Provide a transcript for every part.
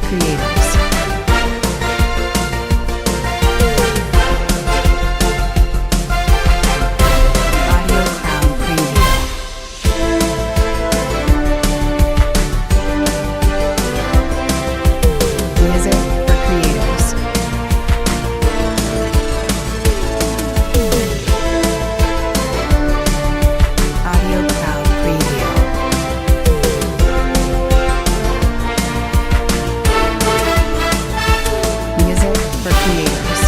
creators. Audio Cloud Preview. Music for creators. Audio Cloud Preview. Music for creators.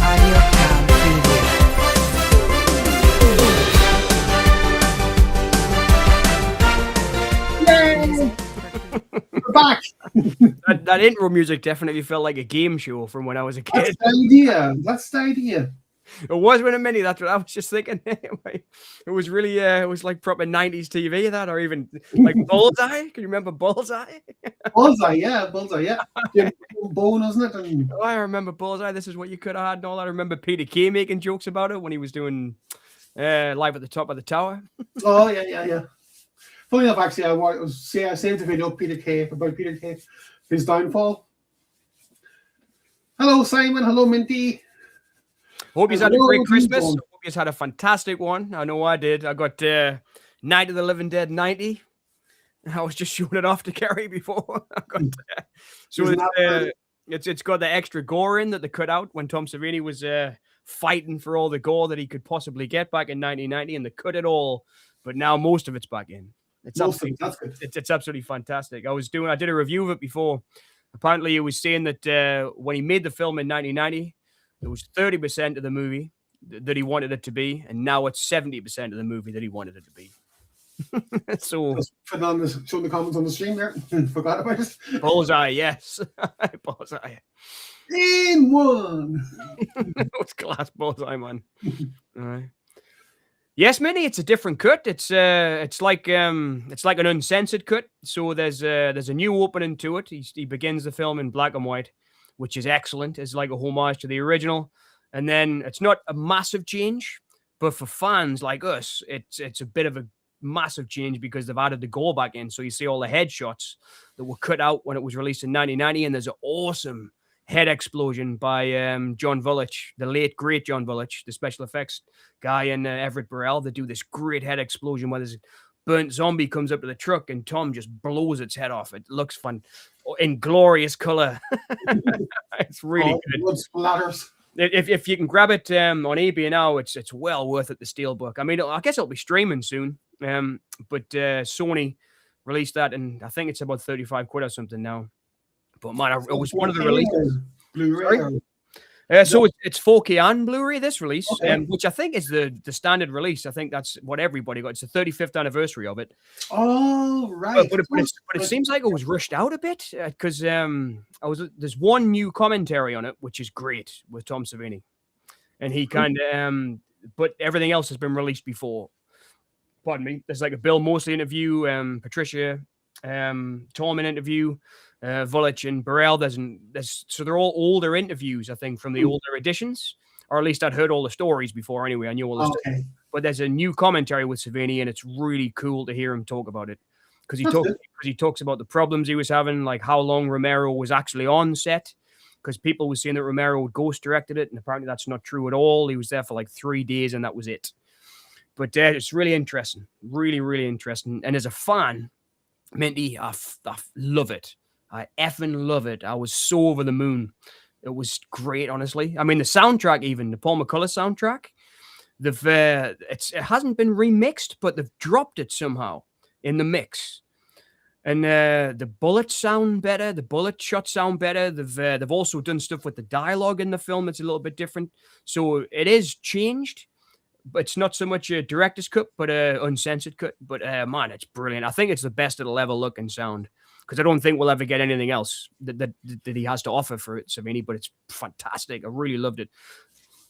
Audio Cloud Preview. Yay! We're back. That intro music definitely felt like a game show from when I was a That's kid. the idea. That's the idea. It was with a mini. That's what I was just thinking. It was really, it was like proper 90s TV, that, or even like Bullseye. Can you remember Bullseye? Bullseye, yeah. Jim Bone, wasn't it? And Oh, I remember Bullseye. This is what you could have had and all that. I remember Peter Kay making jokes about it when he was doing Live at the Top of the Tower. oh yeah. Funny enough, actually, I saved a video of Peter Kay about Peter Kay, his downfall. Hello, Simon. Hello, Minty. Hope you've had a Hello, great Christmas. people. Hope you've had a fantastic one. I know I did. I got Night of the Living Dead 90. I was just showing it off to Kerry before. I got so Isn't that good? it's got the extra gore in that they cut out when Tom Savini was fighting for all the gore that he could possibly get back in 1990, and they cut it all, but now most of it's back in. It's Most of absolutely, it, that's good. it's absolutely fantastic. I did a review of it before. Apparently, he was saying that when he made the film in 1990, it was 30% of the movie that he wanted it to be, and now it's 70% of the movie that he wanted it to be. So Just putting on showing the comments on the stream there. Forgot about it. Bullseye, yes. Bullseye. In one. It's class Bullseye, man. All right. Yes, Minnie, it's a different cut. It's like an uncensored cut. So there's a new opening to it. He begins the film in black and white, which is excellent. It's like a homage to the original. And then it's not a massive change, but for fans like us, it's a bit of a massive change because they've added the gore back in. So you see all the headshots that were cut out when it was released in 1990, and there's an awesome head explosion by John Vulich, the late great John Vulich, the special effects guy, and Everett Burrell. They do this great head explosion where this burnt zombie comes up to the truck and Tom just blows its head off. It looks fun in glorious color. It's really good. Blood splatters. If you can grab it on eBay now, it's well worth it. The Steelbook. I mean, I guess it'll be streaming soon. But Sony released that, and I think it's about 35 quid or something now. But man, it was one of the releases. Blu-ray. So it's 4K and Blu-ray this release, Okay. which I think is the standard release. I think that's what everybody got. It's the 35th anniversary of it. Oh, right. But it seems like it was rushed out a bit because there's one new commentary on it, which is great with Tom Savini, and he kind of but everything else has been released before. Pardon me. There's like a Bill Moseley interview, Patricia Tallman interview, Vulich and Burrell. So they're all older interviews, I think, from the older editions, or at least I'd heard all the stories before anyway. I knew all the stuff. Okay. But there's a new commentary with Savini, and it's really cool to hear him talk about it because That's good. he talks about the problems he was having, like how long Romero was actually on set, because people were saying that Romero had ghost directed it, and apparently that's not true at all. He was there for like 3 days, and that was it. But it's really interesting, really, really interesting. And as a fan, Minty, I love it. I effing love it. I was so over the moon. It was great, honestly. I mean, the soundtrack, even the Paul McCullough soundtrack, it hasn't been remixed, but they've dropped it somehow in the mix. And the bullets sound better. The bullet shots sound better. They've also done stuff with the dialogue in the film that's a little bit different. So it is changed. But it's not so much a director's cut, but a uncensored cut. But man, it's brilliant. I think it's the best it'll ever look and sound, because I don't think we'll ever get anything else that he has to offer for it, Savini. But it's fantastic. I really loved it.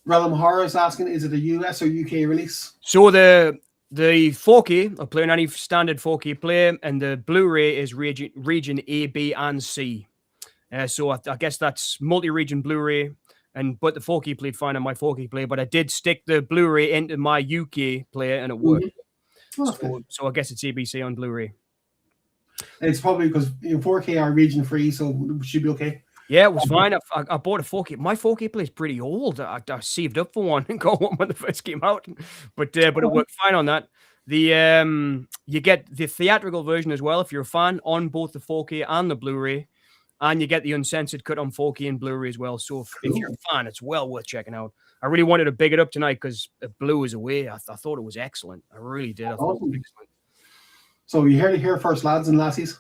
Realm Horror is asking, is it a US or UK release? So the 4K, I'll play on any standard 4K player, and the Blu-ray is region A, B, and C. So I guess that's multi-region Blu-ray. But the 4K played fine on my 4K player, but I did stick the Blu-ray into my UK player and it worked. Oh, that's good. So I guess it's ABC on Blu-ray. It's probably because 4K are region free, so it should be okay. Yeah, it was fine. I bought a 4K. My 4K player is pretty old. I saved up for one and got one when it first came out, but it worked fine on that. The you get the theatrical version as well if you're a fan on both the 4K and the Blu-ray, and you get the uncensored cut on 4K and Blu-ray as well. So if you're a fan, it's well worth checking out. I really wanted to big it up tonight because it blew us away. I thought it was excellent. I really did. I thought it was excellent. So you heard it here first, lads and lassies.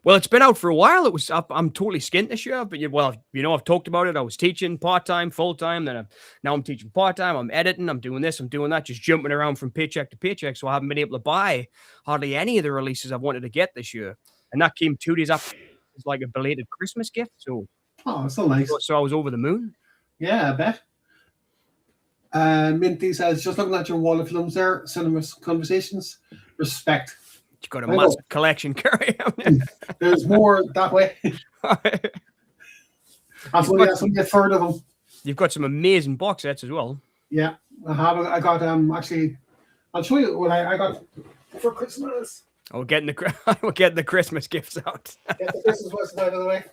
Well, it's been out for a while. It was up. I'm totally skint this year, but I've talked about it. I was teaching part-time, full-time. Now I'm teaching part-time. I'm editing. I'm doing this. I'm doing that. Just jumping around from paycheck to paycheck. So I haven't been able to buy hardly any of the releases I've wanted to get this year. And that came 2 days after. It's like a belated Christmas gift. So, So nice. So I was over the moon. Yeah, I bet. Minty says, just looking at your wall of films there, cinemas, conversations, respect. You've got a massive collection, Kerry. There's more that way. That's only a third of them. You've got some amazing box sets as well. Yeah, I have. I got actually. I'll show you what I got for Christmas. We're getting the Christmas gifts out. Get the Christmas list out of the way.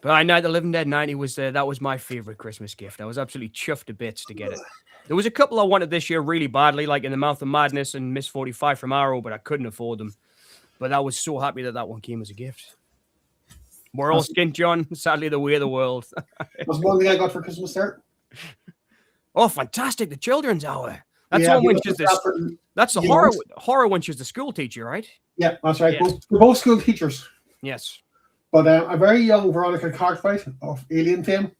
But Night of the Living Dead 90 was that was my favorite Christmas gift. I was absolutely chuffed to bits to get it. There was a couple I wanted this year really badly, like In the Mouth of Madness and Miss 45 from Arrow, but I couldn't afford them. But I was so happy that one came as a gift. We're all skint, John. Sadly, the way of the world. That's one thing I got for Christmas there. Oh, fantastic! The Children's Hour. That's Yeah, one when she's that's the horror when she's the school teacher, right? Yeah, that's right. Yes. We're both school teachers. Yes. But a very young Veronica Cartwright of Alien fame.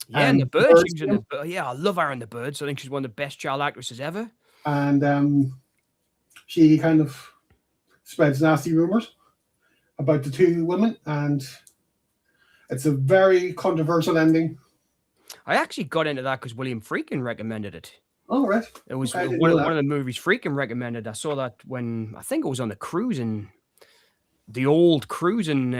Yeah, and the Bird. She was in the I love her in the Birds. I think she's one of the best child actresses ever. And she kind of spreads nasty rumors about the two women, and it's a very controversial ending. I actually got into that because William Friedkin recommended it. Oh, right. It was one of the movies Friedkin recommended. I saw that when I think it was on the cruising. The old cruising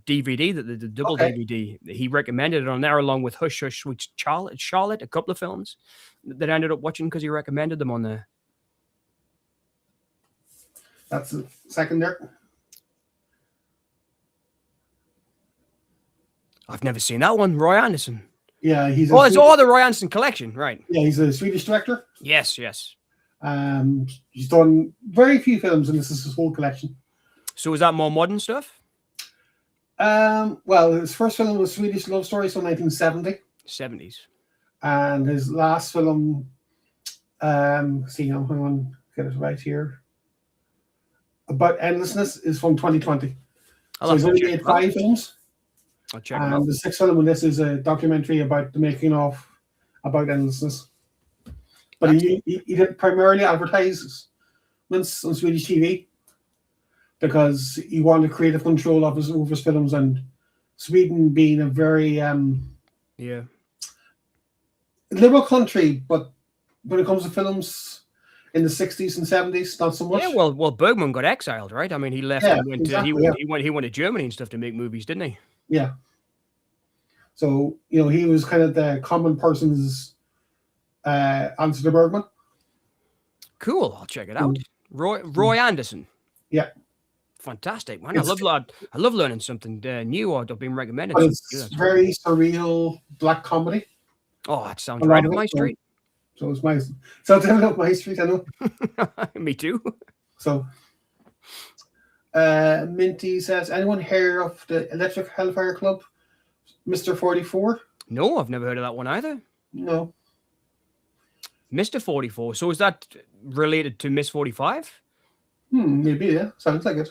DVD, the double DVD, he recommended it on there along with Hush Hush, which Charlotte, a couple of films that I ended up watching because he recommended them on there. That's the second there. I've never seen that one. Roy Anderson. Yeah, he's. It's all the Roy Anderson collection, right? Yeah, he's a Swedish director. Yes. He's done very few films, and this is his whole collection. So is that more modern stuff? Well, his first film was Swedish Love Story, so 1970. 70s. And his last film, hang on, get it right here. About Endlessness is from 2020. So he's only made 5 films. I'll check them out. The 6th film in this is a documentary about the making of about Endlessness. But he did primarily advertisements on Swedish TV. Because he wanted creative control of over his films, and Sweden being a very liberal country, but when it comes to films in the 60s and 70s, not so much. Yeah, well, Bergman got exiled, right? I mean, he left and went he went to Germany and stuff to make movies, didn't he? Yeah. So he was kind of the common person's answer to Bergman. Cool, I'll check it out. Roy Anderson. Yeah. Fantastic, man! I love learning something new or being recommended. It's very surreal black comedy. Oh, that sounds right up my street. So it's my sounds up my street. I know. Me too. So, Minty says, anyone hear of the Electric Hellfire Club, Mr. 44? No, I've never heard of that one either. No. Mr. 44. So is that related to Miss 45? Maybe, yeah. Sounds like it.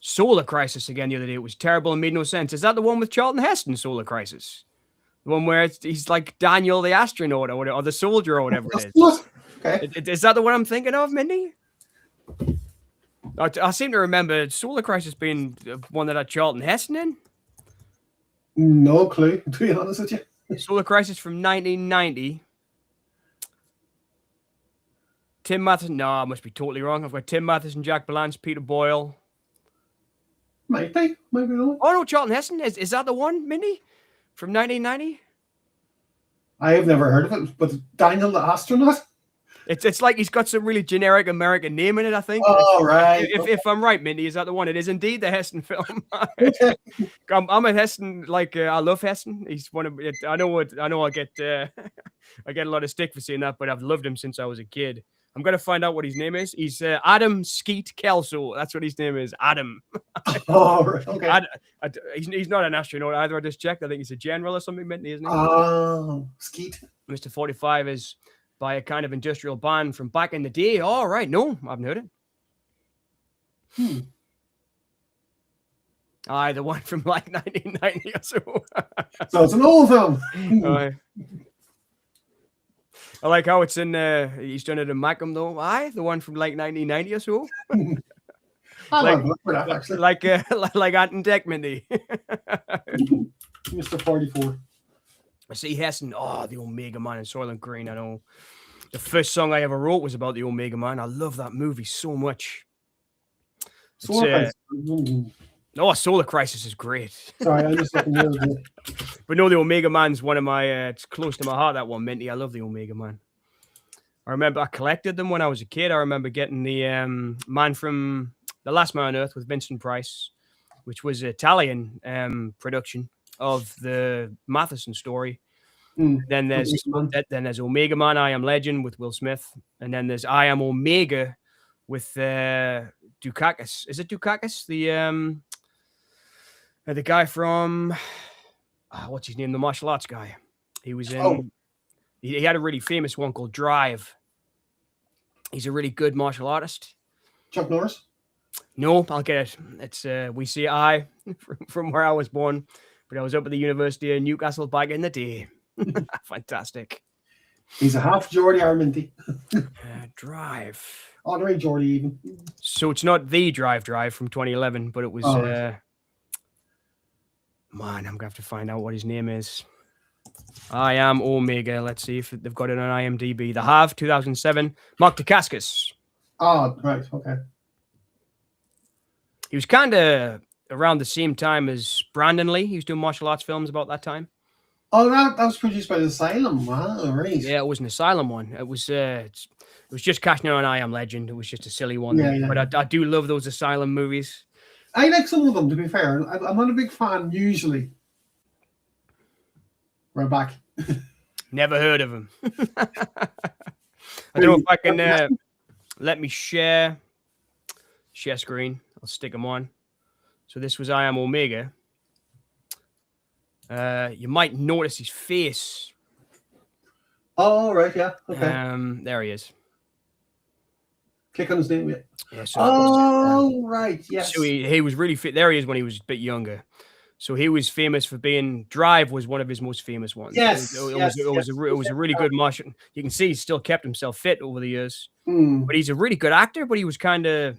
Solar Crisis again the other day. It was terrible and made no sense. Is that the one with Charlton Heston, Solar Crisis? The one where he's like Daniel the astronaut or the soldier or whatever it is. Okay. Is that the one I'm thinking of, Mindy? I seem to remember Solar Crisis being one that had Charlton Heston in. No clue, to be honest with you. Solar Crisis from 1990. Tim Matheson. No, I must be totally wrong. I've got Tim Matheson, Jack Palance, Peter Boyle. Might be the one. Oh no, Charlton Heston. Is that the one, Mindy? From 1990? I have never heard of it, but Daniel the astronaut? It's like he's got some really generic American name in it, I think. Oh, right. If I'm right, Mindy, is that the one? It is indeed the Heston film. Okay. I'm a Heston, like I love Heston. He's one of I know I get I get a lot of stick for saying that, but I've loved him since I was a kid. I'm gonna find out what his name is. He's Adam Skeet Kelso. That's what his name is. Adam. Oh, right. Okay. He's not an astronaut either. I just checked. I think he's a general or something, Minty, isn't he? Oh, Skeet. Mr. 45 is by a kind of industrial band from back in the day. All right, no, I haven't heard it. Aye, the one from like 1990 or so. So it's an old film. Aye. I like how it's in he's done it in Macam though. Aye, the one from like 1990 or so. I Like- like, look for that, actually. like Ant and Dec, Mindy. Mr. 44. I see Heston. Oh, the Omega Man in Soylent Green. I know. The first song I ever wrote was about the Omega Man. I love that movie so much. Solar Solar Crisis is great. Sorry, I just looking there. But no, the Omega Man's one of my, it's close to my heart, that one, Minty. I love the Omega Man. I remember I collected them when I was a kid. I remember getting the Man from The Last Man on Earth with Vincent Price, which was an Italian production of the Matheson story. Then there's Omega Man, I Am Legend with Will Smith. And then there's I Am Omega with Dukakis. Is it Dukakis? The guy from what's his name? The martial arts guy. He was in. He had a really famous one called Drive. He's a really good martial artist. Chuck Norris? No, I'll get it. It's we see I from where I was born, but I was up at the University of Newcastle back in the day. Fantastic. He's a half Geordie Arminty. Drive. Honorary Geordie even. So it's not the Drive from 2011, but it was. Man, I'm gonna have to find out what his name is. I Am Omega. Let's see if they've got it on IMDb. The Have 2007. Mark Dacascos. Oh, right. Okay. He was kind of around the same time as Brandon Lee. He was doing martial arts films about that time. Oh, that was produced by the Asylum. Wow, right. Yeah, it was an Asylum one. It was just cashing in on I Am Legend. It was just a silly one. Yeah. But I do love those Asylum movies. I like some of them, to be fair. I'm not a big fan usually. We're back. Never heard of him. I don't know if I can let me share screen. I'll stick them on. So this was I Am Omega. You might notice his face. Oh, right, yeah. Okay. There he is. Click on his name. Yeah. So Right, yes. So he was really fit. There he is when he was a bit younger. So he was famous for being Drive was one of his most famous ones. Yes. It was a really good martial. You can see he still kept himself fit over the years. But he's a really good actor. But he was kind of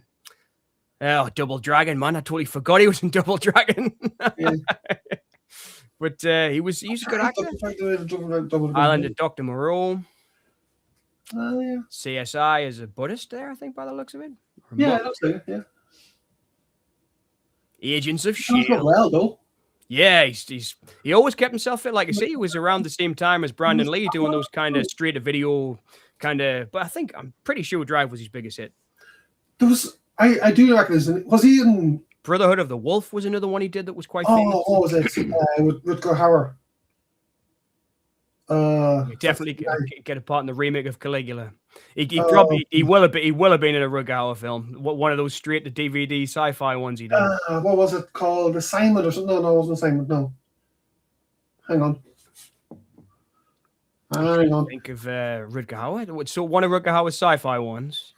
Double Dragon, man. I totally forgot he was in Double Dragon. Yeah. But he's a good actor. Island of Dr. Moreau. Oh, yeah. CSI is a Buddhist there, I think, by the looks of it. Yeah, it looks like it, yeah. Agents of Sounds S.H.I.E.L.D. well, though. Yeah, he always kept himself fit. Like I say, he was around the same time as Brandon Lee doing those kind of straight to video kind of. But I'm pretty sure Drive was his biggest hit. There was I do recognize him. Was he in Brotherhood of the Wolf was another one he did that was quite famous. Oh, what was it? With Rutger Hauer. Definitely get a part in the remake of Caligula. He will have been in a Rutger Hauer film. One of those straight to DVD sci-fi ones he did. What was it called? Assignment or something? No, it wasn't Assignment. No. Hang on. Think of Rutger Hauer. So one of Rutger Hauer's sci-fi ones.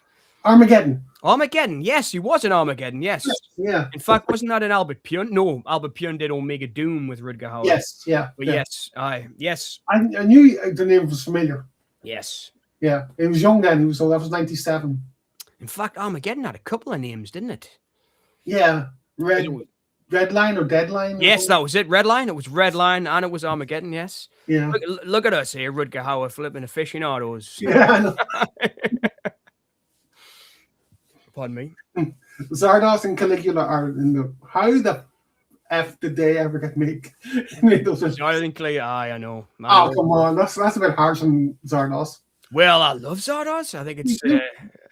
Armageddon. Armageddon. Yes, he was in Armageddon. Yes. Yeah. In fact, wasn't that an Albert Pyun? No, Albert Pyun did Omega Doom with Rutger Hauer. Yes. Yeah. But yeah. yes. I knew the name was familiar. Yes. Yeah. He was young then. So that was 97. In fact, Armageddon had a couple of names, didn't it? Yeah. Redline or Deadline? Yes, that was it. Redline. It was Redline and it was Armageddon. Yes. Yeah. Look at us here, Rutger Hauer flipping aficionados. Yeah. I know. Pardon me. Zardos and Caligula are in the. How the F did they ever get made those? Jonathan Clay. I know. Oh, come on. That's a bit harsh on Zardos. Well, I love Zardoz. I think it's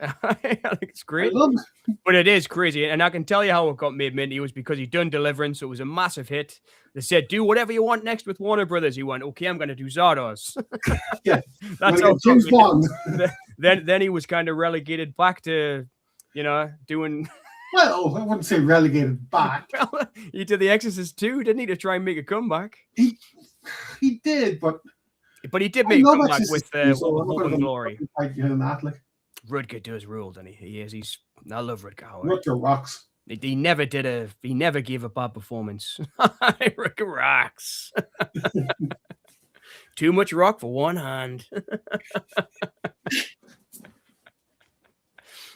I think it's I great. love it. But it is crazy. And I can tell you how it got made minty was because he'd done Deliverance. It was a massive hit. They said, do whatever you want next with Warner Brothers. He went, okay, I'm going to do Zardoz. Yeah. That's Like how James it got made. Bond. Then he was kind of relegated back to, doing. Well, I wouldn't say relegated back. Well, he did The Exorcist too, didn't he, to try and make a comeback? He did, but But he did I make a love comeback Exorcist with too, so I'm not Hope gonna and Glory. fight you in that. Like Rutger does rule, doesn't he? He is. I love Rutger Hauer. Rutger rocks. He never gave a bad performance. Rutger rocks. Too much rock for one hand.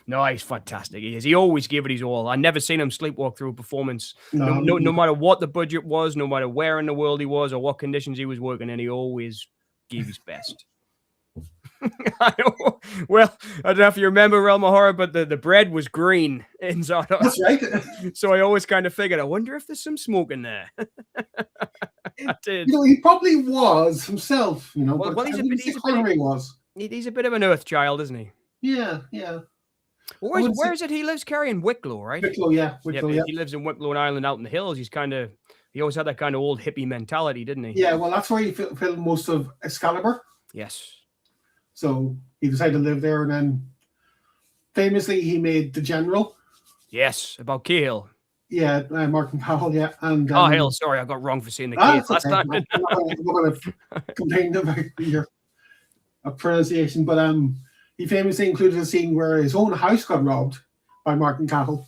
No, he's fantastic. He is. He always gave it his all. I never seen him sleepwalk through a performance. No matter what the budget was, no matter where in the world he was or what conditions he was working in, he always gave his best. Well, I don't know if you remember Realm of Horror, but the bread was green in Zardoz. That's right. So I always kind of figured, I wonder if there's some smoke in there. I did. He probably was himself. Well, but he's I a wouldn't bit- say he's a bit- Connery was. He's a bit of an earth child, isn't he? Yeah. Where is it he lives, Kerry? In Wicklow, right? Wicklow, yeah. Yeah, he lives in Wicklow and Ireland out in the hills. He always had that kind of old hippie mentality, didn't he? Yeah, well, that's where he filmed most of Excalibur. Yes. So he decided to live there, and then famously he made The General. Yes, about Cahill. Yeah, Martin Powell, yeah. And Cahill, sorry, I got wrong for saying the Cahill that's last okay. time. I'm not going to complain about your pronunciation, but he famously included a scene where his own house got robbed by Martin Cahill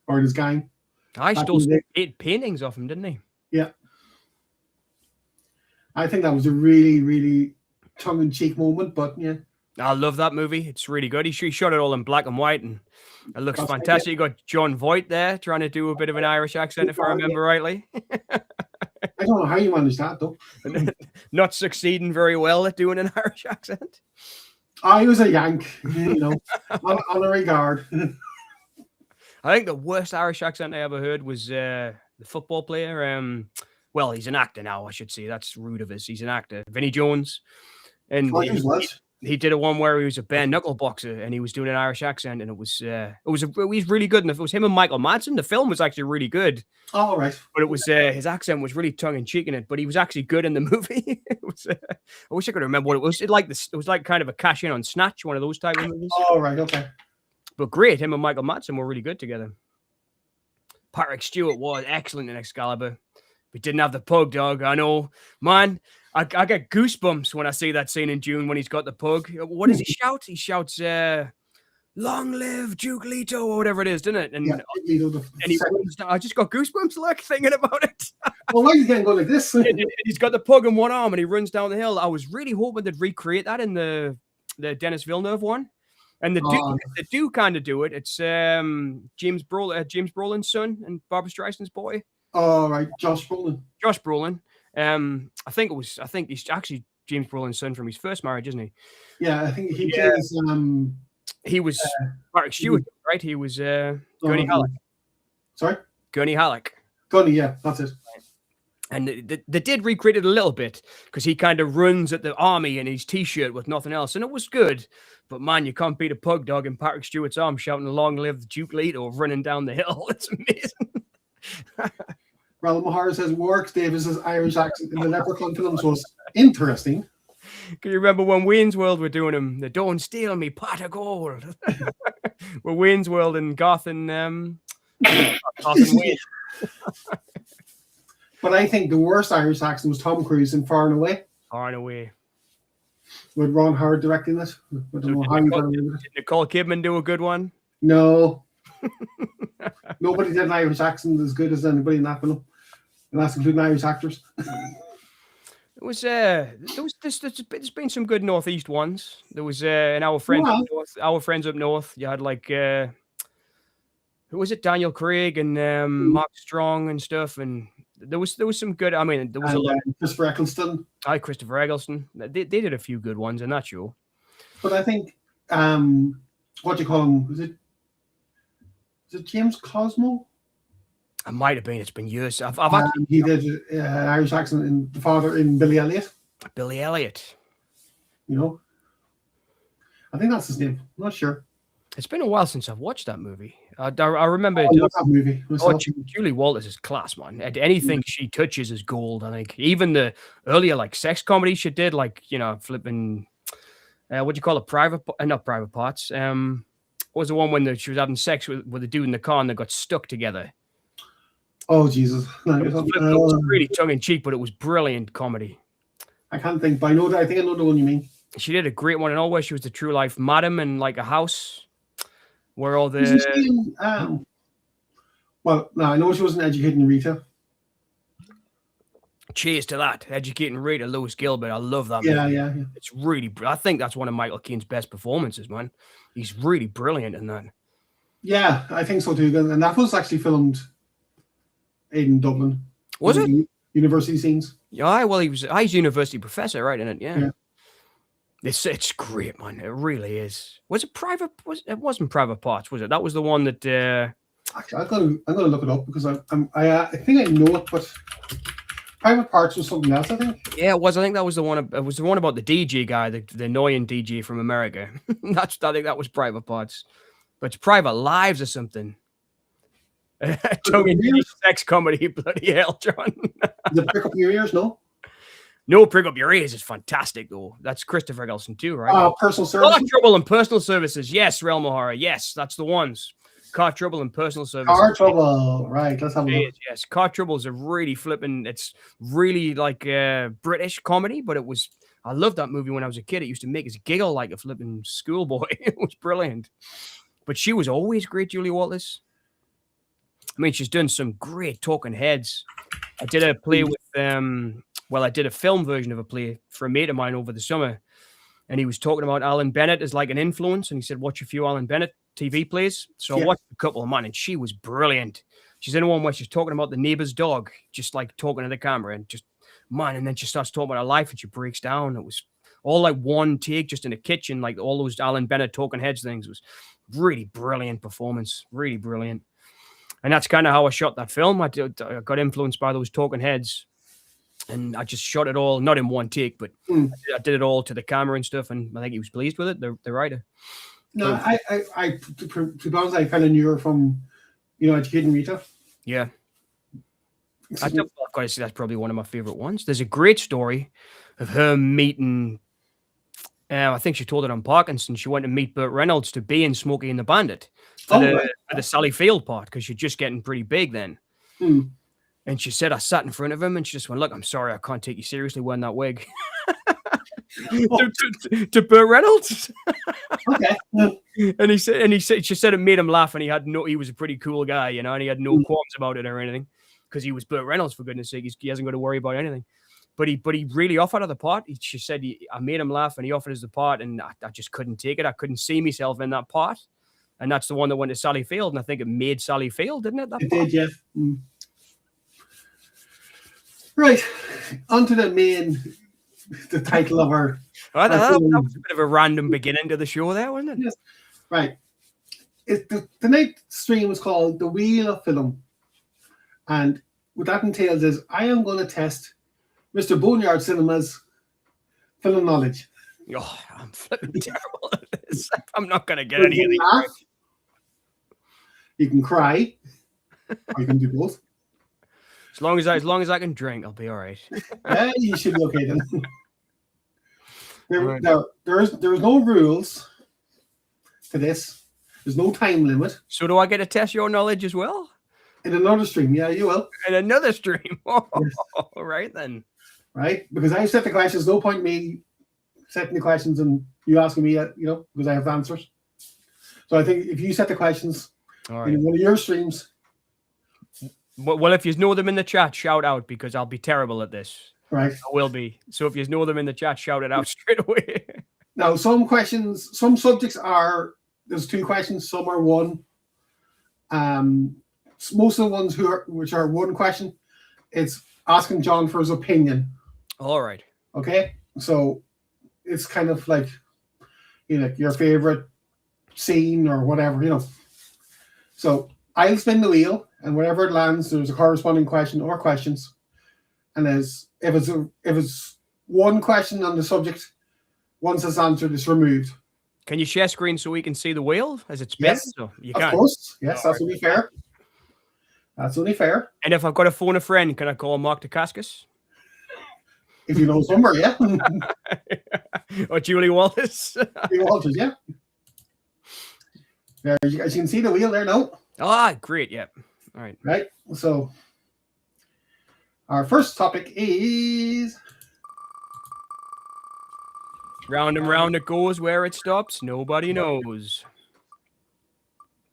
or his gang. I stole some 8 paintings off him, didn't he? Yeah. I think that was a really, really tongue-in-cheek moment, but yeah. I love that movie. It's really good. He shot it all in black and white, and it looks That's right, fantastic. You got John Voight there trying to do a bit of an Irish accent, if I remember rightly. I don't know how you managed that, though. Not succeeding very well at doing an Irish accent. I was a Yank, on a regard. I think the worst Irish accent I ever heard was the football player. Well, he's an actor now, I should say. That's rude of us. He's an actor, Vinnie Jones, and he did a one where he was a bare knuckle boxer and he was doing an Irish accent, and it was really good. And if it was him and Michael Madsen, the film was actually really good. Oh, right. But it was his accent was really tongue in cheek in it, but he was actually good in the movie. It was. I wish I could remember what it was. It was like kind of a cash in on Snatch, one of those type of movies. Oh, right. Okay. But great, him and Michael Madsen were really good together. Patrick Stewart was excellent in Excalibur. We didn't have the pug dog. I know, man. I get goosebumps when I see that scene in June when he's got the pug. What does he shout? He shouts, "Long live Duke Leto," or whatever it is, didn't it? And, Yeah, I just got goosebumps like thinking about it. well, why are you getting go like this? He's got the pug in one arm and he runs down the hill. I was really hoping they'd recreate that in the Dennis Villeneuve one. And they do kind of do it. It's James Brolin's son and Barbra Streisand's boy. Oh, right, Josh Brolin. I think he's actually James Brolin's son from his first marriage, isn't he? Yeah, I think he plays. He was Patrick Stewart, right? He was Gurney Halleck. Sorry, Gurney Halleck. Gurney, yeah, that's it. And they did recreate it a little bit because he kind of runs at the army in his t-shirt with nothing else, and it was good. But man, you can't beat a pug dog in Patrick Stewart's arm shouting "Long live Duke Leto" running down the hill. It's amazing. Ralph Mahar says Warwick Davis's Irish accent in the Leprechaun films was interesting. Can you remember when Wayne's World were doing him? The "Don't steal me pot of gold." Well, Wayne's World and Gotham, Gotham Wayne. But I think the worst Irish accent was Tom Cruise in Far and Away. Far and Away. With Ron Howard directing it. I don't know how you got Did Nicole Kidman do a good one? No. Nobody did an Irish accent as good as anybody in that film. And that's including Irish actors. It was there's been some good Northeast ones. There was and our friends up north. You had like who was it? Daniel Craig and Mark Strong and stuff, and there was some good. I mean, there was a lot. Christopher Eccleston. Hi, Christopher Eggleston. They did a few good ones in that show. But I think what do you call him? Is it James Cosmo? It might have been. It's been years. He did an Irish accent in the father in Billy Elliot. Billy Elliot. You know, I think that's his name. I'm not sure. It's been a while since I've watched that movie. I remember. I love that movie myself. Julie Walters is class, man. And anything she touches is gold. I think even the earlier like sex comedy she did, like flipping. What do you call it? Not private parts. What was the one when she was having sex with a dude in the car and they got stuck together? Oh Jesus! It was really tongue in cheek, but it was brilliant comedy. I can't think, but I think I know the one you mean. She did a great one, and always she was the true life madam in like a house where all the. Isn't she in, well, no, I know she wasn't educating Rita. Cheers to that, educating Rita, Lewis Gilbert. I love that. Yeah, movie. yeah. It's really. I think that's one of Michael Caine's best performances, man. He's really brilliant in that. Yeah, I think so too. And that was actually filmed in Dublin. Was it? University scenes. Yeah, well, he's a university professor, right? In it, yeah. It's great, man. It really is. Was it private? It wasn't Private Parts, was it? That was the one that. Actually, I'm gonna look it up because I think I know it, but Private Parts was something else. I think. Yeah, it was. I think that was the one. It was the one about the DJ guy, the annoying DJ from America. I think that was Private Parts, but it's Private Lives or something. Tongue-in-cheek sex comedy, bloody hell, John. The Prick Up Your Ears, no? No, Prick Up Your Ears is fantastic, though. That's Christopher Eccleston too, right? Personal Services. Car Trouble and Personal Services. Yes, Realm of Horror. Yes, that's the ones. Car Trouble and Personal Services. Car Trouble. Right, let's have a look. Yes, Car Trouble is a really flipping, it's really like British comedy, but I loved that movie when I was a kid. It used to make us giggle like a flipping schoolboy. It was brilliant. But she was always great, Julie Walters. I mean, she's done some great talking heads. I did a play with, I did a film version of a play for a mate of mine over the summer. And he was talking about Alan Bennett as like an influence. And he said, watch a few Alan Bennett TV plays. So I watched a couple of mine and she was brilliant. She's in one where she's talking about the neighbor's dog, just like talking to the camera and just, man. And then she starts talking about her life and she breaks down. It was all like one take just in the kitchen, like all those Alan Bennett talking heads things. It was really brilliant performance, really brilliant. And that's kind of how I shot that film. I got influenced by those talking heads. And I just shot it all, not in one take, but I did it all to the camera and stuff. And I think he was pleased with it, the writer. No, to be honest, I kind of knew her from, Educating Rita. Yeah. I've got to say that's probably one of my favorite ones. There's a great story of her meeting, I think she told it on Parkinson. She went to meet Burt Reynolds to be in Smokey and the Bandit for the Sally Field part because she's just getting pretty big then. And she said, I sat in front of him and she just went, look, I'm sorry, I can't take you seriously wearing that wig. to Burt Reynolds. Okay. And she said it made him laugh and he was a pretty cool guy, and he had no qualms about it or anything because he was Burt Reynolds, for goodness sake. He hasn't got to worry about anything. But he really offered her the part. She said, I made him laugh and he offered us the part and I just couldn't take it. I couldn't see myself in that part. And that's the one that went to Sally Field. And I think it made Sally Field, didn't it? It did, yeah. Right. On to the title of our... That was a bit of a random beginning to the show there, wasn't it? Yes. Right. The night stream was called The Wheel of Film. And what that entails is I am going to test Mr. Boneyard Cinema's film knowledge. Oh, I'm flipping terrible at this. I'm not going to get anything. You can cry. Or you can do both. As long as I can drink, I'll be all right. Yeah, you should be okay then. There's no rules to this. There's no time limit. So do I get to test your knowledge as well? In another stream, yeah, you will. In another stream. Oh, yes. Right then. Right? Because I set the questions. No point me setting the questions and you asking me, because I have the answers. So I think if you set the questions in one of your streams. Well, if you know them in the chat, shout out because I'll be terrible at this. Right. I will be. So if you know them in the chat, shout it out straight away. Now, some subjects there's two questions, some are one. Most of the ones which are one question, it's asking John for his opinion. All right. Okay. So it's kind of like, your favorite scene or whatever, So I'll spin the wheel and wherever it lands, there's a corresponding question or questions. And if it's one question on the subject, once it's answered, it's removed. Can you share screen so we can see the wheel as it's spinning? Yes, So you of can. course. Yes, All that's only fair. That's only fair. And if I've got to phone a friend, can I call Mark Dacascos? If you know somewhere, yeah. Or Julie Wallace? You Walters, yeah. There, as you can see the wheel there now, Ah, great. Yeah. All right. right? So, our first topic is Round and round it goes. Where it stops, nobody knows.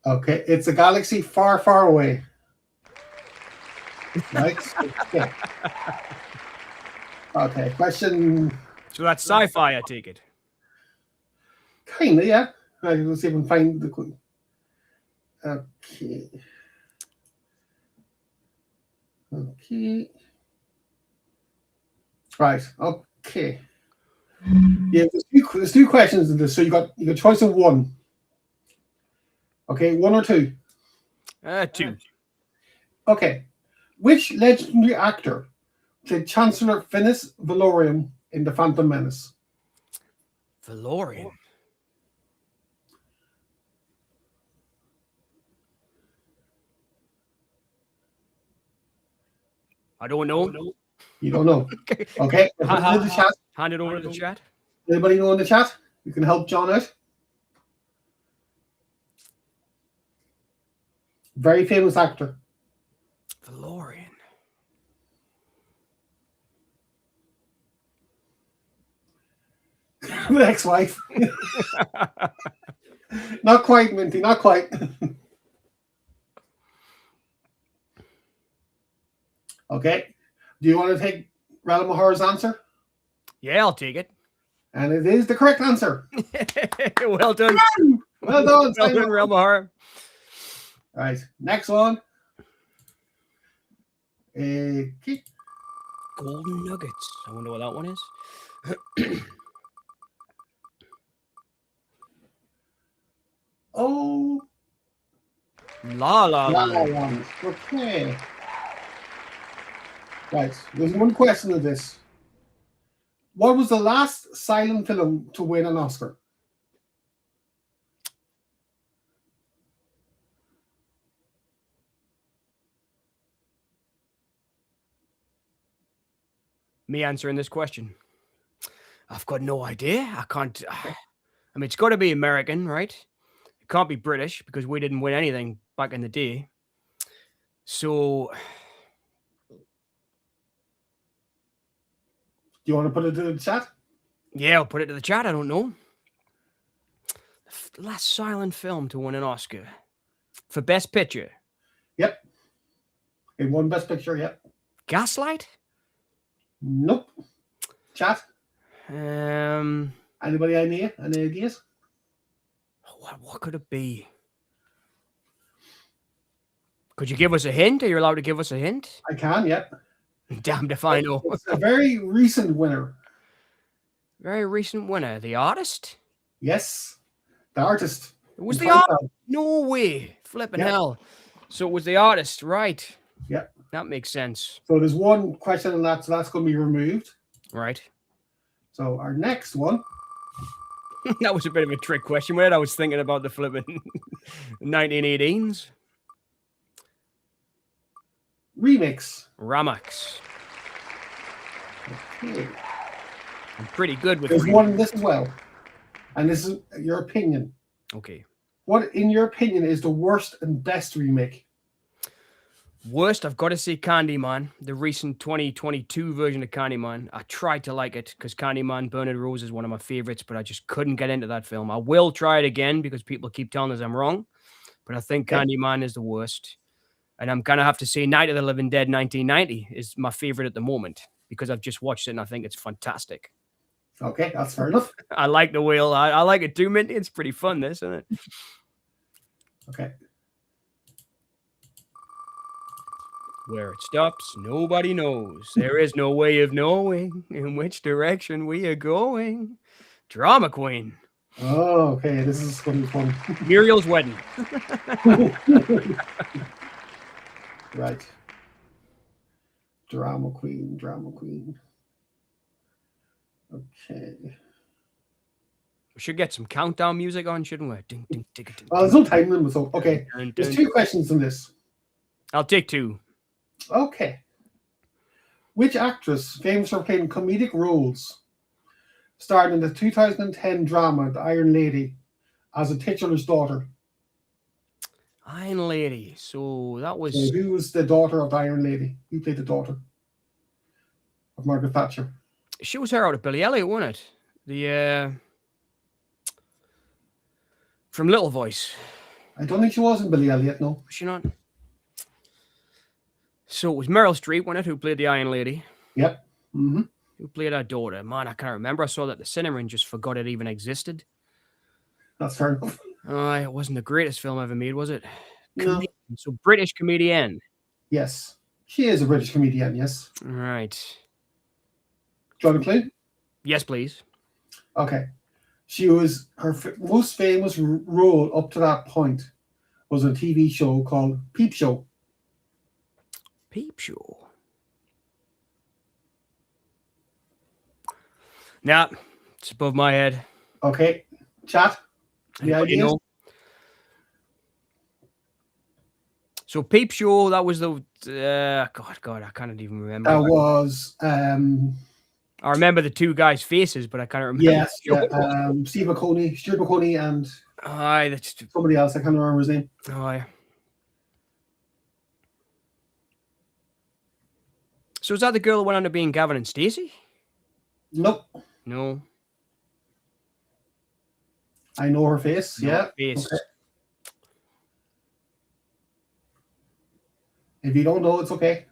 okay. It's a galaxy far, far away. Right? Okay. Okay. Question. So that's sci-fi, I take it. Kinda, yeah. Let's see if I can find the. Okay. Okay. Right. Okay. Yeah, there's two questions in this, so you got choice of one. Okay, one or two. Two. Okay. Which legendary actor played Chancellor Finis Valorium in The Phantom Menace? Valorian. I don't know. You don't know. Okay. Put it in the chat. Hand it over to the chat. Anybody know in the chat? You can help John out. Very famous actor. Valorian. The ex-wife. Not quite, Minty. Not quite. Okay. Do you want to take Ralamahar's answer? Yeah, I'll take it. And it is the correct answer. Well done. Well done. Well done, Real Mahar. Right. Next one. Okay. Golden Nuggets. I wonder what that one is. Oh. La La La Land. La Land. Okay. Right. There's one question of this. What was the last silent film to win an Oscar? Me answering this question. I've got no idea. I can't. I mean, it's got to be American, right? It can't be British because we didn't win anything back in the day. So, Do you want to put it in the chat? yeah, I'll put it to the chat. I don't know. The last silent film to win an Oscar for Best Picture. Yep. It won Best Picture, yep. Gaslight? Nope. Chat? Um, Anybody idea? Any ideas? what could it be? Could you give us a hint? Are you allowed to give us a hint? I can, yep. Damned if I know. It's a very recent winner. Very recent winner. The artist? Yes. The artist. It was In the artist. Python. No way. Flipping Yeah. hell. So it was the artist, right? Yep. That makes sense. So there's one question on that, so that's going to be removed. Right. So our next one. That was a bit of a trick question. Where I was thinking about the flipping 1918s. Remix. Ramax. Okay. I'm pretty good with There's remakes. one in this as well. And this is your opinion. Okay. What, in your opinion, is the worst and best remake? Worst, I've got to say Candyman, the recent 2022 version of Candyman. I tried to like it because Candyman Bernard Rose is one of my favorites, but I just couldn't get into that film. I will try it again because people keep telling us I'm wrong, but I think Okay. Candyman is the worst. And I'm going to have to say Night of the Living Dead 1990 is my favorite at the moment because I've just watched it and I think it's fantastic. Okay, that's fair enough. I like the wheel. I like it too, Minty. It's pretty fun, this, isn't it? Okay. Where it stops, nobody knows. There is no way of knowing in which direction we are going. Drama Queen. Oh, okay. This is going to be fun. Muriel's Wedding. Right. Drama Queen, Drama Queen. Okay. We should get some countdown music on, shouldn't we? Ding, ding, ding, ding, Well, there's no time limit, so okay. ding, There's ding. 2 questions in this. I'll take 2. Okay. Which actress, famous for playing comedic roles, starred in the 2010 drama The Iron Lady as a titular's daughter? Iron Lady. So that So was who was the daughter of the Iron Lady? Who played the daughter of Margaret Thatcher? she was her out of Billy Elliot, wasn't it? The from Little Voice. I don't think she was in Billy Elliot, no. Was she not? So it was Meryl Streep, wasn't it, who played the Iron Lady? Yep. Mm-hmm. Who played her daughter? Man, I can't remember. I saw that at the cinema and just forgot it even existed. That's fair enough. It wasn't the greatest film ever made, was it? No. Comedian. So British comedian. Yes. She is a British comedian, yes. All right. Do you want a clue? Yes, please. Okay. She was, her most famous role up to that point was a TV show called Peep Show. Peep Show. Nah, it's above my head. Okay. Chat. The Anybody ideas? know? So Peep Show, that was the God, I can't even remember. That was I remember the 2 guys' faces, but I can't remember. yes, the show. yeah, Steve McConey, Stuart McConey, and Aye, that's somebody else. I can't remember his name. aye. So is that the girl that went on to being Gavin and Stacey? Nope. No. I know her face. No, Yeah. face. Okay. If you don't know, it's okay.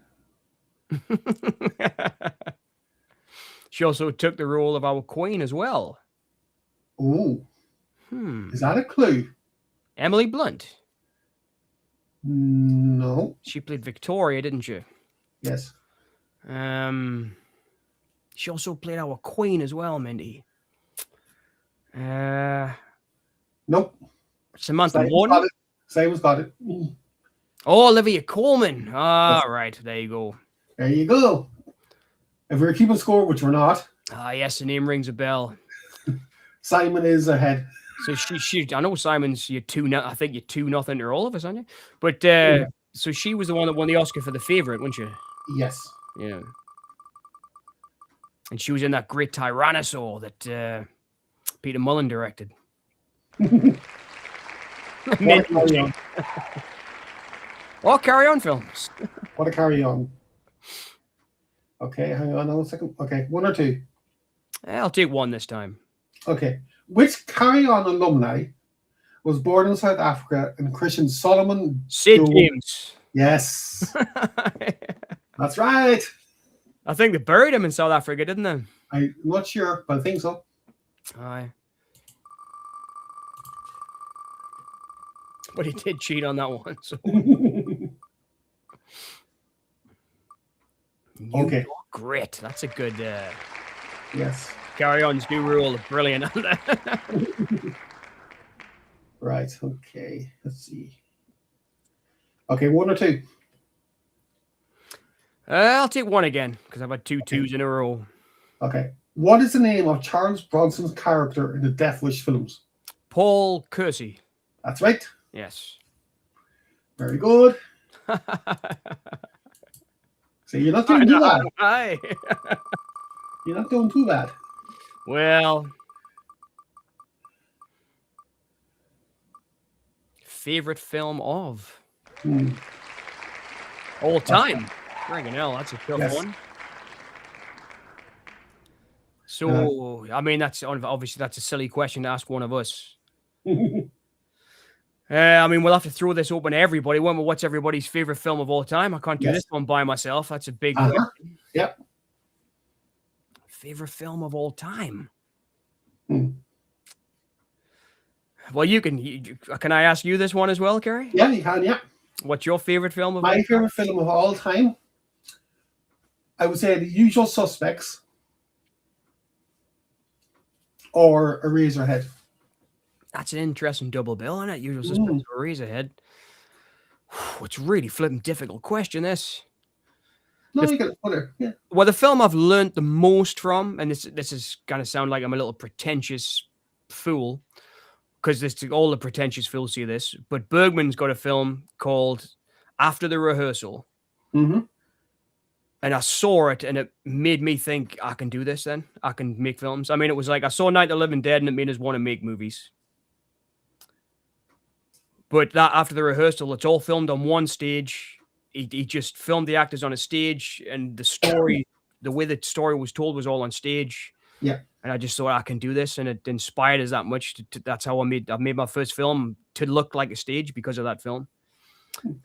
She also took the role of our queen as well. Oh, is that a clue? Emily Blunt. No. She played Victoria, didn't she? Yes. She also played our queen as well, Mindy. Nope. Samantha Simon's Morton. got it. Simon's got it. Oh, Olivia Colman. All right, there you go. There you go. If we were keeping score, which we're not, Yes, the name rings a bell. Simon is ahead. So she I know Simon's you 2 I think you're 2-0 to all of us, aren't you? But so she was the one that won the Oscar for The Favourite, wasn't she? Yes. Yeah. And she was in that great Tyrannosaur that Peter Mullen directed. What a carry on. Oh, Carry On films. What a carry on. Okay, hang on a second. Okay, 1 or 2. I'll take 1 this time. Okay. Which Carry On alumni was born in South Africa and christened Solomon Sid Joe? James. Yes. That's right. I think they buried him in South Africa, didn't they? I'm not sure, but I think so. Aye. But he did cheat on that one. So. Okay. New York Grit. That's a good Yes. Carry On's new rule. Brilliant. Right. Okay. Let's see. Okay, 1 or 2. I'll take 1 again because I've had 2 2s in a row. Okay. What is the name of Charles Bronson's character in the Death Wish films? Paul Kersey. That's right. Yes. Very good. So you're not doing too bad. Aye. You're not doing too bad. Well, favorite film of all time. Friggin' hell, that's a tough Yes. one. So, I mean, that's obviously that's a silly question to ask one of us. I mean, we'll have to throw this open to everybody. What's everybody's favorite film of all time? I can't do Yes. this one by myself. That's a big question. Yep. Favorite film of all time. Hmm. Well, can I ask you this one as well, Kerry? Yeah, you can, yeah. What's your favorite film of all My time? favorite film of all time, I would say The Usual Suspects or Eraserhead. That's an interesting double bill, isn't it? Usual Suspects or Eraserhead. It's really flipping difficult question, this. No, you can put it. Yeah. Well, the film I've learned the most from, and this is going to sound like I'm a little pretentious fool, because all the pretentious fools see this, but Bergman's got a film called After the Rehearsal. Mm-hmm. And I saw it, and it made me think, I can do this then. I can make films. I mean, it was like I saw Night of the Living Dead, and it made us want to make movies. But that After the Rehearsal, it's all filmed on one stage. He just filmed the actors on a stage, and the story, the way the story was told was all on stage. Yeah. And I just thought I can do this, and it inspired us that much. That's how I made my first film to look like a stage because of that film.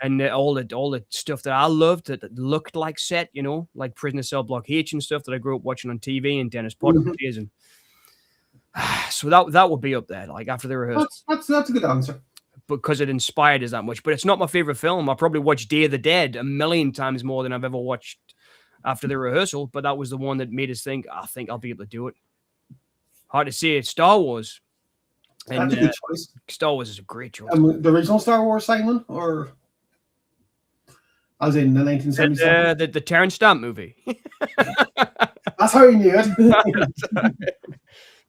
And all the stuff that I loved that looked like set, you know, like Prisoner Cell Block H and stuff that I grew up watching on TV and Dennis Potter days, and so that would be up there, like After the Rehearsal. That's a good answer. Because it inspired us that much. But it's not my favorite film. I probably watched Day of the Dead a million times more than I've ever watched After the Rehearsal. But that was the one that made us think, I think I'll be able to do it. Hard to say. It's Star Wars. And That's a good choice. Star Wars is a great choice. The original Star Wars, Simon, or as in the 1977? The Terrence Stamp movie. That's how you knew it.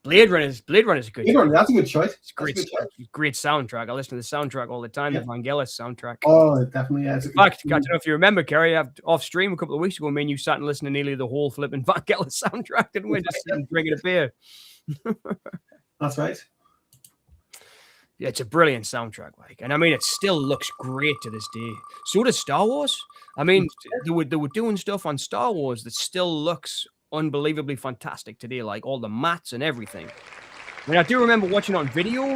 Blade Runner is a good choice. That's a good choice. It's great soundtrack. I listen to the soundtrack all the time, the Vangelis soundtrack. Oh, it definitely is. In fact, I don't know if you remember, Kerry, off stream a couple of weeks ago, me and you sat and listened to nearly the whole flipping Vangelis soundtrack, didn't we? Just sitting drinking a beer. That's right. Yeah, it's a brilliant soundtrack, like, and I mean, it still looks great to this day. So does Star Wars. I mean, they were doing stuff on Star Wars that still looks unbelievably fantastic today, like all the mats and everything. I mean, I do remember watching it on video,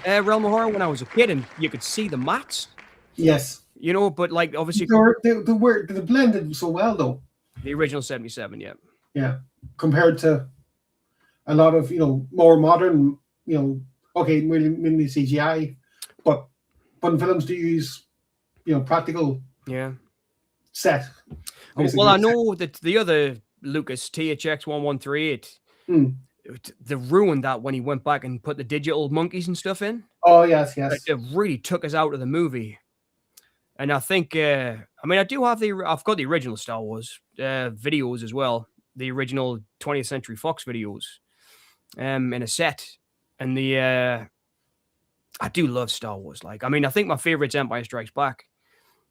Realm of Horror, when I was a kid, and you could see the mats. Yes. You know, but like obviously they blended so well though. The original 77, yeah. Yeah, compared to a lot of more modern, okay, mainly CGI, but when films do use practical set. Well, I know that the other Lucas THX 1138, they ruined that when he went back and put the digital monkeys and stuff in. Oh yes. It really took us out of the movie. And I think, I mean, I've got the original Star Wars videos as well, the original 20th Century Fox videos, in a set. And I do love Star Wars. Like, I mean, I think my favorite's Empire Strikes Back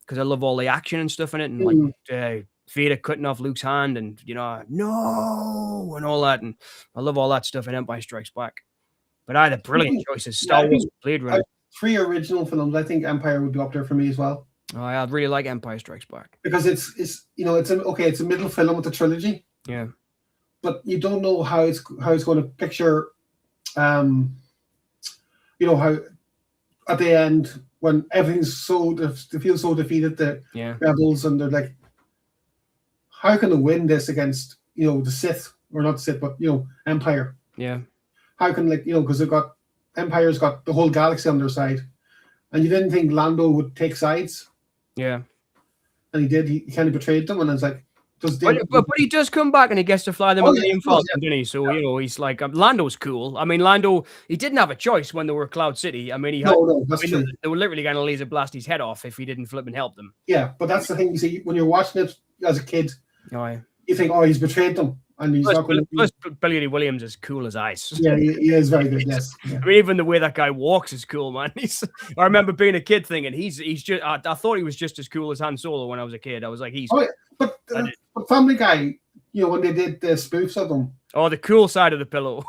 because I love all the action and stuff in it, and like Vader cutting off Luke's hand, and no, and all that, and I love all that stuff in Empire Strikes Back. But I had brilliant choices: Star Wars, Blade Runner. 3 original films. I think Empire would be up there for me as well. Oh, I really like Empire Strikes Back because it's a middle film with a trilogy. Yeah, but you don't know how it's going to picture. How at the end when everything's they feel so defeated, the rebels, and they're like, how can they win this against the Sith, or not Sith, but Empire? Yeah. How can because Empire's got the whole galaxy on their side, and you didn't think Lando would take sides. Yeah. And he did. He kind of betrayed them, and it's like. But he does come back and he gets to fly the Millennium Falcon, doesn't he? So, he's like, Lando's cool. I mean, Lando, he didn't have a choice when they were Cloud City. I mean, they were literally going to laser blast his head off if he didn't flip and help them. Yeah, but that's the thing. You see, when you're watching it as a kid, you think, he's betrayed them. And he's plus Billy Dee Williams is cool as ice. Yeah, he is very good, yes. Yeah. I mean, even the way that guy walks is cool, man. I remember being a kid thinking, he's just, I thought he was just as cool as Han Solo when I was a kid. I was like, But Family Guy, when they did the spoofs of them. Oh, the cool side of the pillow.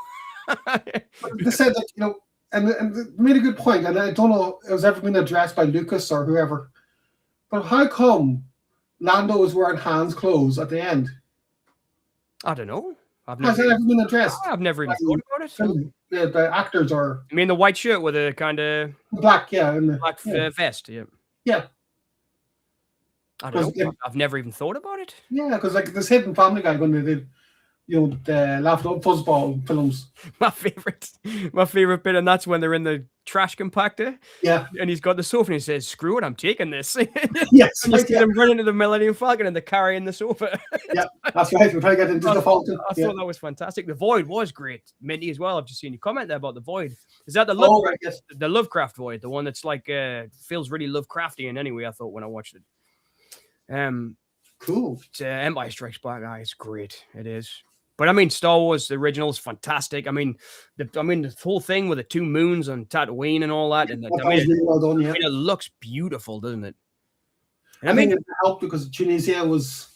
They said that, and they made a good point, and I don't know if it was ever been addressed by Lucas or whoever, but how come Lando was wearing Han's clothes at the end? I don't know. Has it ever been addressed? I've never even thought about it. The actors are. I mean, the white shirt with a kind of black, and black vest, yeah. I don't know. I've never even thought about it. Yeah, because like this hidden Family Guy when they did, the Laugh Up Fuzzball films. My favorite bit, and that's when they're in the trash compactor. Yeah, and he's got the sofa and he says, "Screw it, I'm taking this." Yes, and you see them running to the Millennium Falcon and they're carrying the sofa. Yeah, that's right. We're trying to get into the Falcon. I thought that was fantastic. The Void was great, Minty, as well. I've just seen you comment there about the Void. Is that the the Lovecraft Void, the one that's like feels really Lovecraftian? Anyway, I thought when I watched it. Cool. Empire Strikes Back, it's great. It is. But I mean, Star Wars the original is fantastic. The whole thing with the two moons on Tatooine and all that, and That was really well done, yeah. it looks beautiful, doesn't it? And I think it helped because Tunisia was,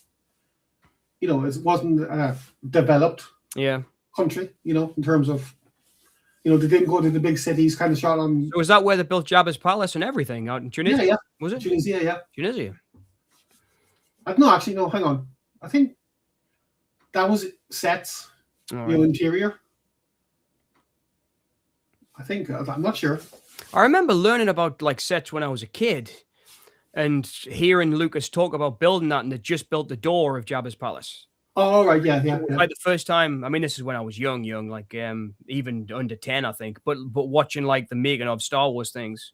it wasn't a developed yeah. country, in terms of, they didn't go to the big cities, kind of shot on. So was that where they built Jabba's palace and everything out in Tunisia? Yeah. Was it Tunisia? Yeah. Tunisia? No, actually, no. Hang on. I think that was sets, interior. I think I'm not sure. I remember learning about like sets when I was a kid, and hearing Lucas talk about building that, and they just built the door of Jabba's palace. Oh, right, yeah. Like the first time, this is when I was young, like even under 10, I think. But watching like the making of Star Wars things,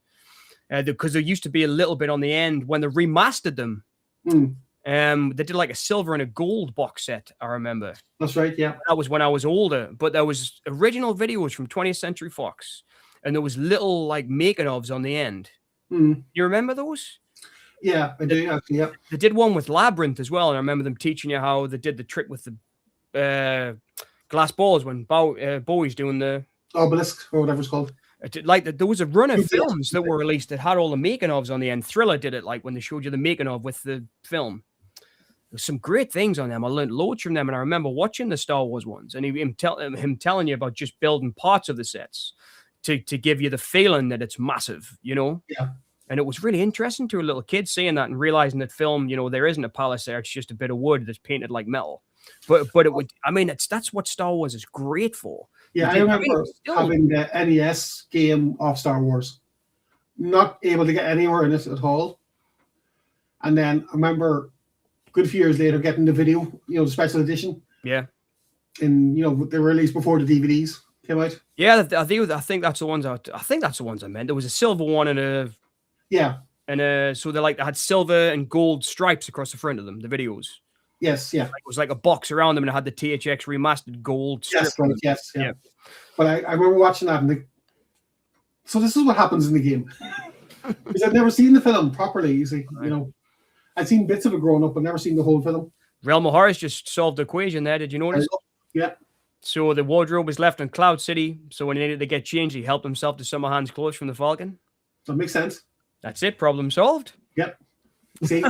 because there used to be a little bit on the end when they remastered them. They did like a silver and a gold box set. I remember. That's right. Yeah, that was when I was older. But there was original videos from 20th Century Fox, and there was little like making ofs on the end. You remember those? Yeah, I do actually. Yeah, they did one with Labyrinth as well, and I remember them teaching you how they did the trick with the glass balls when Bowie's doing the obelisk or whatever it's called. There was a run of films that were released that had all the making ofs on the end. Thriller did it, like when they showed you the making of with the film. There's some great things on them. I learned loads from them, and I remember watching the Star Wars ones and him telling you about just building parts of the sets to give you the feeling that it's massive, Yeah. And it was really interesting to a little kid seeing that and realizing that film, there isn't a palace there. It's just a bit of wood that's painted like metal. But it would, that's what Star Wars is great for. Yeah, I remember having the NES game of Star Wars. Not able to get anywhere in it at all. And then I remember a good few years later getting the video, the special edition. Yeah. And, they were released before the DVDs came out. Yeah, I think that's the ones I meant. There was a silver one and a... Yeah. And so they had silver and gold stripes across the front of them, the videos. Yes, yeah. It was like a box around them and it had the THX remastered gold strip. Yes, right, yes, yeah. But I remember watching that and so this is what happens in the game. Because I've never seen the film properly, you see. I'd seen bits of it growing up, but never seen the whole film. Relmo Harris just solved the equation there, did you notice? Yeah. So the wardrobe was left in Cloud City, so when he needed to get changed, he helped himself to some of Han's clothes from the Falcon. That makes sense. That's it, problem solved. Yep. See,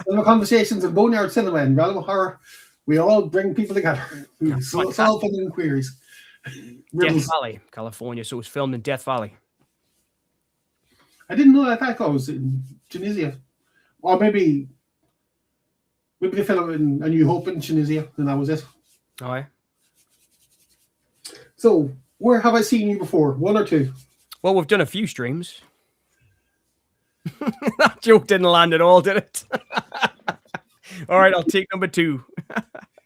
cinema conversations in Boneyard Cinema and Realm of Horror, we all bring people together. Solve inquiries. Death Valley, California. So it was filmed in Death Valley. I didn't know that. I thought it was in Tunisia. Or maybe they filmed in A New Hope in Tunisia, and that was it. All right. So, where have I seen you before? One or two? Well, we've done a few streams. That joke didn't land at all, did it? All right, I'll take number 2.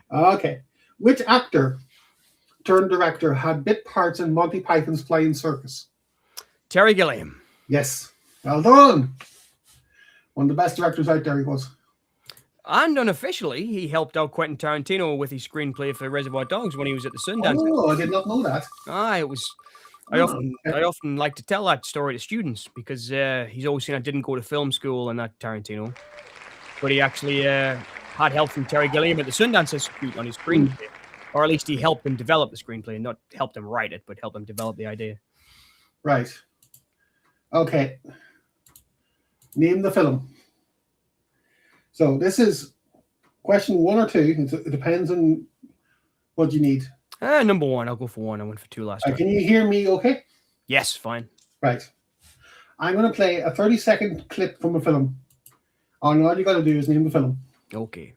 Okay. Which actor turned director had bit parts in Monty Python's Flying Circus? Terry Gilliam. Yes. Well done. One of the best directors out there he was. And unofficially, he helped out Quentin Tarantino with his screenplay for Reservoir Dogs when he was at the Sundance. Oh, I did not know that. It was... I often like to tell that story to students because he's always saying I didn't go to film school and that Tarantino, but he actually had help from Terry Gilliam at the Sundance Institute on his screenplay, or at least he helped him develop the screenplay, not helped him write it, but helped him develop the idea. Right. Okay. Name the film. So this is question 1 or 2. It depends on what you need. Number 1. I'll go for 1. I went for 2 last time. Can you hear me okay? Yes, fine. Right. I'm going to play a 30-second clip from a film. And all you got to do is name the film. Okay.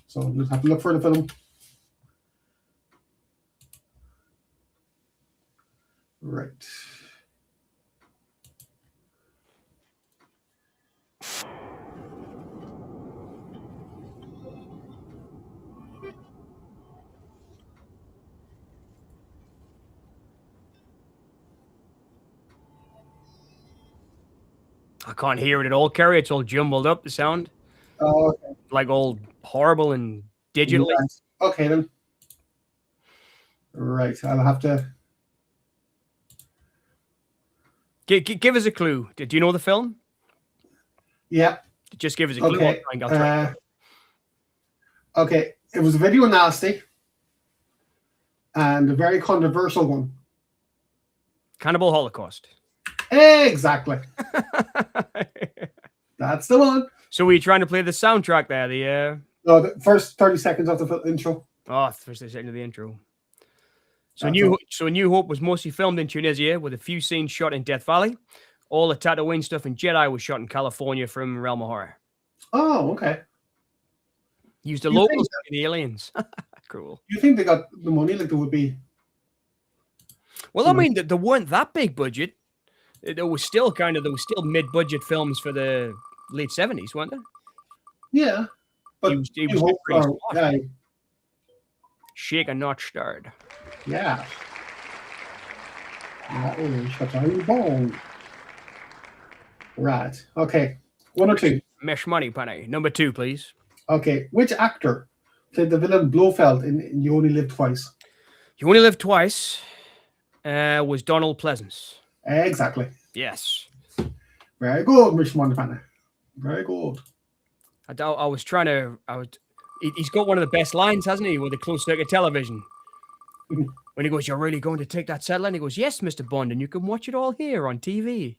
So you just have to look for the film. Right. I can't hear it at all, Kerry. It's all jumbled up, the sound. Oh, okay. Like all horrible and digitally. Right. Okay, then. Right, I'll have to... Give us a clue. Do you know the film? Yeah. Just give us a clue. Okay. I'll try. Okay, It was a video nasty and a very controversial one. Cannibal Holocaust. Exactly. That's the one. So were you trying to play the soundtrack there? The No, the first 30 seconds of the intro. first second of the intro. So New Hope was mostly filmed in Tunisia with a few scenes shot in Death Valley. All the Tatooine stuff in Jedi was shot in California from Realm of Horror. Oh, okay. Used the You locals think and the aliens. Cool. You think they got the money like there would be? Well, I mean, there weren't that big budget. There was still mid-budget films for the late 70s, weren't there? Yeah. But He New was Hope, pretty or- smart. yeah, Shaken, not stirred. yeah. That is shut down bone. Right. Okay. One or two. Mesh Money Penny. Number 2, please. Okay. Which actor played the villain Blofeld in You Only Live Twice? You Only Live Twice was Donald Pleasance. Exactly. Yes. Very good, Miss Montana. Very good. I was trying to. He's got one of the best lines, hasn't he, with the closed circuit television? When he goes, "You're really going to take that satellite?" And he goes, "Yes, Mr. Bond, and you can watch it all here on TV."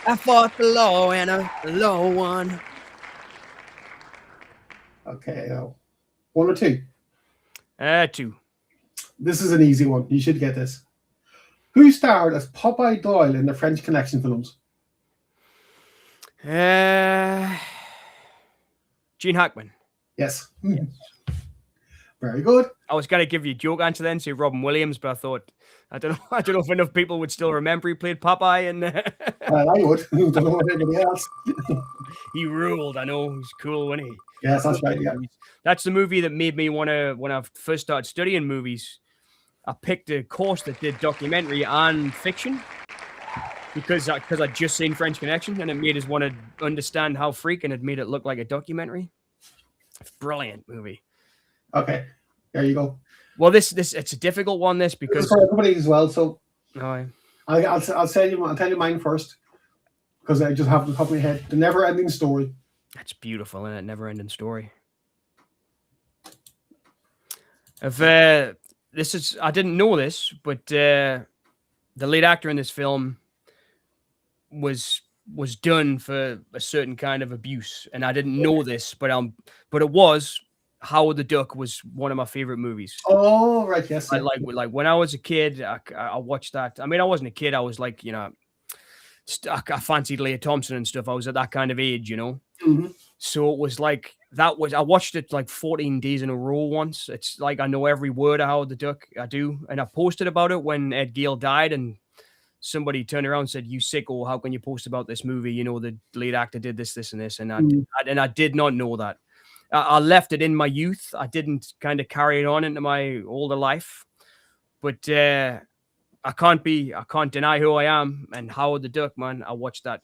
I fought the law and a low one. Okay. One or two. 2. This is an easy one. You should get this. Who starred as Popeye Doyle in the French Connection films? Gene Hackman. Yes. Very good. I was going to give you a joke answer then, say Robin Williams, but I thought I don't know if enough people would still remember he played Popeye, and Well, I would. Don't know about anybody else. he ruled. I know he's cool, wasn't he? Yes, that's right. Yeah. That's the movie that made me want to. When I first started studying movies, I picked a course that did documentary and fiction because I'd just seen French Connection, and it made us want to understand how freaking it made it look like a documentary. Brilliant movie. Okay. There you go. Well, this it's a difficult one. This This because is for everybody as well. So oh, I'll tell you mine first because I just have it on top of my head. The Never Ending Story. that's beautiful, and it never-ending story. If this is, I didn't know this, but the lead actor in this film was done for a certain kind of abuse, and I didn't know this, but it was Howard the Duck was one of my favorite movies. Oh, right. Yes. I like when I was a kid, I watched that. I mean, I wasn't a kid. I was like, I fancied Leah Thompson and stuff. I was at that kind of age, Mhm. So it was like I watched it like 14 days in a row once. It's like I know every word of Howard the Duck. I do, and I posted about it when Ed Gale died, and somebody turned around and said, "You sicko! How can you post about this movie? The lead actor did this, and this." And I did not know that. I left it in my youth. I didn't kind of carry it on into my older life, but I can't deny who I am. And Howard the Duck, man, I watched that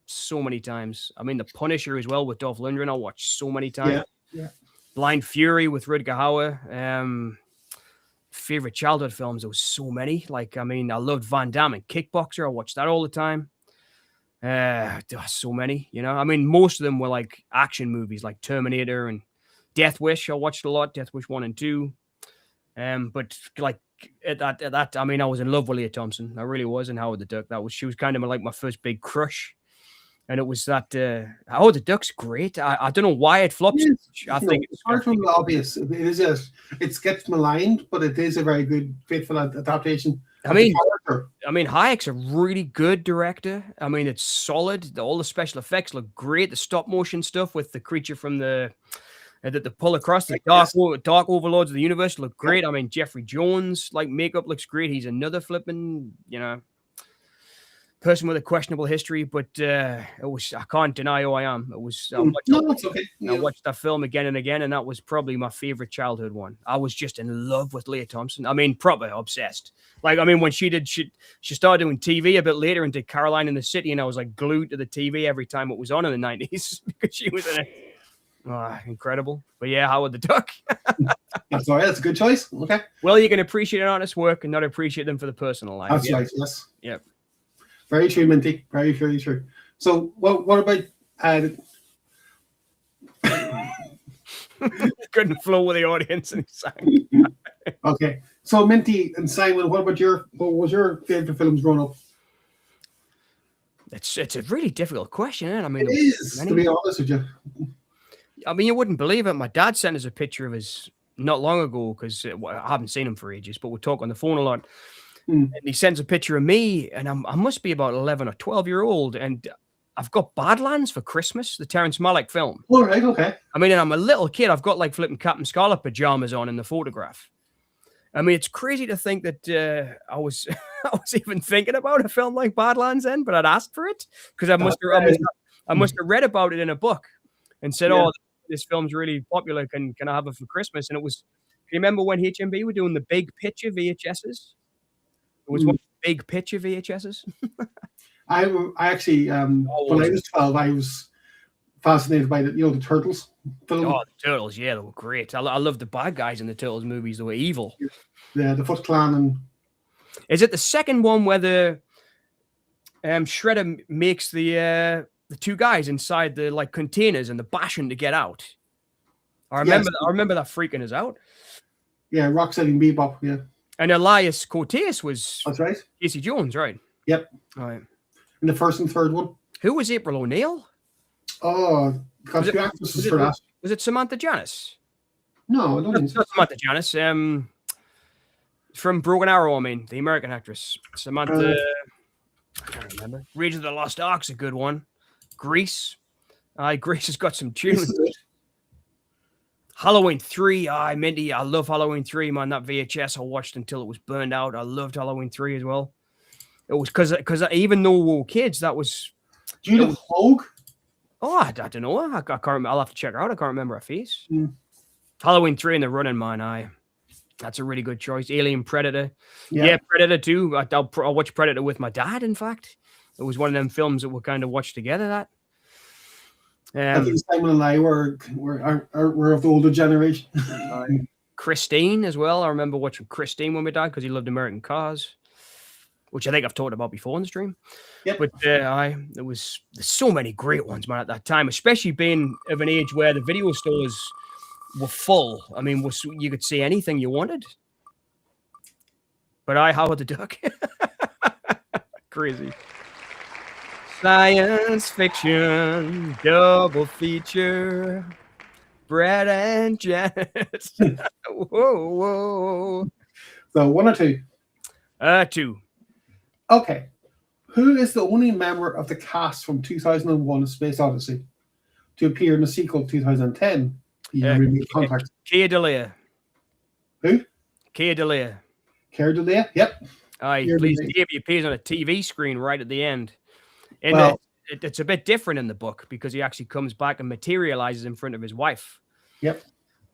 so many times. I mean, The Punisher as well with Dolph Lundgren, I watched so many times. Yeah. Blind Fury with Rutger Hauer. Favorite childhood films, there was so many. Like, I mean, I loved Van Damme and Kickboxer. I watched that all the time. There are so many, I mean, most of them were like action movies like Terminator and Death Wish. I watched a lot, Death Wish 1 and 2. But like at that, I mean, I was in love with Leah Thompson. I really was. And Howard the Duck, she was kind of like my first big crush. And it was that Howard the Duck's great. I don't know why it flops. I think it's apart from the obvious, it gets maligned, but it is a very good, faithful adaptation. I mean, Hayek's a really good director. I mean, it's solid. All the special effects look great. The stop motion stuff with the creature from the pull across the dark overlords of the universe look great. I mean, Jeffrey Jones, like makeup looks great. He's another flipping, person with a questionable history, but I can't deny who I am. I watched that film again and again, and that was probably my favorite childhood one. I was just in love with Leah Thompson. I mean, proper obsessed. Like, I mean, when she started doing TV a bit later and did Caroline in the City, and I was like glued to the TV every time it was on in the 90s because she was in it. Oh, incredible. But yeah, Howard the Duck. That's all right. That's a good choice. Okay. Well, you can appreciate an artist's work and not appreciate them for the personal life. That's right. Yes. Yep. Very true, Minty. Very, very true. So, what about Couldn't flow with the audience, and he sang. Okay. So Minty and Simon, what was your favorite films growing up? It's a really difficult question, isn't it? I mean, It is, to be honest with you. I mean, you wouldn't believe it. My dad sent us a picture of his not long ago because I haven't seen him for ages, but we talk on the phone a lot. Mm. And he sends a picture of me, and I must be about 11 or 12-year-old, and I've got Badlands for Christmas, the Terrence Malick film. All right, okay. I mean, and I'm a little kid. I've got like flipping Captain Scarlet pajamas on in the photograph. I mean, it's crazy to think that I was I was even thinking about a film like Badlands then, but I'd asked for it because I must have read about it in a book and said, Yeah. "Oh, this film's really popular. Can I have it for Christmas?" And it was. Can you remember when HMB were doing the big picture VHSs? It was one of the big picture VHSs. I actually, when I was 12, I was fascinated by the Turtles film. Oh, the Turtles, yeah, they were great. I love the bad guys in the Turtles movies. They were evil. Yeah, the Foot Clan and. Is it the second one where the Shredder makes the two guys inside the like containers and the bashing to get out? I remember that freaking us out. Yeah, Rocksteady and Bebop. Yeah, and Elias Cortez was that's right. Casey Jones, right? Yep. All right. In the first and third one. Who was April O'Neil? Oh, got two actresses for that. Was it Samantha Janice? No, I don't think so. Not Samantha Janice. From Broken Arrow, I mean, the American actress. Samantha, I can't remember. Rage of the Lost Ark's a good one. Grease. Grease has got some tunes. Halloween 3. Minty, I love Halloween 3, man. That VHS I watched until it was burned out. I loved Halloween 3 as well. It was because even though we were kids, that was... Judith Hogue? Oh, I don't know. I can't remember. I'll have to check her out. I can't remember her face. Mm. Halloween 3 and The Running Man. That's a really good choice. Alien, Predator. Yeah, Yeah, Predator too. I'll watch Predator with my dad, in fact. It was one of them films that we kind of watched together. I think Simon and I were of the older generation. Christine as well. I remember watching Christine with my dad because he loved American cars, which I think I've talked about before in the stream. Yep. But there's so many great ones, man, at that time, especially being of an age where the video stores were full. I mean, you could see anything you wanted. But Howard the Duck. Crazy. Science fiction, double feature. Brad and Janet. Whoa. So 1 or 2? 2. Okay. Who is the only member of the cast from 2001: A Space Odyssey to appear in the sequel 2010? Contact. Kia Delia. Who? Kia Delia. Cara Delevingne? Yep. Please, Dave, he appears on a TV screen right at the end. And Well, it's a bit different in the book because he actually comes back and materializes in front of his wife. Yep.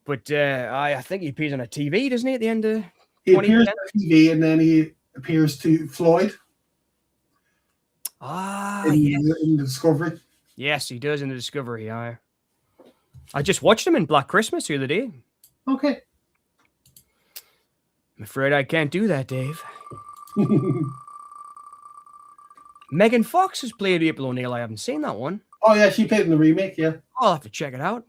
But I think he appears on a TV, doesn't he, at the end of He appears on TV and then he appears to Floyd in Discovery. Yes, he does in the Discovery. I just watched him in Black Christmas the other day. Okay. I'm afraid I can't do that, Dave. Megan Fox has played April O'Neil. I haven't seen that one. Oh, yeah, she played in the remake, yeah. I'll have to check it out.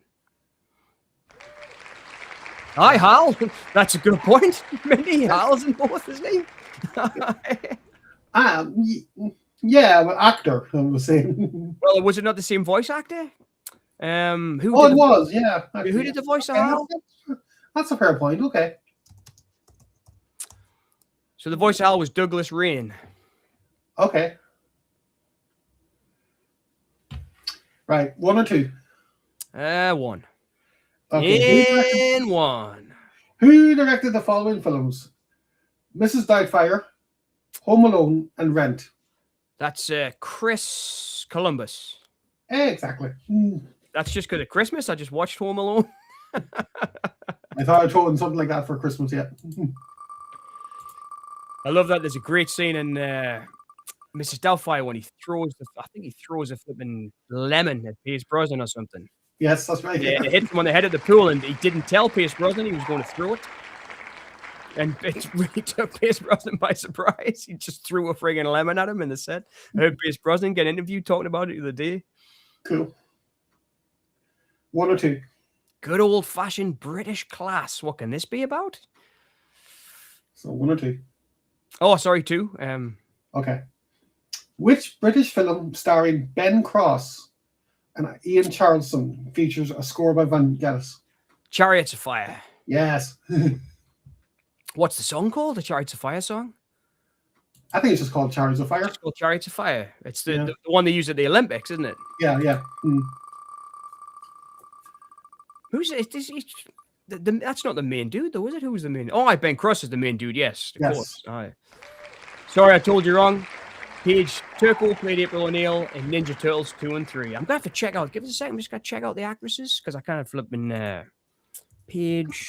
Hi, Hal. That's a good point. Maybe Hal's in both, isn't he? Yeah, but actor, I was saying. Well, was it not the same voice actor? It was, yeah. Actually, who did the voice of Hal? That's a fair point, okay. So the voice of Hal was Douglas Rain. Okay. Right, 1 or 2? 1. Okay. In 1. Who directed the following films? Mrs. Doubtfire, Home Alone, and Rent. That's Chris Columbus. Exactly. That's just because of Christmas. I just watched Home Alone. I thought I'd throw in something like that for Christmas, yeah. I love that. There's a great scene in Mrs. Doubtfire when he throws a flipping lemon at Pierce Brosnan or something. Yes, that's right. Yeah, it hit him on the head of the pool, and he didn't tell Pierce Brosnan he was going to throw it. And it really took Pierce Brosnan by surprise. He just threw a friggin' lemon at him in the set. I heard Pierce Brosnan get interviewed talking about it the other day. Cool. 1 or 2? good old-fashioned British class. What can this be about? So 1 or 2. Oh, sorry, 2. Okay. Which British film starring Ben Cross and Ian Charleson features a score by Vangelis? Chariots of Fire. Yes. What's the song called? The Chariots of Fire song? I think it's just called Chariots of Fire. It's called Chariots of Fire. It's the, Yeah. the one they use at the Olympics, isn't it? Yeah, yeah. Who's it? That's not the main dude, though, is it? Who's the main? Oh, Ben Cross is the main dude. Yes, of Yes. course. Aye. Sorry, I told you wrong. Paige Turco played April O'Neil in Ninja Turtles 2 and 3. I'm gonna have to check out. Give us a second. I'm just gonna check out the actresses because I kind of flipping Paige.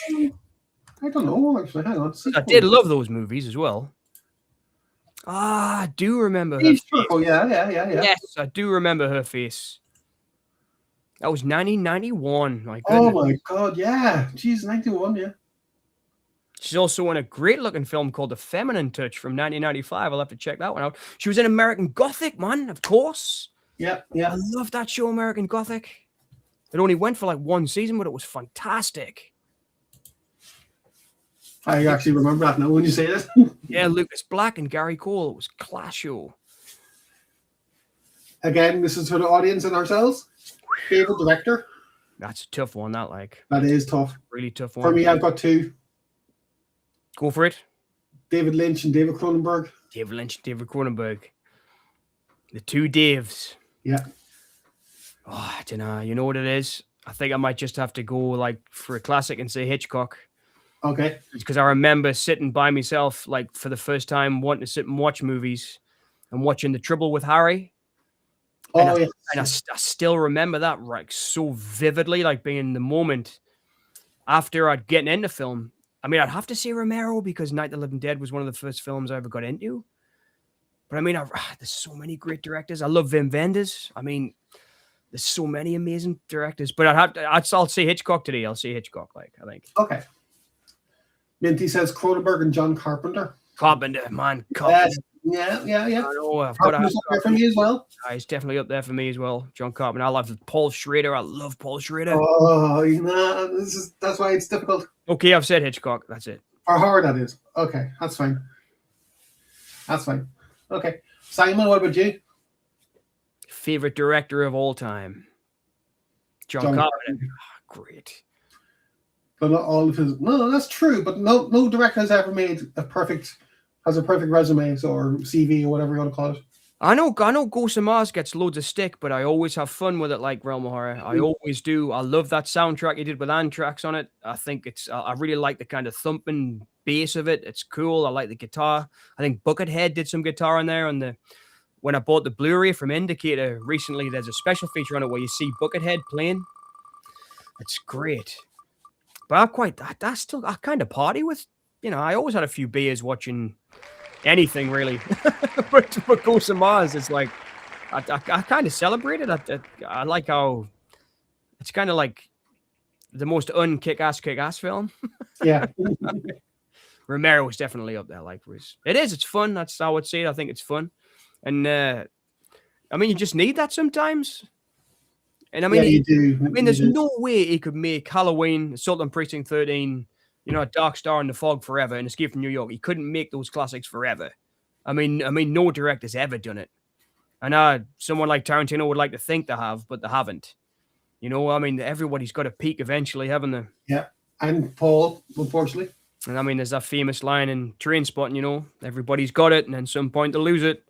I don't know, actually. Hang on. I did love those movies as well. Ah, I do remember her face. Oh, yeah. Yes, I do remember her face. That was 1991. My Oh goodness. my god, yeah. Jeez, 91, yeah. She's also in a great looking film called The Feminine Touch from 1995. I'll have to check that one out. She was in American Gothic, man, of course. Yeah, I yeah. love that show, American Gothic. It only went for like 1 season, but it was fantastic. I actually remember that now when you say it. Yeah, Lucas Black and Gary Cole. It was a class show. Again, this is for the audience and ourselves. Favorite director? That's a tough one, that like. That is tough. Really tough one. For me, I've got 2. Go for it. David Lynch and David Cronenberg. David Lynch and David Cronenberg. The 2 Daves. Yeah. Oh, I don't know. You know what it is? I think I might just have to go like for a classic and say Hitchcock. Okay. Because I remember sitting by myself, like for the first time, wanting to sit and watch movies and watching The Trouble with Harry. And Oh, yeah. And I still remember that like so vividly, like being in the moment after I'd getting into film. I mean, I'd have to say Romero because Night of the Living Dead was one of the first films I ever got into. But I mean, there's so many great directors. I love Wim Wenders. I mean, there's so many amazing directors. But I'll say Hitchcock today. I'll say Hitchcock, like, I think. Okay. Minty says Cronenberg and John Carpenter. Carpenter, man. Carpenter. Yeah. I know. I've got Carpenter's up there for me as well. He's definitely up there for me as well. John Carpenter. I love Paul Schrader. I love Paul Schrader. Oh, nah, that's why it's difficult. Okay, I've said Hitchcock. That's it. For horror, that is. Okay, that's fine. That's fine. Okay. Simon, what about you? Favorite director of all time? John Carpenter. Oh, great. But not all of his. No, that's true. But no director has ever made a perfect resume or CV or whatever you want to call it. I know Ghost of Mars gets loads of stick, but I always have fun with it like Realm of Horror. I always do. I love that soundtrack he did with Anthrax on it. I think I really like the kind of thumping bass of it. It's cool. I like the guitar. I think Buckethead did some guitar on there. When I bought the Blu-ray from Indicator recently, there's a special feature on it where you see Buckethead playing. It's great. But I kind of party with, I always had a few beers watching anything really. but Ghost of Mars is like, I kind of celebrate it. I like how it's kind of like the most kick-ass film. Yeah. Romero was definitely up there. It's fun. That's how I would say it. I think it's fun. And I mean, you just need that sometimes. And I mean, yeah, you do. I mean, there's no way he could make Halloween, Assault on Precinct 13, A Dark Star in the Fog forever, and Escape from New York. He couldn't make those classics forever. I mean, no director's ever done it. And someone like Tarantino would like to think they have, but they haven't. I mean, everybody's got a peak eventually, haven't they? Yeah, and Paul, unfortunately. And I mean, there's that famous line in Trainspotting, everybody's got it, and then some point they lose it.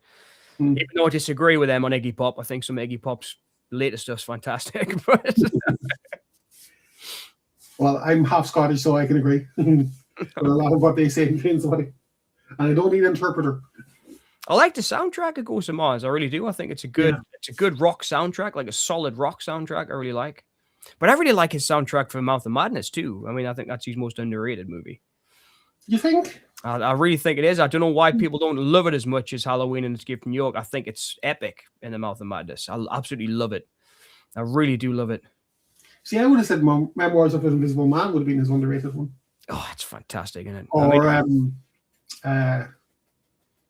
Even though I disagree with them on Iggy Pop, I think some Iggy Pop's later stuff's fantastic. But well, I'm half Scottish, so I can agree with a lot of what they say in Trainspotting. And I don't need an interpreter. I like the soundtrack of Ghost of Mars. I really do. I think it's a good rock soundtrack, like a solid rock soundtrack. I really like. But I really like his soundtrack for Mouth of Madness too. I mean, I think that's his most underrated movie. You think? I really think it is. I don't know why people don't love it as much as Halloween and Escape from New York. I think it's epic in the Mouth of Madness. I absolutely love it. I really do love it. See, I would have said Memoirs of an Invisible Man would have been his underrated one. Oh, it's fantastic, isn't it? Or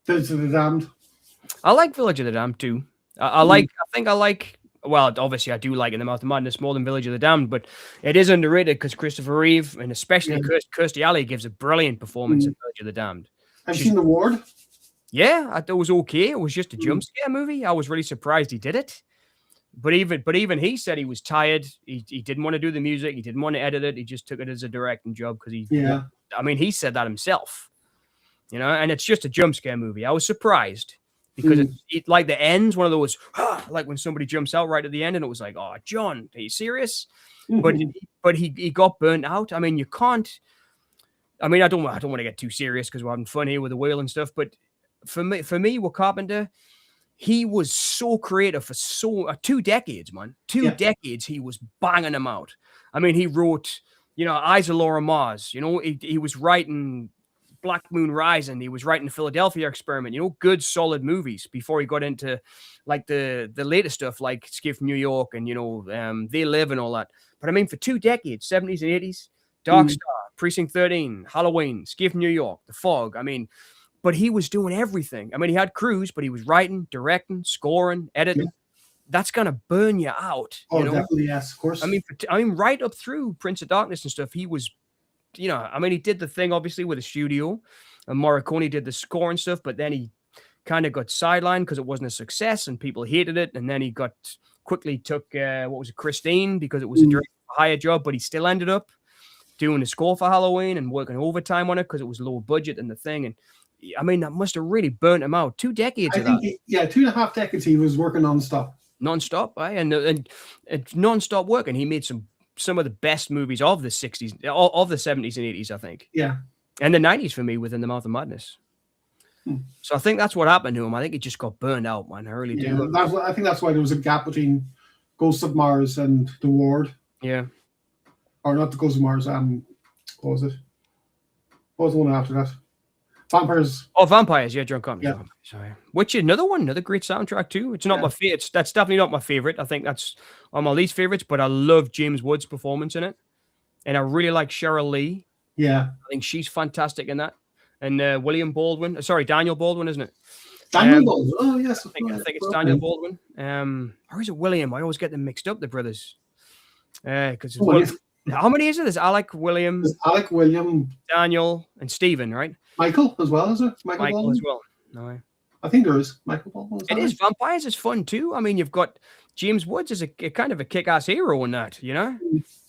Village of the Damned. I like Village of the Damned too. I like well, obviously I do like In the Mouth of Madness more than Village of the Damned, but it is underrated because Christopher Reeve and especially Yeah. Kirstie Alley gives a brilliant performance in Mm. Village of the Damned. Have you She's seen The Ward? Yeah, I thought it was okay. It was just a Mm. jump scare movie. I was really surprised he did it. But even he said he was tired. He didn't want to do the music. He didn't want to edit it. He just took it as a directing job because Yeah. I mean, he said that himself. And it's just a jump scare movie. I was surprised because it like the end's one of those like when somebody jumps out right at the end, and it was like, oh, John, are you serious? But he got burnt out. I mean, you can't. I mean, I don't want to get too serious because we're having fun here with the whale and stuff. But for me, with Carpenter, he was so creative for 2 decades, man. 2 decades, he was banging them out. I mean, he wrote, Eyes of Laura Mars. He was writing Black Moon Rising. He was writing Philadelphia Experiment. Good solid movies before he got into like the later stuff like Escape from New York and They Live and all that. But I mean, for 2 decades, 70s and 80s, Dark Star, Precinct 13, Halloween, Escape from New York, The Fog. I mean, but he was doing everything. I mean, he had crews, but he was writing, directing, scoring, editing. Yeah. That's gonna burn you out. Oh, definitely, yes, of course. I mean, right up through Prince of Darkness and stuff, he was, I mean, he did the thing obviously with the studio, and Morricone did the score and stuff, but then he kind of got sidelined because it wasn't a success and people hated it, and then he quickly took Christine because it was a direct hire job, but he still ended up doing the score for Halloween and working overtime on it because it was low budget and the thing. And I mean, that must have really burnt him out. 2 decades. 2.5 decades he was working nonstop. Nonstop, right? And nonstop work, and he made some of the best movies of the 60s, of the 70s and 80s, I think. Yeah. And the 90s for me within the Mouth of Madness. So I think that's what happened to him. I think he just got burned out, man. I really do. I think that's why there was a gap between Ghosts of Mars and The Ward. Yeah. Or not the Ghosts of Mars. What was it? What was the one after that? Vampires. Oh, Vampires. Yeah, John Carpenter. Yeah. Sorry. Which another great soundtrack too. It's not my favorite. That's definitely not my favorite. I think that's on my least favorites. But I love James Woods' performance in it, and I really like Cheryl Lee. Yeah. I think she's fantastic in that. And Daniel Baldwin, isn't it? Daniel Baldwin. Oh yes. I think it's Daniel Baldwin. Or is it William? I always get them mixed up, the brothers. Because how many is it? There's Alec, William, Daniel, and Stephen, right? Michael as well, is it? Michael as well. No, I think there is Michael Baldwin. It is. Vampires is fun too. I mean, you've got James Woods as a kind of a kick-ass hero in that. He's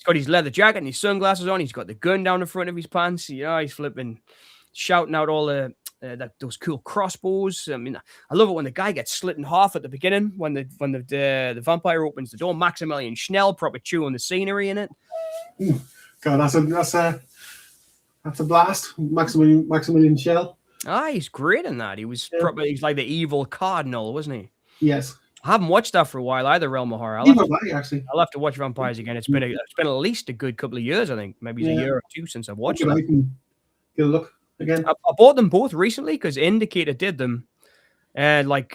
got his leather jacket and his sunglasses on. He's got the gun down the front of his pants. He's flipping, shouting out all those cool crossbows. I mean, I love it when the guy gets slit in half at the beginning when the vampire opens the door. Maximilian Schnell proper chewing the scenery in it. God, that's a blast. Maximilian Schell. He's great in that. He's like the evil cardinal, wasn't he? Yes. I haven't watched that for a while either, Realm of Horror. I'll have to watch Vampires again. It's been at least a good couple of years, I think. Maybe a year or two since I've watched them. I can get a look again. I bought them both recently because Indicator did them,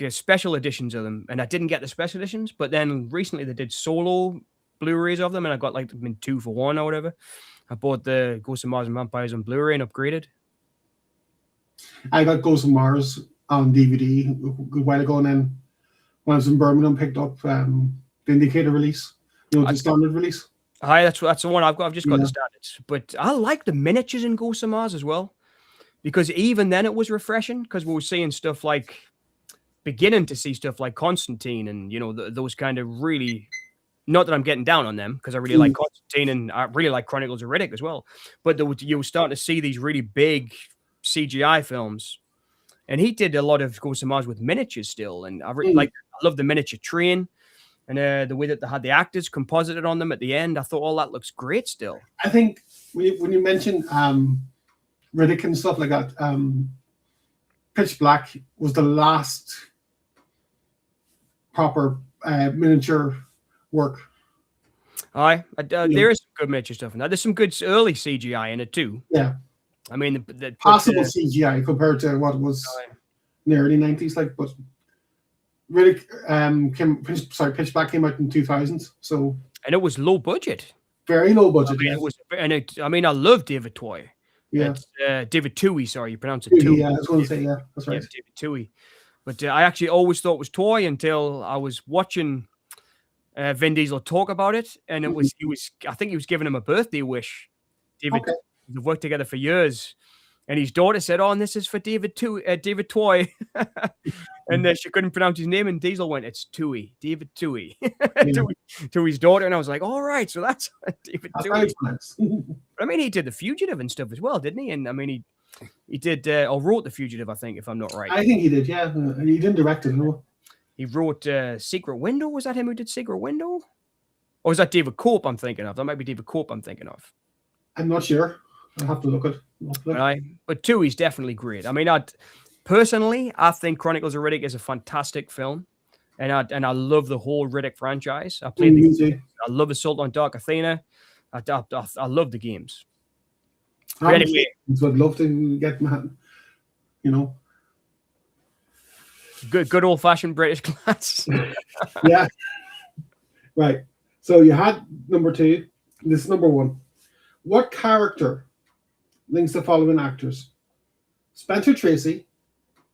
special editions of them, and I didn't get the special editions. But then recently they did solo Blu-rays of them, and I got them in 2 for 1 or whatever. I bought the Ghosts of Mars and Vampires on Blu-ray and upgraded. I got Ghosts of Mars on DVD a good while ago, and then when I was in Birmingham, picked up the Indicator release, the standard release. Hi, that's the one I've got. I've just got the standards, but I like the miniatures in Ghosts of Mars as well, because even then it was refreshing because we were seeing stuff beginning to see stuff like Constantine and those kind of really. Not that I'm getting down on them because I really like Constantine and I really like Chronicles of Riddick as well. But you were starting to see these really big CGI films, and he did a lot of Ghosts of Mars with miniatures still. And I love the miniature train and the way that they had the actors composited on them at the end. I thought all that looks great still. I think when you mentioned Riddick and stuff like that, Pitch Black was the last proper miniature work. There is some good miniature stuff in that. There's some good early CGI in it too. Yeah. I mean, possible CGI compared to what was in the early 90s, but Riddick Pitch Black came out in 2000, so and it was low budget. Very low budget. I mean, I love David Toy. Yeah. David Toohey, sorry, you pronounce it Toohey. Yeah, I was going to say, yeah, that's right. David Toohey. But I actually always thought it was Toy until I was watching Vin Diesel talk about it, and it was I think he was giving him a birthday wish. David, Okay. they've worked together for years, and his daughter said, "Oh, and this is for David David Toy," and she couldn't pronounce his name, and Diesel went, "It's Tui, David Tui," Yeah. to his daughter, and I was like, "All right, so that's David That's Tui." very nice. I mean, he did The Fugitive and stuff as well, didn't he? And I mean, he did or wrote The Fugitive, I think, if I'm not right. I think he did, yeah. He didn't direct it, no. He wrote Secret Window. Was that him who did Secret Window? Or was that David Cope I'm thinking of? That might be David Cope I'm thinking of. I'm not sure. I'll have to look at it. But Tui's definitely great. I mean, personally, I think Chronicles of Riddick is a fantastic film. And I love the whole Riddick franchise. I love Assault on Dark Athena. I love the games. But anyway, I'd love to get good old fashioned British class. Yeah. Right. So you had number 2. This is number 1. What character links the following actors? Spencer Tracy,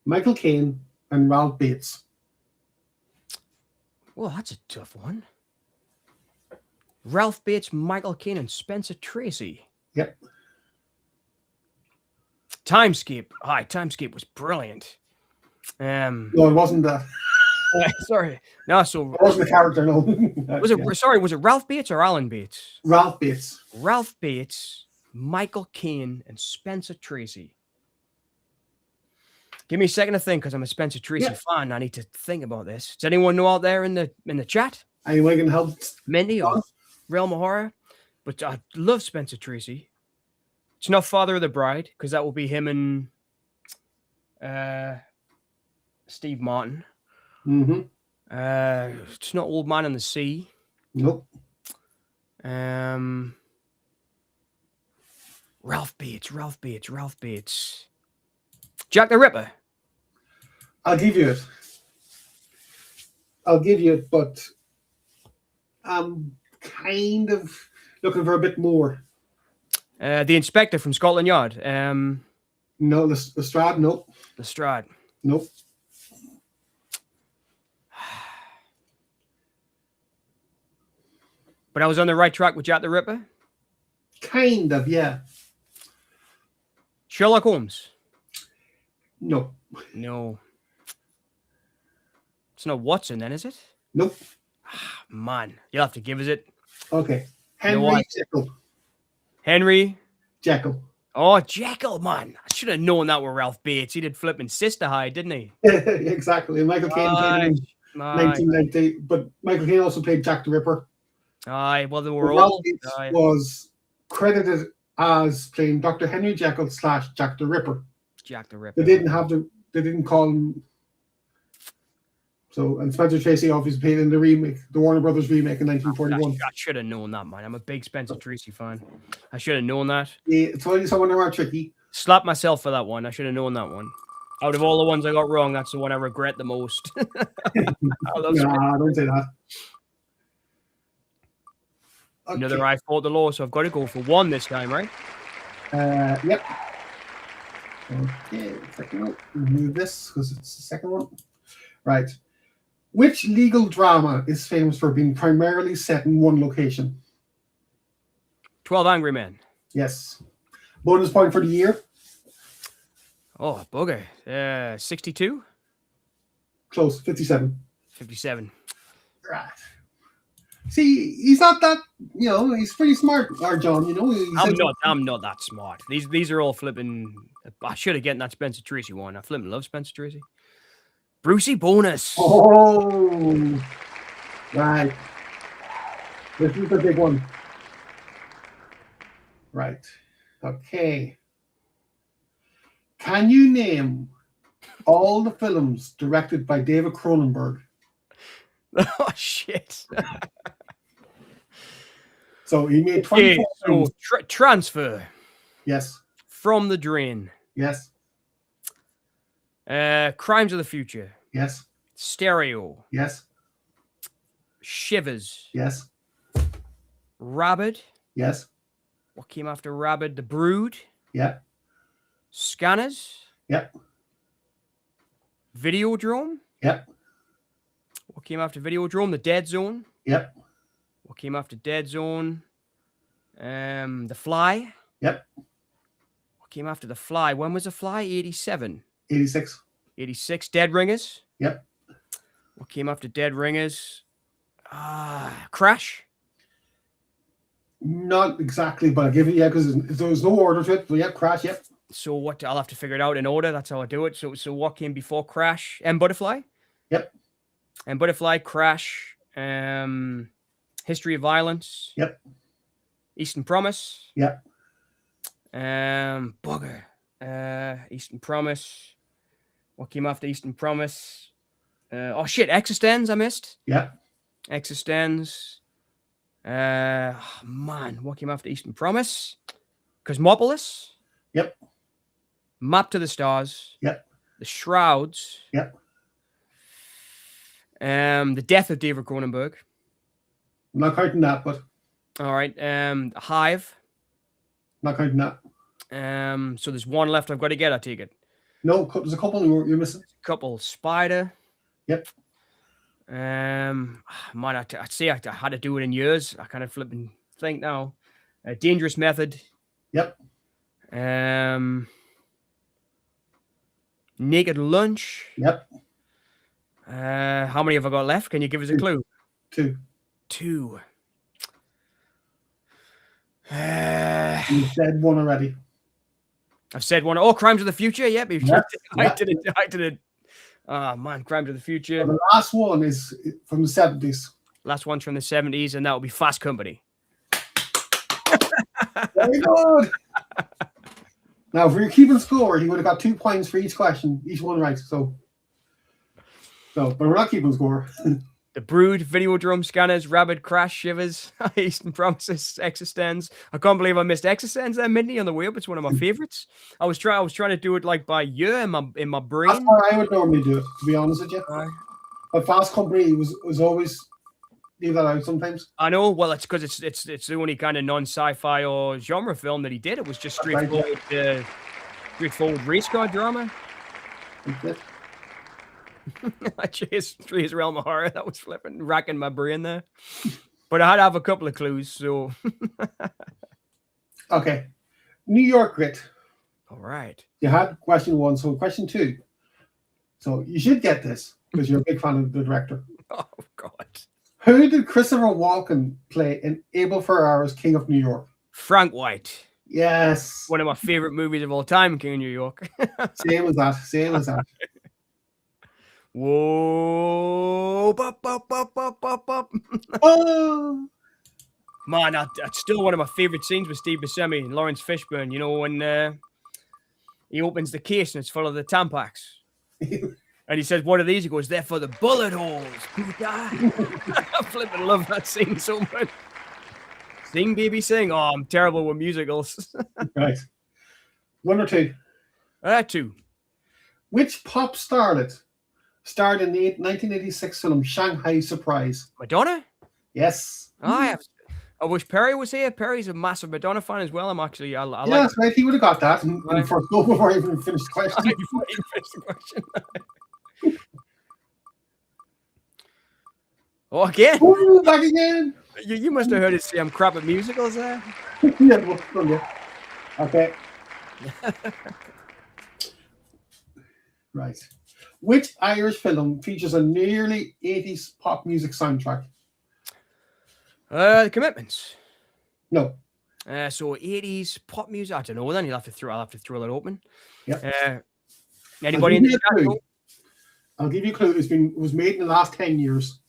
Michael Caine, and Ralph Bates. Well, that's a tough one. Ralph Bates, Michael Caine, and Spencer Tracy. Yep. Timescape. Hi, Timescape was brilliant. No, it wasn't that. Sorry. No, so It wasn't a character, no. was it sorry, was it Ralph Bates or Alan Bates? Ralph Bates. Ralph Bates, Michael Caine, and Spencer Tracy. Give me a second to think because I'm a Spencer Tracy fan. I need to think about this. Does anyone know out there in the chat? Anyone can help? Mindy or Realm of Horror? But I love Spencer Tracy. It's not Father of the Bride because that will be him and Steve Martin. Mm-hmm. It's not Old Man in the Sea. Nope. Ralph Bates. Jack the Ripper. I'll give you it, but I'm kind of looking for a bit more. The Inspector from Scotland Yard. No, Lestrade, nope. Lestrade. Nope. But I was on the right track with Jack the Ripper. Kind of, yeah. Sherlock Holmes. No. No. It's not Watson then, is it? Nope. Man, you'll have to give us it. Okay. You know Henry what? Jekyll. Henry. Jekyll. Oh, Jekyll, man. I should have known that were Ralph Bates. He did flipping Sister High, didn't he? Exactly. Michael Caine played him in 1990, but Michael Caine also played Jack the Ripper. Aye, well, they were Ralph all. Bates was credited as playing Dr. Henry Jekyll / Jack the Ripper. Jack the Ripper. They didn't call him. So, and Spencer Tracy obviously played in the remake, the Warner Brothers remake in 1941. I should have known that, man. I'm a big Spencer Tracy fan. I should have known that. Yeah, it's only someone who are tricky. Slap myself for that one. I should have known that one. Out of all the ones I got wrong, that's the one I regret the most. Nah, don't say that. Okay. Another I fought the law, so I've got to go for one this time, right? Yep. Okay, second one. Remove this because it's the second one. Right. Which legal drama is famous for being primarily set in one location? 12 Angry Men. Yes. Bonus point for the year. Oh, bugger. 62? Close. 57. 57. Right. See, he's not that, he's pretty smart, our John, I'm not that smart. These are all flipping. I should have gotten that Spencer Tracy one. I flipping love Spencer Tracy. Brucey bonus. Oh, right. This is the big one. Right. Okay. Can you name all the films directed by David Cronenberg? Oh, shit. So he made 24 films. Transfer. Yes. From the Drain. Yes. Crimes of the Future. Yes. Stereo. Yes. Shivers. Yes. Rabid. Yes. What came after Rabid? The Brood. Yeah. Scanners. Yep. Videodrome. Yep. What came after Videodrome? The Dead Zone. Yep. What came after Dead Zone? The Fly. Yep. What came after The Fly? When was The Fly? 87. 86. 86. Dead Ringers. Yep. What came after Dead Ringers? Crash. Not exactly, but I'll give it, because there was no order to it. But yeah, Crash, yep. So what? I'll have to figure it out in order. That's how I do it. So what came before Crash? And Butterfly. Yep. And Butterfly, Crash. History of Violence. Yep. Eastern Promise. Yep. Bugger. Eastern Promise. What came after Eastern Promise? Existenz, I missed. Yep. Existenz. Man, what came after Eastern Promise? Cosmopolis. Yep. Map to the Stars. Yep. The Shrouds. Yep. The Death of David Cronenberg. I'm not counting that, but All right. Hive. not counting that. So there's one left I've got to get, I take it. No, there's a couple you're missing. Couple. Spider. Yep. Man, I'd say I had to do it in years. I kind of flip and think now. Dangerous Method. Yep. Naked Lunch. Yep. How many have I got left? Can you give us a clue? 2. 2. You said 1 already. I've said one. Oh, Crimes of the Future. Yep. Yep. I did it. Oh, man. Crimes of the Future. Well, the last one is from the 70s. Last one's from the 70s, and that will be Fast Company. Very good. Now, if we were keeping score, he would have got 2 points for each question, each one right. So, but we're not keeping score. The Brood, Videodrome, Scanners, Rabid, Crash, Shivers, Eastern Promises, Existenz. I can't believe I missed Existenz there, Mindy, on the way up. It's one of my favorites. I was trying to do it like by year in my brain. That's how I would normally do it, to be honest with you. But Fast Company was always leave that out sometimes. I know. Well, it's because it's the only kind of non-sci-fi or genre film that he did. It was just straightforward, straightforward race car drama. Chase Realm of Horror. That was flipping, racking my brain there. But I had to have a couple of clues, so. Okay. New York Grit. All right. You had question 1, so question 2. So you should get this because you're a big fan of the director. Oh, God. Who did Christopher Walken play in Abel Ferrara's King of New York? Frank White. Yes. One of my favorite movies of all time, King of New York. Same as that. Whoa. Bop, bop, bop, bop, bop, bop. Oh. Man, that's still one of my favorite scenes with Steve Buscemi and Lawrence Fishburne. You know, when he opens the case and it's full of the Tampax. And he says, "What are these?" He goes, "They're for the bullet holes." I flipping love that scene so much. Sing, baby, sing. Oh, I'm terrible with musicals. Right. 1 or 2. 2. Which pop starlet starred in the 1986 film Shanghai Surprise? Madonna? Yes. I wish Perry was here. Perry's a massive Madonna fan as well. I like. That's right. He would have got that first go before I even finished the question. Before you finish the question. Oh, again? Ooh, back again. You must have heard us say I'm crap at musicals there. Yeah. Okay. Right. Which Irish film features a nearly 80s pop music soundtrack? The Commitments. No. So 80s pop music. I don't know. Then I'll have to throw that open. Yeah. Anybody in the chat? I'll give you a clue. It was made in the last 10 years.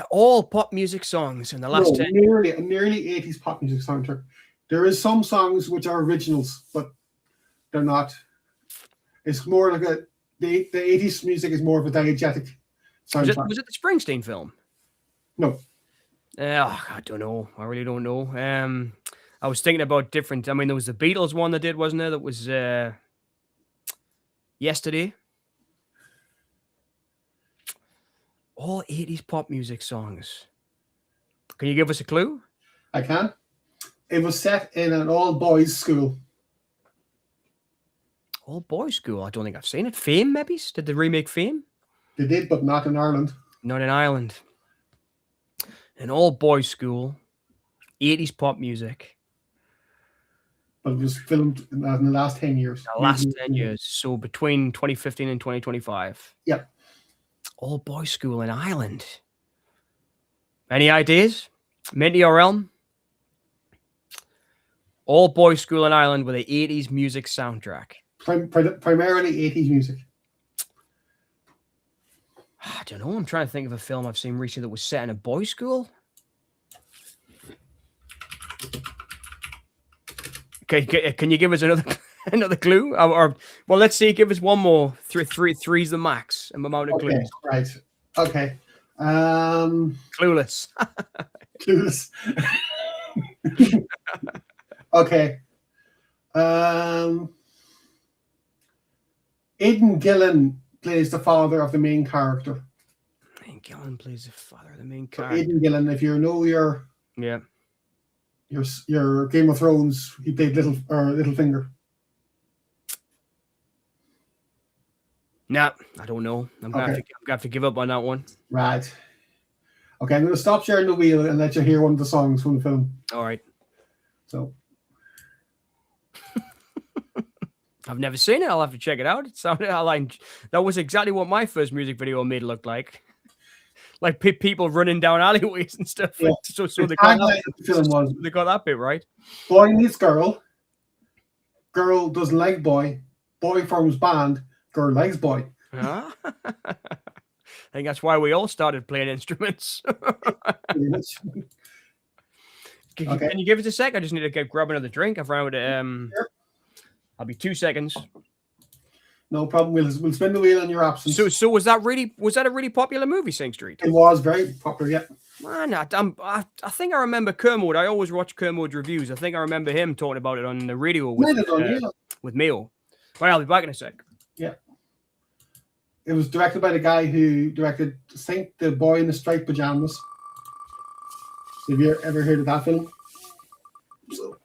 All pop music songs in the last 10 years. Nearly 80s pop music soundtrack. There is some songs which are originals, but they're not. It's more like the 80s music is more of a diegetic soundtrack. Was it the Springsteen film? No. I don't know. I really don't know. I was thinking about different. I mean, there was the Beatles one that did, wasn't there? That was Yesterday. All 80s pop music songs. Can you give us a clue? I can. It was set in an all-boys school. All boys school. I don't think I've seen it. Fame, maybe? Did they remake Fame? They did, but not in Ireland. Not in Ireland. An all-boys school, 80s pop music. But it was filmed in the last 10 years. The last 10 years. So between 2015 and 2025. Yep. All-boys school in Ireland. Any ideas? Minty or Realm? All-boys school in Ireland with an 80s music soundtrack. Primarily 80s music. I don't know. I'm trying to think of a film I've seen recently that was set in a boys' school. Okay, can you give us another clue? Or well, let's see. Give us one more. Three's the max. And amount of clues. Right. Okay. Clueless. Clueless. Okay. Aidan Gillen plays the father of the main character. Aidan Gillen plays the father of the main character. Aidan Gillen, if you know your Game of Thrones, he played Littlefinger. Nah, I don't know. I'm gonna have to give up on that one. Right. Okay, I'm going to stop sharing the wheel and let you hear one of the songs from the film. All right. So. I've never seen it. I'll have to check it out. It sounded like that was exactly what my first music video made it look like. Like people running down alleyways and stuff. Yeah. So they got that bit right. Boy meets girl. Girl doesn't like boy. Boy forms band. Girl likes boy. Huh? I think that's why we all started playing instruments. Can you give us a sec? I just need to grab another drink. I've run out of Sure. I'll be 2 seconds. No problem. We'll spin the wheel in your absence. So was that a really popular movie, Sing Street? It was very popular, yeah. Man, I think I remember Kermode. I always watch Kermode's reviews. I think I remember him talking about it on the radio with Mio. Well, I'll be back in a sec. Yeah. It was directed by the guy who directed Saint the Boy in the Striped Pajamas. Have you ever heard of that film? So.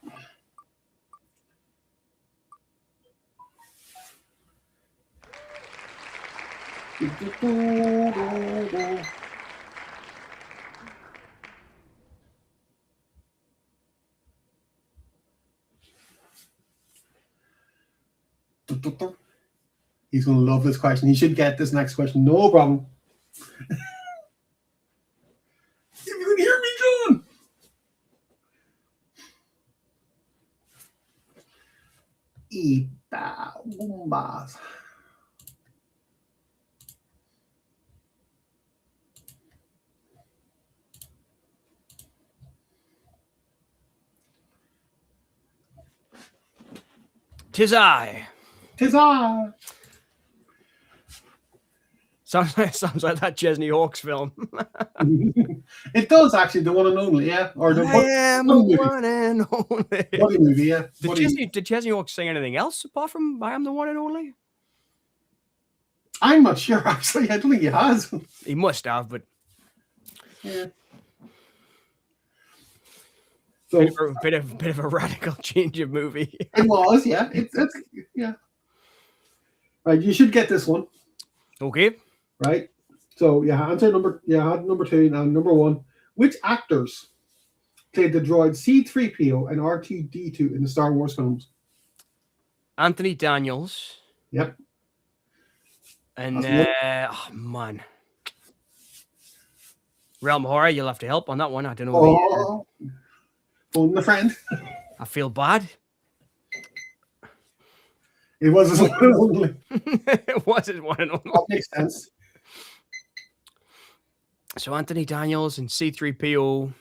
He's going to love this question. He should get this next question. No problem. If you can hear me, John. Iba Bombas. Tis I. Tis I. Sounds like that Chesney Hawkes film. It does actually, the one and only, yeah. Or the I am the one and only. Buddy movie, yeah. Did Chesney Hawkes sing anything else apart from I Am the One and Only? I'm not sure actually. I don't think he has. He must have, but yeah. So bit of a radical change of movie. It was, yeah. It's yeah. Right, you should get this one. Okay. Right. So answer number two now. Number one. Which actors played the droid C-3PO and R2-D2 in the Star Wars films? Anthony Daniels. Yep. And oh man. Realm Horror, you'll have to help on that one. I don't know. Phone the friend. I feel bad. It was his one and only. It was his one and only. That makes sense. So Anthony Daniels and C-3PO.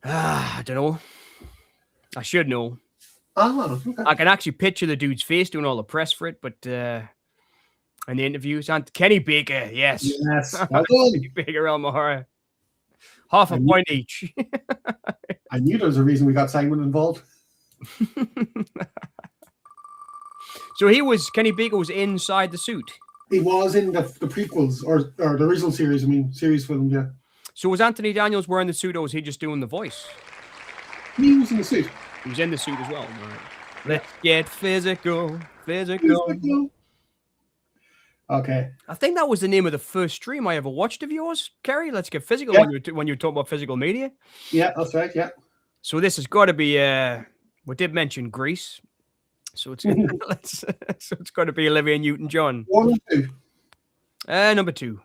I don't know. I should know. Oh, okay. I can actually picture the dude's face doing all the press for it, but in the interviews, Kenny Baker, yes. Yes. Kenny Baker, Realm Horror. Half a point each. I knew there was a reason we got Simon involved. So Kenny Baker was inside the suit. He was in the prequels or the original series. I mean, series film, yeah. So was Anthony Daniels wearing the suit, or was he just doing the voice? He was in the suit. He was in the suit as well. Right. Let's get physical. Okay. I think that was the name of the first stream I ever watched of yours, Kerry. Let's get physical Yeah. when you were talking about physical media. Yeah, that's right. Yeah. So this has got to be we did mention Greece. So it's so it's got to be Olivia Newton-John. 1 and 2. Number 2.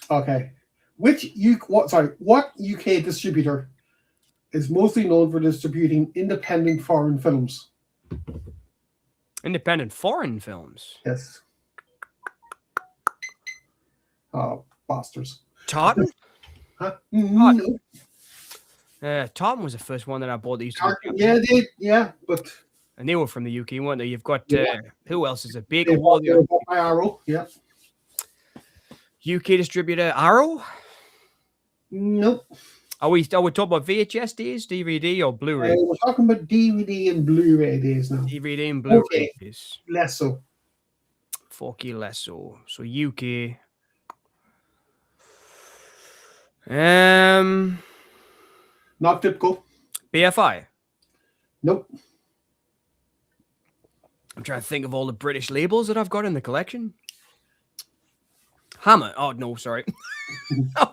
Okay. What UK distributor is mostly known for distributing independent foreign films? Independent foreign films. Yes. Oh, bastards. Tartan? Huh? Tartan. No. Tartan was the first one that I bought. But And they were from the UK, weren't they? You've got Yeah. who else is it? they Baker bought Wall, by Arrow. Yeah. UK distributor Arrow. Nope. Are we talking about VHS days, DVD, or Blu-ray? We're talking about DVD and Blu-ray days now. DVD and Blu-ray Okay. days. Less so. 4K less so. So UK. Um, Not Tipco. BFI. Nope. I'm trying to think of all the British labels that I've got in the collection. Hammer. Oh no, sorry. I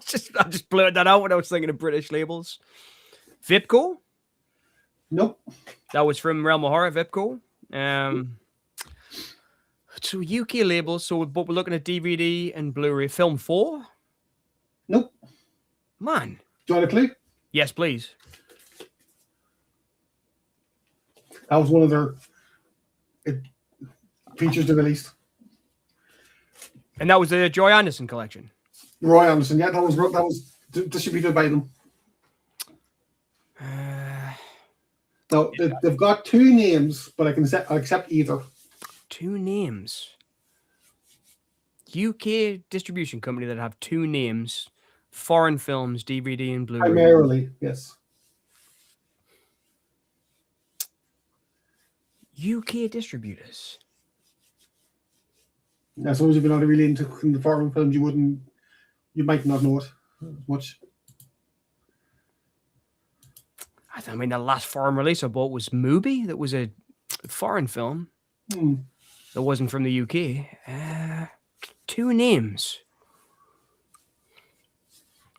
just blurred that out when I was thinking of British labels. Vipco. Nope. That was from Realm of Horror. Vipco. So UK labels. So but we're looking at DVD and Blu-ray. Film 4. Nope. Man. Do you want a clue? Yes, please. That was one of their features they released. And that was the Joy Anderson collection. Roy Anderson. Yeah, that was distributed by them. No, they've got 2 names, but I'll accept either. 2 names. UK distribution company that have 2 names. Foreign films, DVD and Blu-ray. Primarily, yes. UK distributors. I suppose if you're not really into the foreign films, you might not know it much. I mean, the last foreign release I bought was Mubi. That was a foreign film. That wasn't from the UK. 2 names.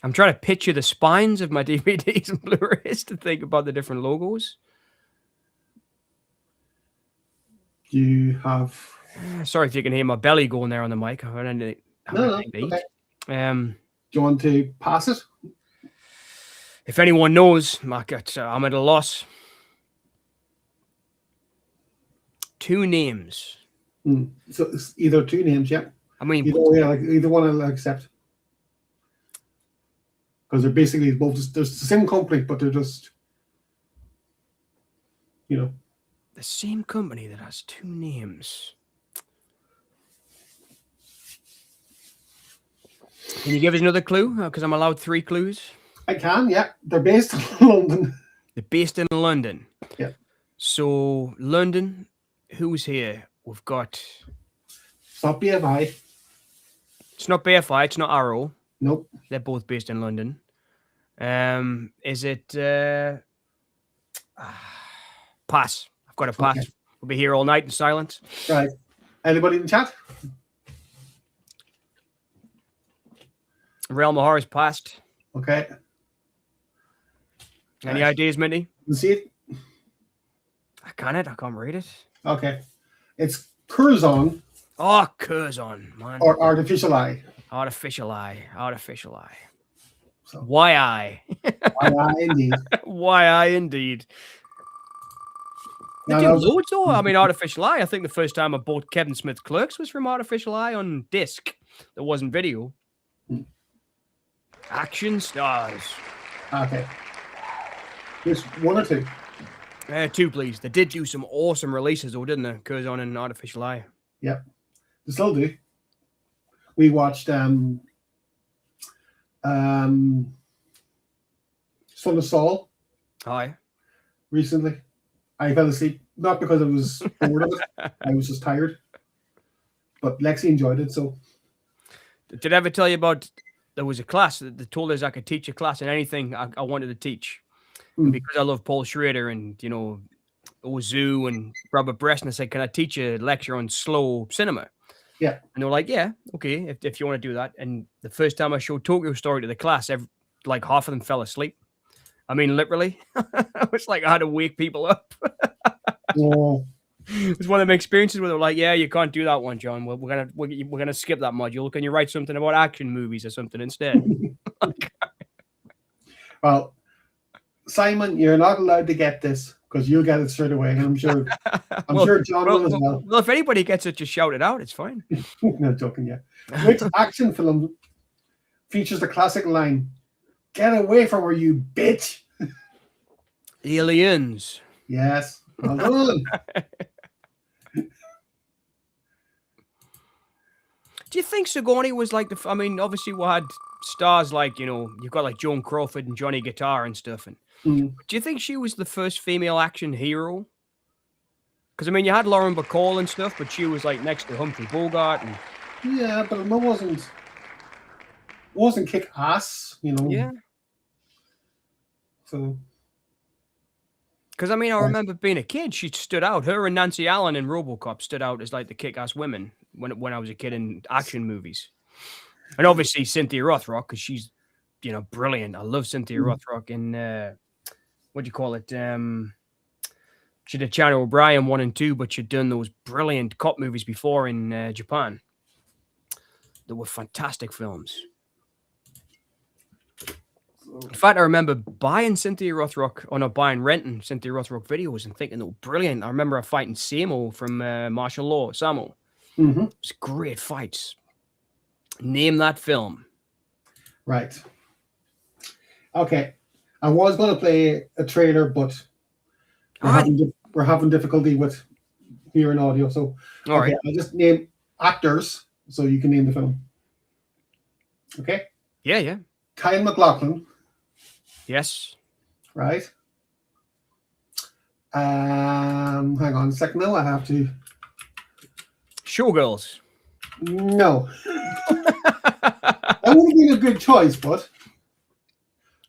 I'm trying to picture the spines of my DVDs and Blu-rays to think about the different logos. You have. Sorry if you can hear my belly going there on the mic. I don't know. No, okay. Do you want to pass it? If anyone knows, Mark, I'm at a loss. 2 names. So it's either 2 names, yeah. I mean, either one I'll accept. Because they're basically both there's the same company, but they're just, the same company that has 2 names. Can you give us another clue? Because I'm allowed 3 clues. I can, yeah. They're based in London. They're based in London. Yeah. So London, who's here? We've got. It's not BFI. It's not BFI. It's not Arrow. Nope. They're both based in London. Is it? Pass. I've got a pass. Okay. We'll be here all night in silence. Right. Anybody in the chat? Realm of Horror's passed. Okay. Any Right. ideas, Minty? You see it? I can't read it. Okay. It's Curzon Oh, Curzon, man. or Artificial Eye. Artificial eye. Artificial eye. So, Why I? indeed. Why I indeed. They No, do that was- loads though. I mean, Artificial Eye. I think the first time I bought Kevin Smith Clerks was from Artificial Eye on disc. There wasn't video. Action Stars. Okay. Just 1 or 2. 2, please. They did do some awesome releases though, didn't they? Curzon and Artificial Eye. Yep. They still do. We watched Son of Saul Hi. recently. I fell asleep, not because I was bored of it. I was just tired. But Lexi enjoyed it, so Did I ever tell you about there was a class that they told us I could teach a class in anything I wanted to teach? And because I love Paul Schrader and, Ozu and Robert Bresson, I said, can I teach a lecture on slow cinema? Yeah. And they were like, yeah, okay, if you want to do that. And the first time I showed Tokyo Story to the class, like half of them fell asleep. I mean, literally. It was like I had to wake people up. Oh, It was one of them experiences where they were like, yeah, you can't do that one, John. We're gonna skip that module. Can you write something about action movies or something instead? well, Simon, you're not allowed to get this because you'll get it straight away. And I'm sure John will as well. Well, if anybody gets it, just shout it out. It's fine. Not joking, yeah. Which action film features the classic line, "Get away from her, you bitch"? Aliens. Yes. Well done. Do you think Sigourney was like I mean, obviously we had stars like, you've got like Joan Crawford and Johnny Guitar and stuff. And do you think she was the first female action hero? Because I mean, you had Lauren Bacall and stuff, but she was like next to Humphrey Bogart. And Yeah, but it wasn't kick ass, yeah. So. Because I mean, I remember being a kid, she stood out. Her and Nancy Allen in RoboCop stood out as like the kick-ass women when I was a kid in action movies. And obviously Cynthia Rothrock, because she's brilliant. I love Cynthia Rothrock in what do you call it? She did Channel O'Brien 1 and 2, but she'd done those brilliant cop movies before in Japan. They were fantastic films. In fact, I remember buying renting Cynthia Rothrock videos and thinking they were brilliant. I remember her fighting Samo from Martial Law, Samo. Mm-hmm. It was great fights. Name that film. Right. Okay. I was going to play a trailer, but we're having difficulty with hearing audio. So, all right. I'll just name actors so you can name the film. Okay? Yeah. Kyle MacLachlan. Yes. Right. Hang on a second now. I have to. Showgirls. No. That would have been a good choice, but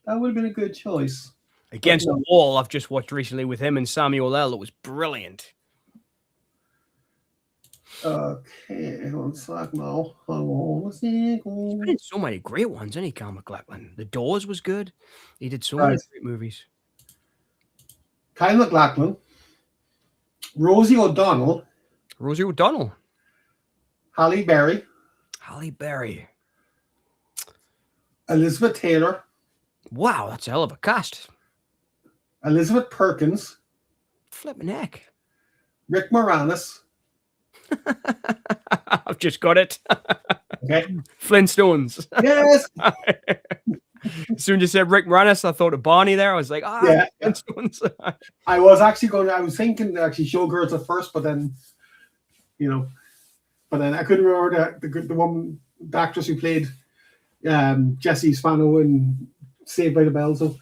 that would have been a good choice. Against the Wall, I've just watched recently with him and Samuel L. It was brilliant. Okay, one sec now. He's been in so many great ones, isn't he, Kyle MacLachlan? The Doors was good. He did so many great movies. Kyle MacLachlan, Rosie O'Donnell, Halle Berry, Elizabeth Taylor. Wow, that's a hell of a cast. Elizabeth Perkins, flipping heck. Rick Moranis. I've just got it. Okay. Flintstones. Yes. As soon as you said Rick Moranis, I thought of Barney there. I was like, Flintstones. I was thinking actually Showgirls at first, but then, I couldn't remember the woman, the actress who played Jessie Spano in Saved by the Bell. So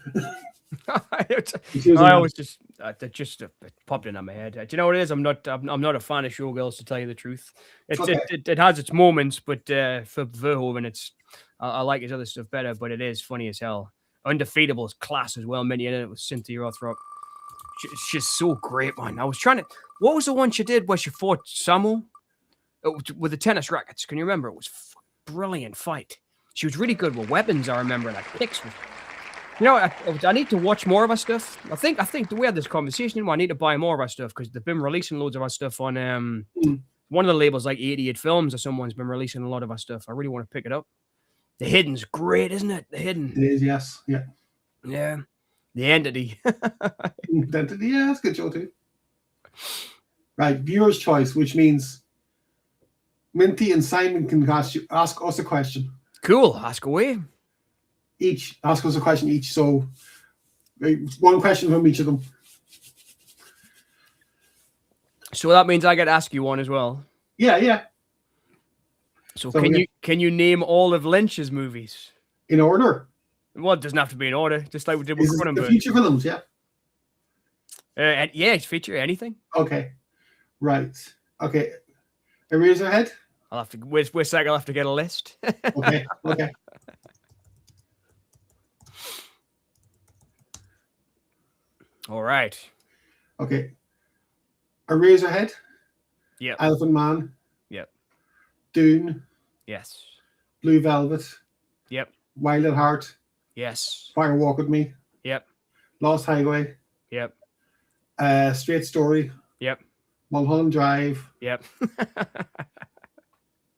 I always just it popped into my head. Do you know what it is? I'm not a fan of Showgirls, to tell you the truth. It has its moments, but for Verhoeven, I like his other stuff better. But it is funny as hell. Undefeatable is class as well. Many in it with Cynthia Rothrock. She's so great, man. I was trying to. What was the one she did where she fought Samu with the tennis rackets? Can you remember? It was a brilliant fight. She was really good with weapons. I remember that kicks. I need to watch more of our stuff. I think we had this conversation. I need to buy more of our stuff because they've been releasing loads of our stuff on one of the labels, like 88 Films or someone's been releasing a lot of our stuff. I really want to pick it up. The Hidden's great, isn't it? The Hidden. It is, yes. Yeah. Yeah. The Entity. The Entity, yeah, that's a good show too. Right, viewer's choice, which means Minty and Simon can ask us a question. Cool. Ask away. Ask us a question each. So one question from each of them. So that means I get to ask you one as well. Yeah. So can you name all of Lynch's movies in order? Well, it doesn't have to be in order, just like we did with Cronenberg. The feature films, yeah. Yeah, it's feature anything. Okay, right. Okay, Eraserhead. I'll have to. Wait a sec. I'll have to get a list. Okay. All right. Okay. Eraserhead. Yeah. Elephant Man. Yeah. Dune, Yes. Blue Velvet, Yep. Wild at Heart, Yes. Fire Walk with Me, Yep. Lost Highway, Yep. Straight Story, Yep. Mulholland Drive, Yep.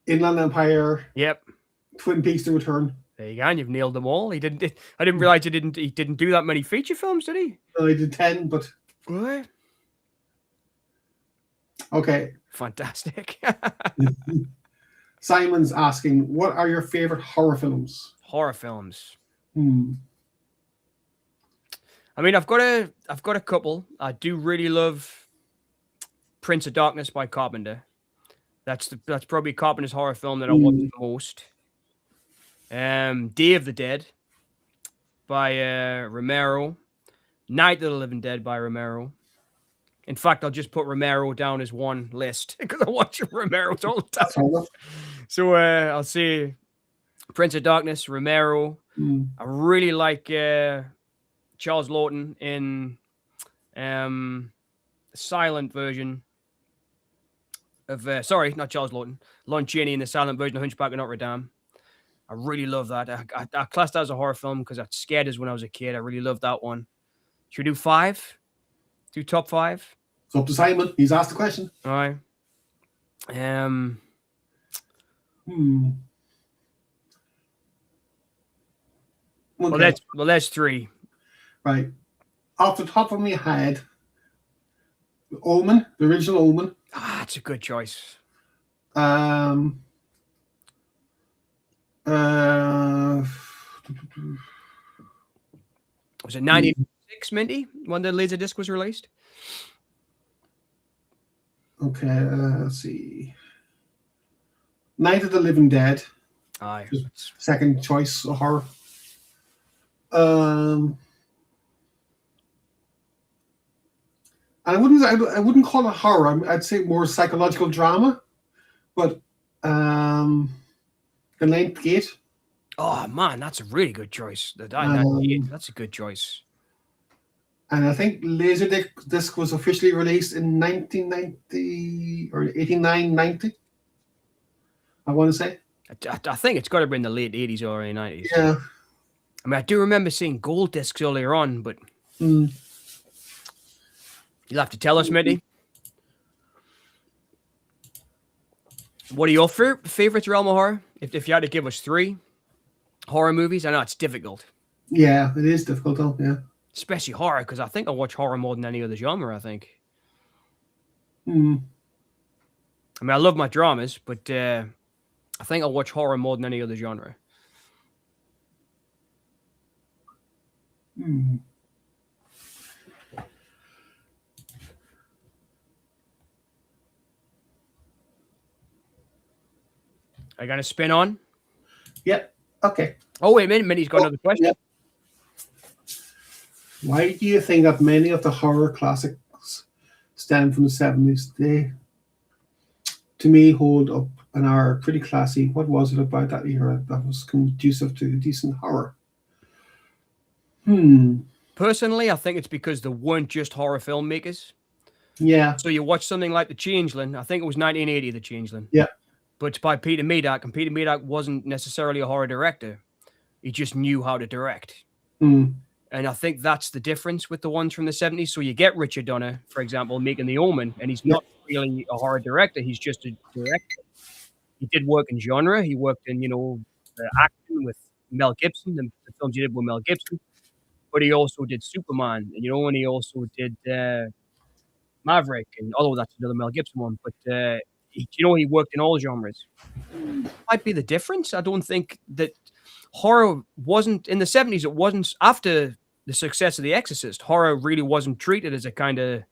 Inland Empire, Yep. Twin Peaks: The Return. There you go. And you've nailed them all. I didn't realize he didn't do that many feature films, did he? I did 10, but Right. okay. Fantastic. Simon's asking, what are your favorite horror films? Horror films. Hmm. I mean, I've got a couple. I do really love Prince of Darkness by Carpenter. That's probably Carpenter's horror film that I watch the most. Day of the Dead by Romero. Night of the Living Dead by Romero. In fact, I'll just put Romero down as one list because I watch Romero's all the That's time. all. So I'll say Prince of Darkness, Romero. I really like Charles Lawton in the silent version of sorry, not Charles Lawton, Lon Chaney in the silent version of Hunchback of Notre Dame. I really love that. I classed that as a horror film because I scared us when I was a kid. I really loved that one. Should we do 5? Do top 5? It's up to Simon. He's asked the question. All right. Okay. Well, that's 3. Right. Off the top of my head, Omen, the original Omen. Ah, that's a good choice. Was it 1986, Minty, when the Laserdisc was released? Okay, let's see. Night of the Living Dead. Aye. Second choice of horror. I wouldn't call it horror. I'd say more psychological drama. But The Ninth Gate. Oh man, that's a really good choice. That's a good choice. And I think Laserdisc was officially released in 1990 or 89-90. I want to say. I think it's got to be in the late 80s or early 90s. Yeah. I mean, I do remember seeing gold discs earlier on, but you'll have to tell us, Mitty. What are your favorites, Realm of Horror? If you had to give us 3 horror movies, I know it's difficult. Yeah, it is difficult though, yeah. Especially horror, because I think I watch horror more than any other genre, I think. I mean, I love my dramas, but I think I watch horror more than any other genre. I got to spin on? Yep. Okay. Oh, wait a minute. Minnie's got another question. Yep. Why do you think that many of the horror classics stem from the 70s? They, to me, hold up and are pretty classy. What was it about that era that was conducive to decent horror? Personally, I think it's because there weren't just horror filmmakers. Yeah. So you watch something like The Changeling. I think it was 1980, The Changeling. Yeah. But it's by Peter Medak, and Peter Medak wasn't necessarily a horror director. He just knew how to direct. And I think that's the difference with the ones from the 70s. So you get Richard Donner, for example, making The Omen, and he's not really a horror director. He's just a director. He did work in genre. He worked in, acting with Mel Gibson, the films he did with Mel Gibson. But he also did Superman, and he also did Maverick, and although that's another Mel Gibson one. But, he worked in all genres. Might be the difference. I don't think that horror wasn't in the 70s. It wasn't after the success of The Exorcist. Horror really wasn't treated as a kind of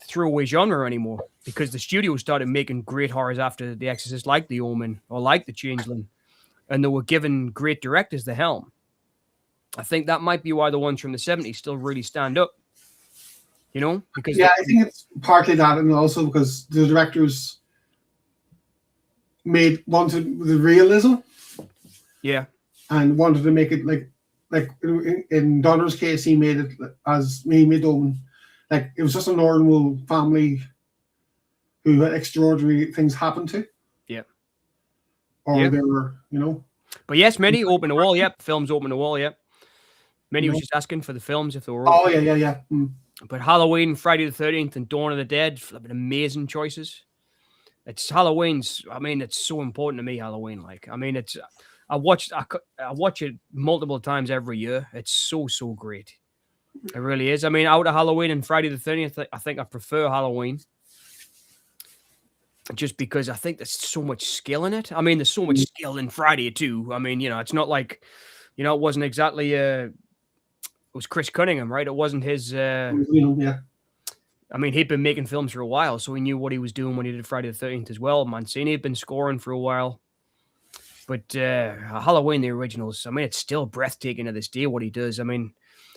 throwaway genre anymore, because the studios started making great horrors after The Exorcist, like The Omen or like The Changeling, and they were given great directors the helm. I think that might be why the ones from the 70s still really stand up. Because I think it's partly that, and also because the directors wanted the realism. Yeah. And wanted to make it like in Donner's case, he made it as he made Omen. Like it was just a normal family who extraordinary things happen to. Yeah. Or Yeah. they're, you know. But yes, Minnie, open the wall. Yep. Films open the wall. Yep. Minnie was No. just asking for the films if they were Oh, open. yeah. But Halloween, Friday the 13th, and Dawn of the Dead, flipping amazing choices. It's Halloween's. I mean, it's so important to me. Halloween, like, I mean, it's. I watch it multiple times every year. It's so great. It really is. I mean, out of Halloween and Friday the 30th, I think I prefer Halloween. Just because I think there's so much skill in it. I mean, there's so much skill in Friday too. I mean, it's not like, it wasn't exactly it was Chris Cunningham, right? It wasn't his Yeah. I mean, he'd been making films for a while, so he knew what he was doing when he did Friday the 13th as well. Mancini had been scoring for a while. But Halloween, the originals, I mean, it's still breathtaking to this day what he does. I mean,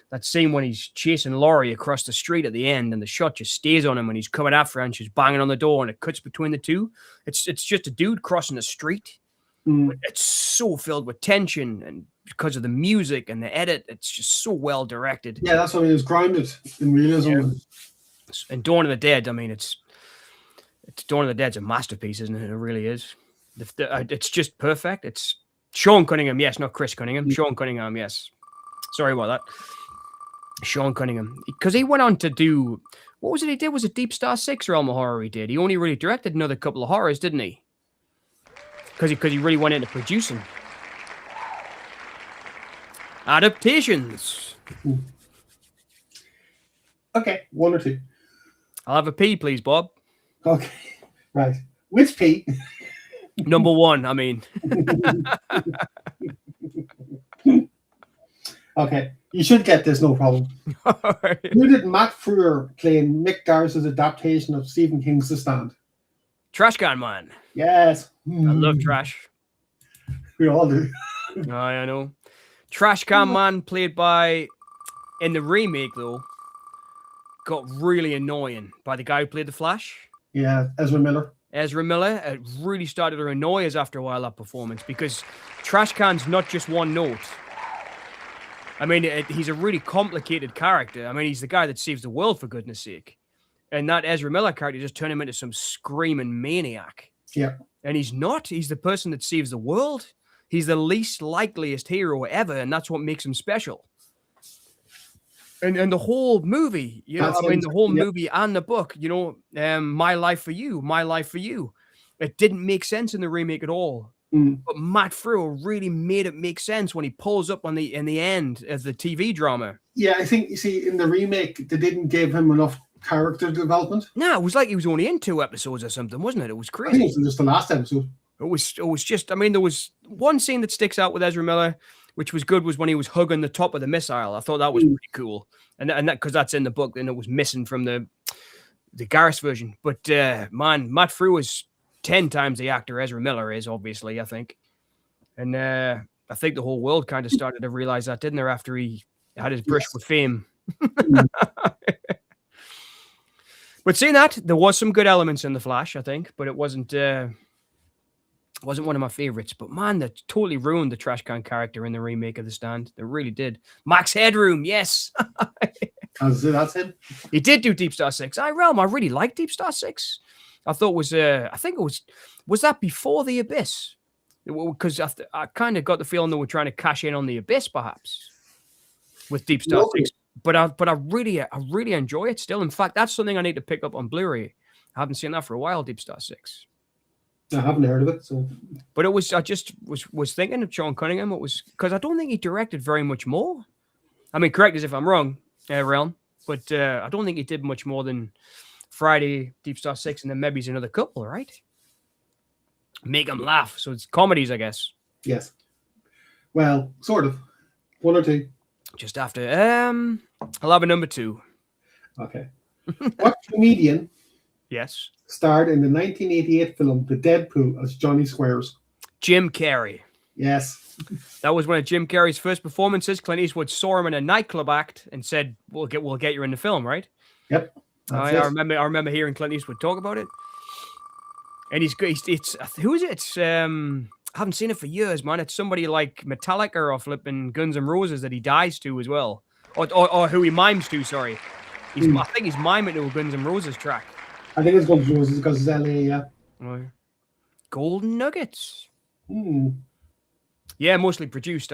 that scene when he's chasing Laurie across the street at the end and the shot just stays on him when he's coming after her and she's banging on the door and it cuts between the two. It's just a dude crossing the street. But it's so filled with tension, and because of the music and the edit, it's just so well directed. Yeah, that's what I mean. It's grounded in realism. Yeah. And Dawn of the Dead, I mean, it's Dawn of the Dead's a masterpiece, isn't it? It really is. It's just perfect. It's Sean Cunningham, yes, not Chris Cunningham. Sean Cunningham, yes. Sorry about that. Sean Cunningham, because he went on to do, what was it he did? Was it Deep Star 6 Realm of Horror he did? He only really directed another couple of horrors, didn't he? Because he really went into producing. Adaptations. Okay, one or two. I'll have a P, please, Bob. Okay, right. Which P? Number one, I mean. Okay, you should get this, no problem. Who did Matt Frewer play in Mick Garris's adaptation of Stephen King's The Stand? Trash Can Man. Yes. I love trash. We all do. I know. Trash Can Man, played by, in the remake though, got really annoying by the guy who played the Flash. Yeah, Ezra Miller. Ezra Miller. It really started to annoy us after a while, that performance, because Trash Can's not just one note. I mean, he's a really complicated character. I mean, he's the guy that saves the world, for goodness sake. And that Ezra Miller character just turned him into some screaming maniac. Yeah. And he's not. He's the person that saves the world. He's the least likeliest hero ever, and that's what makes him special. And the whole movie, the whole movie and the book, My Life for You, My Life for You. It didn't make sense in the remake at all. But Matt Frewer really made it make sense when he pulls up in the end of the TV drama. Yeah, I think, you see, in the remake, they didn't give him enough character development. No, it was like he was only in 2 episodes or something, wasn't it? It was I crazy. think it was just the last episode. It was just, I mean, there was one scene that sticks out with Ezra Miller, which was good, was when he was hugging the top of the missile. I thought that was pretty cool. And that, because that's in the book, and it was missing from the Garris version. But man, Matt Frewer was 10 times the actor Ezra Miller is, obviously, I think. And I think the whole world kind of started to realize that, didn't there, after he had his brush with fame. But seeing that, there was some good elements in The Flash, I think, but it wasn't one of my favorites. But man, they totally ruined the Trash Can character in the remake of The Stand. They really did. Max Headroom, yes. That's him. He did do Deep Star 6. I really liked Deep Star 6. I thought was that before The Abyss? Because I kind of got the feeling they were trying to cash in on The Abyss, perhaps, with Deep Star 6. But I really enjoy it still. In fact, that's something I need to pick up on Blu-ray. I haven't seen that for a while, Deep Star 6. I haven't heard of it. So, but I just was thinking of Sean Cunningham. It was because I don't think he directed very much more. I mean, correct us if I'm wrong, Realm. But I don't think he did much more than Friday, Deep Star 6, and then maybe he's another couple, right? Make them laugh. So it's comedies, I guess. Yes. Well, sort of. 1 or 2. Just after. I'll have a number 2. Okay. What comedian Yes. starred in the 1988 film The Deadpool as Johnny Squares? Jim Carrey. Yes. That was one of Jim Carrey's first performances. Clint Eastwood saw him in a nightclub act and said, "We'll get you in the film," right? Yep. I remember hearing Clint Eastwood talk about it. And who is it? It's I haven't seen it for years, man. It's somebody like Metallica or flipping Guns N' Roses that he dies to as well, or who he mimes to. Sorry, I think he's miming to a Guns N' Roses track. I think it's Guns N' Roses because it's LA. Yeah. Right. Golden Nuggets. Hmm. Yeah, mostly produced.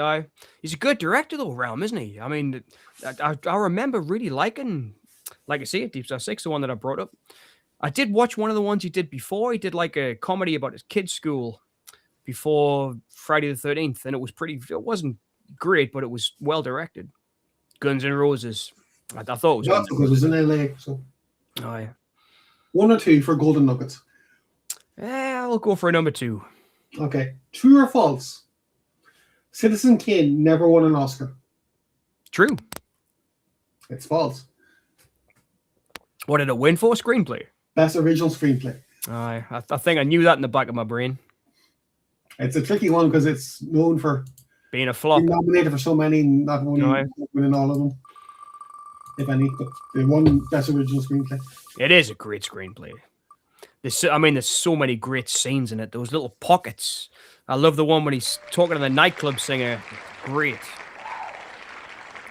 He's a good director though, Realm, isn't he? I mean, I remember really liking, like I say, Deep Star 6, the one that I brought up. I did watch one of the ones he did before. He did like a comedy about his kid's school before Friday the 13th, and it wasn't great, but it was well directed. Guns N' Roses. I thought it was That's Guns N' because it was Roses. in LA. So Oh, yeah. 1 or 2 for Golden Nuggets. I'll go for a number 2. Okay. True or false? Citizen Kane never won an Oscar. True. It's false. What did it win for? Screenplay. Best original screenplay. I think I knew that in the back of my brain. It's a tricky one because it's known for Being a flop. being nominated for so many, not only Right. winning all of them, if any. But they won Best Original Screenplay. It is a great screenplay. There's so many great scenes in it. Those little pockets. I love the one when he's talking to the nightclub singer. Great.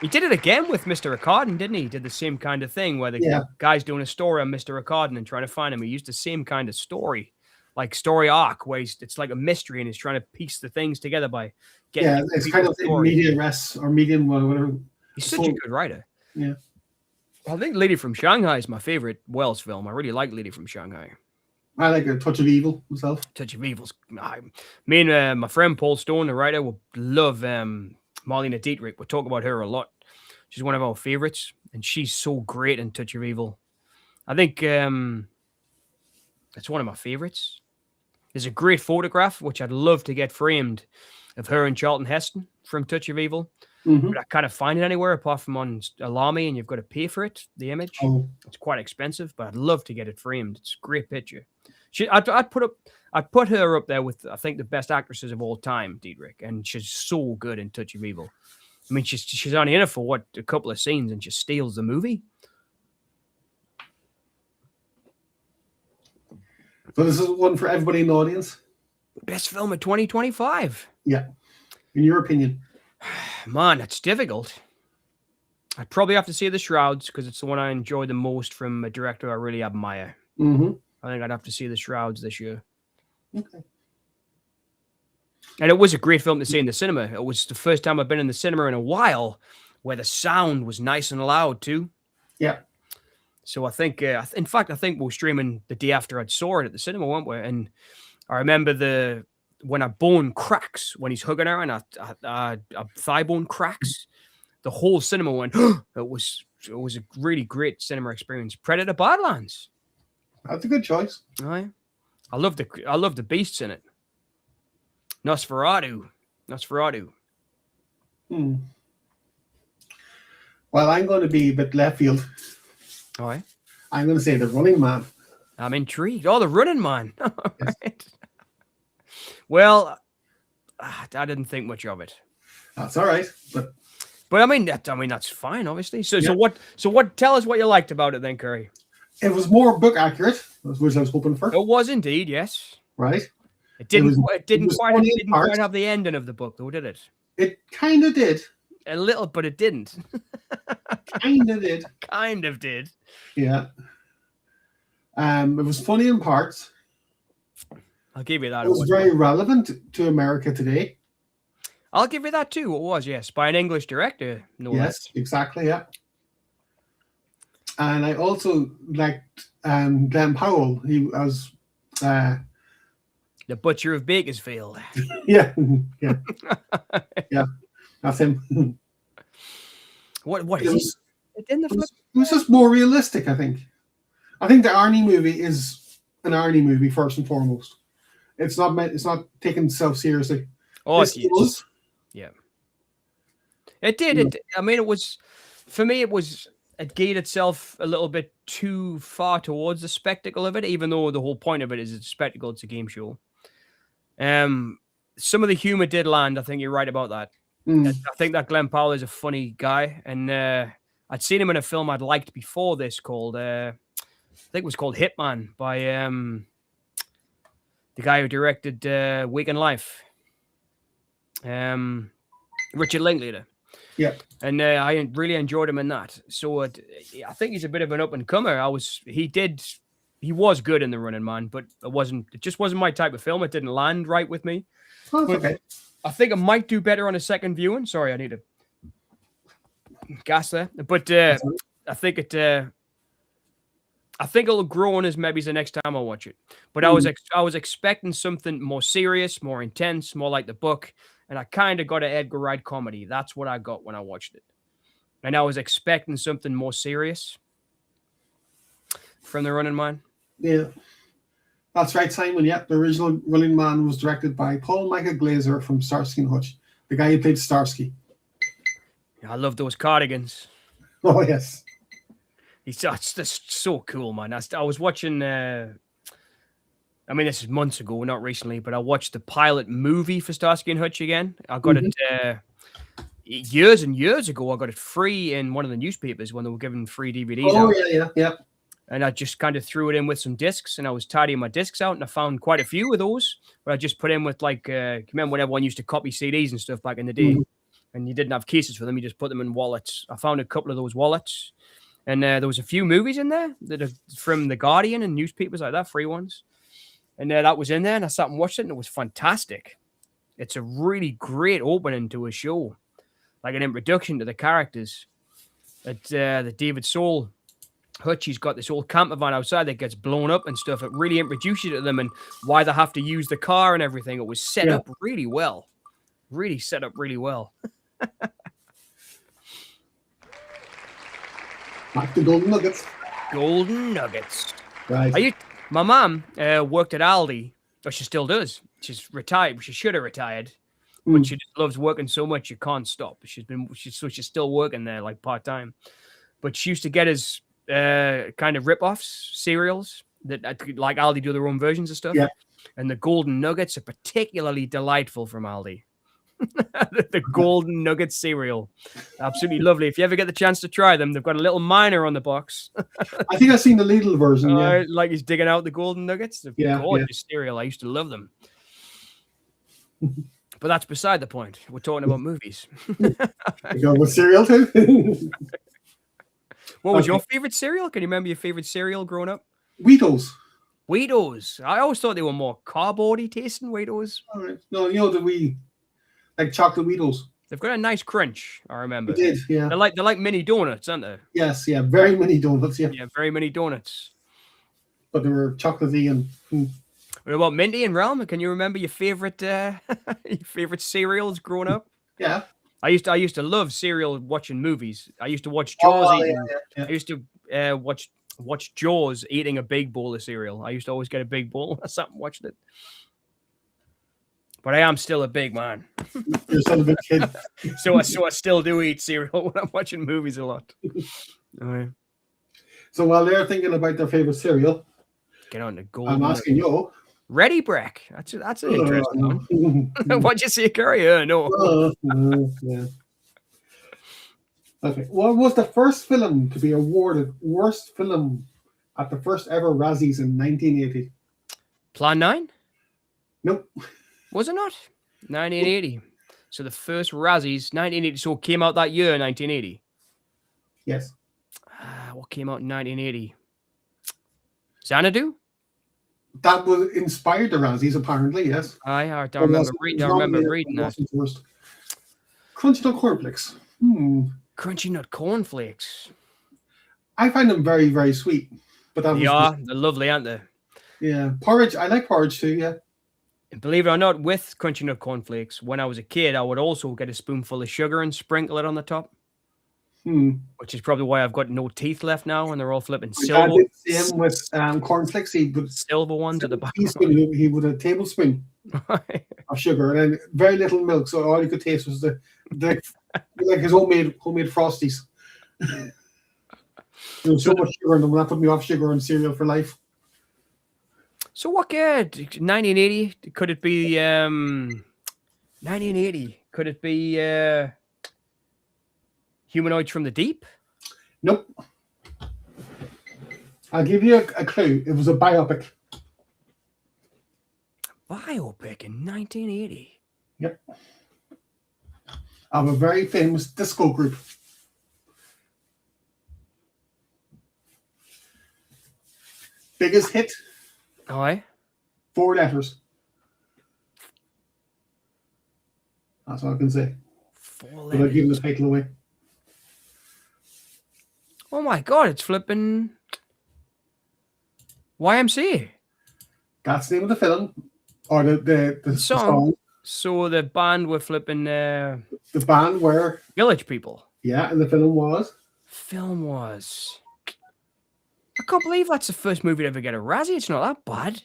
He did it again with Mr. Ricardo, didn't he? He did the same kind of thing where the Yeah. guy's doing a story on Mr. Ricardo and trying to find him. He used the same kind of story, like story arc, where it's like a mystery and he's trying to piece the things together by getting. Yeah, it's kind of media res or medium, whatever. He's such a good writer. Yeah. I think Lady from Shanghai is my favorite Wells film. I really like Lady from Shanghai. I like A Touch of Evil myself. Touch of Evil's. Me and my friend Paul Stone, the writer, will love Marlene Dietrich. We'll talk about her a lot. She's one of our favorites, and she's so great in Touch of Evil. I think it's one of my favorites. There's a great photograph, which I'd love to get framed, of her and Charlton Heston from Touch of Evil. Mm-hmm. But I can't find it anywhere apart from on Alarmy, and you've got to pay for it, the image. Oh, It's quite expensive, but I'd love to get it framed. It's a great picture. I'd put her up there with, I think, the best actresses of all time, Dietrich, and she's so good in Touch of Evil. I mean, she's only in it for a couple of scenes, and she steals the movie. so this is one for everybody in the audience. Best film of 2025. Yeah, in your opinion. Man, that's difficult. I'd probably have to see The Shrouds because it's the one I enjoy the most from a director I really admire. Mm-hmm. I think I'd have to see The Shrouds this year. Okay. And it was a great film to see in the cinema. It was the first time I've been in the cinema in a while where the sound was nice and loud too. Yeah. So I think, in fact, I think we were streaming the day after I'd saw it at the cinema, weren't we? And I remember when a bone cracks, when he's hugging her and a thigh bone cracks, the whole cinema went, it was a really great cinema experience. Predator Badlands. That's a good choice. Right. I love the beasts in it. Nosferatu. Hmm. Well, I'm going to be a bit left field. All right. I'm going to say The Running Man. I'm intrigued. Oh, The Running Man. All right. Well, I didn't think much of it. That's all right. But I mean that's fine, obviously. So what? Tell us what you liked about it, then, Curry. it was more book accurate, which I was hoping for. It was indeed, yes. Right? It didn't was quite funny in parts. have the ending of the book, though, did it? It kind of did. A little, but it didn't. Kind of did. Kind of did. Yeah. It was funny in parts. I'll give you that. It was very relevant to America today. I'll give you that too. It was, yes, by an English director. No Yes, less. exactly. Yeah. And I also liked Glenn Powell. He was, The Butcher of Bakersfield. yeah, yeah, yeah. That's him. What It is was, it in the flip? it was just more realistic, I think. I think the Arnie movie is an Arnie movie first and foremost. It's not taking itself seriously. Oh, This it was. is. Yeah. It did. I mean, it was, for me, it geared itself a little bit too far towards the spectacle of it, even though the whole point of it is it's a spectacle, it's a game show. Some of the humor did land. I think you're right about that. Mm. I think that Glenn Powell is a funny guy, and I'd seen him in a film I'd liked before this called, I think it was called Hitman by the guy who directed Weekend Life, Richard Linklater. Yeah. And I really enjoyed him in that. So I think he's a bit of an up and comer. He did He was good in The Running Man, but it just wasn't my type of film. It didn't land right with me. Oh, But it's okay. I think it might do better on a second viewing. Sorry, I need to gas there. But I think it'll grow on us maybe the next time I watch it. But I was expecting something more serious, more intense, more like the book, and I kind of got an Edgar Wright comedy. That's what I got when I watched it. And I was expecting something more serious from The Running Man. Yeah. That's right, Simon. Yeah, the original Running Man was directed by Paul Michael Glazer from Starsky and Hutch, the guy who played Starsky. I love those cardigans. Oh, yes. It's just so cool, man. I was watching. I mean, this is months ago, not recently, but I watched the pilot movie for Starsky and Hutch again. I got it years and years ago. I got it free in one of the newspapers when they were giving free DVDs Oh, out. yeah. And I just kind of threw it in with some discs, and I was tidying my discs out, and I found quite a few of those. But I just put in with remember when everyone used to copy CDs and stuff back in the day, and you didn't have cases for them, you just put them in wallets. I found a couple of those wallets, and there was a few movies in there that are from The Guardian and newspapers like that, free ones. And that was in there, and I sat and watched it, and it was fantastic. It's a really great opening to a show, like an introduction to the characters. The David Soul Hutch, he's got this old camper van outside that gets blown up and stuff. It really introduces you to them and why they have to use the car and everything. It was set up really well. Really set up really well. Back to Golden Nuggets. Golden Nuggets. Right. My mom worked at Aldi, but she still does. She's retired. She should have retired, but she just loves working so much you can't stop. She's still working there like part time. But she used to get us kind of rip-offs cereals that like Aldi do their own versions of stuff. Yeah. And the Golden Nuggets are particularly delightful from Aldi. The Golden Nugget cereal. Absolutely lovely. If you ever get the chance to try them, they've got a little miner on the box. I think I've seen the Lidl version. Like he's digging out the Golden Nuggets. They're gorgeous cereal. I used to love them. But that's beside the point. We're talking about movies. You go with cereal too? What was your favorite cereal? Can you remember your favorite cereal growing up? Wheatos. Wheatos. I always thought they were more cardboardy tasting Wheatos. All right. No, you know the like chocolate Wheatos. They've got a nice crunch, I remember. They did, yeah. They're like mini donuts, aren't they? Yes, yeah. Very many donuts, yeah. Yeah, very many donuts. But they were chocolatey and What about Minty and Realm? Can you remember your favorite cereals growing up? yeah. I used to love cereal watching movies. I used to watch Jaws eating. Yeah. I used to watch Jaws eating a big bowl of cereal. I used to always get a big bowl. I sat and watched it. But I am still a big man. You're still a big kid. so I still do eat cereal when I'm watching movies a lot. All right. So while they're thinking about their favorite cereal, Get on the Golden. I'm asking you. Ready Break. That's an interesting one. What'd you see, Curry? No. Yeah. Okay. What was the first film to be awarded worst film at the first ever Razzies in 1980? Plan 9? Nope. Was it not? 1980. So the first Razzies, 1980. So it came out that year, 1980. Yes. What came out in 1980? Xanadu? That was inspired the Razzies, apparently, yes. I remember reading that. First. Crunchy Nut Cornflakes. Crunchy Nut Cornflakes. I find them very, very sweet. But that they're lovely, aren't they? Yeah. Porridge. I like porridge too, yeah. And believe it or not, with Crunchy Nut Cornflakes, when I was a kid, I would also get a spoonful of sugar and sprinkle it on the top. Which is probably why I've got no teeth left now, and they're all flipping silver. I did the same with cornflakes. He would silver ones at the back. He would a tablespoon of sugar and then very little milk, so all you could taste was the like his homemade frosties. There was so much sugar in them, that put me off sugar and cereal for life. So what? 1980? Could it be 1980? Could it be? Humanoids from the Deep? Nope. I'll give you a clue. It was a biopic. Biopic in 1980? Yep. Of a very famous disco group. Biggest hit, Aye. 4 letters. That's all I can say. 4 Without giving the letters. title away. Oh my god, it's flipping YMCA. That's the name of the film. Or the song. So the band were flipping The band were, Village People. yeah, and the film was. Film was. I can't believe that's the first movie to ever get a Razzie. It's not that bad.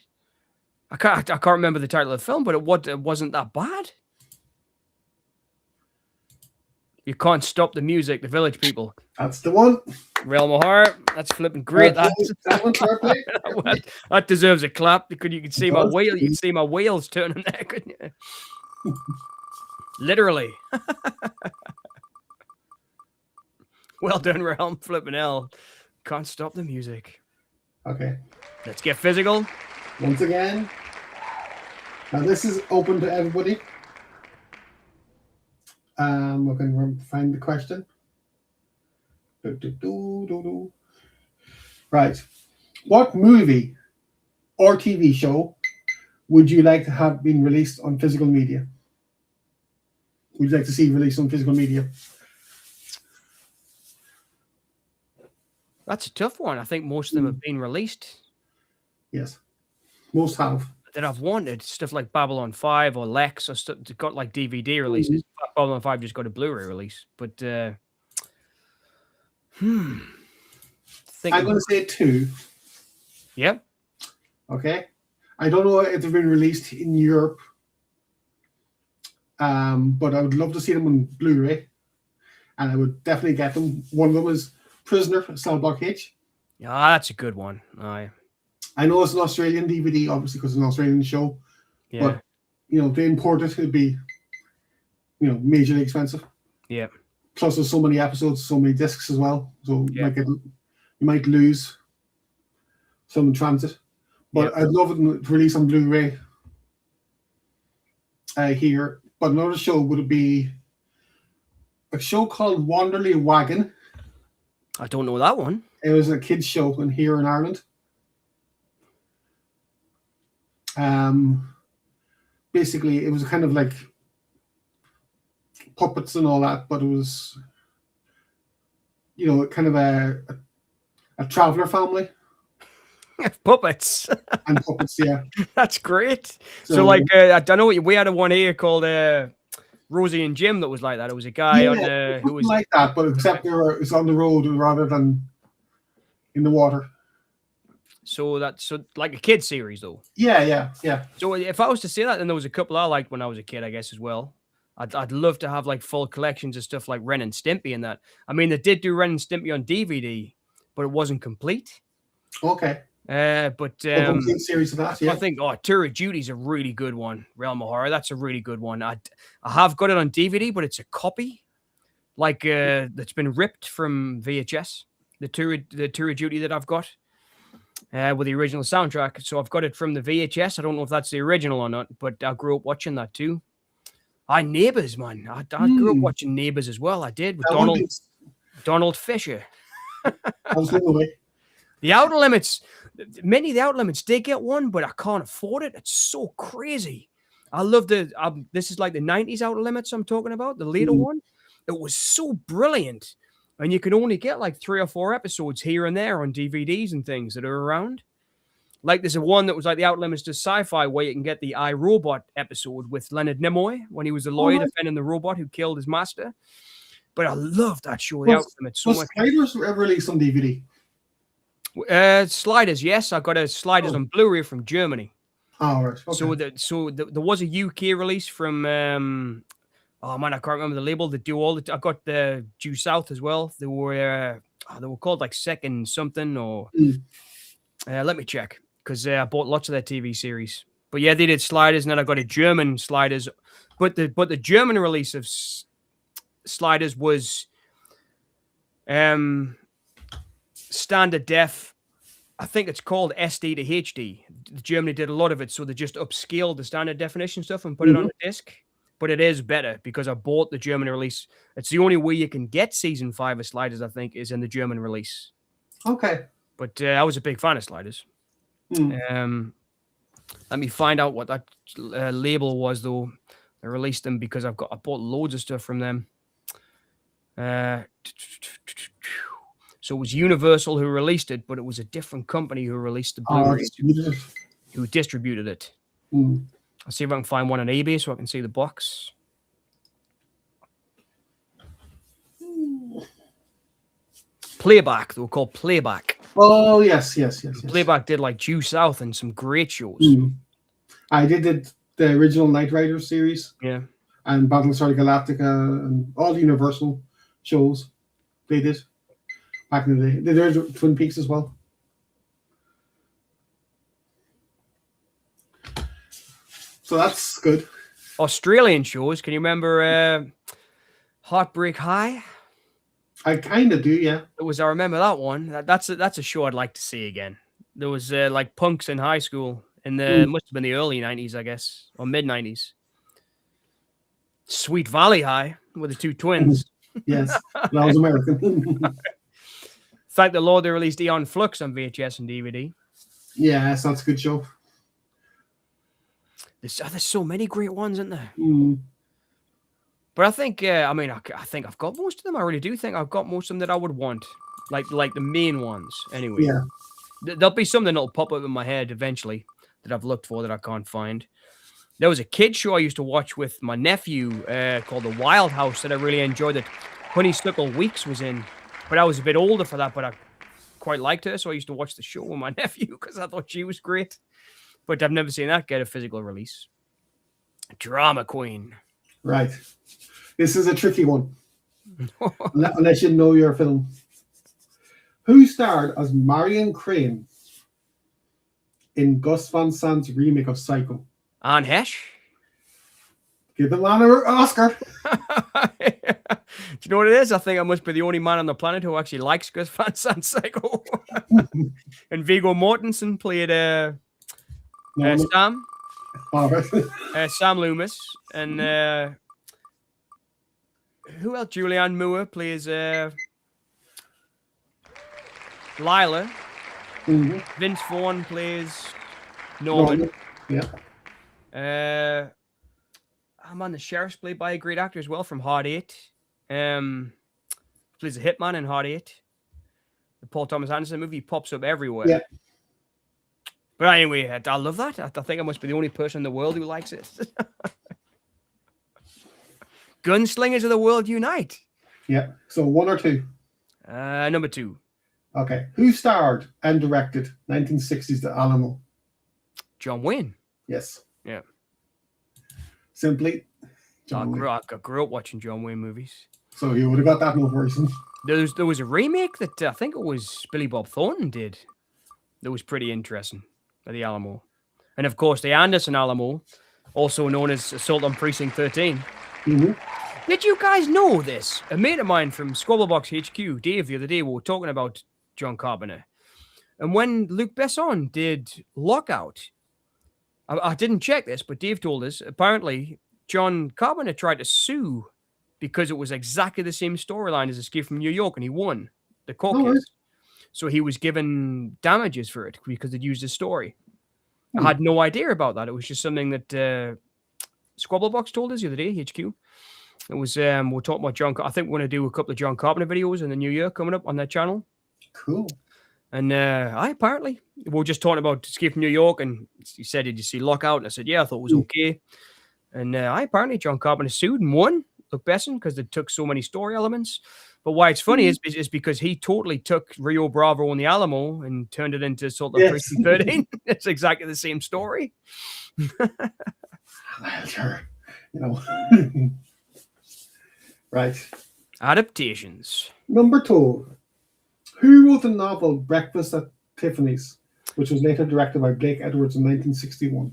I can't remember the title of the film, but it wasn't that bad. You Can't Stop the Music, the Village People. That's the one. Realm of Horror. That's flipping great. That one, fair play. That deserves a clap because you can see my does. wheel. You can see my wheels turning there, couldn't you? Literally. Well done, Realm. Flipping hell. Can't stop the music. Okay. Let's get physical. Once again. Now this is open to everybody. We can find the question. Right. What movie or TV show would you like to have been released on physical media? Would you like to see released on physical media? That's a tough one. I think most of them have been released. Yes. Most have. That I've wanted stuff like Babylon 5 or Lex or stuff that got like DVD releases. Babylon 5 just got a Blu-ray release. But I'm going to say 2. Yep. Okay. I don't know if they've been released in Europe, but I would love to see them on Blu-ray, and I would definitely get them. One of them is Prisoner, Cell Block H. Yeah, that's a good one. Aye. I know it's an Australian DVD, obviously, because it's an Australian show. Yeah. But, if they import it, it'd be, majorly expensive. Yeah. Plus, there's so many episodes, so many discs as well. So Yeah. you might lose some in transit. But I'd love it to release on Blu-ray here. But another show would be a show called Wanderly Wagon. I don't know that one. It was a kids' show here in Ireland. Basically, it was kind of like puppets and all that, but it was, kind of a traveler family. Puppets. And puppets, yeah. That's great. So like, I don't know what we had one here called Rosie and Jim that was like that. It was a guy who was like that, but except it's on the road rather than in the water. So that's like a kid series though. Yeah. So if I was to say that, then there was a couple I liked when I was a kid, I guess as well. I'd love to have like full collections of stuff like Ren and Stimpy and that. I mean, they did do Ren and Stimpy on DVD, but it wasn't complete. Okay. But complete series of that, yeah. I think Tour of Duty's a really good one. Realm of Horror, that's a really good one. I have got it on DVD, but it's a copy, like that's been ripped from VHS. The Tour of Duty that I've got. With the original soundtrack. So I've got it from the VHS. I don't know if that's the original or not, but I grew up watching that too. Neighbours, man. I grew up watching Neighbours as well. I did with Donald Fisher. The Outer Limits. Many of the Outer Limits did get one, but I can't afford it. It's so crazy. I love this is like the 90s Outer Limits I'm talking about, the later one. It was so brilliant. And you can only get like 3 or 4 episodes here and there on DVDs and things that are around. Like there's a one that was like the Outer Limits to Sci-Fi where you can get the I, Robot episode with Leonard Nimoy when he was a lawyer defending the robot who killed his master. But I love that show, the Outer Limits, so much. Sliders ever released on DVD? Sliders, yes. I got a Sliders on Blu-ray from Germany. Oh, right. Okay. So there was a UK release from... oh man, I can't remember the label. They do all the. I got the Due South as well. They were called like Second something or. Let me check because I bought lots of their TV series. But yeah, they did Sliders, and then I got a German Sliders. But the German release of Sliders was standard def. I think it's called SD to HD. Germany did a lot of it, so they just upscaled the standard definition stuff and put it on a disc. But it is better because I bought the German release. It's the only way you can get season 5 of Sliders, I think, is in the German release. Okay. But I was a big fan of Sliders. Let me find out what that label was, though. I released them because I bought loads of stuff from them. So it was Universal who released it, but it was a different company who released the Blu-ray, who distributed it. I'll see if I can find one on eBay so I can see the box. Playback. They were called Playback. Oh, yes. Playback did like Due South and some great shows. I did the original Knight Rider series. Yeah. And Battlestar Galactica and all the Universal shows they did back in the day. They did Twin Peaks as well. So that's good. Australian shows. Can you remember Heartbreak High? I kind of do, yeah. I remember that one. That's a show I'd like to see again. There was like punks in high school in the must have been the early 90s, I guess, or mid 90s. Sweet Valley High with the two twins. Yes, that was American. Thank the Lord they released Eon Flux on VHS and DVD. Yes, that's a good show. There's so many great ones, isn't there? Mm. But I think, I think I've got most of them. I really do think I've got most of them that I would want, like the main ones. Anyway, Yeah. There'll be something that'll pop up in my head eventually that I've looked for that I can't find. There was a kid show I used to watch with my nephew called The Wild House that I really enjoyed. That Honeysuckle Weeks was in, but I was a bit older for that. But I quite liked her, so I used to watch the show with my nephew because I thought she was great. But I've never seen that get a physical release. Drama Queen. Right. This is a tricky one. Unless you know your film. Who starred as Marion Crane in Gus Van Sant's remake of Psycho? Anne Hesh. Give the man an Oscar. Do you know what it is? I think I must be the only man on the planet who actually likes Gus Van Sant's Psycho. And Viggo Mortensen played Sam. Sam Loomis. And who else? Julianne Moore plays Lila. Mm-hmm. Vince Vaughn plays Norman. Yeah. The sheriff's played by a great actor as well from Hard 8. Plays a hitman in Hard 8. The Paul Thomas Anderson movie pops up everywhere. Yeah. But anyway, I love that. I think I must be the only person in the world who likes it. Gunslingers of the world unite. Yeah. So 1 or 2? Number 2. Okay. Who starred and directed 1960s The Alamo? John Wayne. Yes. Yeah. Simply. I grew up watching John Wayne movies. So you would have got that no version. There was a remake that I think it was Billy Bob Thornton did. That was pretty interesting at the Alamo. And of course, the Anderson Alamo, also known as Assault on Precinct 13. Mm-hmm. Did you guys know this? A mate of mine from Squabblebox HQ, Dave, the other day, we were talking about John Carpenter. And when Luc Besson did Lockout, I didn't check this, but Dave told us, apparently, John Carpenter tried to sue because it was exactly the same storyline as Escape from New York, and he won the court case. Right. So he was given damages for it because they'd used his story. I had no idea about that. It was just something that Squabblebox told us the other day, HQ. It was, we're talking about John. I think we're going to do a couple of John Carpenter videos in the new year coming up on that channel. Cool. And apparently, we were just talking about Escape from New York, and he said, "Did you see Lockout?" And I said, "Yeah, I thought it was okay." And apparently, John Carpenter sued and won Luc Besson because they took so many story elements. But why it's funny is because he totally took Rio Bravo and the Alamo and turned it into Assault on Precinct 13. It's exactly the same story. Sure. Right. Adaptations. Number 2. Who wrote the novel Breakfast at Tiffany's, which was later directed by Blake Edwards in 1961?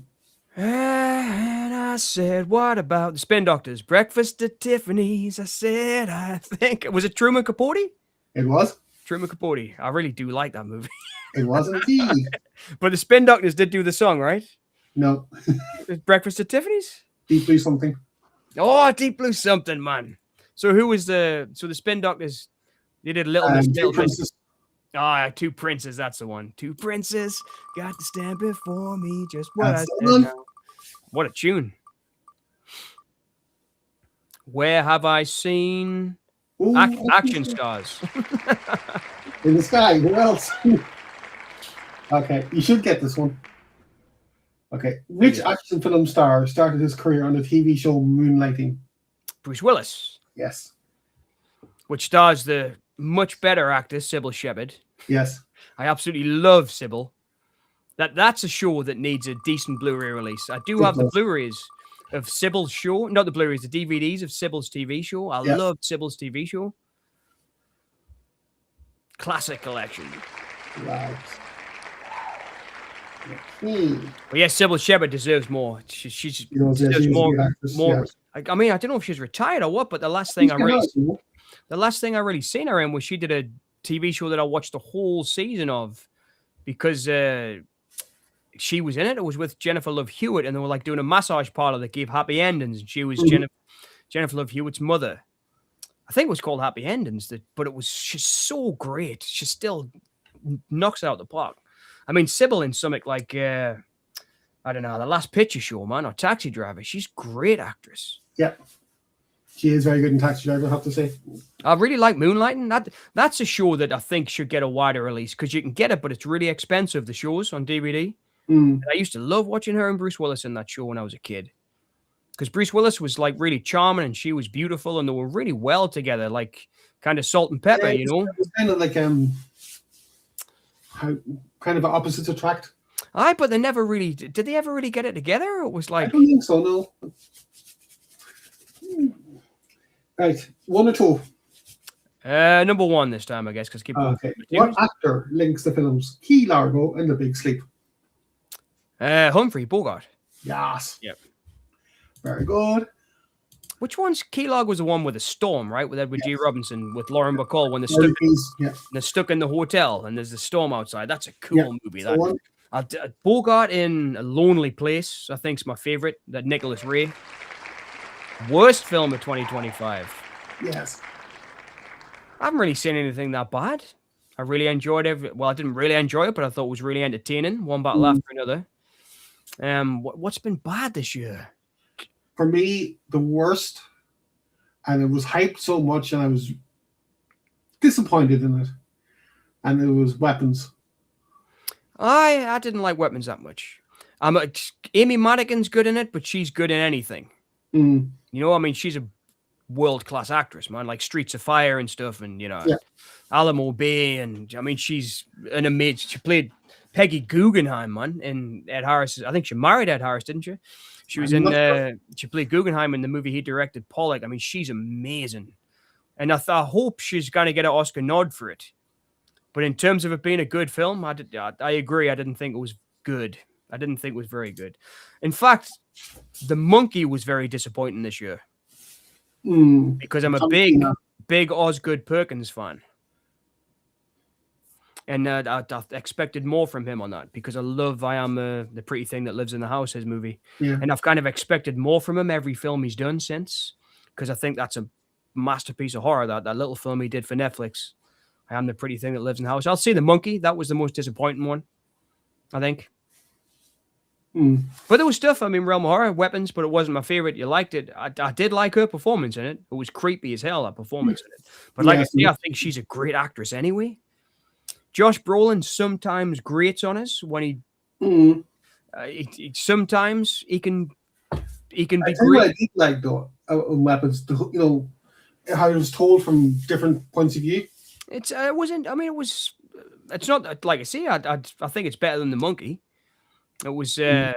And I said, what about the Spin Doctors? Breakfast at Tiffany's. I said, I think. Was it Truman Capote? It was. Truman Capote. I really do like that movie. It was indeed. But the Spin Doctors did do the song, right? No. Breakfast at Tiffany's? Deep Blue Something. Oh, Deep Blue Something, man. So who was the Spin Doctors? They did a little bit. Ah, Two Princes. That's the one. Two Princes got to stand before me. Just what That's I the said one. now. What a tune. Where have I seen Ooh, action stars? in the sky. Who else? Okay, you should get this one. Okay, which Yeah. action film star started his career on the TV show Moonlighting? Bruce Willis, Yes, which stars the much better actress Sybil Shepherd. yes. I absolutely love Sybil. That's a show that needs a decent Blu-ray release. I do It have the does. Blu-rays of Sybil's show, not the Blu-rays, the DVDs of Sybil's TV show. I Yeah. love Sybil's TV show. Classic collection. Right. Okay. But yeah, Sybil Shepherd deserves more. She's You know, deserves she's a more. good actress, More. yes. I mean, I don't know if she's retired or what, but the last thing I really, She's good, the last thing I really seen her in was she did a TV show that I watched the whole season of because she was in it. It was with Jennifer Love Hewitt, and they were like doing a massage parlor that gave happy endings, and she was Jennifer Love Hewitt's mother. I think it was called Happy Endings, but she's so great. She still knocks it out the park. I mean, Sybil in something like I don't know, The Last Picture Show, man, or Taxi Driver. She's a great actress. Yeah. She is very good in Taxi Driver, I have to say. I really like Moonlighting. That's a show that I think should get a wider release because you can get it, but it's really expensive, the shows on DVD. Mm. And I used to love watching her and Bruce Willis in that show when I was a kid. Because Bruce Willis was like really charming and she was beautiful and they were really well together, like kind of salt and pepper, you know? It was kind of like how kind of opposites attract. Aye, but they never really did. They ever really get it together? It was I like don't think so, no. Right, one or two. number one this time, I guess, because keep Okay. What actor links the films Key Largo and The Big Sleep? Humphrey Bogart. Yes. Yep. Very good. Which one's Keylog was the one with the storm, right? With Edward G. Robinson, with Lauren Bacall when Yeah. they're stuck in the hotel and there's the storm outside. That's a cool movie. So one. Bogart in A Lonely Place, I think, is my favorite. That Nicholas Ray. Worst film of 2025. Yes. I haven't really seen anything that bad. I really enjoyed it. Well, I didn't really enjoy it, but I thought it was really entertaining. One battle after another. What's been bad this year? For me, the worst, and it was hyped so much, and I was disappointed in it. And it was Weapons. I didn't like Weapons that much. Amy Madigan's good in it, but she's good in anything. Mm. You know, I mean, she's a world-class actress, man, like Streets of Fire and stuff, and, you know, Yeah. Alamo Bay, and, I mean, she's an amazing, she played Peggy Guggenheim, man, in Ed Harris. I think she married Ed Harris, didn't she? She was she played Guggenheim in the movie he directed, Pollock. I mean, she's amazing. And I hope she's going to get an Oscar nod for it. But in terms of it being a good film, I agree. I didn't think it was good. I didn't think it was very good. In fact, The Monkey was very disappointing this year. Because I'm a big Osgood Perkins fan. And I expected more from him on that because I love I Am the Pretty Thing That Lives in the House, his movie. Yeah. And I've kind of expected more from him every film he's done since because I think that's a masterpiece of horror, that little film he did for Netflix. I Am the Pretty Thing That Lives in the House. I'll say The Monkey. That was the most disappointing one, I think. But there was stuff, I mean, Realm of Horror, Weapons, but it wasn't my favorite. You liked it. I did like her performance in it. It was creepy as hell, that performance in it. But like I say, I think she's a great actress anyway. Josh Brolin sometimes grates on us when sometimes he can be great. What I did like though, Weapons, you know, how it was told from different points of view. It's not like I say. I think it's better than The Monkey. It was. I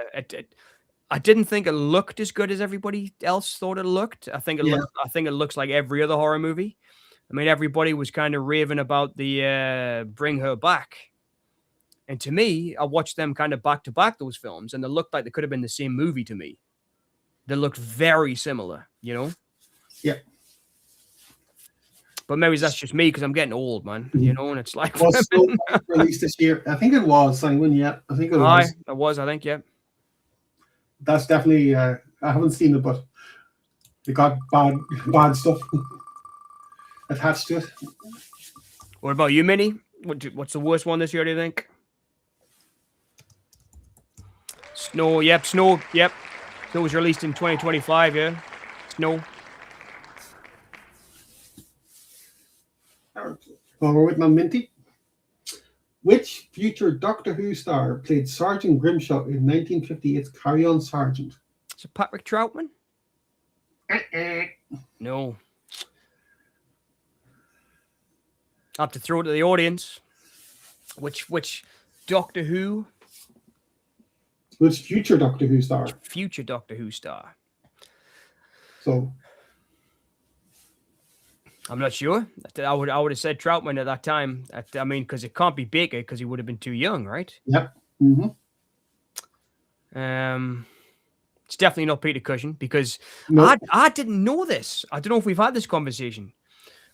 didn't think it looked as good as everybody else thought it looked. I think it looks like every other horror movie. I mean, everybody was kind of raving about the Bring Her Back. And to me, I watched them kind of back to back, those films, and they looked like they could have been the same movie to me. They looked very similar, you know? Yeah. But maybe that's just me because I'm getting old, man. You know, and it's like... Was still released this year. I think it was, Simon, yeah. I think it was. It was, I think, yeah. That's definitely... I haven't seen it, but it got bad stuff attached to it. What about you, Minnie? What's the worst one this year, do you think? Snow. Yep. Snow. Yep. Snow was released in 2025. Yeah. Snow. Well, we're waiting on Minty. Which future Doctor Who star played Sergeant Grimshaw in 1958's Carry On Sergeant? Is it Patrick Troutman? Uh-uh. No. I have to throw it to the audience. Which Doctor Who? Which future Doctor Who star? Future Doctor Who star. So I'm not sure. I would have said Troutman at that time. I mean, because it can't be Baker because he would have been too young, right? yep. Mm-hmm. It's definitely not Peter Cushing because No. I didn't know this. I don't know if we've had this conversation,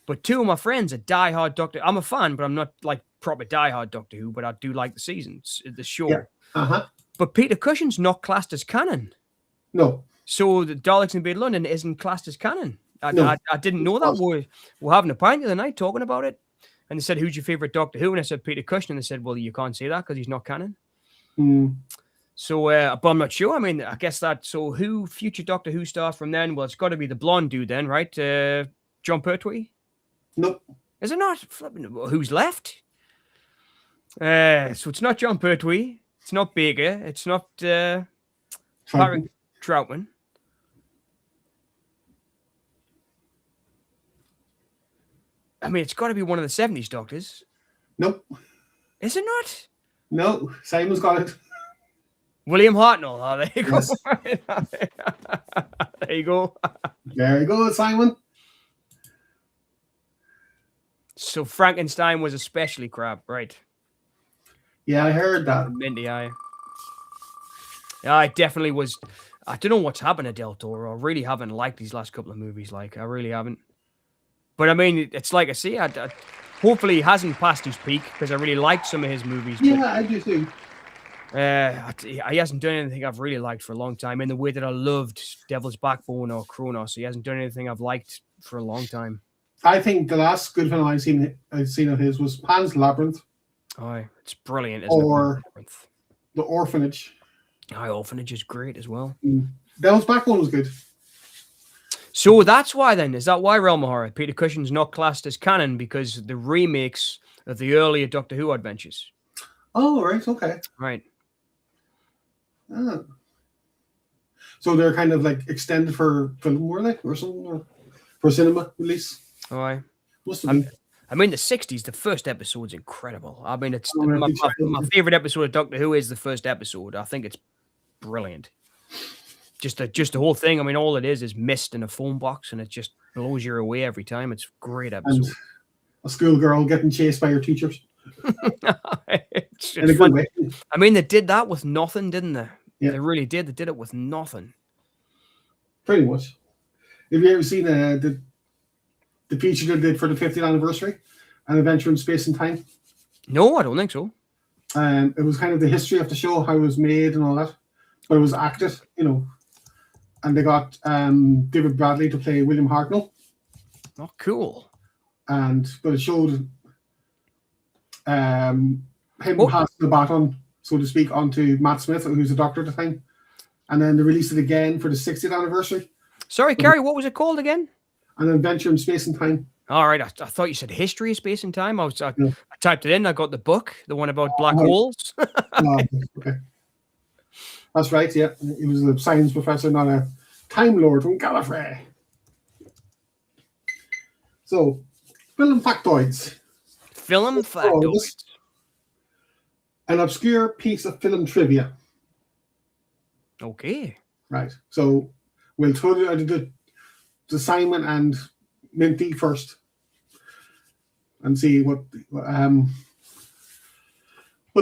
but two of my friends are diehard Doctor. I'm a fan, but I'm not like proper diehard Doctor Who. But I do like the seasons, the show. Yeah. Uh-huh. But Peter Cushing's not classed as canon. No. So the Daleks Invade London isn't classed as canon. No. I didn't know that. We're having a pint the other night talking about it. And they said, who's your favorite Doctor Who? And I said, Peter Cushing. And they said, well, you can't say that because he's not canon. Mm. So, but I'm not sure. I mean, I guess that. So who, future Doctor Who star from then? Well, it's got to be the blonde dude then, right? John Pertwee? Nope. Is it not? Who's left? So it's not John Pertwee. It's not Baker. It's not Patrick Troutman. I mean, it's got to be one of the 70s Doctors. Nope. Is it not? No. Simon's got it. William Hartnell. Oh, there you go. Yes. There you go. There you go, Simon. So Frankenstein was especially crap, right? Yeah, I heard that. Minty, I definitely was. I don't know what's happened to Del Toro. I really haven't liked these last couple of movies. Like, I really haven't. But I mean, it's like I say, hopefully he hasn't passed his peak because I really liked some of his movies. Yeah, I do too. He hasn't done anything I've really liked for a long time in the way that I loved Devil's Backbone or Kronos. He hasn't done anything I've liked for a long time. I think the last good film I've seen of his was Pan's Labyrinth. Oh, it's brilliant, isn't Or it? The Orphanage. Orphanage is great as well. Devil's Backbone was good. So that's why then, is that why Realm of Horror? Peter Cushing's not classed as canon because the remakes of the earlier Doctor Who adventures. Oh, right, okay. Right. Ah. So they're kind of like extended for film, were they? Or something? Or for cinema release? All right. Must have been. I mean, the 60s, the first episode's incredible. I mean, it's Oh, my favorite episode of Doctor Who is the first episode. I think it's brilliant. Just the whole thing. I mean, all it is mist in a phone box, and it just blows you away every time. It's a great episode. And a schoolgirl getting chased by her teachers. It's In a fun. good way. I mean, they did that with nothing, didn't they? Yeah. They really did. They did it with nothing. Pretty much. Have you ever seen the feature they did for the 50th anniversary? An Adventure in Space and Time? No, I don't think so. It was kind of the history of the show, how it was made and all that. But it was acted, you know. And they got David Bradley to play William Hartnell. Oh, cool. But it showed him passing the baton, so to speak, onto Matt Smith, who's a doctor at the time. And then they released it again for the 60th anniversary. Sorry, Kerry, what was it called again? An Adventure in Space and Time. All right, I thought you said History of Space and Time. I No. typed it in. I got the book, the one about black holes. Okay. That's right, yeah. He was a science professor, not a Time Lord from Gallifrey. So, film factoids. Film factoids. An obscure piece of film trivia. Okay. Right. So, we'll throw it to Simon and Minty first and see what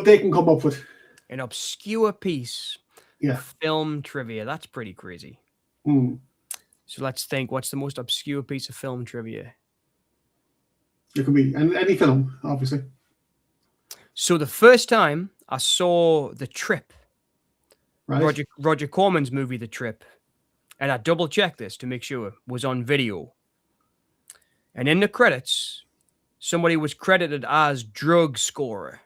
they can come up with. An obscure piece Yeah. of film trivia. That's pretty crazy. Mm. So let's think. What's the most obscure piece of film trivia? It could be any film, obviously. So the first time I saw The Trip, Right. Roger Corman's movie The Trip, and I double checked this to make sure, was on video. And in the credits, somebody was credited as drug scorer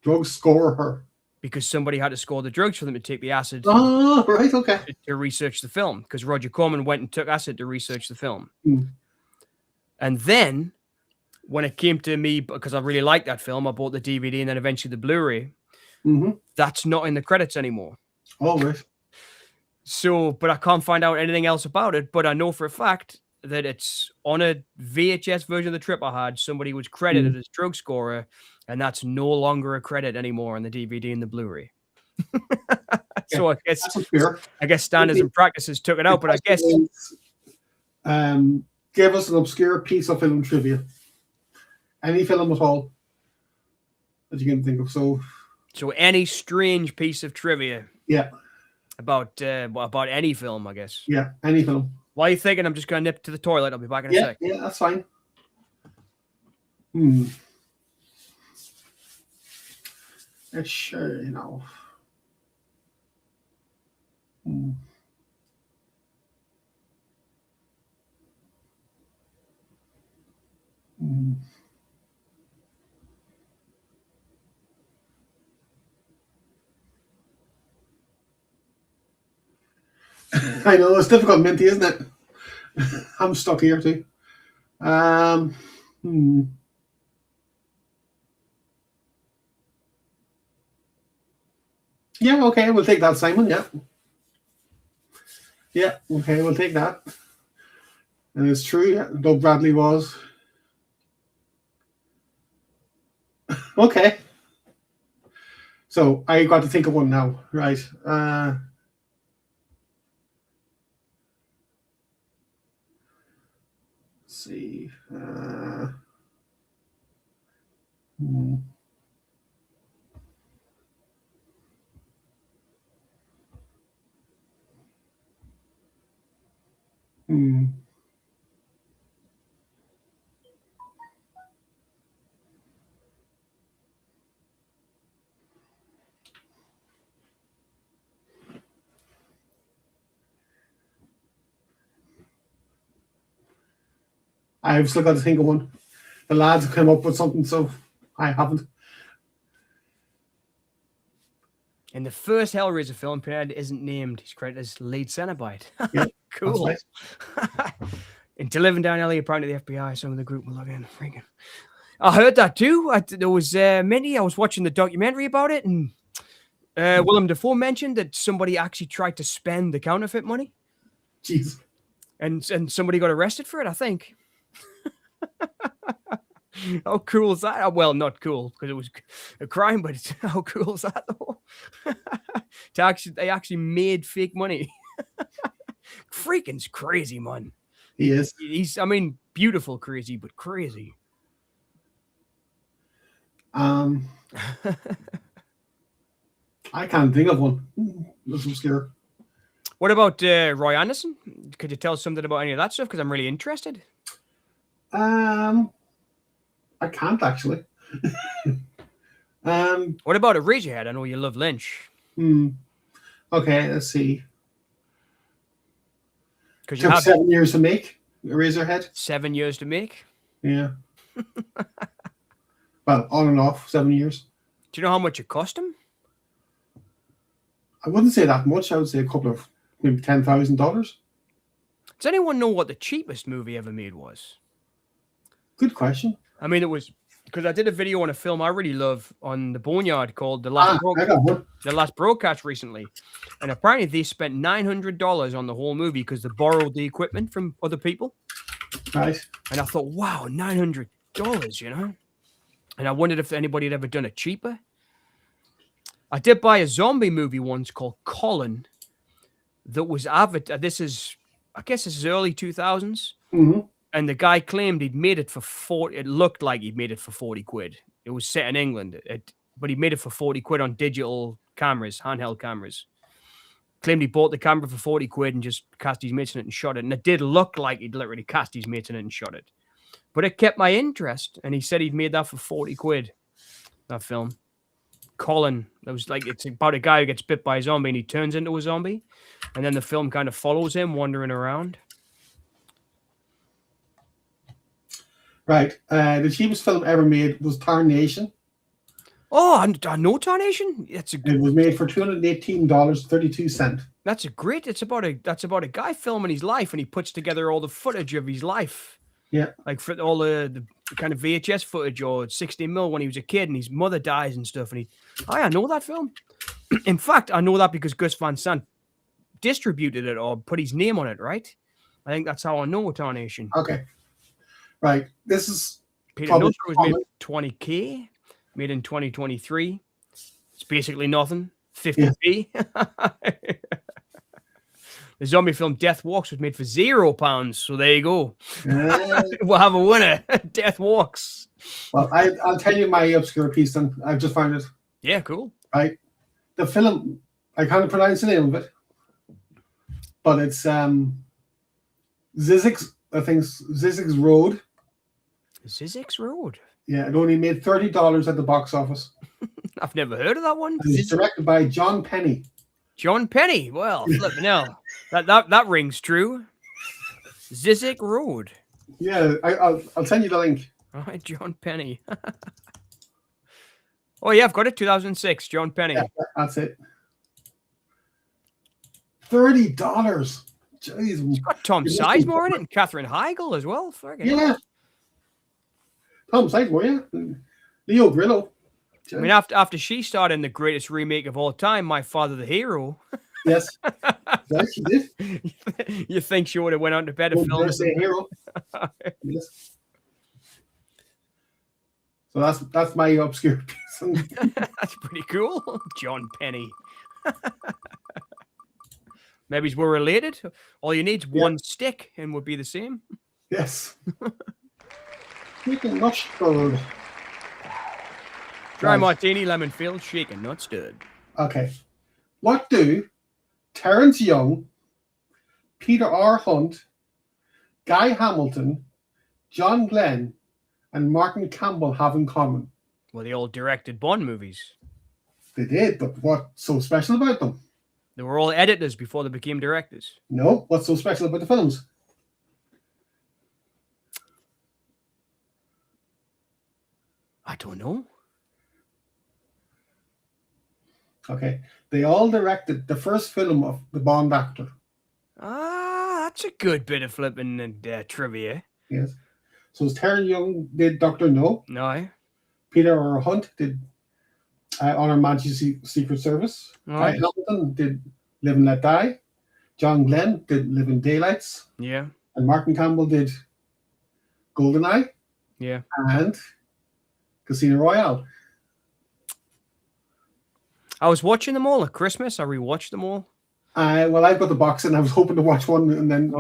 Drug scorer. because somebody had to score the drugs for them to take the acid Oh, right, okay. to research the film. Because Roger Corman went and took acid to research the film. Hmm. And then when it came to me, because I really liked that film, I bought the DVD and then eventually the Blu-ray. Mm-hmm. That's not in the credits anymore. Oh, right. So, but I can't find out anything else about it. But I know for a fact that it's on a VHS version of the trip I had. Somebody was credited as drug scorer, and that's no longer a credit anymore on the DVD and the Blu-ray. So I That's fair. guess standards and practices took it out. But I guess Give us an obscure piece of film trivia. Any film at all that you can think of. So any strange piece of trivia yeah, about any film, I guess. yeah, any film. While you're thinking, I'm just going to nip to the toilet. I'll be back in a Yeah, sec. yeah, that's fine. It's sure, you know. I know it's difficult, Minty, isn't it? I'm stuck here too. Yeah, okay, we'll take that, Simon. Yeah. Yeah, okay, we'll take that. And it's true, yeah, Doug Bradley was. Okay. So I got to think of one now, right? Let's see. I've still got to think of one. The lads have come up with something, so I haven't. In the first Hellraiser film, Pinhead isn't named. He's credited as lead Cenobite. Yeah, cool. that's In To Live and Die in LA, apparently the FBI, some of the group will log in. Freaking. I heard that too. There was many. I was watching the documentary about it, and Willem Dafoe mentioned that somebody actually tried to spend the counterfeit money. Jeez. And somebody got arrested for it, I think. How cool is that? Well, not cool because it was a crime, but how cool is that though? They actually made fake money. Freaking's crazy, man. He is. He's, I mean, beautiful crazy, but crazy. I can't think of one. That's obscure. What about Roy Anderson? Could you tell us something about any of that stuff? Because I'm really interested. I can't actually. What about Eraserhead? I know you love Lynch. Okay, let's see. Because Took 7 years to make Eraserhead. 7 years to make. Yeah. Well, on and off, 7 years. Do you know how much it cost him? I wouldn't say that much. I would say a couple of maybe $10,000. Does anyone know what the cheapest movie ever made was? Good question. I mean, it was because I did a video on a film I really love on the Boneyard called The Last Broadcast recently. And apparently they spent $900 on the whole movie because they borrowed the equipment from other people. Right. And I thought, wow, $900, you know? And I wondered if anybody had ever done it cheaper. I did buy a zombie movie once called Colin that was advertised. I guess this is early 2000s. Mm-hmm. And the guy claimed he'd made it for 40. It looked like he'd made it for 40 quid. It was set in England, but he made it for 40 quid on digital cameras, handheld cameras. Claimed he bought the camera for 40 quid and just cast his mates in it and shot it. And it did look like he'd literally cast his mates in it and shot it. But it kept my interest. And he said he'd made that for 40 quid, that film. Colin, it was like, it's about a guy who gets bit by a zombie and he turns into a zombie. And then the film kind of follows him wandering around. Right. The cheapest film ever made was Tarnation. Oh, I know Tarnation. It was made for $218.32. That's a great. It's about a guy filming his life, and he puts together all the footage of his life. Yeah. Like for all the kind of VHS footage or 60mm when he was a kid and his mother dies and stuff. And I know that film. In fact, I know that because Gus Van Sant distributed it or put his name on it, right? I think that's how I know Tarnation. Okay. Right. This is Peter Nutter was made 20K, made in 2023. It's basically nothing. 50p. The zombie film Death Walks was made for £0. So there you go. We'll have a winner. Death Walks. Well, I'll tell you my obscure piece then. I've just found it. Yeah, cool. Right. The film, I can't pronounce the name of it, but it's Zizek's, I think Zizek's Road. Zizek's Road. Yeah, it only made $30 at the box office. I've never heard of that one. And it's directed by John Penny. John Penny. Well, flipping hell. That rings true. Zizek Road. Yeah, I'll send you the link. All right, John Penny. Oh yeah, I've got it. 2006. John Penny. Yeah, that's it. $30. Jeez. It's got Tom Sizemore in it and Katherine Heigl as well. Yeah. Tom Sizemore, yeah. Leo Grillo. I mean, after she starred in the greatest remake of all time, My Father the Hero. Yes. Yes, she did. You think she would have went on to better films? The Hero. Yes. So that's my obscure piece. That's pretty cool. John Penny. Maybe we're related. All you need is one stick and would be the same. Yes. Shaken not stirred. Dry martini, lemon filled, shaken not stirred. Okay. What do Terence Young, Peter R. Hunt, Guy Hamilton, John Glenn, and Martin Campbell have in common? Well, they all directed Bond movies. They did, but what's so special about them? They were all editors before they became directors. No, what's so special about the films? I don't know. Okay. They all directed the first film of the Bond actor. Ah, that's a good bit of flipping and trivia. Yes. So Terence Young did Dr. No. No. Peter R. Hunt did On Her Majesty's Secret Service. Guy Hamilton did Live and Let Die. John Glenn did Living Daylights. Yeah. And Martin Campbell did GoldenEye. Yeah. And Casino Royale. I was watching them all at Christmas. I rewatched them all. Well, I've got the box and I was hoping to watch one, and then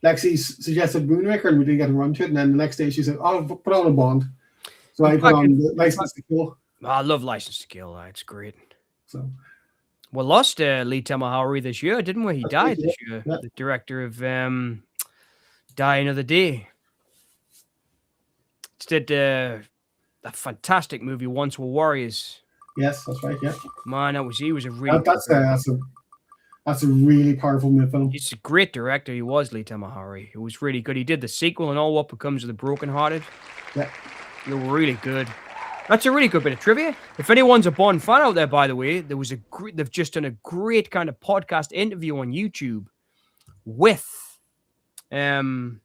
Lexi suggested Moonraker and we didn't get to run to it. And then the next day she said, "Oh, put on a Bond." So I put on the License to Kill. I love License to Kill. It's great. So we lost Lee Tamahori this year, didn't we? He died this year. Yeah. The director of Die Another Day. Did a fantastic movie, Once Were Warriors. Yes, that's right. Yeah, man, he was a really that's a really powerful film. He's a great director. He was Lee Tamahori. It was really good. He did the sequel and All What Becomes of the Brokenhearted. Yeah, they were really good. That's a really good bit of trivia. If anyone's a Bond fan out there, by the way, they've just done a great kind of podcast interview on YouTube with who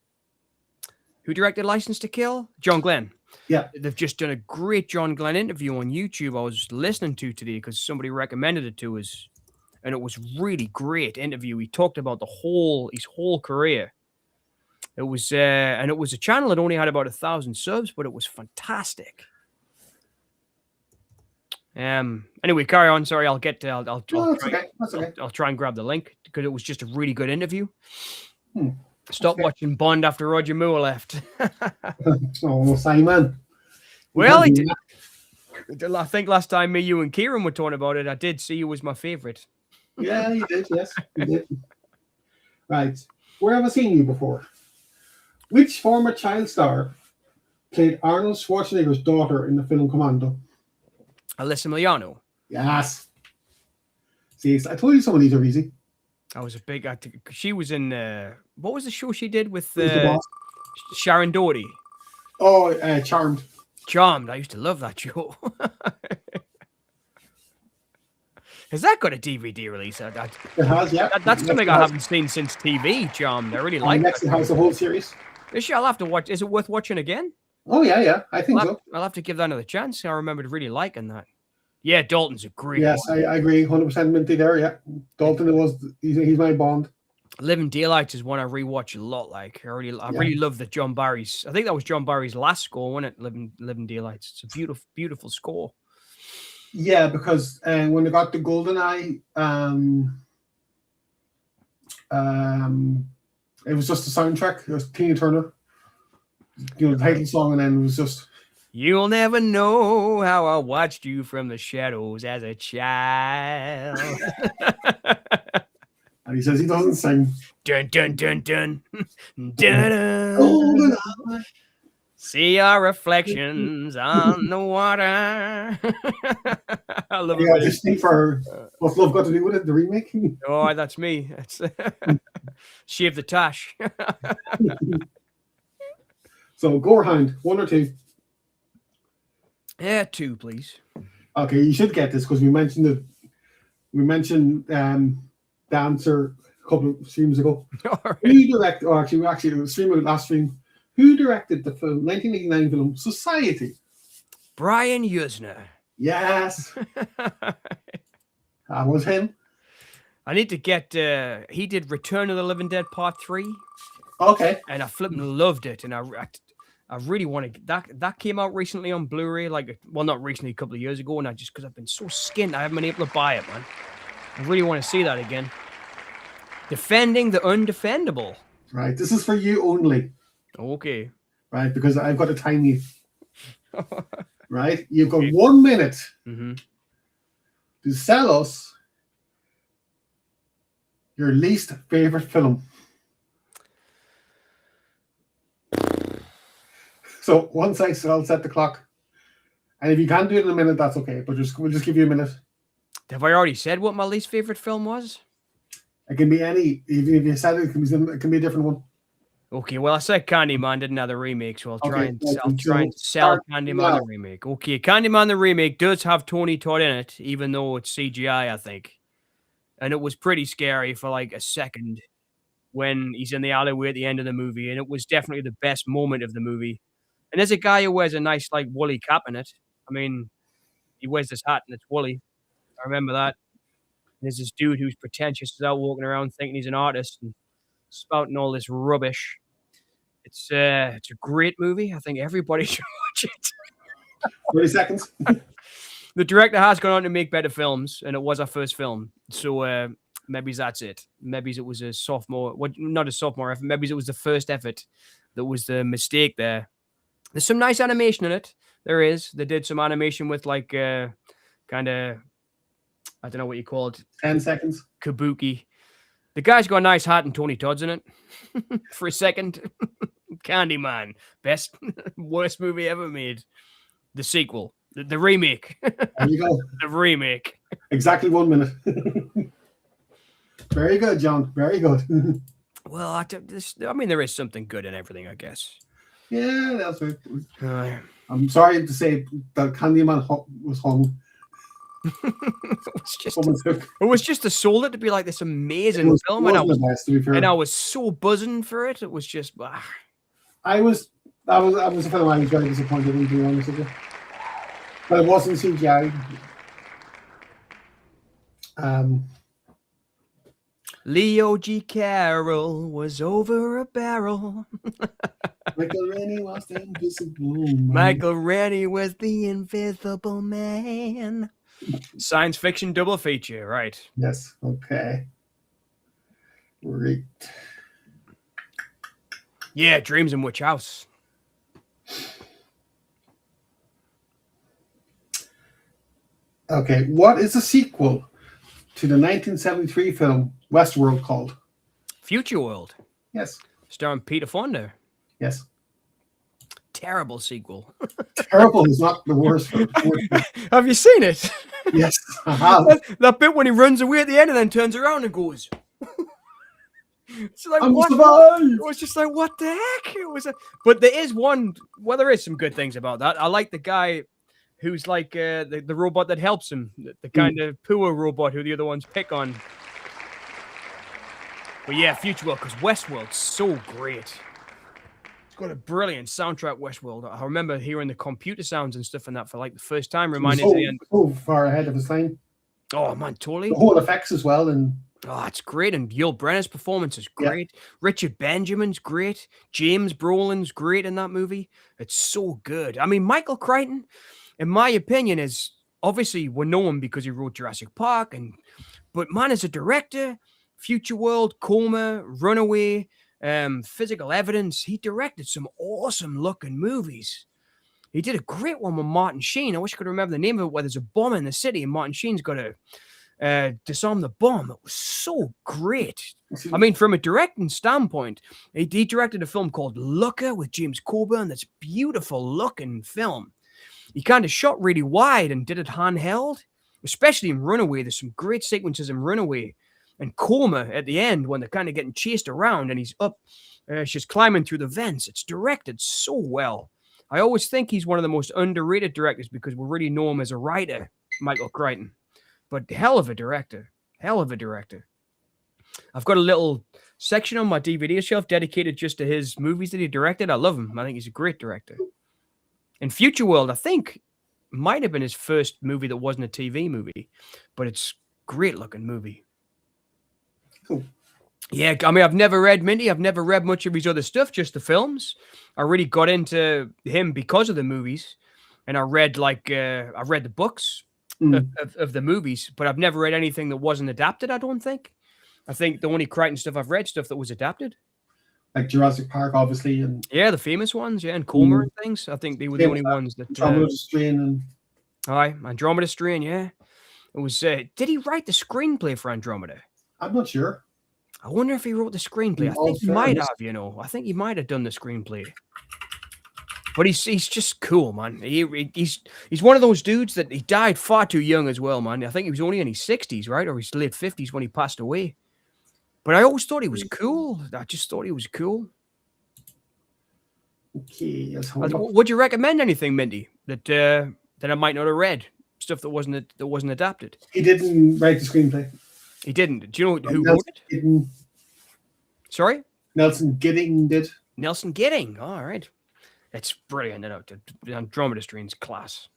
directed License to Kill? John Glenn. Yeah. They've just done a great John Glenn interview on YouTube I was listening to today because somebody recommended it to us. And it was really great interview. He talked about his whole career. It was and it was a channel that only had about 1,000 subs, but it was fantastic. Anyway, carry on. Sorry, I'll get to I'll try and grab the link because it was just a really good interview. Stop watching Bond after Roger Moore left. Oh, Simon. Well, I think last time me, you, and Kieran were talking about it, I did see you was my favorite. Yeah, you did. Yes, you did. Right. Where have I seen you before? Which former child star played Arnold Schwarzenegger's daughter in the film Commando? Alyssa Milano. Yes. See, I told you some of these are easy. I was a big. She was in what was the show she did with The Boss? Sharon Doherty? Oh, Charmed. Charmed. I used to love that show. Has that got a DVD release? It has, yeah. That's something I Next haven't seen since TV. Charmed. I really it has- like Next, that. it has the whole series. I'll have to watch. Is it worth watching again? Oh yeah, I think so. I'll have to give that another chance. I remember really liking that. Yeah, Dalton's a great Yes, one. I agree, 100% Minty there. Yeah, Dalton he's my Bond. Living Daylights is one I rewatch a lot. Like I really love that John Barry's. I think that was John Barry's last score, wasn't it? Living Daylights. It's a beautiful score. Yeah, because when they got the GoldenEye, it was just the soundtrack. It was Tina Turner, the title song, and then it was just. You'll never know how I watched you from the shadows as a child. And he says he doesn't sing. Dun dun dun dun dun dun. GoldenEye. See our reflections on the water. I love Yeah, it. just think for what's love got to do with it? The remake. Oh, that's me. That's Shave the Tash. So Gorehound, 1 or 2. Yeah, 2, please. Okay, you should get this because we mentioned it. We mentioned the answer a couple of streams ago. All right. Who directed? Oh, actually, it was last stream. Who directed the film 1989 film Society? Brian Yuzna. Yes, that was him. I need to get. He did Return of the Living Dead Part 3, Okay, and I flipping loved it. And I really want to. That came out recently on Blu-ray, not recently, a couple of years ago. And because I've been so skint, I haven't been able to buy it, man. I really want to see that again. Defending the Undefendable. right. This is for you only, Okay. right? Because I've got to time you. Right, you've got 1 minute Mm-hmm. to sell us your least favorite film. So once I'll set the clock, and if you can't do it in a minute, that's okay. But we'll just give you a minute. Have I already said what my least favorite film was? It can be any. Even if you said it, it can be a different one. Okay, well, I said Candyman didn't have the remake, so I'll try and sell Candyman now. the remake. Okay, Candyman the remake does have Tony Todd in it, even though it's CGI, I think. And it was pretty scary for like a second when he's in the alleyway at the end of the movie, and it was definitely the best moment of the movie. And there's a guy who wears a nice like woolly cap in it. I mean, he wears this hat and it's woolly. I remember that. And there's this dude who's pretentious, is out walking around thinking he's an artist and spouting all this rubbish. It's a great movie. I think everybody should watch it. 30 seconds. The director has gone on to make better films, and it was our first film. So maybe that's it. Maybe it was a sophomore, not a sophomore effort. Maybe it was the first effort that was the mistake there. There's some nice animation in it. There is. They did some animation with like kind of, I don't know what you call it. 10 seconds. Kabuki. The guy's got a nice hat and Tony Todd's in it for a second. Candyman. Best, worst movie ever made. The sequel. The remake. There you go. The remake. Exactly 1 minute. Very good, John. Very good. Well, I mean, there is something good in everything, I guess. Yeah, that's right. I'm sorry to say that Candyman was hung. It was just a soul it to be like this amazing film, and I was so buzzing for it. It was just. That was a film I was very disappointed in, to be honest with you. But it wasn't CGI. Leo G. Carroll was over a barrel. Michael Rennie was the invisible man. Michael Rennie was the invisible man. Science fiction double feature, right? Yes. Okay. Great. Yeah, Dreams in Witch House. Okay. What is the sequel to the 1973 film Westworld called? Future World. Yes. Starring Peter Fonda. Yes. Terrible sequel. Terrible is not the worst. Have you seen it? Yes, I have. That bit when he runs away at the end and then turns around and goes. It's like, I'm what? survived. It was just like, what the heck? It was but there is one, well, there is some good things about that. I like the guy who's like the robot that helps him, the kind of poor robot who the other ones pick on. But yeah, Future World, because Westworld's so great. It's got a brilliant soundtrack, Westworld. I remember hearing the computer sounds and stuff in that for like the first time. Reminded me. So far ahead of his time. Oh man, totally. The whole effects as well, and oh, it's great. And Yul Brynner's performance is great. Yeah. Richard Benjamin's great. James Brolin's great in that movie. It's so good. I mean, Michael Crichton, in my opinion, is obviously we know him because he wrote Jurassic Park, but man, as a director, Future World, Coma, Runaway, Physical Evidence, he directed some awesome looking movies. He did a great one with Martin Sheen. I wish I could remember the name of it, where there's a bomb in the city and Martin Sheen's got to disarm the bomb. It was so great. I mean, from a directing standpoint, he directed a film called Looker with James Coburn. That's a beautiful looking film. He kind of shot really wide and did it handheld, especially in Runaway. There's some great sequences in Runaway and Coma at the end when they're kind of getting chased around and he's up, she's climbing through the vents. It's directed so well. I always think he's one of the most underrated directors because we really know him as a writer, Michael Crichton. But hell of a director. Hell of a director. I've got a little section on my DVD shelf dedicated just to his movies that he directed. I love him. I think he's a great director. In Future World, I think, might have been his first movie that wasn't a TV movie. But it's a great looking movie. cool. Yeah, I mean, I've never read much of his other stuff, just the films. I really got into him because of the movies. And I read the books of the movies, but I've never read anything that wasn't adapted, I don't think. I think the only Crichton stuff I've read, stuff that was adapted. Like Jurassic Park, obviously. And yeah, the famous ones, yeah, and Coma and things. I think they were the only ones that... Andromeda Strain and... Aye, Andromeda Strain, yeah. It was... did he write the screenplay for Andromeda? I'm not sure. I wonder if he wrote the screenplay. I think he might have, I think he might have done the screenplay. But he's just cool, man. He's one of those dudes that he died far too young as well, man. I think he was only in his 60s, right? Or his late 50s when he passed away. But I always thought he was cool. I just thought he was cool. Okay. Would you recommend anything, Minty, that I might not have read? Stuff that wasn't adapted? He didn't write the screenplay. He didn't. Do you know who wrote it? Sorry? Nelson Gidding did. Nelson Gidding. All right. It's brilliant. The Andromeda Strain's class.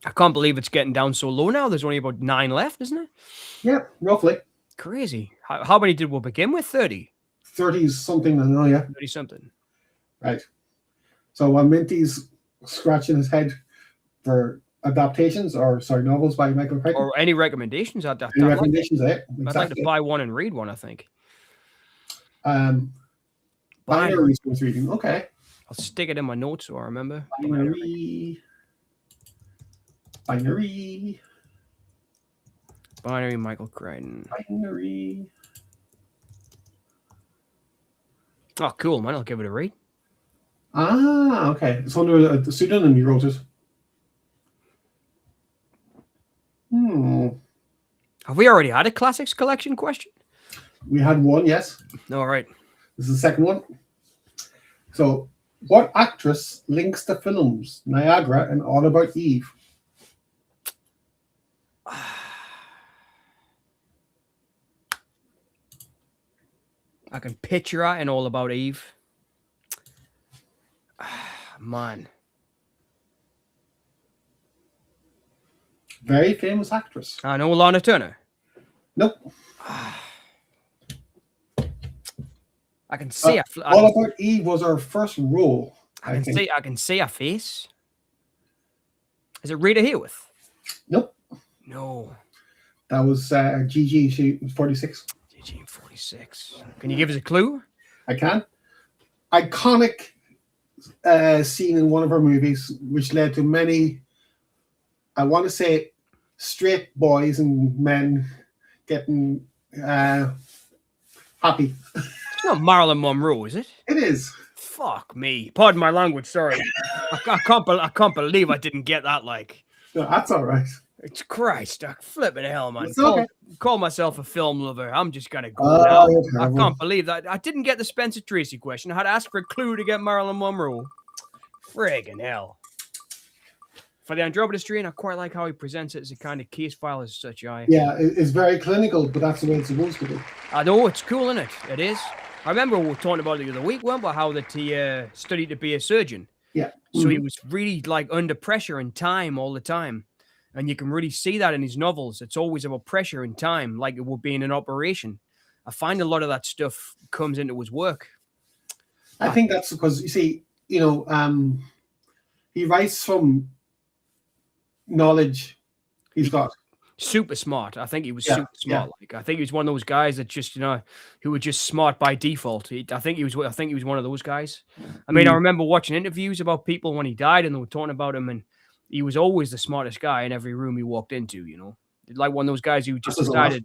I can't believe it's getting down so low now. There's only about 9 left, isn't it? Yeah, roughly. Crazy. How many did we begin with? 30? 30 something, I know, yeah. 30 something. Right. So while Minty's scratching his head for adaptations novels by Michael Crichton. Or any recommendations? I'd recommendations, exactly. I'd like to buy one and read one, I think. Binary was reading. Okay. I'll stick it in my notes so I remember. Binary Michael Crichton. Binary. Oh, cool, man. I'll give it a read. Ah, okay. It's under a pseudonym you wrote it. Have we already had a classics collection question? We had one, yes. All right. This is the second one. So, what actress links the films Niagara and All About Eve? I can picture her in All About Eve. Man. Very famous actress. I know Lana Turner. Nope. I can see All About Eve was her first role. I can see her face. Is it Rita Hayworth? Nope. No. That was Gigi. She was 46. Gigi 46. Can you give us a clue? I can. Iconic scene in one of her movies, which led to many, I want to say, straight boys and men getting happy. It's not Marilyn Monroe, is it? It is. Fuck me. Pardon my language. Sorry. I can't believe I didn't get that. Like, No, that's all right. It's Christ, flipping hell, man. It's okay. Call myself a film lover. I'm just gonna go Oh, now. you're I terrible. can't believe that. I didn't get the Spencer Tracy question. I had to ask for a clue to get Marilyn Monroe. Friggin' hell. For the Andromeda strain, I quite like how he presents it as a kind of case file as such. Yeah, it's very clinical, but that's the way it's supposed to be. I know, it's cool, isn't it? It is. I remember we were talking about it the other week, weren't we? How that he studied to be a surgeon. Yeah. So he was really like under pressure and time all the time. And you can really see that in his novels. It's always about pressure and time, like it would be in an operation. I find a lot of that stuff comes into his work. I think that's because, you see, he writes from knowledge he's got. Super smart. I think he was Yeah, super smart. Like I think he was one of those guys that just, who were just smart by default. I think he was one of those guys. I mean, I remember watching interviews about people when he died, and they were talking about him, and he was always the smartest guy in every room he walked into. Like one of those guys who just decided,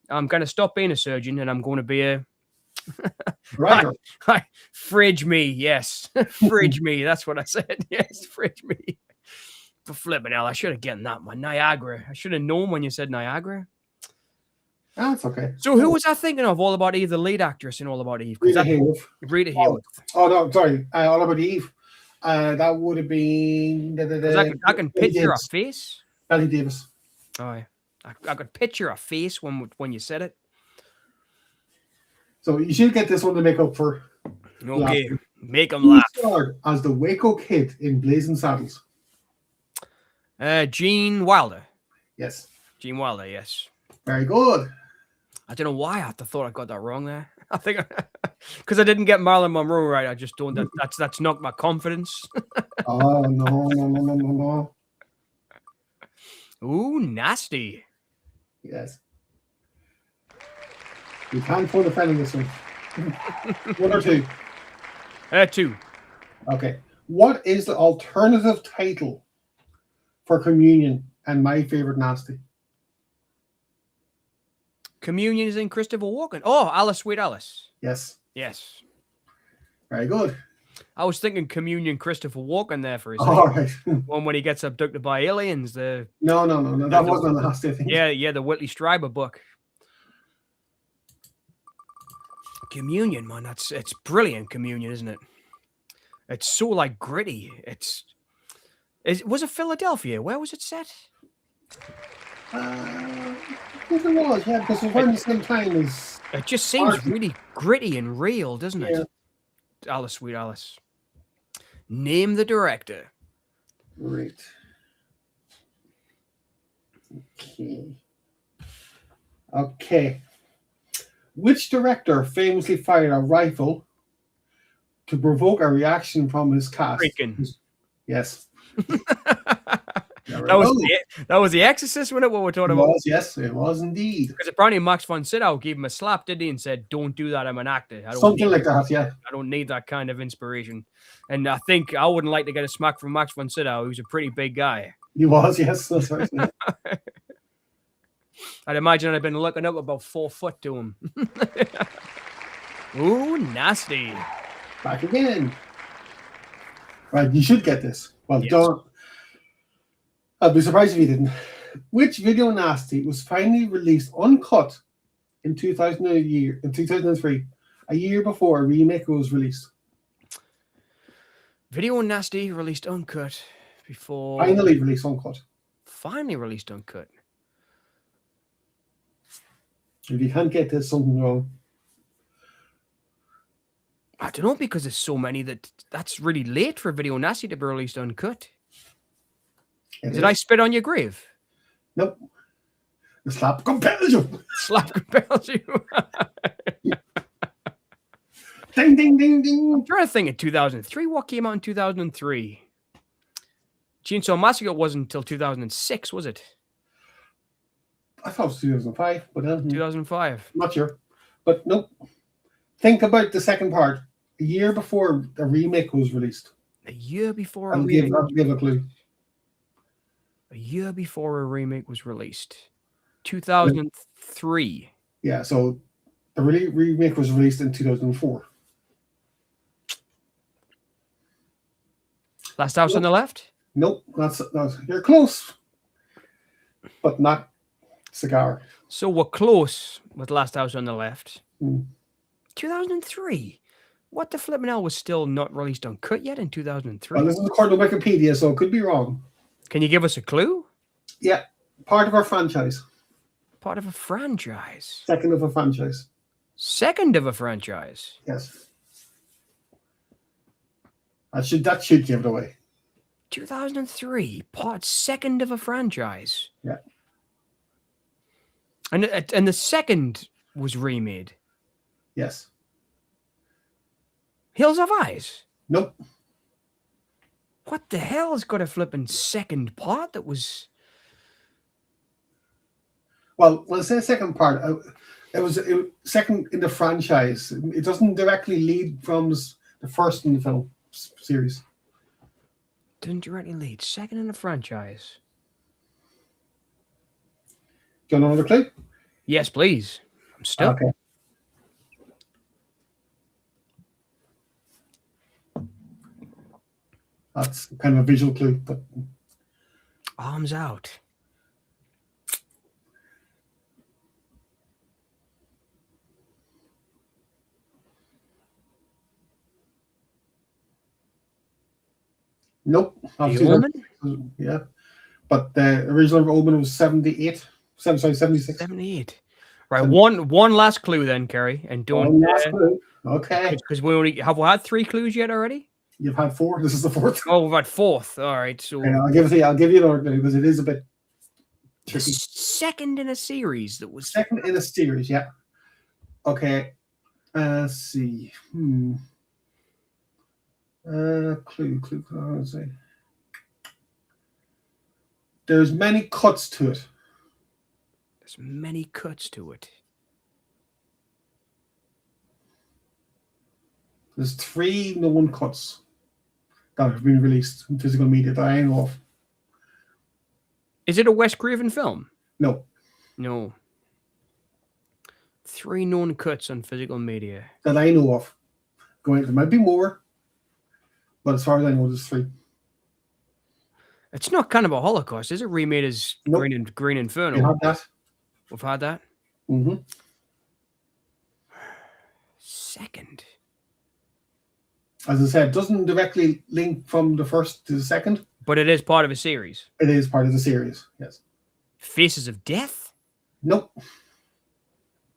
I'm going to stop being a surgeon and I'm going to be a writer. Fridge me, yes, fridge me. That's what I said. Yes, fridge me. For flipping hell, I should have gotten that one. Niagara. I should have known when you said Niagara. Oh, it's okay. So who was I thinking of? All About Eve, the lead actress in All About Eve. Rita Hayworth. Rita Hayworth. Oh no, sorry. All About Eve. That would have been. I can picture her face. Betty Davis. Oh, I could picture a face when you said it. So you should get this one to make up for. Okay, make them laugh. Who starred as the Waco Kid in Blazing Saddles? Gene Wilder. Yes. Gene Wilder, yes. Very good. I don't know why I thought I got that wrong there. I think because I didn't get Marilyn Monroe right. I just don't. That's knocked my confidence. Oh no. Ooh, nasty. Yes. You can't pull the pen in this one. One or two. Two. Okay. What is the alternative title for Communion and My Favorite Nasty? Communion is in Christopher Walken. Oh, Alice, Sweet Alice. Yes. Yes. Very good. I was thinking Communion Christopher Walken there for a All second. right. One when he gets abducted by aliens. No. That wasn't a nasty thing. Yeah, the Whitley Strieber book. Communion, man, it's brilliant. Communion, isn't it? It's so like gritty. Was it Philadelphia? Where was it set? I think it was, yeah, because it was around the same time as. It just seems really gritty and real, doesn't it? Yeah. Alice, Sweet Alice. Name the director. Right. Okay. Which director famously fired a rifle to provoke a reaction from his cast? Freaking. Yes. That was The Exorcist, wasn't it? What we're talking about? Yes, it was indeed. Because apparently Max von Sydow gave him a slap, didn't he? And said, "Don't do that. I'm an actor. Something like that, yeah. I don't need that kind of inspiration." And I think I wouldn't like to get a smack from Max von Sydow. He was a pretty big guy. He was, yes. That's right. Yeah. I'd imagine I'd been looking up about 4 foot to him. Ooh, nasty. Back again. Right, you should get this. Well, Yes. don't. I'd be surprised if you didn't. Which video nasty was finally released uncut in 2003, a year before a remake was released? Video Nasty released uncut before. Finally released uncut. Finally released uncut. If you can't get this, something wrong. I don't know, because there's so many that's really late for Video Nasty to be released uncut. Did I spit on your grave? Nope. The slap compels you. Slap compels you. Ding, ding, ding, ding. I'm trying to think in 2003. What came out in 2003? Chainsaw Massacre wasn't until 2006, was it? I thought it was 2005, but 2005. not sure. But nope. Think about the second part. A year before the remake was released. A year before I'll give a clue. A year before a remake was released. 2003. Yeah, so the remake was released in 2004. Last House on the Left? Nope, that's you're close. but not cigar. So we're close with Last House on the Left. Hmm. 2003. What the flipping hell was still not released uncut yet in 2003? Well, this is according to Wikipedia, so it could be wrong. Can you give us a clue? Yeah, part of our franchise. Part of a franchise. Second of a franchise. Second of a franchise. Yes. That should give it away. 2003. Part second of a franchise. Yeah. And the second was remade. Yes. Hills Have Eyes. Nope. What the hell has got a flipping second part that was... Well, let's say second part. It was second in the franchise. It doesn't directly lead from the first in the film series. Didn't directly lead. Second in the franchise. Do you want another clue? Yes, please. I'm stuck. Okay. That's kind of a visual clue, but Arms Out. nope. The Obviously, Omen? yeah. But the original Omen was 78. Sorry, 76. 78. Right, one last clue then, Kerry, and don't... One last clue. Okay. Because we had 3 clues yet already? You've had 4. This is the 4th. Oh, we've had 4th. All right, so... Okay, I'll give you another clue because it is a bit tricky. Second in a series that was... Second in a series, yeah. Okay. Let's see. Clue. Let's see. There's many cuts to it. There's many cuts to it. There's 3 known cuts that have been released in physical media that I know of. Is it a Wes Craven film? No, No. 3 known cuts on physical media. that I know of. There might be more, but as far as I know, there's 3. It's not kind of a Holocaust, is it? Remade as Nope. Green Inferno. You have that? We've had that. Mm-hmm. Second. As I said, it doesn't directly link from the first to the second. But it is part of a series. It is part of the series, yes. Faces of Death? Nope.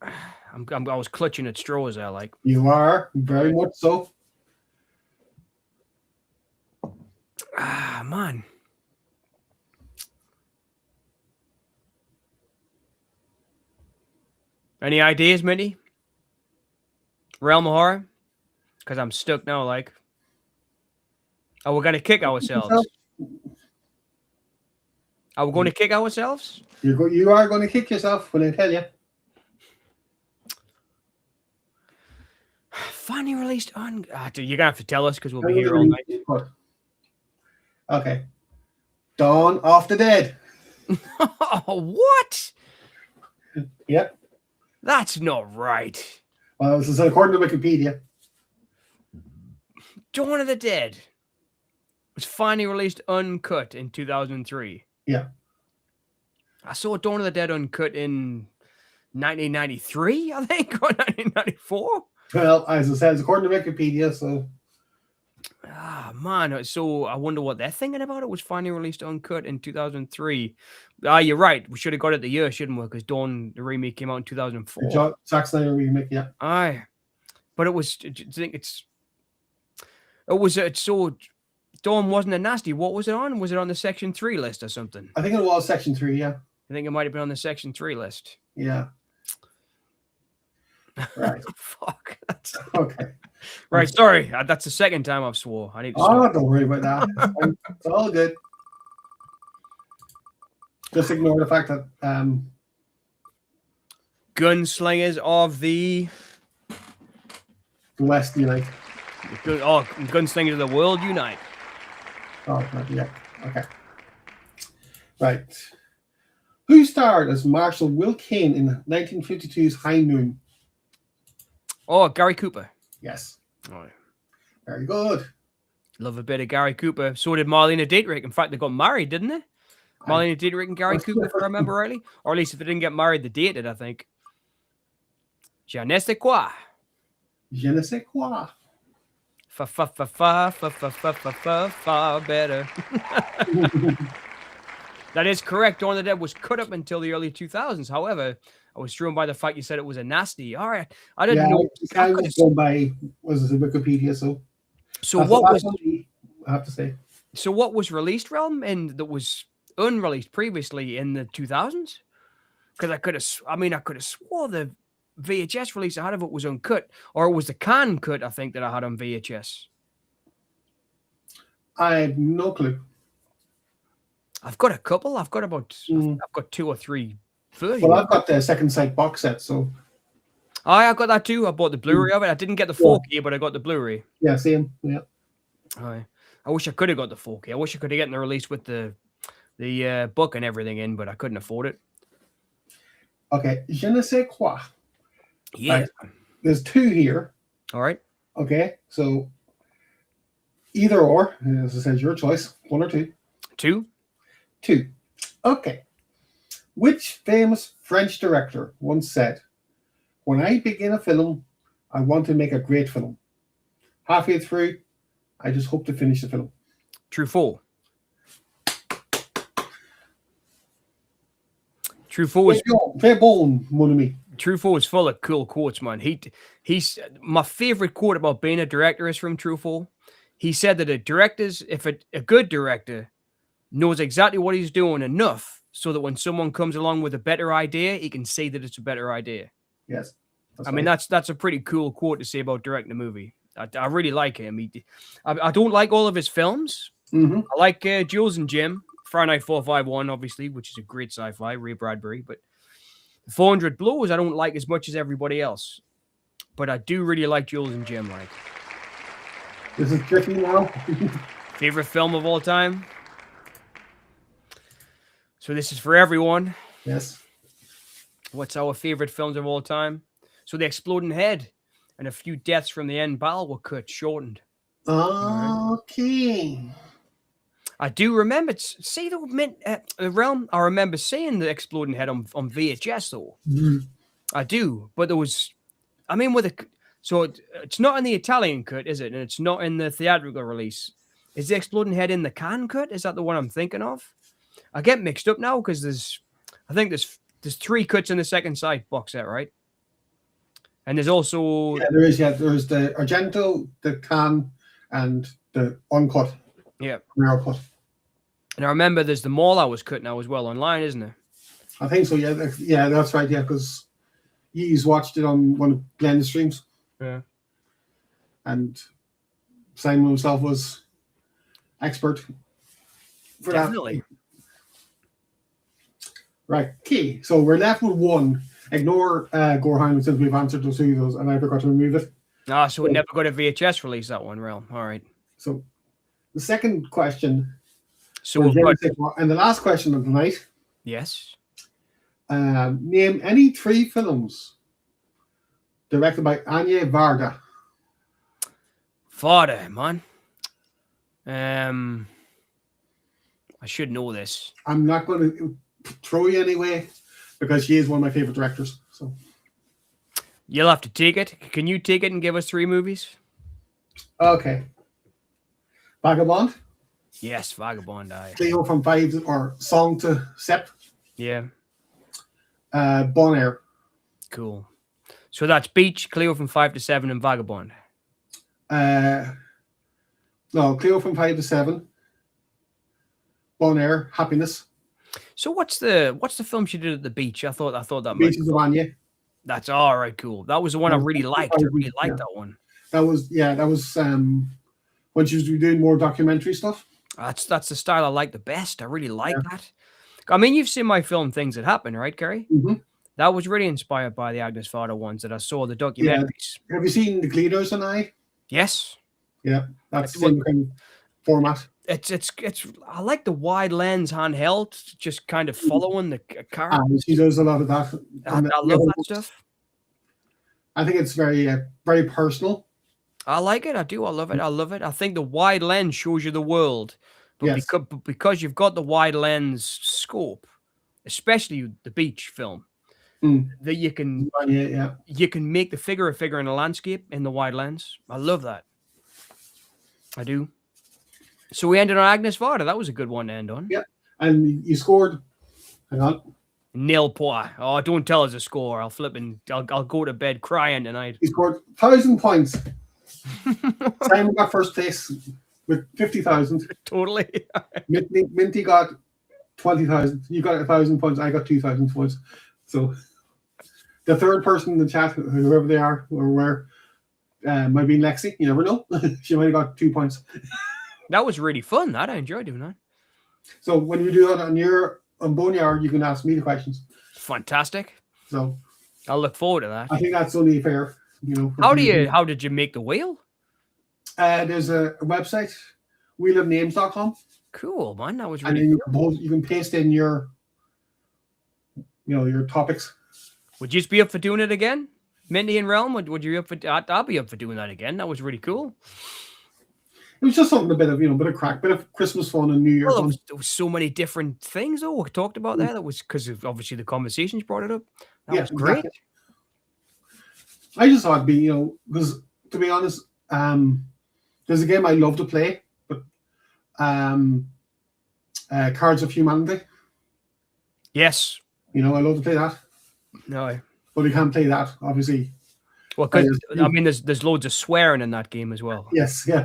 I was clutching at straws there, like. You are, very much so. Ah, man. Any ideas, Minty? Realm of Horror? Because I'm stuck now, like. Oh, we're going to kick ourselves. Are we going to kick ourselves? You are going to kick yourself when I tell you. Finally released on... dude, you're going to have to tell us because we'll be here all night. Okay. Dawn of the Dead. What? Yep. That's not right. Well, this is according to Wikipedia. Dawn of the Dead was finally released uncut in 2003. Yeah. I saw Dawn of the Dead uncut in 1993, I think, or 1994. Well, as I said, it's according to Wikipedia, so... Ah, man. So I wonder what they're thinking about. It was finally released uncut in 2003. You're right. We should have got it the year, shouldn't we? Because Dawn, the remake, came out in 2004. Zack Snyder remake, yeah. Aye. But it was... Do you think it's so... Dawn wasn't a nasty. What was it on? Was it on the Section 3 list or something? I think it was Section 3, yeah. I think it might have been on the Section 3 list. Yeah. Right. Fuck. Okay. Right, sorry. That's the second time I've swore. I need to Oh, stop. don't worry about that. It's all good. Just ignore the fact that Gunslingers of the West unite. Gunslingers of the world unite. Oh, not yet. Okay. Right. Who starred as Marshal Will Kane in 1952's High Noon? Oh, Gary Cooper. Yes. Oh, Very good. love a bit of Gary Cooper. So did Marlene Dietrich. In fact, they got married, didn't they? Marlene Dietrich and Gary What's the Cooper, if I first remember rightly. Or at least if they didn't get married, they dated, I think. Je ne sais quoi. Je ne sais quoi. Far better. That is correct. Dawn of the Dead was cut up until the early 2000s. However, I was thrown by the fact you said it was a nasty. All right. I didn't know. I was going by was it Wikipedia, so So what was I have to say. so what was released, Realm, and that was unreleased previously in the 2000s? Because I could have swore the VHS release I had of it was uncut, or it was the can cut, I think, that I had on VHS. I have no clue. I've got a couple. I've got I've got 2 or 3 versions. Well, I've got the second sight box set, so I got that too. I bought the Blu-ray of it. I didn't get the 4K, but I got the Blu-ray. yeah, same. Yeah. I wish I could have got the 4K. I wish I could have gotten the release with the book and everything in, but I couldn't afford it. Okay, je ne sais quoi. Yeah. Right. There's 2 here. All right. Okay, so either or, as I said, your choice, 1 or 2. 2. 2. Okay. Which famous French director once said, "When I begin a film, I want to make a great film. Halfway through, I just hope to finish the film." Truffaut. Truffaut is Très bon, mon ami. Truffaut is full of cool quotes, man. He's my favorite quote about being a director is from Truffaut. He said that if a good director knows exactly what he's doing enough so that when someone comes along with a better idea, he can say that it's a better idea. Yes. I mean, that's a pretty cool quote to say about directing a movie. I really like him. I don't like all of his films. Mm-hmm. I like Jules and Jim, Fahrenheit 451, obviously, which is a great sci-fi, Ray Bradbury. But 400 Blows, I don't like as much as everybody else. But I do really like Jules and Jim. Like, This is tricky now. favorite film of all time. So this is for everyone. Yes. What's our favorite films of all time? So The Exploding Head and a few deaths from the end battle were cut, shortened. Okay. I do remember. See the Realm. I remember seeing The Exploding Head on VHS though. Mhm. I do, but there was. I mean, it's not in the Italian cut, is it? And it's not in the theatrical release. Is The Exploding Head in the can cut? Is that the one I'm thinking of? I get mixed up now because there's 3 cuts in the second sight box set, right? And there's also there is. Yeah, there's the Argento, the can, and the uncut. Yeah, narrow cut. And I remember there's the mall I was cut now as well online, isn't it? I think so. Yeah, that's right. Yeah, because he's watched it on one of Glenn's streams. Yeah. And Simon himself was expert for Definitely. that. Right. Okay. So we're left with 1. Ignore Goreheim since we've answered those 2 of those, and I forgot to remove it. So it never got a VHS release, that one, Realm. All right. So the second question. So we've got, And the last question of the night. yes. Name any 3 films directed by Anya Varda. Father, man. I should know this. I'm not going to throw you anyway because she is one of my favorite directors. So You'll have to take it. Can you take it and give us 3 movies? okay. Vagabond. Yes, Vagabond. Cleo from 5 or Song to Sep. Yeah, Bon Air. cool. So that's Beach, Cleo from 5 to 7, and Vagabond. No, Cleo from 5 to 7. Bon Air, Happiness. So what's the film she did at the beach? I thought that might. Beaches of Anya. That's all right. Cool. That was the one I really liked. I really liked that one. That was when she was doing more documentary stuff. That's the style I like the best. I really like that. I mean, you've seen my film Things That Happen, right, Kerry? Mm-hmm. That was really inspired by the Agnes Varda ones that I saw, the documentaries. Yeah. Have you seen The Glitters and I? Yes. Yeah, that's the same kind of format. It's I like the wide lens handheld, just kind of following the car. She does a lot of that. I love that stuff. I think it's very, very personal. I like it. I do. I love it. I love it. I think the wide lens shows you the world But Yes. because you've got the wide lens scope, especially the beach film, Mm. that you can Yeah. make the figure a figure in a landscape in the wide lens. I love that. I do. So we ended on Agnes Varda. That was a good one to end on. Yeah. And you scored. Hang on. Nil point. Oh, don't tell us a score. I'll go to bed crying tonight. He scored 1,000 points. Simon got first place with 50,000. Totally. Minty got 20,000. You got 1,000 points. I got 2,000 points. So the third person in the chat, whoever they are or where, might be Lexi. You never know. She might have got 2 points. That was really fun. I enjoyed doing that. So when you do that on Boneyard, you can ask me the questions. Fantastic. So I'll look forward to that. I think that's only fair. How did you make the wheel? There's a website, wheelofnames.com. Cool, man. That was And really then you can paste in your topics. Would you be up for doing it again? Minty and Realm, would you be up for I'll be up for doing that again. That was really cool. It was just something, a bit of crack, bit of Christmas fun and New Year fun. There was so many different things though we talked about there. That was because of obviously the conversations brought it up. That was great. Exactly. I just thought it'd be, because to be honest, there's a game I love to play, but Cards of Humanity. Yes. I love to play that. No. But you can't play that, obviously. Well, because I mean, there's loads of swearing in that game as well. Yes, yeah.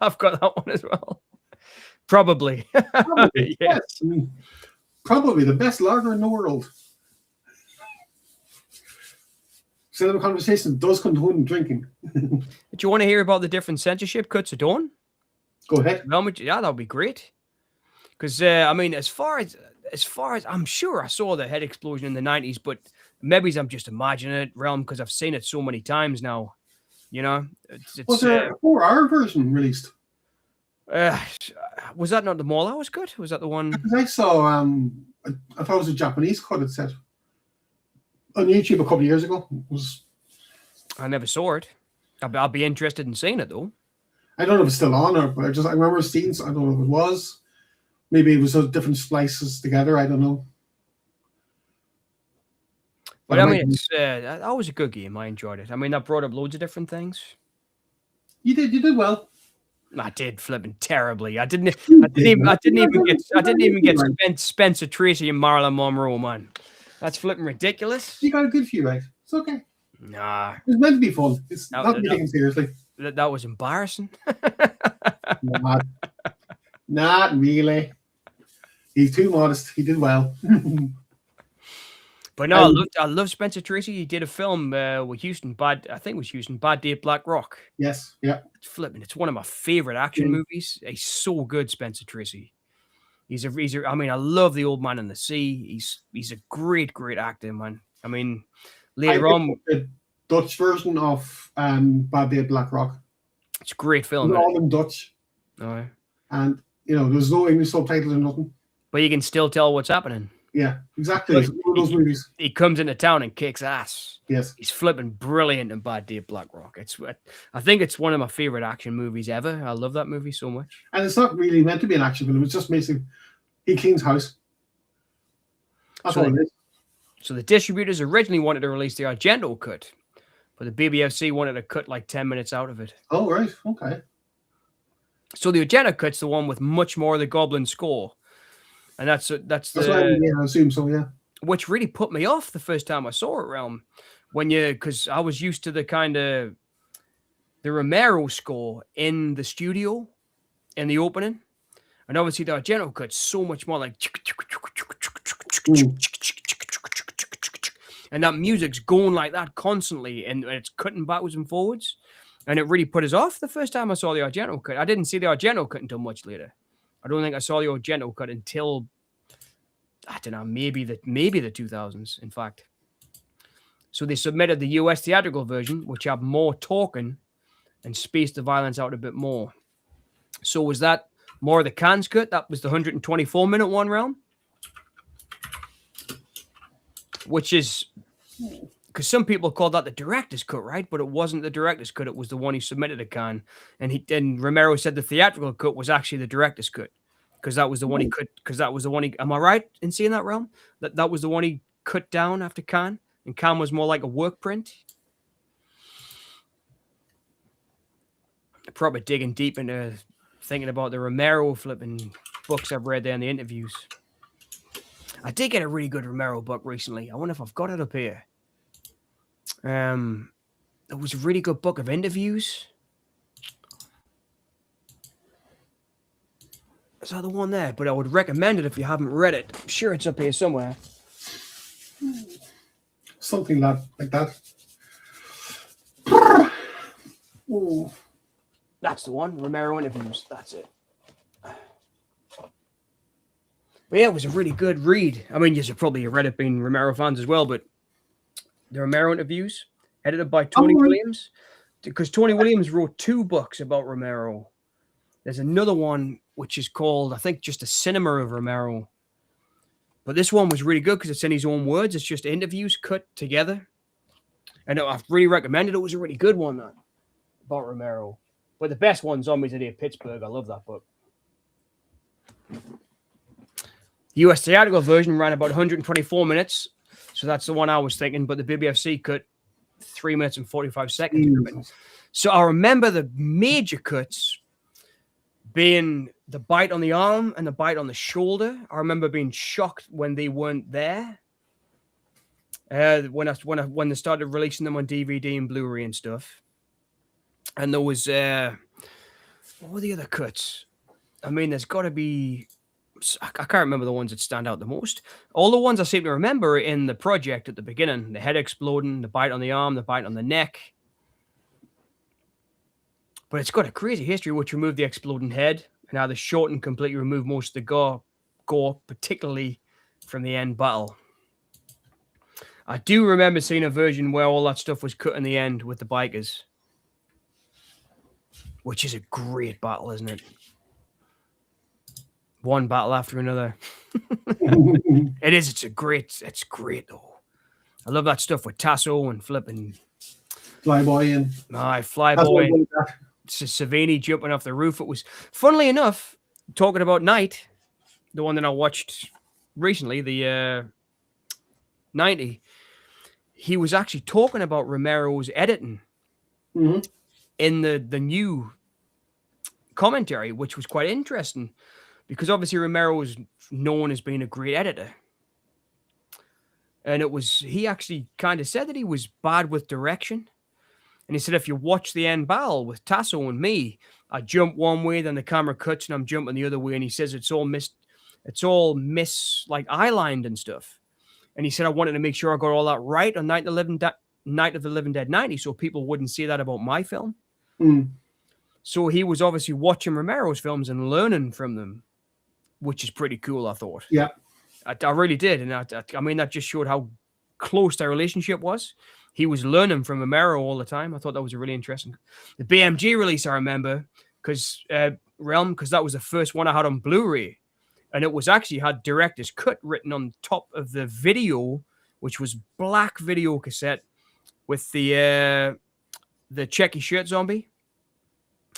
I've got that one as well. Probably. Probably, yes. Probably the best lager in the world. Cinema Conversation does condone drinking. Do you want to hear about the different censorship cuts of Dawn? Go ahead. Yeah, that would be great. Because I mean, as far as I'm sure I saw the head explosion in the 90s, but maybe I'm just imagining it, Realm, because I've seen it so many times now. Was there a 4-hour version released? Was that not the Mall Hours cut? Was that the one? Because I saw, I thought it was a Japanese cut, it said. On YouTube a couple of years ago. I never saw it. I'll be interested in seeing it, though. I don't know if it's still on, but I remember seeing, I don't know if it was. Maybe it was different splices together, I don't know. But I mean, that was a good game. I enjoyed it. I mean, that brought up loads of different things. You did well. I did flipping terribly. I didn't even get Spencer Tracy and Marilyn Monroe, man. That's flipping ridiculous. You got a good few right. It's okay. Nah. It's meant to be fun. It's not to be taken seriously. That was embarrassing. Not really. He's too modest. He did well. But no, I love Spencer Tracy. He did a film with Bad Day at Black Rock. Yes, yeah. It's one of my favorite action movies. He's so good, Spencer Tracy. I mean, I love The Old Man and the Sea. He's a great actor, man. I mean, later on, the Dutch version of Bad Day at Black Rock. It's a great film. All in Dutch. Oh. And there's no English subtitles or nothing. But you can still tell what's happening. Yeah, exactly. It's one of those movies. He comes into town and kicks ass. Yes. He's flipping brilliant in Bad Day at Black Rock. I think it's one of my favorite action movies ever. I love that movie so much. And it's not really meant to be an action film. It's just basically he cleans house. That's all it is. So the distributors originally wanted to release the Argento cut, but the BBFC wanted to cut like 10 minutes out of it. Oh, right. Okay. So the Argento cut's the one with much more of the Goblin score. And that's I assume so, yeah. Which really put me off the first time I saw it, Realm. Because I was used to the kind of the Romero score in the studio in the opening. And obviously the Argento cut's so much more like and that music's going like that constantly and it's cutting backwards and forwards. And it really put us off the first time I saw the Argento cut. I didn't see the Argento cut until much later. I don't think I saw the Argento cut until, I don't know, maybe the 2000s, in fact. So they submitted the US theatrical version, which had more talking and spaced the violence out a bit more. So was that more of the Cannes cut? That was the 124-minute one, Realm? Which is, because some people call that the director's cut, right? But it wasn't the director's cut. It was the one he submitted to Cannes. And Romero said the theatrical cut was actually the director's cut. because that was the one he cut. Because that was the one he. Am I right in seeing that, Realm? That was the one he cut down after Khan, and Khan was more like a work print. Proper digging deep into thinking about the Romero flipping books I've read there in the interviews. I did get a really good Romero book recently. I wonder if I've got it up here. It was a really good book of interviews. Is that the one there? But I would recommend it if you haven't read it. I'm sure it's up here somewhere. Something like that. Oh. That's the one. Romero interviews. That's it. But yeah, it was a really good read. I mean, you've probably read it being Romero fans as well, but the Romero interviews, edited by Tony Williams, because Tony Williams wrote 2 books about Romero. There's another one which is called, I think, just a cinema of Romero. But this one was really good because it's in his own words. It's just interviews cut together. And I really recommend it. It was a really good one, that, about Romero. But the best one, Zombies of Pittsburgh. I love that book. US theatrical version ran about 124 minutes. So that's the one I was thinking. But the BBFC cut 3 minutes and 45 seconds. So I remember the major cuts being the bite on the arm and the bite on the shoulder. I remember being shocked when they weren't there. When they started releasing them on DVD and Blu-ray and stuff. And there was what were the other cuts? I mean, there's got to be. I can't remember the ones that stand out the most. All the ones I seem to remember are in the project at the beginning: the head exploding, the bite on the arm, the bite on the neck. But it's got a crazy history, which removed the exploding head, and how the shortened completely removed most of the gore, particularly from the end battle. I do remember seeing a version where all that stuff was cut in the end with the bikers, which is a great battle, isn't it? One battle after another. It is. It's great though. I love that stuff with Tasso and flipping Flyboy and Flyboy and Savini jumping off the roof. It was, funnily enough, talking about Night, the one that I watched recently, the 90. He was actually talking about Romero's editing in the new commentary, which was quite interesting because obviously Romero is known as being a great editor. And he actually kind of said that he was bad with direction. And he said, if you watch the end battle with Tasso and me, I jump one way, then the camera cuts and I'm jumping the other way. And he says it's all like eye-lined and stuff. And he said, I wanted to make sure I got all that right on Night of the Living Dead 90 so people wouldn't say that about my film. So he was obviously watching Romero's films and learning from them, which is pretty cool, I thought. Yeah. I really did. And I mean, that just showed how close their relationship was. He was learning from Romero all the time. I thought that was really interesting. The BMG release, I remember, because Realm, because that was the first one I had on Blu-ray. And it was actually had director's cut written on top of the video, which was black video cassette with the checky shirt zombie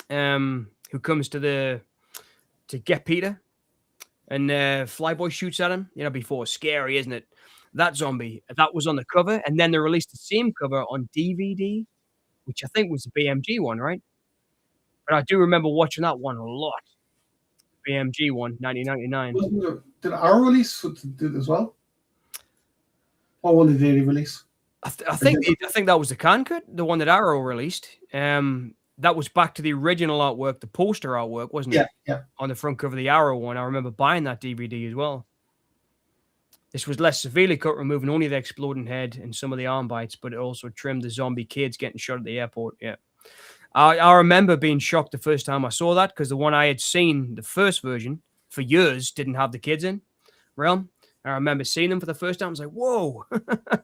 who comes to get Peter. And Flyboy shoots at him, before. Scary, isn't it? That zombie, that was on the cover. And then they released the same cover on DVD, which I think was the BMG one, right? But I do remember watching that one a lot. BMG one, 1999. Did our release did as well? Or one did they release? I think that was the Can cut, the one that Arrow released. That was back to the original artwork, the poster artwork, wasn't it? Yeah. On the front cover of the Arrow one. I remember buying that DVD as well. This was less severely cut, removing only the exploding head and some of the arm bites, but it also trimmed the zombie kids getting shot at the airport. Yeah. I remember being shocked the first time I saw that because the one I had seen, the first version, for years, didn't have the kids in Realm. I remember seeing them for the first time. I was like, whoa.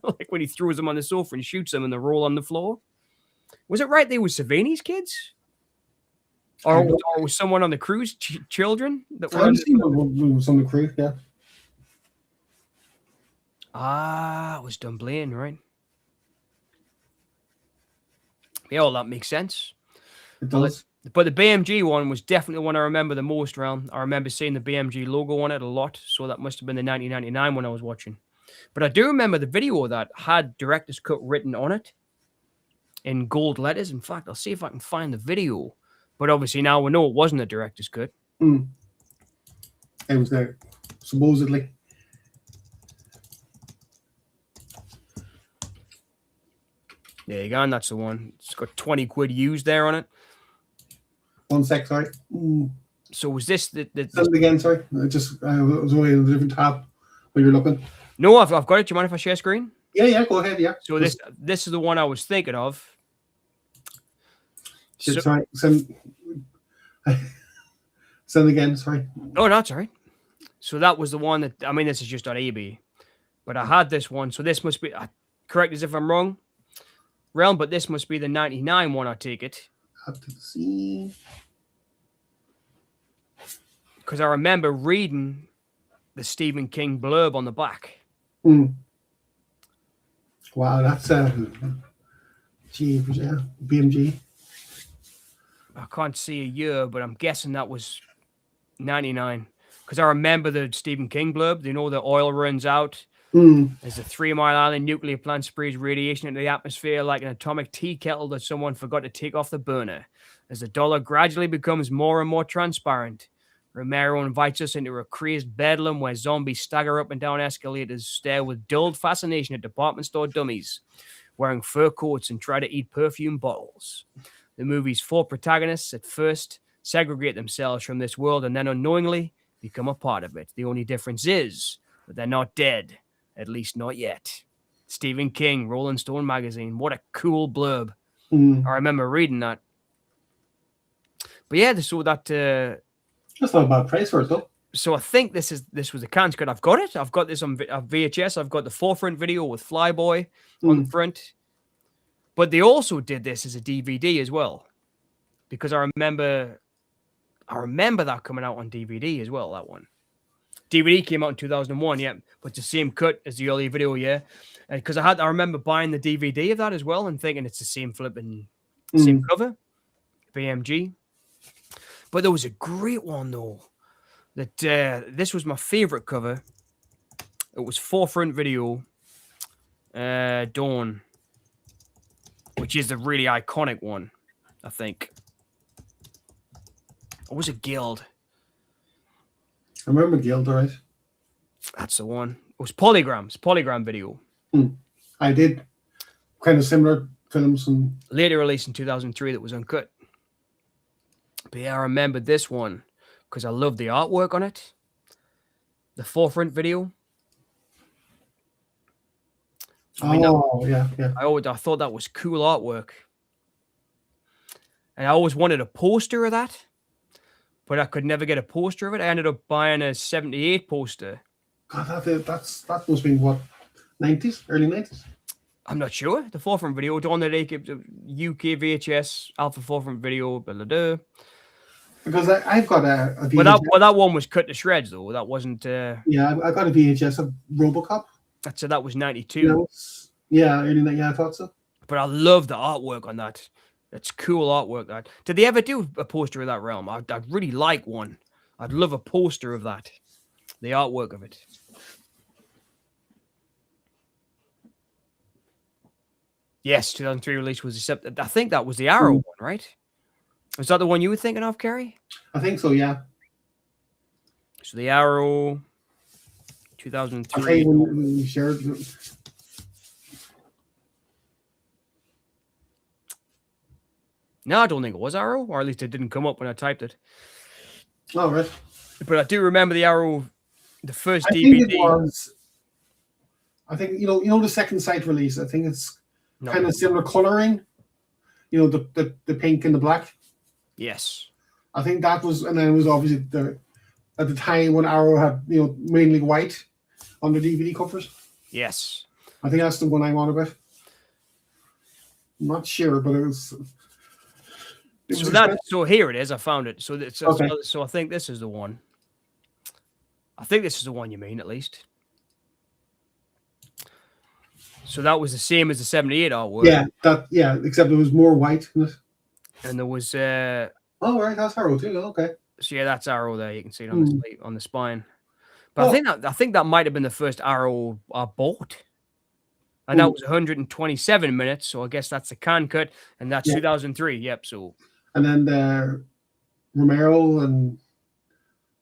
Like when he throws them on the sofa and shoots them and they roll on the floor. Was it right they were Savini's kids? Or was someone on the crew's children? That were was on the crew, yeah. It was Dunblane, right? Yeah, all that makes sense. It does. But the BMG one was definitely one I remember the most. Around, I remember seeing the BMG logo on it a lot, so that must have been the 1999 one I was watching. But I do remember the video that had director's cut written on it in gold letters. In fact, I'll see if I can find the video. But obviously now we know it wasn't a director's cut. Mm. It was there, supposedly. There you go, and that's the one. It's got 20 quid used there on it. 1 sec, sorry. So was this Send it again, sorry. I was only in a different tab when you're looking. No, I've got it. Do you mind if I share screen? Yeah, go ahead, yeah. So this is the one I was thinking of. Shit, sorry. Send again, sorry. Oh, no, it's all right. So that was the one that, I mean, this is just on eBay. But I had this one. So this must be, correct as if I'm wrong, Realm, but this must be the 99 one, I take it. Have to see. Because I remember reading the Stephen King blurb on the back. Wow, that's BMG. I can't see a year, but I'm guessing that was 99. Because I remember the Stephen King blurb. You know, the oil runs out. As the 3 Mile Island nuclear plant sprays radiation into the atmosphere like an atomic tea kettle that someone forgot to take off the burner. As the dollar gradually becomes more and more transparent, Romero invites us into a crazed bedlam where zombies stagger up and down escalators, stare with dulled fascination at department store dummies, wearing fur coats and try to eat perfume bottles. The movie's 4 protagonists at first segregate themselves from this world and then unknowingly become a part of it. The only difference is that they're not dead, at least not yet. Stephen King, Rolling Stone magazine. What a cool blurb. I remember reading that. But yeah, so that... That's not a bad price for it, though. So I think this was a can cut. I've got it. I've got this on VHS. I've got the forefront video with Flyboy on the front. But they also did this as a DVD as well. Because I remember that coming out on DVD as well, that one. DVD came out in 2001, yeah, but the same cut as the earlier video, yeah. Because I remember buying the DVD of that as well and thinking it's the same flipping, same cover, BMG. But there was a great one though. That this was my favorite cover. It was forefront video, Dawn, which is the really iconic one, I think. Or was it Guild? I remember Guild, all right. That's the one. It was Polygram video. I did kind of similar films. And later released in 2003 that was uncut. But yeah, I remember this one because I loved the artwork on it. The forefront video. I thought that was cool artwork. And I always wanted a poster of that. But I could never get a poster of it. I ended up buying a 78 poster. God, that must be what, 90s? Early 90s? I'm not sure. The forefront video, Dawn the UK VHS, Alpha forefront video, blah, blah, blah. Because I've got a VHS. But that one was cut to shreds, though. That wasn't... yeah, I got a VHS of Robocop. That was 92. Yeah, early 90s, yeah, I thought so. But I love the artwork on that. It's cool artwork. That did they ever do a poster of that Realm? I'd really like one. I'd love a poster of that. The artwork of it. Yes, 2003 release was accepted. I think that was the Arrow one, right? Was that the one you were thinking of, Kerry? I think so, yeah. So the Arrow, 2003. Okay, when we shared. No, I don't think it was Arrow, or at least it didn't come up when I typed it. Oh, right. But I do remember the Arrow, the first DVD. Think it was. I think you know the second site release. I think it's kind of similar coloring. You know the pink and the black. Yes. I think that was, and then it was obviously at the time when Arrow had mainly white on the DVD covers. Yes. I think that's the one I'm on about. I'm not sure, but it was. So here it is. I found it. So I think this is the one. I think this is the one you mean, at least. So that was the same as the 78 artwork. Yeah, except it was more white in it. And there was Oh, right, that's Arrow too. Okay. So yeah, that's Arrow there. You can see it on Hmm. the sleeve, on the spine. But Oh, I think that might have been the first Arrow I bought. And hmm. that was 127 minutes. So I guess that's the can cut. And that's Yeah. 2003. Yep. So And then the Romero and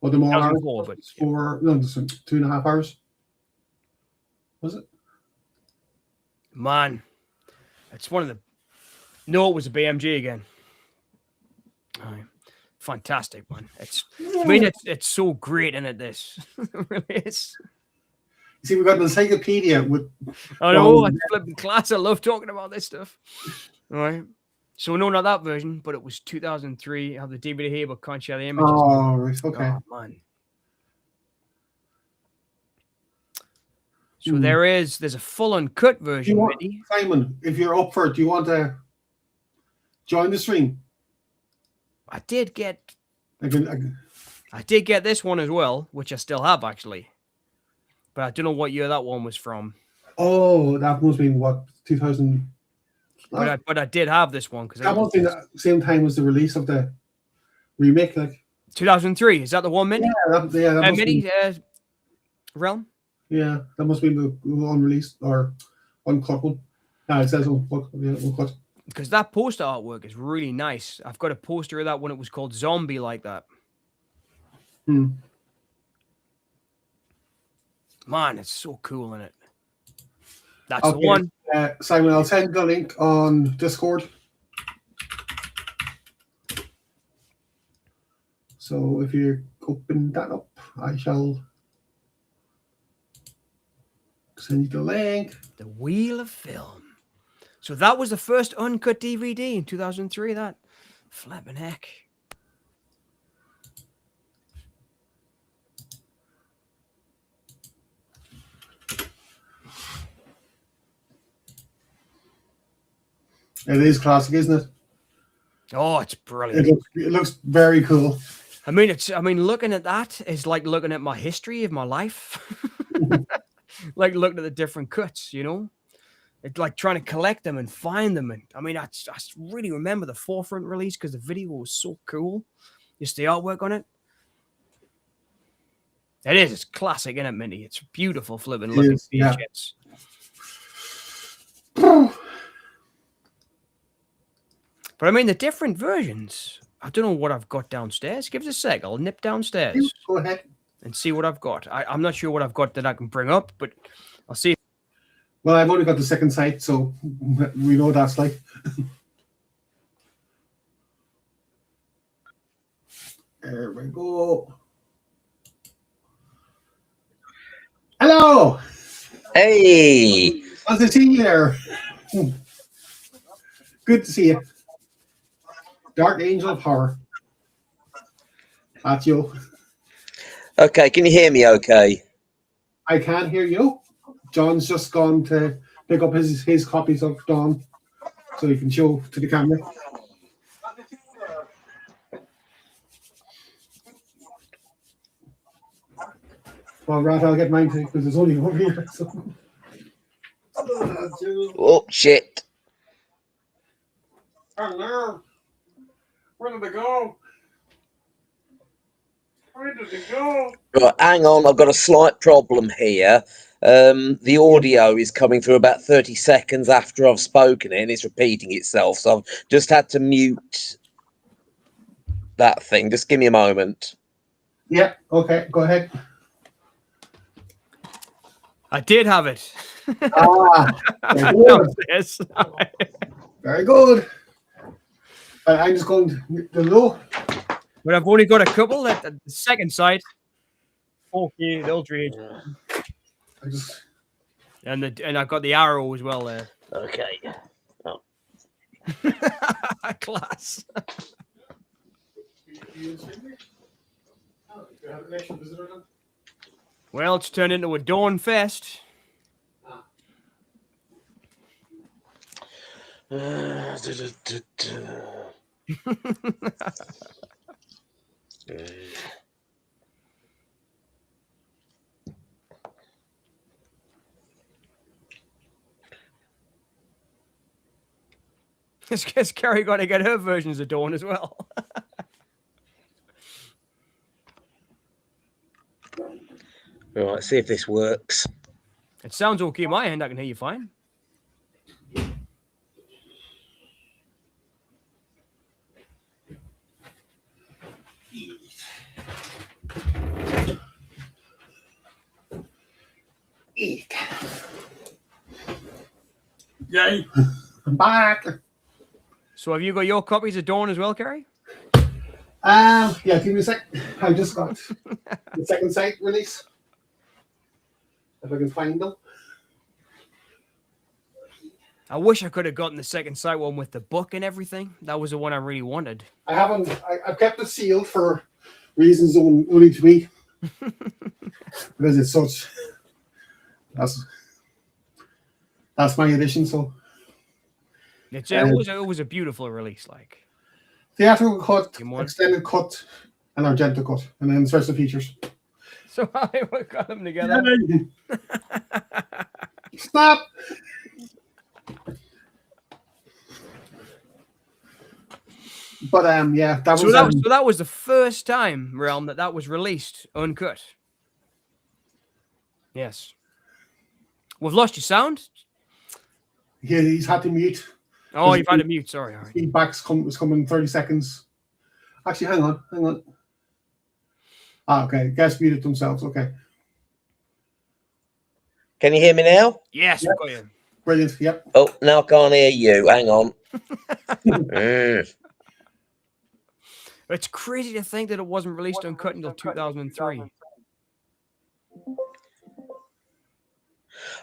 well, the more hours 2004. But was yeah. no, this was 2.5 hours. Was it? Man, it's one of the. No, it was a BMG again. Aye. Fantastic, man. I mean, it's so great in it. This it really is. See, we got an encyclopedia with. I know. It's flipping class. I love talking about this stuff. All right. So no, not that version, but it was 2003. I have the DVD here, but can't share the images. Oh, right, okay. Oh man. So there's a full uncut version, Mitty. Simon, if you're up for it, do you want to join the stream? I did get I can, this one as well, which I still have actually. But I don't know what year that one was from. oh, that must be what 2000. But I did have this one because That must be the same time as the release of the remake, like 2003. Is that the one, Mitty? yeah, that must Mitty, be, Realm. yeah, that must be the unreleased or uncut one. Yeah, it says uncut. Yeah, uncut. Because that poster artwork is really nice. I've got a poster of that when it was called Zombie like that. Hmm. Man, it's so cool in it. That's Okay. the one. Simon, I'll send the link on Discord. So if you open that up, I shall send you the link. The Wheel of Film. So that was the first uncut DVD in 2003. That flipping heck. It is classic, isn't it? Oh, it's brilliant. It looks very cool. I mean, looking at that is like looking at my history of my life. Like looking at the different cuts, you know? It's like trying to collect them and find them. And I mean, I really remember the forefront release because the video was so cool. Just the artwork on it. It is. It's classic, isn't it, Minty? It's beautiful flipping looking VHS. Yeah. But I mean, the different versions. I don't know what I've got downstairs. Give us a sec. I'll nip downstairs. Go ahead. And see what I've got. I'm not sure what I've got that I can bring up, but I'll see. Well, I've only got the second site, so we know what that's like. There we go. Hello. Hey. Nice to see you there. Good to see you. Dark Angel of Horror. That's you. Okay, can you hear me okay? I can't hear you. John's just gone to pick up his copies of Dawn so he can show to the camera. Well, right, I'll get mine too because it's only over here. So. Oh, shit. Hello. Where did they go? Where did they go? Right, hang on, I've got a slight problem here. The audio is coming through about 30 seconds after I've spoken it, and it's repeating itself. So I've just had to mute that thing. Just give me a moment. Yeah, okay, go ahead. I did have it. Very good. Yes. Very good. I'm just going to look. But I've only got a couple at the second side. Okay, the Ultra HD. And I've got the Arrow as well there. Okay. Oh. Class. Well, it's turned into a Dawn Fest. Has Carrie got to get her versions of Dawn as well? Right, let's see if this works. It sounds okay. My end, I can hear you fine. Eek. Yay. I'm back. So have you got your copies of Dawn as well, Kerry? Yeah, give me a sec. I just got the second site release. If I can find them. I wish I could have gotten the second sight one with the book and everything. That was the one I really wanted. I haven't. I've kept it sealed for reasons only to me, because it's such. That's my edition. So It was a beautiful release, like theatrical cut, You want- extended cut, and Argento cut, and then special features. so I got them together. Stop. But yeah, that So was. that was the first time, Realm, that was released uncut. Yes. We've lost your sound. Yeah, he's had to mute. Oh, you've had to mute. Sorry. All right. Feedback's was coming in 30 seconds. Actually, hang on. Okay, guys muted themselves. Okay, Can you hear me now? Yes, Yep. we've got you. brilliant. Yep. Oh, now I can't hear you. Hang on. Mm. It's crazy to think that it wasn't released uncut until 2003.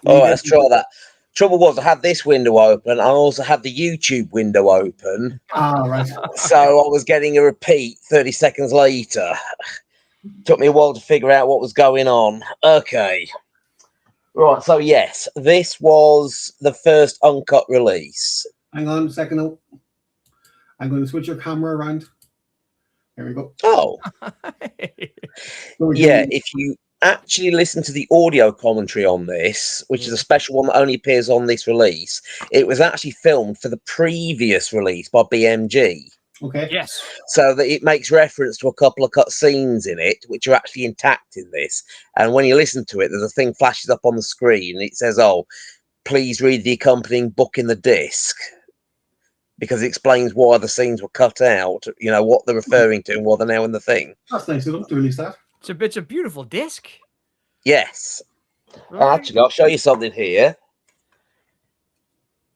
All right, let's try that. Trouble was, I had this window open. I also had the YouTube window open. Right. So I was getting a repeat 30 seconds later. Took me a while to figure out what was going on. Okay. Right, so yes, this was the first uncut release. Hang on a second. Now. I'm going to switch your camera around. There we go. Oh, So we yeah, can- if you actually listen to the audio commentary on this, which is a special one that only appears on this release, it was actually filmed for the previous release by BMG. Okay. Yes. So that it makes reference to a couple of cut scenes in it, which are actually intact in this. And when you listen to it, there's a thing flashes up on the screen and it says, "Oh, please read the accompanying book in the disc," because it explains why the scenes were cut out, you know, what they're referring to and what they're now in the thing. That's nice of them to release that. It's a beautiful disc. Yes. Right. Actually, I'll show you something here.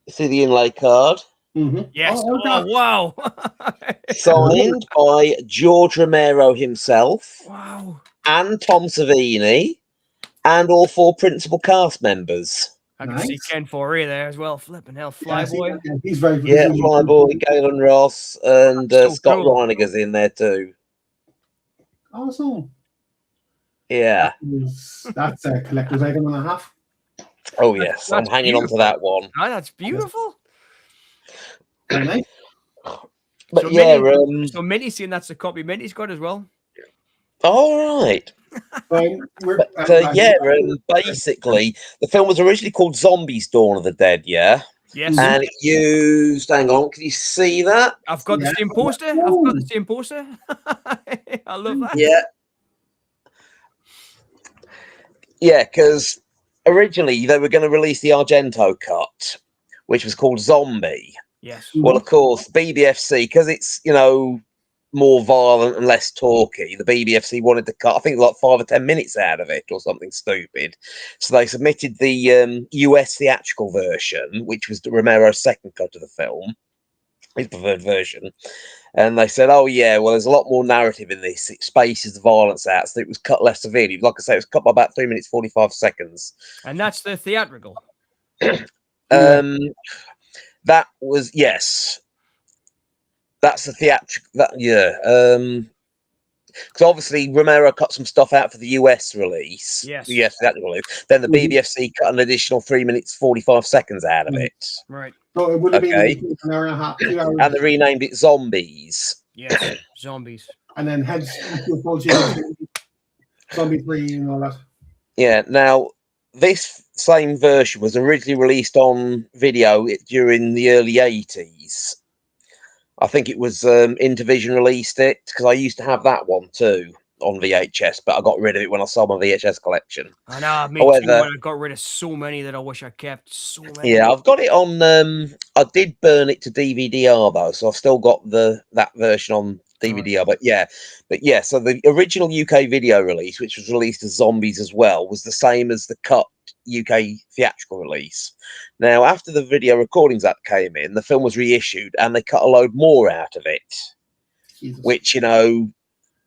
See the inlay card? Mm-hmm. Yes. Oh, Oh, wow. Signed by George Romero himself Wow. and Tom Savini and all four principal cast members. I can see Nice. Ken Foree there as well. Flipping hell, Yeah, see, Flyboy. yeah, he's very Yeah, he's- Flyboy, Galen Ross, and So Scott cool. Reiniger's in there too. Awesome. Yeah. That's a collector's item and a half. Oh, yes. I'm that's hanging on to that one. Oh, that's beautiful. Very nice. But So yeah, So Minty's saying that's the copy Minty's got as well. all right. Basically, the film was originally called Zombies Dawn of the Dead, yeah? Yes. And it used, hang on, can you see that? I've got the Yeah. same poster. I've got the same poster. I love that. Yeah. Yeah, because originally they were going to release the Argento cut, which was called Zombie. Yes. Well, of course, BBFC, because it's, you know, more violent and less talky, the BBFC wanted to cut, I think, like 5 or 10 minutes out of it or something stupid. So they submitted the US theatrical version, which was Romero's second cut of the film, his preferred version. And they said, oh, yeah, well, there's a lot more narrative in this. It spaces the violence out, so it was cut less severely. Like I say, it was cut by about 3 minutes, 45 seconds. And that's the theatrical. That was, yes. That's the theatrical. Because obviously Romero cut some stuff out for the US release. Yes. The US theatrical release. Then the BBFC cut an additional 3 minutes, 45 seconds out of it. Right. So it would have Okay. been an hour and a half, 2 hours, And they renamed it Zombies. Yes. Zombies. and then heads into full Zombie 3 and all that. Yeah. Now, this same version was originally released on video during the early 80s. I think it was Intervision released it, because I used to have that one too. on VHS, but I got rid of it when I sold my VHS collection. I know, me too. However, When I got rid of so many that I wish I kept. So many. yeah, I've got it on. I did burn it to DVD-R though, so I've still got that version on DVD-R. But yeah. So the original UK video release, which was released as Zombies as well, was the same as the cut UK theatrical release. Now, after the video recordings that came in, the film was reissued, and they cut a load more out of it, Jesus. which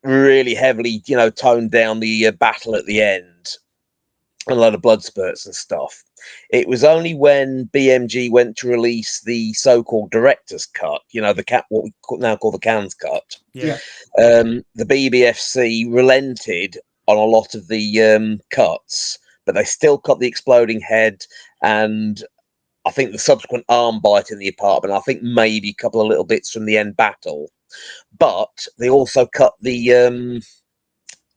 really heavily toned down the battle at the end. A lot of blood spurts and stuff. It was only when BMG went to release the so-called director's cut, what we now call the Cannes cut. Yeah. The BBFC relented on a lot of the cuts, but they still cut the exploding head and I think the subsequent arm bite in the apartment. I think maybe a couple of little bits from the end battle, but they also cut the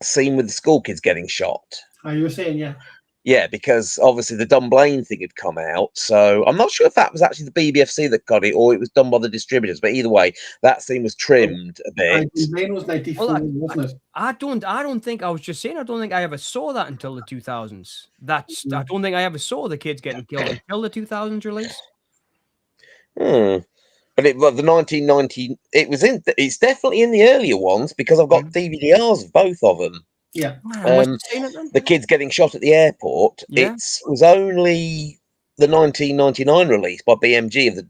scene with the school kids getting shot. Oh, you were saying, yeah. Yeah, because obviously the Dunblane thing had come out. So I'm not sure if that was actually the BBFC that got it or it was done by the distributors. But either way, that scene was trimmed a bit. Dunblane was 94, wasn't it? I don't think I was just saying. I don't think I ever saw that until the 2000s. I don't think I ever saw the kids getting killed until the 2000s release. But the 1990, it's definitely in the earlier ones because I've got DVD-Rs of both of them. Yeah. The kids getting shot at the airport. Yeah. It was only the 1999 release by BMG of the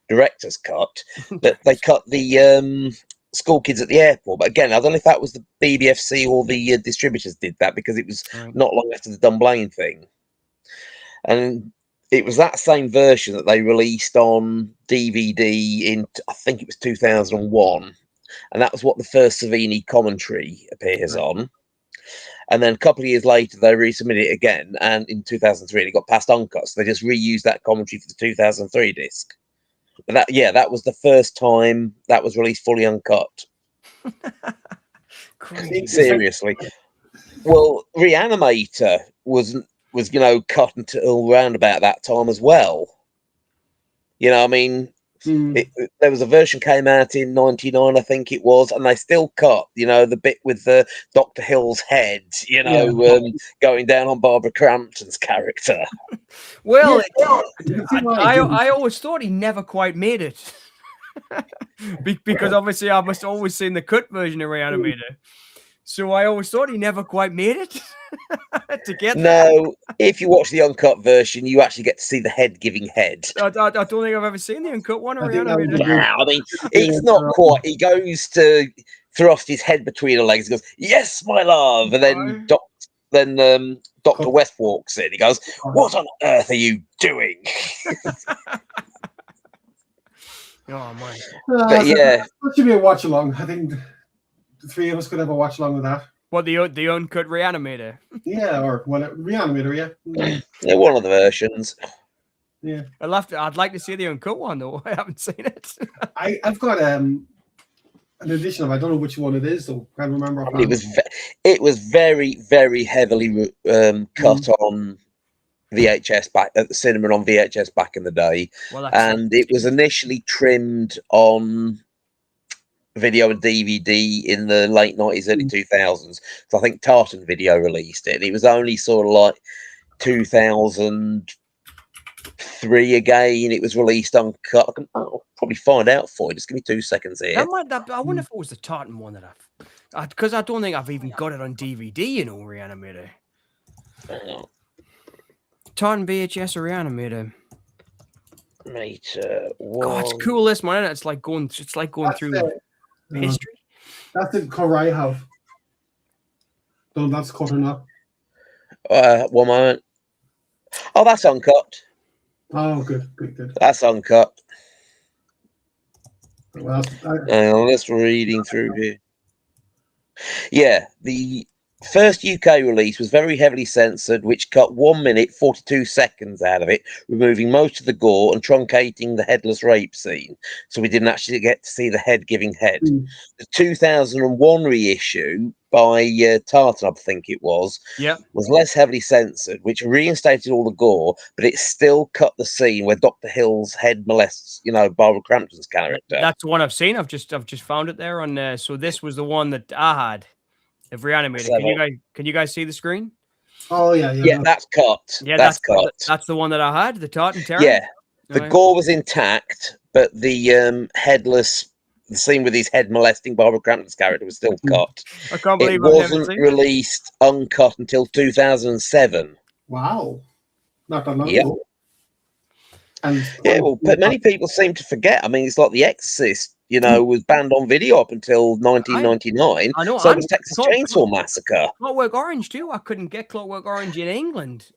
director's cut that they cut the school kids at the airport. But again, I don't know if that was the BBFC or the distributors did that because it was not long after the Dunblane thing, and it was that same version that they released on DVD in I think it was 2001. And that was what the first Savini commentary appears on. And then a couple of years later, they resubmitted it again. And in 2003, it got past uncut. So they just reused that commentary for the 2003 disc. But that was the first time that was released fully uncut. Seriously. Well, Reanimator was cut until around about that time as well. I mean, there was a version came out in 99, I think it was, and they still cut, the bit with the Dr. Hill's head, going down on Barbara Crampton's character. Well, I always thought he never quite made it. Because obviously I must have always seen the cut version of Reanimator. So I always thought he never quite made it to get No, if you watch the uncut version, you actually get to see the head giving head. I don't think I've ever seen the uncut one. Or yeah, I mean, it's not quite. He goes to thrust his head between her legs. He goes, "Yes, my love," and then Dr. West walks in. He goes, "What on earth are you doing?" Oh my! But yeah, that should be a watch along. I think the three of us could have a watch along with that. What, the uncut Reanimator? Yeah, or Reanimator, yeah. Yeah, one of the versions. Yeah. I'd like to see the uncut one though. I haven't seen it. I've got an edition of. I don't know which one it is though. I can't remember. It was very, very heavily cut on VHS back at the cinema on VHS back in the day, and it was initially trimmed on video and DVD in the late 90s, early 2000s. So I think Tartan Video released it. It was only sort of like 2003 again. It was released uncut. I'll probably find out for you. Just give me 2 seconds here. I wonder if it was the Tartan one that because I don't think I've even got it on DVD. Reanimator. Tartan VHS or Reanimator. Mate, God, it's cool. This one, isn't it? It's like going through history. That's the cover I have. No, that's cut or not. 1 moment. Oh, that's uncut. Oh, good. That's uncut. Well, let's reading through here. Yeah, the first UK release was very heavily censored, which cut 1 minute 42 seconds out of it, removing most of the gore and truncating the headless rape scene, so we didn't actually get to see the head giving head. The 2001 reissue by Tartan, I think it was less heavily censored, which reinstated all the gore, but it still cut the scene where Dr. Hill's head molests, Barbara Crampton's character. That's the one I've seen. I've just found it there on. So this was the one that I had. of Reanimator. Can you guys see the screen? Oh yeah. Yeah, that's cut. Yeah, that's cut. That's the one that I had. The Tart and Terror. Yeah, the Right. gore was intact, but the headless, the scene with his head molesting Barbara Crampton's character was still cut. I can't It believe I've never wasn't seen it. released uncut until 2007. Wow, not that long Yep. ago. And Yeah, well, but many people seem to forget. I mean, it's like The Exorcist, was banned on video up until 1999. I know. So was Texas Chainsaw Massacre. Clockwork Orange too. I couldn't get Clockwork Orange in England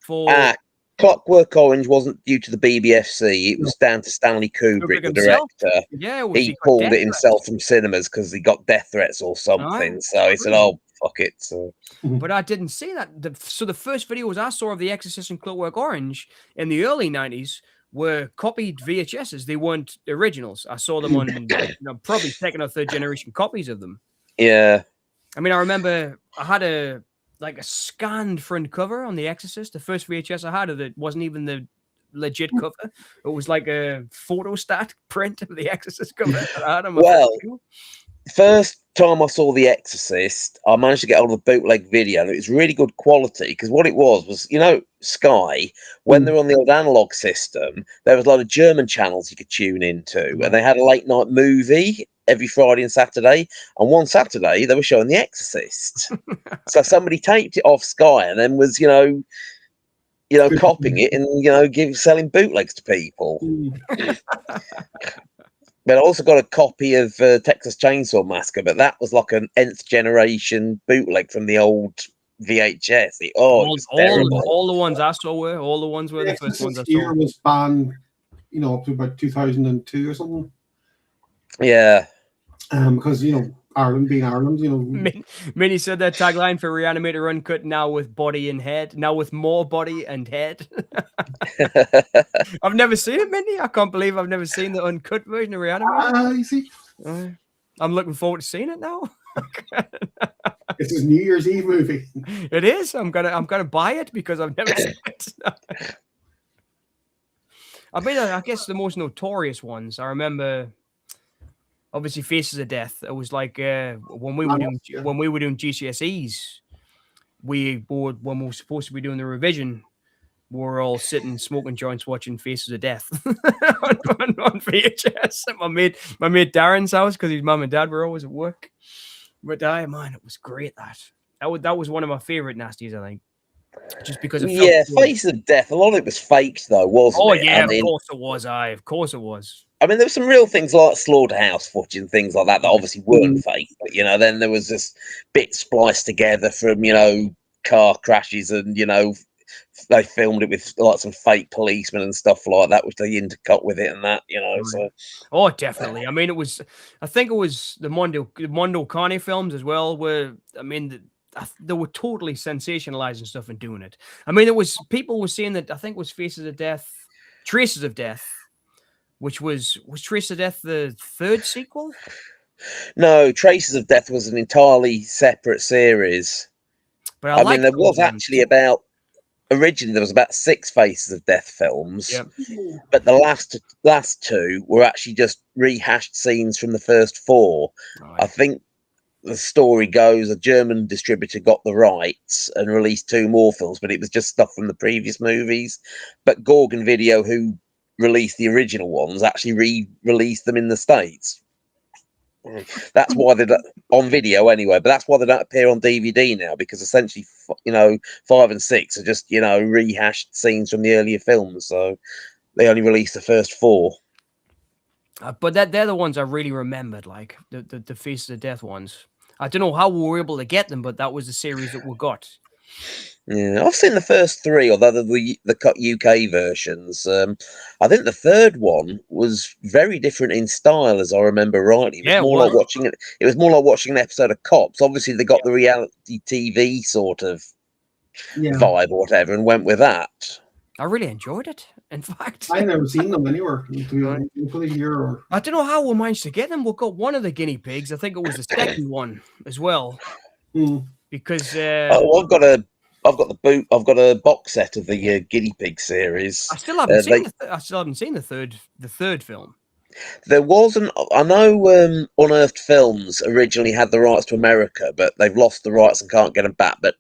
for Clockwork Orange wasn't due to the BBFC. It was down to Stanley Kubrick, the himself. director. Yeah, He pulled it himself from cinemas because he got death threats or something. So he said, "Oh, fuck it." So. But I didn't see that. So the first videos I saw of The Exorcist and Clockwork Orange in the early 90s were copied VHSs. They weren't originals. I saw them on probably second or third generation copies of them. Yeah. I mean, I remember I had a scanned front cover on The Exorcist. The first VHS I had of it wasn't even the legit cover. It was like a photostat print of The Exorcist cover that I had on my first time I saw The Exorcist, I managed to get hold of a bootleg video, and it was really good quality because what it was Sky, when they were on the old analog system, there was a lot of German channels you could tune into, and they had a late night movie every Friday and Saturday, and one Saturday they were showing The Exorcist. So somebody taped it off Sky and then was copying it and selling bootlegs to people. But I also got a copy of Texas Chainsaw Massacre, but that was like an nth generation bootleg from the old VHS. All the ones I saw were the first ones I saw. Year was banned, up to about 2002 or something. Yeah. Because Ireland being Ireland, Minnie said their tagline for Reanimator Uncut: now with body and head, now with more body and head. I've never seen it, Minnie. I can't believe I've never seen the uncut version of Reanimator. You see, I'm looking forward to seeing it now. It's his New Year's Eve movie. It is. I'm gonna buy it because I've never seen it. I mean, I guess the most notorious ones. I remember. Obviously, Faces of Death. It was like when we were doing GCSEs, when we were supposed to be doing the revision, we were all sitting smoking joints watching Faces of Death on VHS at my mate Darren's house because his mum and dad were always at work. But man, it was great. That was one of my favorite nasties, I think. Just because Faces of Death. A lot of it was faked though, wasn't it? Oh yeah, of course it was. Of course it was. I mean, there were some real things like slaughterhouse footage and things like that obviously weren't fake. But then there was this bit spliced together from car crashes, and they filmed it with like some fake policemen and stuff like that, which they intercut with it and that. So. Oh, definitely. I mean, I think it was the Mondo Carne films as well. Where they were totally sensationalizing stuff and doing it. I mean, people were saying that I think it was Traces of Death. Which was Traces of Death the third sequel? No, Traces of Death was an entirely separate series. But I mean, there was actually originally there was about 6 Faces of Death films. Yep. But the last 2 were actually just rehashed scenes from the first 4. Right. I think the story goes a German distributor got the rights and released 2 more films, but it was just stuff from the previous movies. But Gorgon Video, who released the original ones, actually re-released them in the States. That's why they're on video anyway, but that's why they don't appear on DVD now, because essentially 5 and 6 are just rehashed scenes from the earlier films, so they only released the first 4. But they're the ones I really remembered, like the Faces of Death ones. I don't know how we were able to get them, but that was the series that we got. Yeah, I've seen the first 3, although the cut UK versions. I think the third one was very different in style, as I remember rightly. It was more like watching it. It was more like watching an episode of Cops. Obviously, they got the reality TV sort of vibe or whatever, and went with that. I really enjoyed it. In fact, I've never seen them anywhere. I don't know how we managed to get them. We got one of the guinea pigs. I think it was the second one as well. Because I've got a box set of the guinea pig series. I still haven't seen the third film. There wasn't. I know Unearthed Films originally had the rights to America, but they've lost the rights and can't get them back. But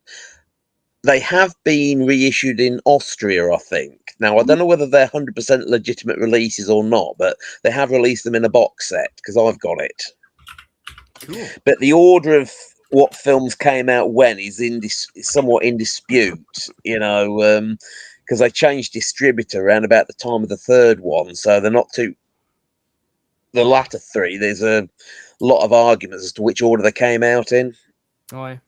they have been reissued in Austria, I think. Now, I don't know whether they're 100% legitimate releases or not, but they have released them in a box set because I've got it. Cool. But the order of what films came out when is somewhat in dispute, because they changed distributor around about the time of the third one, so they're not too. The latter three, there's a lot of arguments as to which order they came out in. Oh,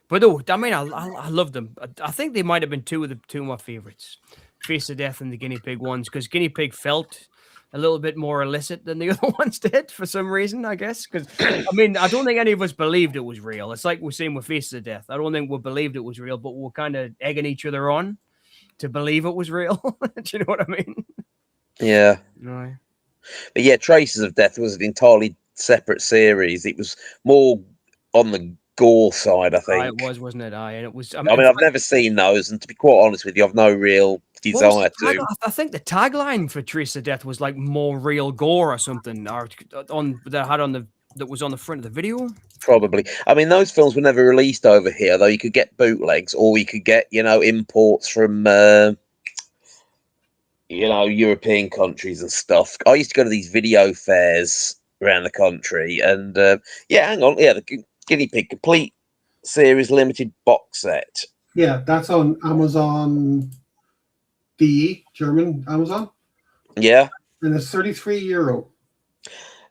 but oh, I mean, I love them. I think they might have been two of my favorites, Face of Death and the Guinea Pig ones, because Guinea Pig felt a little bit more illicit than the other ones did for some reason, I guess. Because I mean, I don't think any of us believed it was real. It's like we're saying with Faces of Death. I don't think we believed it was real, but we're kind of egging each other on to believe it was real. Do you know what I mean? Yeah. No. But yeah, Traces of Death was an entirely separate series. It was more on the gore side, I think. It was, wasn't it? And it was. I mean, I've never seen those, and to be quite honest with you, I've no real desire to. I think the tagline for Trace of Death was like more real gore or something, or that was on the front of the video. Probably. I mean, those films were never released over here, though. You could get bootlegs, or you could get, imports from, European countries and stuff. I used to go to these video fairs around the country, and hang on, the Guinea Pig complete series limited box set. Yeah, that's on Amazon DE, German Amazon. Yeah. And it's €33.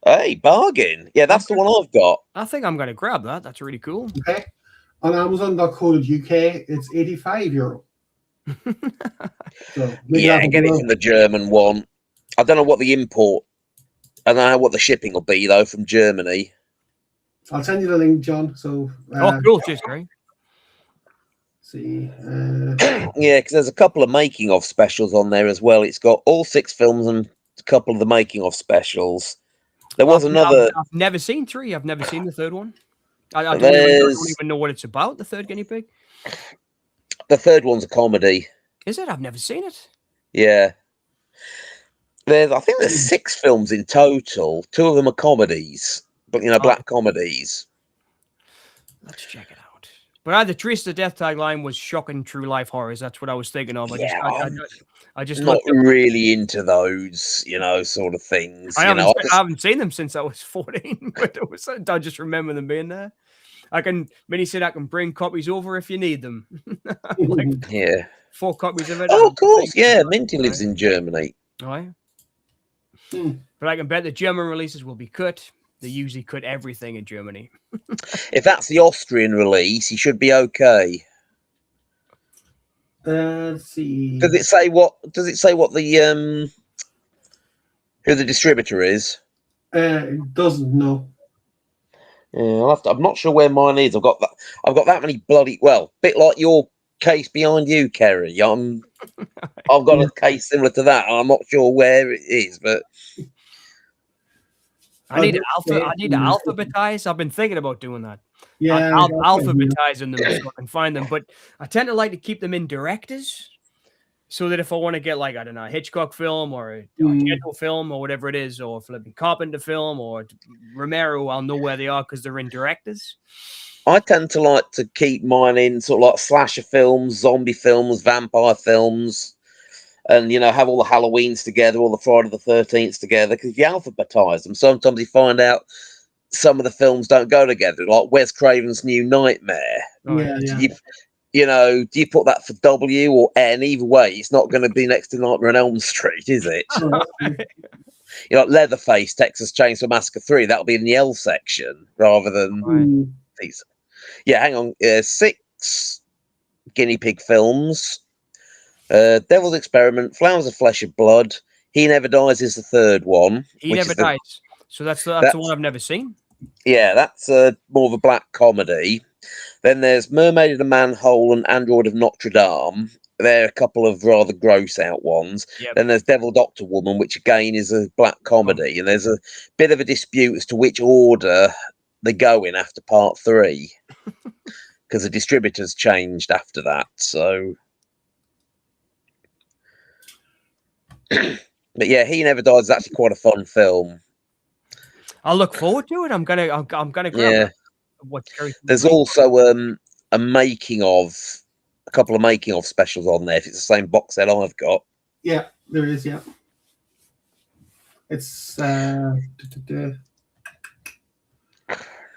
Hey, bargain. Yeah, that's the one I've got. I think I'm going to grab that. That's really cool. Okay. On Amazon.co.uk, it's €85. So yeah, get it from the German one. I don't know what the import. I don't know what the shipping will be, though, from Germany. I'll send you the link, John. So cool. Cheers, Gary. See. Yeah, because there's a couple of making of specials on there as well. It's got all 6 films and a couple of the making of specials. There was another. I've never seen 3. I've never seen the third one. I don't even know what it's about. The third Guinea Pig. The third one's a comedy. Is it? I've never seen it. Yeah. I think there's 6 films in total. 2 of them are comedies, but black comedies. Let's check it out. But the Trace of Death tagline was shocking true life horrors. That's what I was thinking of. I just not really into those, sort of things. I haven't seen them since I was 14, but I just remember them being there. Minnie said I can bring copies over if you need them. 4 copies of it. Oh, of course, yeah. Minty lives in Germany. Oh, yeah. But I can bet the German releases will be cut. They usually cut everything in Germany. If that's the Austrian release, he should be okay. Let's see. Does it say what the who the distributor is? It doesn't know. Yeah, I'm not sure where mine is. I've got that many bloody bit like your case behind you, Kerry. I've got a case similar to that. I'm not sure where it is, but I need to alphabetize. I've been thinking about doing that. Yeah, alphabetizing them so I can find them, but I tend to like to keep them in directors, so that if I want to get like, I don't know, a Hitchcock film or a Argento film or whatever it is, or Flipping Carpenter film or Romero, I'll know where they are because they're in directors. I tend to like to keep mine in sort of like slasher films, zombie films, vampire films, and have all the Halloweens together, all the Friday the 13th together, because you alphabetize them. Sometimes you find out some of the films don't go together, like Wes Craven's New Nightmare. Yeah. Do you put that for W or N? Either way, it's not going to be next to Nightmare on Elm Street, is it? Like Leatherface, Texas Chainsaw Massacre 3, that'll be in the L section rather than these. Yeah, hang on. 6 Guinea Pig films. Devil's Experiment, Flowers of Flesh and Blood, He Never Dies is the third one. He Never Dies. So that's the one I've never seen. Yeah, that's more of a black comedy. Then there's Mermaid in a Manhole and Android of Notre Dame. They're a couple of rather gross out ones. Yep. Then there's Devil Doctor Woman, which again is a black comedy. And there's a bit of a dispute as to which order they go in after part 3. Because the distributors changed after that. So But yeah, He Never Dies is actually quite a fun film. I'll look forward to it. I'm gonna grab Yeah. it. What Jerry There's also a making of, a couple of making of specials on there. If it's the same box set I've got. Yeah, there is. Yeah, it's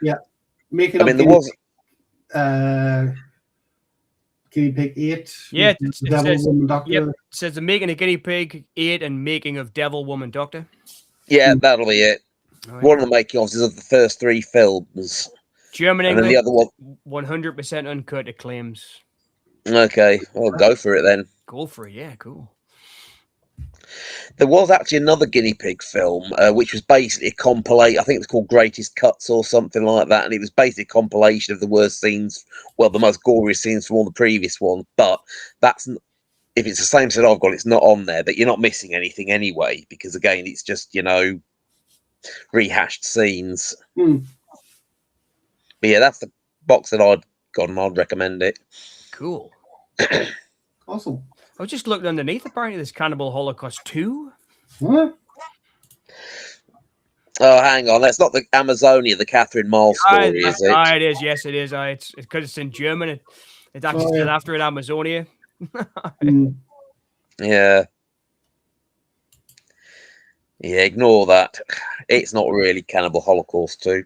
yeah, making I up mean, there guinea, was. guinea pig 8. Yeah, with it the Devil says- Woman Doctor. Yep, it says the making of Guinea Pig 8 and making of Devil Woman Doctor. Yeah, that'll be it. Oh, yeah. One of the making ofs is of the first 3 films. German And then the English, other one. 100% uncut, it claims. Okay, I'll go for it then. Go for it, yeah, cool. There was actually another guinea pig film, which was basically a compilation. I think it was called Greatest Cuts or something like that. And it was basically a compilation of the worst scenes, well, the most gory scenes from all the previous ones. But if it's the same set I've got, it's not on there. But you're not missing anything anyway, because again, it's just, rehashed scenes. Hmm. But yeah, that's the box that I'd got, and I'd recommend it. Cool. Awesome. I was just looking underneath. Apparently, there's Cannibal Holocaust 2. Huh? Oh, hang on. That's not the Amazonia, the Catherine Miles story, is it? It is. Yes, it is. It's because it's in German. It's actually Oh, yeah. said after it, Amazonia. Hmm. Yeah. Yeah, ignore that. It's not really Cannibal Holocaust 2.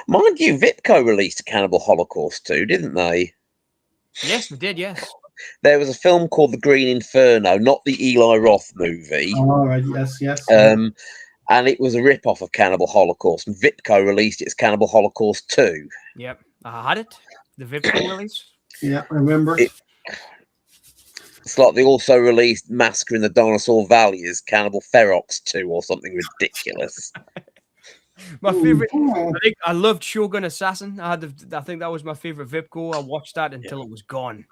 Mind you, Vipco released a Cannibal Holocaust 2, didn't they? Yes, they did. Yes. There was a film called The Green Inferno, not the Eli Roth movie. All right. Yes. And it was a rip-off of Cannibal Holocaust. And Vipco released it as Cannibal Holocaust 2. Yep. I had it. The Vipco release. Yeah, I remember. It's like they also released Massacre in the Dinosaur Valley as Cannibal Ferox 2 or something ridiculous. My favorite. Oh. I loved Shogun Assassin. I think that was my favorite Vipco. I watched that until it was gone.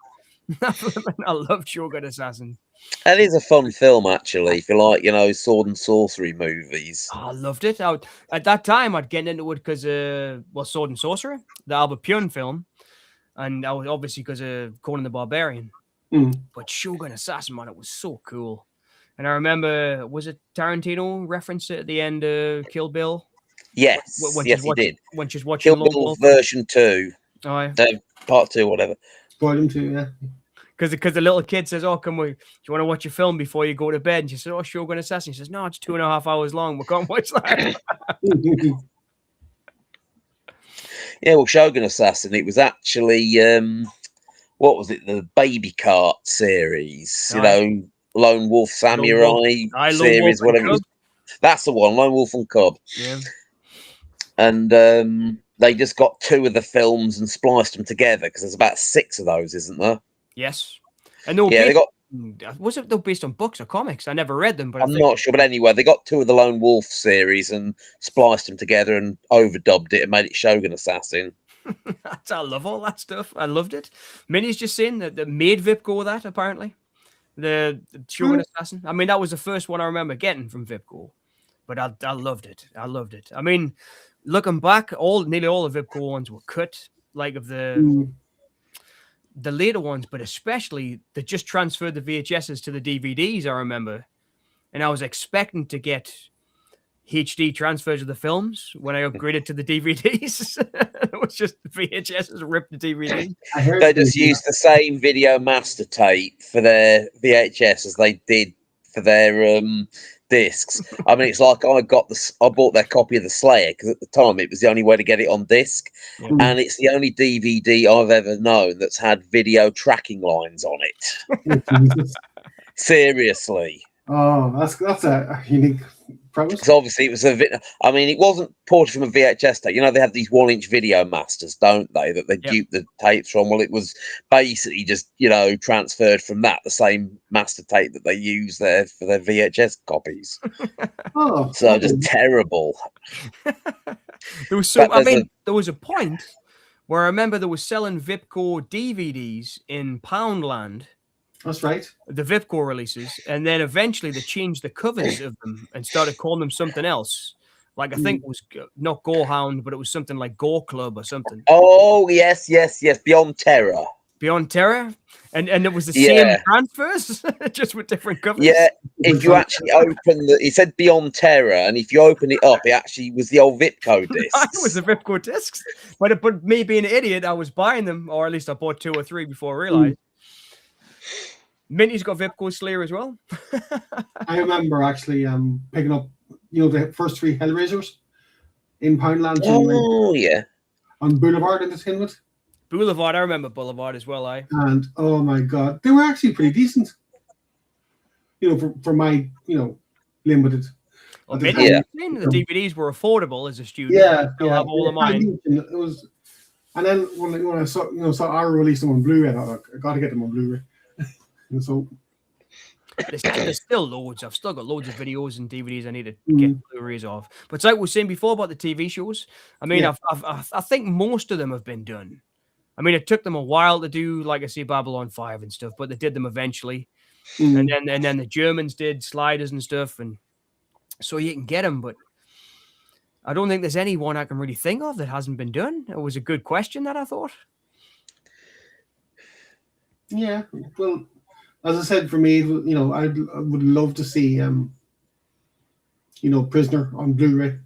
I loved Shogun Assassin. That is a fun film, actually, if you like, sword and sorcery movies. Oh, I loved it. At that time, I'd get into it because Sword and Sorcery, the Albert Pyun film, and I was obviously because of Conan the Barbarian. Hmm. But Shogun Assassin, man, it was so cool. And I remember, was it Tarantino referenced it at the end of Kill Bill? Yes, he did. When she's watching Kill Bill version 2, Oh, yeah. part 2, whatever. Spoiled him too. Yeah. Because the little kid says, "Oh, do you want to watch your film before you go to bed?" And she says, "Oh, Shogun Assassin." She says, "No, it's 2.5 hours long. We can't watch that." Yeah, well, Shogun Assassin, it was actually, what was it, the Baby Cart series, Lone Wolf Samurai series, whatever it was. That's the one, Lone Wolf and Cub. Yeah. And they just got 2 of the films and spliced them together, because there's about 6 of those, isn't there? Yes. And they were Yeah, was it though based on books or comics? I never read them, but I'm not sure, but anyway, they got 2 of the Lone Wolf series and spliced them together and overdubbed it and made it Shogun Assassin. I love all that stuff. I loved it. Minnie's just saying that made Vipco that, apparently. The Shogun Assassin. I mean, that was the first one I remember getting from Vipco. But I loved it. I loved it. I mean, looking back, nearly all the Vipco ones were cut, like of the later ones, but especially they just transferred the VHSs to the DVDs, I remember. And I was expecting to get HD transfers of the films when I upgraded to the DVDs. It was just the VHSs ripped the DVD. They just used the same video master tape for their VHS as they did for their discs. I mean, it's like I bought their copy of The Slayer because at the time it was the only way to get it on disc, and it's the only DVD I've ever known that's had video tracking lines on it. Seriously. Oh, that's a unique premise. Because obviously it was it wasn't ported from a VHS tape. They have these 1-inch video masters, don't they? That they dupe the tapes from. Well, it was basically just transferred from that, the same master tape that they use there for their VHS copies. Oh, so just terrible. There was there was a point where I remember they were selling Vipco DVDs in Poundland. That's right. The Vipco releases, and then eventually they changed the covers of them and started calling them something else. Like I think it was not Go Hound, but it was something like Go Club or something. Oh yes, Beyond Terror. Beyond Terror, and it was the Yeah. same transfers, just with different covers. Yeah, if you actually open it said Beyond Terror, and if you open it up, it actually was the old Vipco It discs. was the Vipco discs, but me being an idiot, I was buying them, or at least I bought 2 or 3 before I realized. Minty's got Vipco Slayer as well. I remember actually picking up, the first 3 Hellraisers in Poundland Oh yeah, on Boulevard Entertainment. Boulevard, I remember Boulevard as well. And oh my god, they were actually pretty decent. For my limited. Well, at the Minty, time. the DVDs were affordable as a student. Yeah, Still have all of mine. It was, and then when I saw Arrow release them on Blu-ray, I thought I got to get them on Blu-ray. And so there's still loads. I've still got loads of videos and DVDs I need to get Blu-rays of. But it's like we were saying before about the TV shows. I mean, Yeah. I think most of them have been done. I mean, it took them a while to do, like I say, Babylon 5 and stuff, but they did them eventually. And then the Germans did Sliders and stuff, and so you can get them. But I don't think there's any one I can really think of that hasn't been done. It was a good question that I thought. yeah, well, as I said, for me, I would love to see Prisoner on Blu-ray.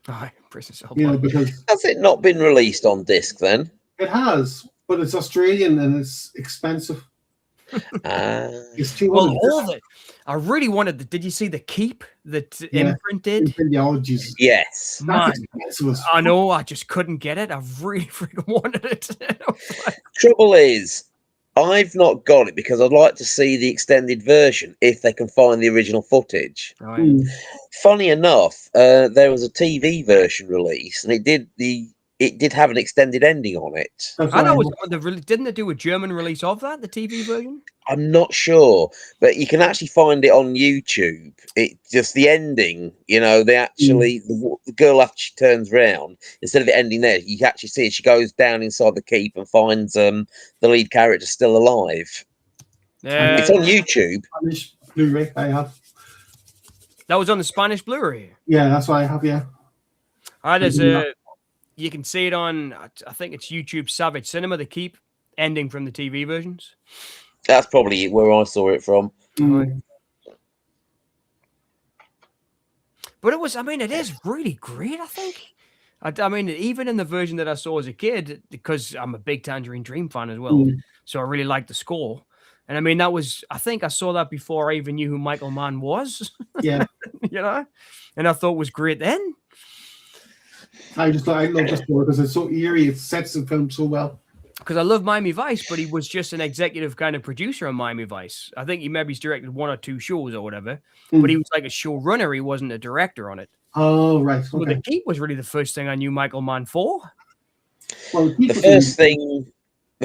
Oh, Prison Cell. Because has it not been released on disc then? it has, but it's Australian and it's expensive. It's $200. Well, all of it. I really wanted. Did you see the Keep that Imprint did? Oh, Jesus. Yes. Man, That's expensive as I know. I just couldn't get it. I really freaking wanted it. Trouble is, I've not got it because I'd like to see the extended version if they can find the original footage. Right. Funny enough, there was a TV version release, and it did have an extended ending on it. I know. Didn't they do a German release of that, the TV version? I'm not sure, but you can actually find it on YouTube. It just the ending, the girl after she turns round, instead of it ending there, you can actually see it. She goes down inside the keep and finds the lead character still alive. It's on YouTube. Spanish Blu-ray I have. That was on the Spanish Blu-ray. Yeah, that's what I have. Yeah. There's you can see it on, I think it's YouTube Savage Cinema, the Keep ending from the TV versions. That's probably where I saw it from. But it is really great, I think. I mean, even in the version that I saw as a kid, because I'm a big Tangerine Dream fan as well, so I really like the score. And I mean, I think I saw that before I even knew who Michael Mann was. Yeah. And I thought it was great then. I love the story because it's so eerie. It sets the film so well. Because I love Miami Vice, but he was just an executive kind of producer on Miami Vice. I think he's directed 1 or 2 shows or whatever, but he was like a showrunner. He wasn't a director on it. Oh, right. Okay. Well, The Keep was really the first thing I knew Michael Mann for. Well, The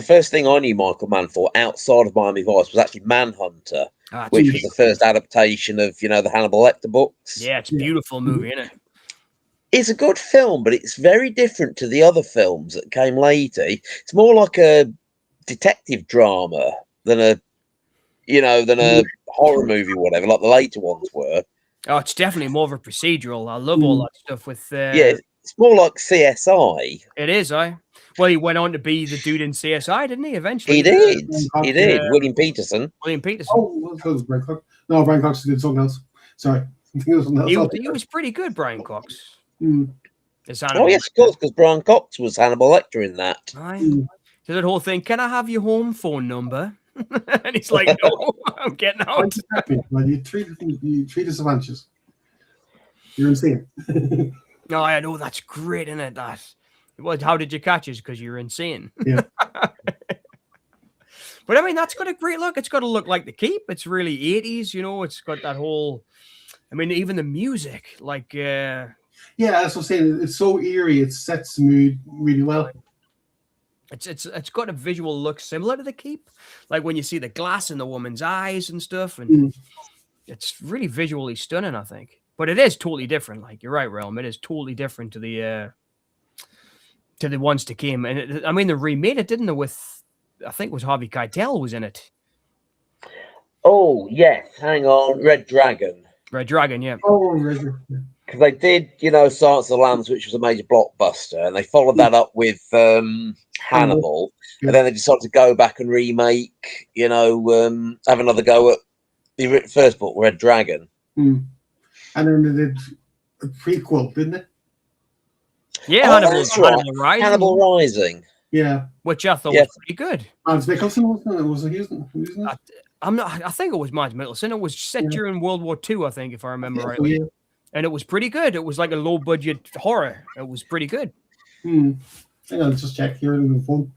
first thing I knew Michael Mann for outside of Miami Vice was actually Manhunter, which was the first adaptation of the Hannibal Lecter books. Yeah, it's a beautiful movie, isn't it? It's a good film, but it's very different to the other films that came later. It's more like a detective drama than a horror movie, or whatever, like the later ones were. Oh, it's definitely more of a procedural. I love all that stuff with. It's more like CSI. It is, Well, he went on to be the dude in CSI, didn't he? Eventually, He did. William Peterson. Oh, that was Brian Cox. No, Brian Cox did something else. Sorry. He was pretty good, Brian Cox. Oh, yes, of course, because Brian Cox was Hannibal Lecter in that. So that whole thing, can I have your home phone number? And he's like, no, I'm getting out. Well, you treat us of anxious. You're insane. No, I know, that's great, isn't it? Well, how did you catch us? Because you're insane. Yeah. But I mean, that's got a great look. It's got to look like The Keep. It's really 80s, It's got that whole, even the music, like... Yeah, that's what I'm saying. It's so eerie. It sets the mood really well. It's got a visual look similar to The Keep, like when you see the glass in the woman's eyes and stuff, and it's really visually stunning, I think. But it is totally different. Like you're right, Realm. It is totally different to the ones that came. And they remade it, didn't they? With I think it was Harvey Keitel was in it. Oh yes, hang on, Red Dragon. Red Dragon, yeah. Oh, Red Dragon. Because they did, Silence of the Lambs, which was a major blockbuster, and they followed that up with Hannibal, Yeah. and then they decided to go back and remake, have another go at the first book, Red Dragon. And then they did a prequel, didn't they? Yeah, Oh, Hannibal, that's right. Hannibal Rising, Hannibal Rising. Yeah. which I thought Yeah. was pretty good. Mads Mikkelsen wasn't it? Was he using it? I'm not. I think it was Mads Mikkelsen. It was set Yeah. during World War II, I think, if I remember Yeah, rightly. yeah. And it was pretty good. It was like a low budget horror. It was pretty good. Hang on, just check here on the phone.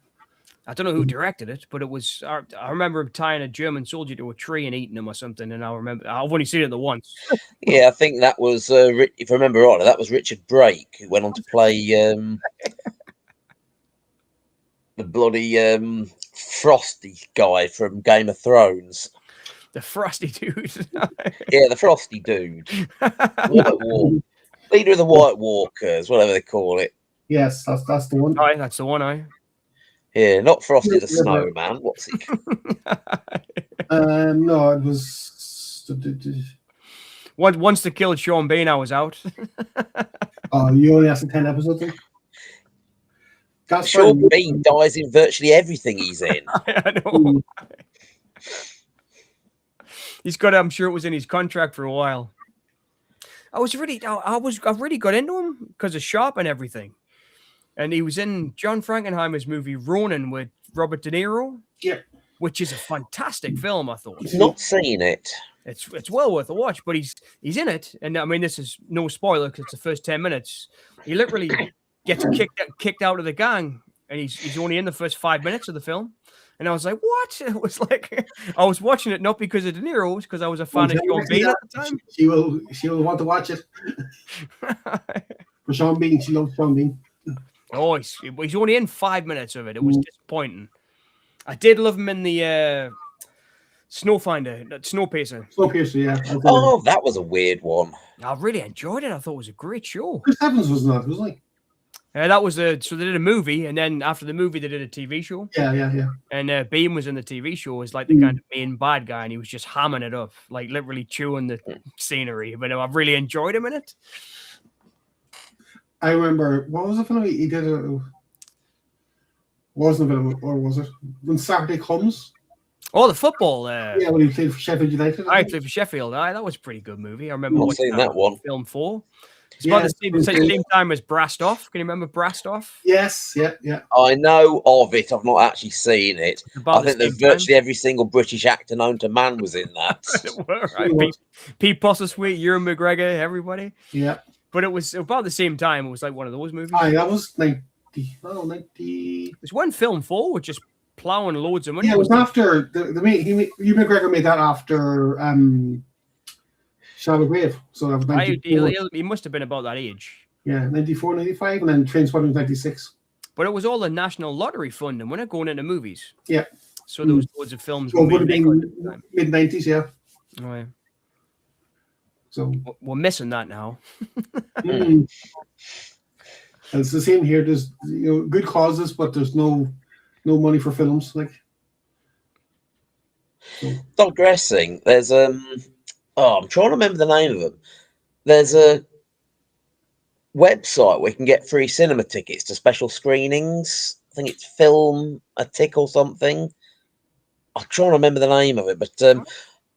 I don't know who directed it, but it was. I remember tying a German soldier to a tree and eating him or something. And I remember I've only seen it the once. Yeah, I think that was, if I remember right, that was Richard Brake, who went on to play the bloody Frosty guy from Game of Thrones. The Frosty dude. Yeah, the Frosty dude. Leader of the White Walkers, whatever they call it. Yes, that's the one. Aye, that's the one. I. Yeah, not Frosty the Yeah, yeah. Snowman. What's he? No, it was. Once they killed Sean Bean, I was out. Oh, you only lasted 10 episodes. Then? That's Sean fine. Bean dies in virtually everything he's in. I know. He's got. I'm sure it was in his contract for a while. I really got into him because of Sharp and everything. And he was in John Frankenheimer's movie Ronin with Robert De Niro. Yeah. Which is a fantastic film, I thought. He's not seen it. It's well worth a watch, but he's in it. And I mean, this is no spoiler because it's the first 10 minutes. He literally gets kicked out of the gang, and he's only in the first 5 minutes of the film. And I was like, what? It was like, I was watching it not because of De Niro, because I was a fan of Sean Bean at the time. She will want to watch it. For Sean Bean, she loves Sean Bean. Oh, he's only in 5 minutes of it. It was disappointing. I did love him in the Snowpiercer. Snowpiercer, yeah. Oh, that was a weird one. I really enjoyed it. I thought it was a great show. Chris Evans was not, wasn't he? That was so they did a movie, and then after the movie, they did a TV show. Yeah. And Beam was in the TV show as like the kind of main bad guy, and he was just hamming it up, like literally chewing the scenery. But I really enjoyed him in it. I remember, what was the film he did? Wasn't a film, or was it? When Saturday Comes? Oh, the football. Yeah, when he played for Sheffield United. I played for Sheffield. That was a pretty good movie. I remember Not watching seen that one. Film 4. It's Yeah, about the same time as Brast Off. Can you remember Brast Off? Yes, yeah. I know of it. I've not actually seen it. About I the think that same time. virtually every single British actor known to man was in that. Right. Pete Postlethwaite, Ewan McGregor, everybody. Yeah. But it was about the same time. It was like one of those movies. Aye, that was 90. There's one Film 4 with just plowing loads of money. Yeah, it was after Hugh McGregor made that after Shallow Grave. So that was 94. He must have been about that age. Yeah, 94, 95, and then Trainspotting was 96. But it was all the National Lottery funding. We're not going into movies. Yeah. So there was loads of films. So it would have being made at the been time. mid-90s, yeah. Oh, yeah. So We're missing that now. it's the same here. There's good causes, but there's no money for films. Like, so. Digressing, there's I'm trying to remember the name of them. There's a website where you can get free cinema tickets to special screenings. I think it's Film a Tick or something. I'm trying to remember the name of it, but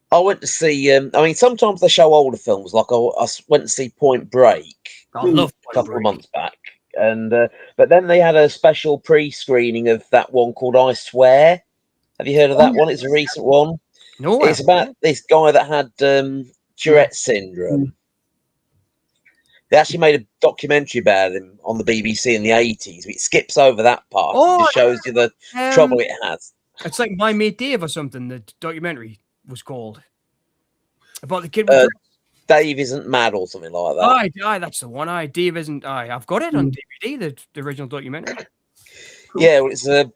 I went to see. I mean, sometimes they show older films. Like I went to see Point Break I love a couple of months back, and but then they had a special pre-screening of that one called I Swear. Have you heard of that one? It's a recent one. No, It's about this guy that had Tourette's syndrome. They actually made a documentary about him on the BBC in the 80s. It skips over that part. Oh, It just shows you the trouble it has. It's like My Mate Dave or something. The documentary was called about the kid. With Dave Isn't Mad or something like that. Aye, that's the one. Dave isn't. I've got it on DVD. The original documentary. Yeah, well, it's a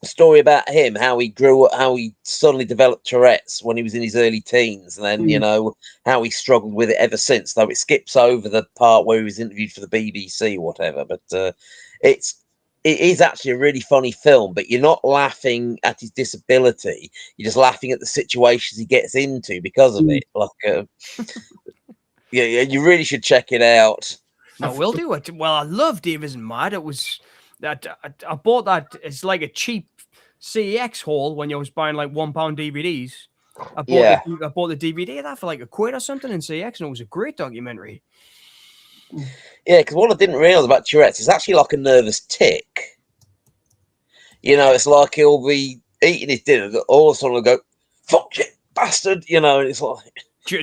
story about him, how he grew up, how he suddenly developed Tourette's when he was in his early teens, and then how he struggled with it ever since. Though it skips over the part where he was interviewed for the BBC or whatever. But it is actually a really funny film. But you're not laughing at his disability; you're just laughing at the situations he gets into because of it. Like, you really should check it out. I will do it. Well, I love Dave Isn't Mad. It was I bought that. It's like a cheap CEX haul when you was buying like £1 DVDs. Yeah. I bought the DVD of that for like £1 or something in CEX, and it was a great documentary. Yeah, because what I didn't realise about Tourette's is actually like a nervous tick. You know, it's like he'll be eating his dinner, all of a sudden he'll go, "Fuck you, bastard," you know, and it's like,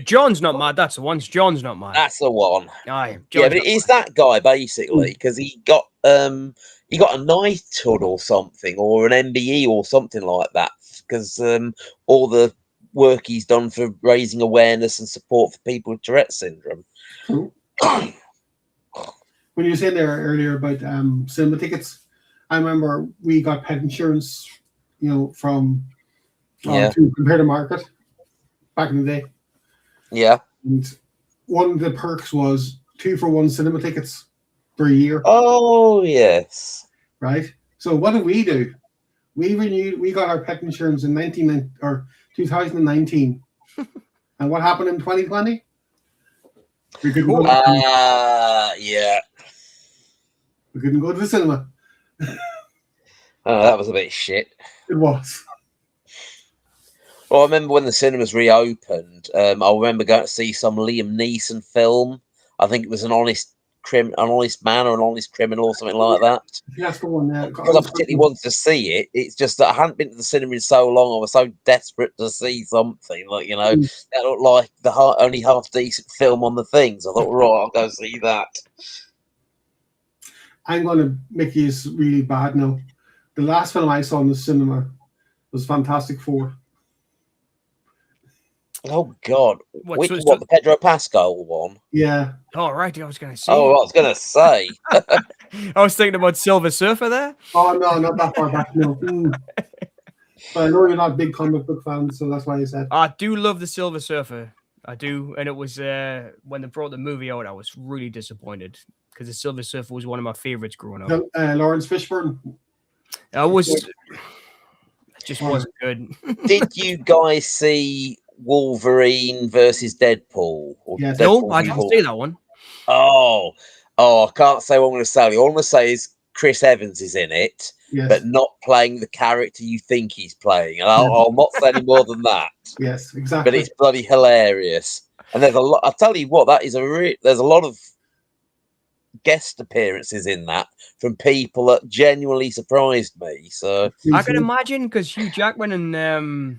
John's not mad. That's the one. John's not mad. that's the one. Aye, Yeah, John's but not it is mad. that guy basically, because he got a knighthood or something, or an MBE or something like that, because all the work he's done for raising awareness and support for people with Tourette's syndrome. Cool. When you were saying there earlier about cinema tickets, I remember we got pet insurance, from Yeah. to compare the market back in the day. Yeah. And one of the perks was 2-for-1 cinema tickets for a year, Oh yes. right? So what did we do? We got our pet insurance in 2019. And what happened in 2020? We couldn't go to the cinema. Yeah. We couldn't go to the cinema. Oh, that was a bit shit. It was. Well, I remember when the cinemas reopened. I remember going to see some Liam Neeson film. I think it was an honest man or an honest criminal or something like that. That's the one there. Because I particularly wanted to see it. It's just that I hadn't been to the cinema in so long. I was so desperate to see something that looked like the only half decent film on the things. I thought, right, I'll go see that. I'm going to make you really bad now. The last film I saw in the cinema was Fantastic Four. Oh God! What, Which so- one? The Pedro Pascal one? Yeah. Oh, right. I was going to say. Oh, I was gonna say. I was thinking about Silver Surfer there. Oh, no, not that far back, no. But I know you're not a big comic book fan, so that's why I said. I do love the Silver Surfer. I do. And it was when they brought the movie out, I was really disappointed because the Silver Surfer was one of my favorites growing up. Lawrence Fishburne. It just wasn't good. Did you guys see Wolverine versus Deadpool? Or Yes. No, Deadpool I v. didn't Wolverine? see that one. Oh, I can't say what I'm going to say. All I'm going to say is Chris Evans is in it, Yes. but not playing the character you think he's playing. And I'll not say any more than that. Yes, exactly. But it's bloody hilarious. And there's a lot. I'll tell you what, there's a lot of guest appearances in that from people that genuinely surprised me. So I can imagine because Hugh Jackman and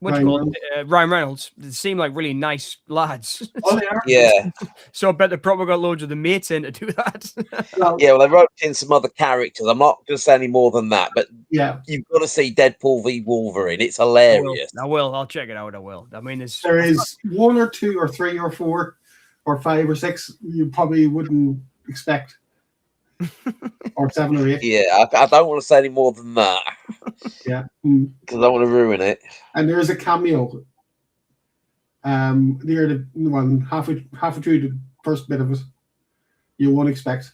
Ryan Ryan Reynolds, they seem like really nice lads. Oh, they are. yeah, So I bet they probably got loads of the mates in to do that. Well, yeah. Well, they wrote in some other characters. I'm not going to say any more than that. But yeah. you've got to see Deadpool v Wolverine. It's I hilarious. will. I'll check it out. I will. I mean, There is 1 or 2 or 3 or 4 or 5 or 6 you probably wouldn't expect. Or 7 or 8. Yeah, I don't want to say any more than that Yeah. because I don't want to ruin it. And there is a cameo. Near the one halfway through the first bit of it. You won't expect.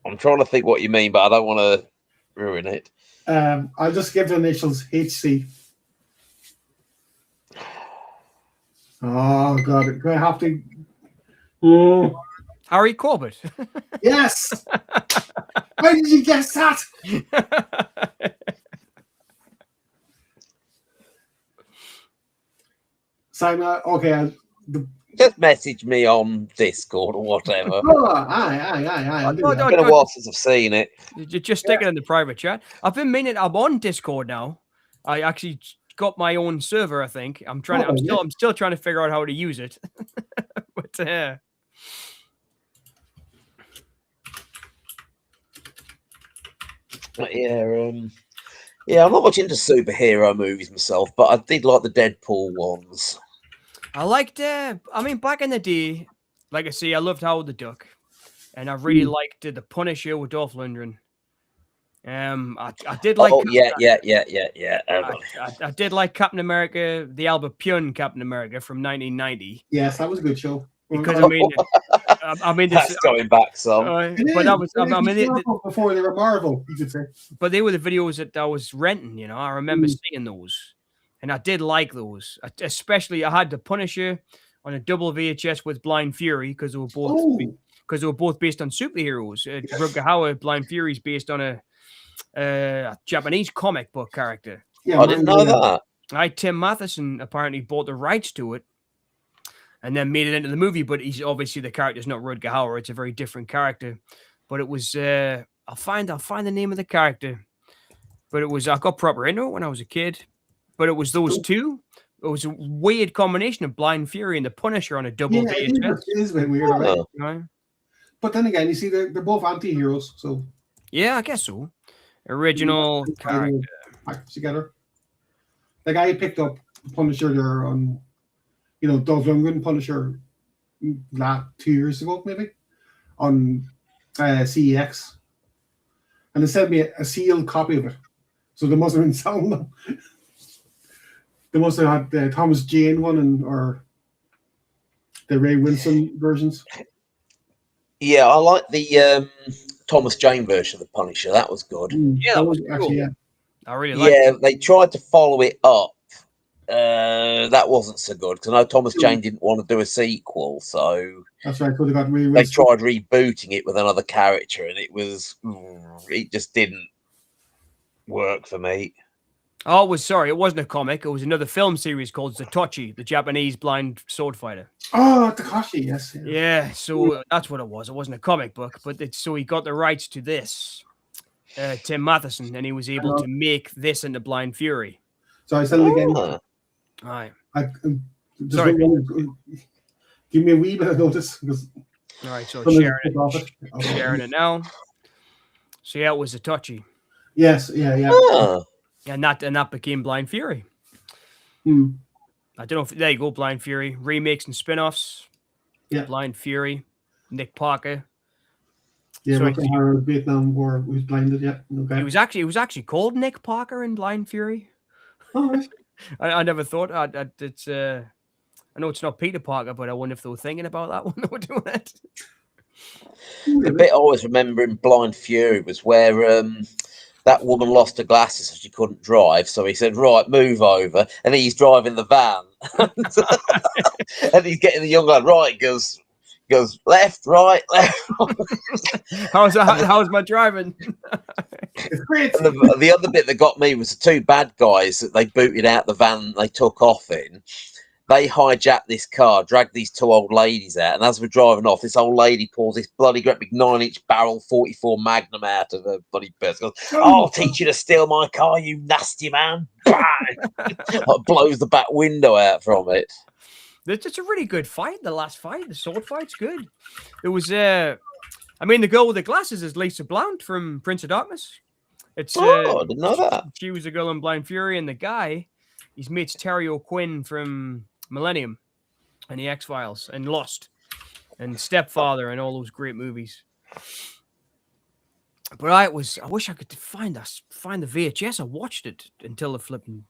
I'm trying to think what you mean, but I don't want to ruin it. I'll just give the initials HC. Oh God! Do I have to? Oh Harry Corbett. yes! Why did you guess that? Simon, okay. Just message me on Discord or whatever. Oh, aye. I'll do No, that. no, It's been a while since I've seen it. You just stick it in the private chat. I've been meaning. I'm on Discord now. I actually got my own server. I think I'm trying. I'm still trying to figure out how to use it. But But yeah, I'm not much into superhero movies myself, but I did like the Deadpool ones. I liked. I mean, back in the day, like I say, I loved Howard the Duck, and I really liked the Punisher with Dolph Lundgren. I did like. Oh yeah. I did like Captain America, the Albert Pune Captain America from 1990. Yes, that was a good show. Because I mean, That's going back some. but that was. I mean, before they were Marvel, you could say. but they were the videos that I was renting. You know, I remember seeing those, and I did like those. Especially, I had the Punisher on a double VHS with Blind Fury because they were both Oh, based on superheroes. Rutger Hauer, Blind Fury is based on a Japanese comic book character. yeah. I didn't know that. Tim Matheson apparently bought the rights to it and then made it into the movie, but he's obviously the character's not Rutger Hauer. It's a very different character. But it was I'll find the name of the character. But I got proper into it when I was a kid. But it was those two. It was a weird combination of Blind Fury and the Punisher on a double Yeah, VHS. it is a bit weird, right? Oh. Right? But then again, you see, they're both anti-heroes, so Yeah, I guess so. Original character. packaged together. The guy who picked up Punisher there on, Dolph Lundgren Punisher 2 years ago, maybe, on CEX. And they sent me a sealed copy of it. So they must have been selling them. They must have had the Thomas Jane one or the Ray Wilson versions. Yeah, I like the Thomas Jane version of the Punisher. That was good. Yeah, that was actually, cool. yeah. I really like Yeah, they tried to follow it up. That wasn't so good because I know Thomas Jane didn't want to do a sequel, so That's right. So they got Ray they Wilson. tried rebooting it with another character, and it just didn't work for me. Oh, it wasn't a comic. It was another film series called Zatoichi, the Japanese blind sword fighter. Oh, Takashi, yes. Yeah, so that's what it was. It wasn't a comic book, but so he got the rights to this, Tim Matheson, and he was able to make this into Blind Fury. So I said it again. Ah. All right. Just Sorry. Give me a wee bit of notice. Because All right, so Okay. sharing it now. So yeah, it was Zatoichi. Yes, yeah. Ah. And that became Blind Fury. Hmm. I don't know if there you go, Blind Fury. Remakes and spin-offs. Yeah. Blind Fury. Nick Parker. Yeah, So Rutger Hauer, Vietnam War was blinded, yeah. Okay. It was actually called Nick Parker in Blind Fury. All right. I never thought it's I know it's not Peter Parker, but I wonder if they were thinking about that when they were doing it. The bit I always remember in Blind Fury was where that woman lost her glasses so she couldn't drive. So he said, "Right, move over," and he's driving the van, and he's getting the young lad right. Goes left, right, left. How's my driving? It's great. And the other bit that got me was the two bad guys that they booted out the van they took off in. They hijacked this car, dragged these two old ladies out, and as we're driving off, this old lady pulls this bloody great big 9-inch barrel 44 Magnum out of her bloody purse. Goes, "I'll teach you to steal my car, you nasty man!" Bang! Like, blows the back window out from it. It's a really good fight. The last fight, the sword fight's good. It was the girl with the glasses is Lisa Blount from Prince of Darkness. It's I didn't know that. She was the girl in Blind Fury, and the guy, he's meets Terry O'Quinn from Millennium and the X-Files and Lost and Stepfather and all those great movies. But I wish I could find the VHS. I watched it until the flipping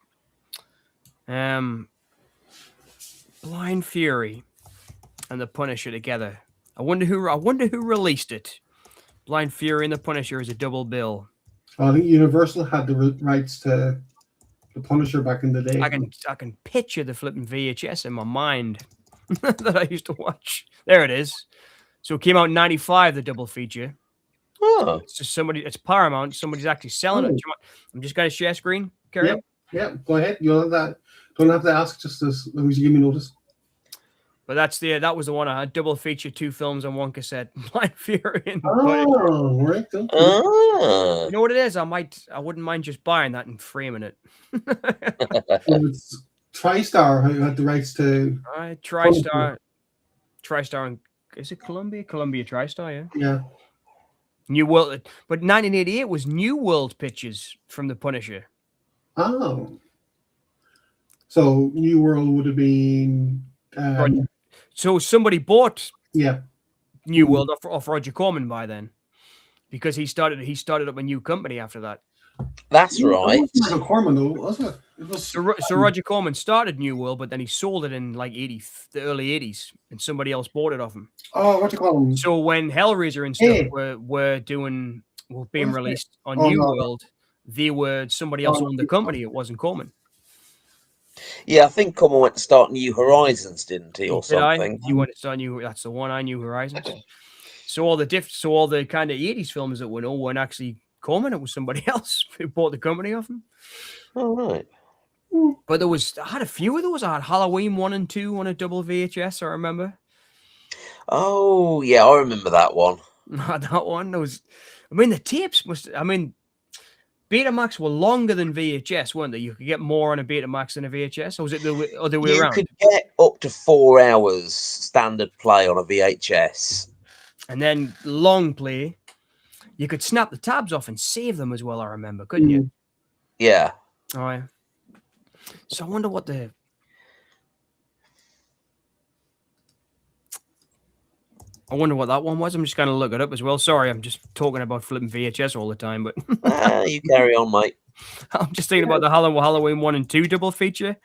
Blind Fury and the Punisher together. I wonder who released it. Blind Fury and the Punisher is a double bill. I think Universal had the rights to the Punisher back in the day. I can picture the flipping VHS in my mind that I used to watch. There it is. So it came out in '95, the double feature. Oh, It's just it's Paramount. Somebody's actually selling it. I'm just going to share screen. Carry on. Yeah, go ahead. You don't have to ask, just as long as you give me notice. But that was the one I had. Double feature, 2 films on 1 cassette. Blind Fury and the Punisher. Oh, right. Okay. ah. You know what it is? I wouldn't mind just buying that and framing it. Well, it's TriStar who had the rights to. All right, TriStar, and is it Columbia? Columbia TriStar, yeah. Yeah. New World, but 1988 was New World Pictures from the Punisher. Oh. So New World would have been. So somebody bought Yeah. New World off Roger Corman by then, because he started up a new company after that. That's right. It wasn't Michael Corman, though, was it? It was. So Roger Corman started New World, but then he sold it in like the early 80s, and somebody else bought it off him. Oh, what do you call him? So when Hellraiser and stuff were being released on New World, somebody else owned the company. It wasn't Corman. Yeah, I think Common went to start New Horizons, didn't he, or Did I? something? You went to start New? That's the one I knew. Horizons. So all the kind of 80s films that we know weren't actually Corman. It was somebody else who bought the company off him. Oh, right. But I had a few of those. I had Halloween 1 and 2 on a double VHS, I remember. Oh, yeah, I remember that one. That one. The tapes Betamax were longer than VHS, weren't they? You could get more on a Betamax than a VHS, or was it the other way You around? could get up to 4 hours standard play on a VHS. And then long play, you could snap the tabs off and save them as well, I remember, couldn't you? Yeah. All right. So I wonder what that one was. I'm just going to look it up as well. Sorry, I'm just talking about flipping VHS all the time, but You carry on, mate. I'm just thinking about the Halloween 1 and 2 double feature.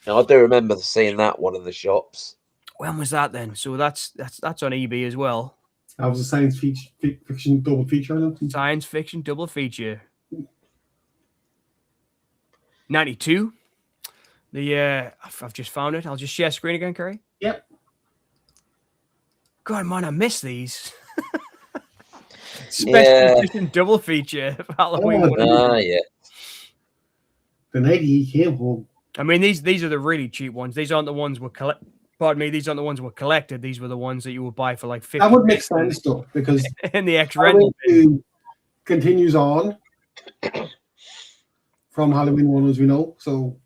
Now, I do remember seeing that one in the shops. When was that then? So that's on eBay as well. That was a science fiction double feature. I think. Science fiction double feature. 92. I've just found it. I'll just share screen again, Kerry. Yep. God, man, I miss these. Special edition double feature of Halloween. Yeah. The night he came home. I mean, these are the really cheap ones. These aren't the ones these aren't the ones were collected. These were the ones that you would buy for like 50. That would make sense though, because in the X-Rental continues on from Halloween 1, as we know. So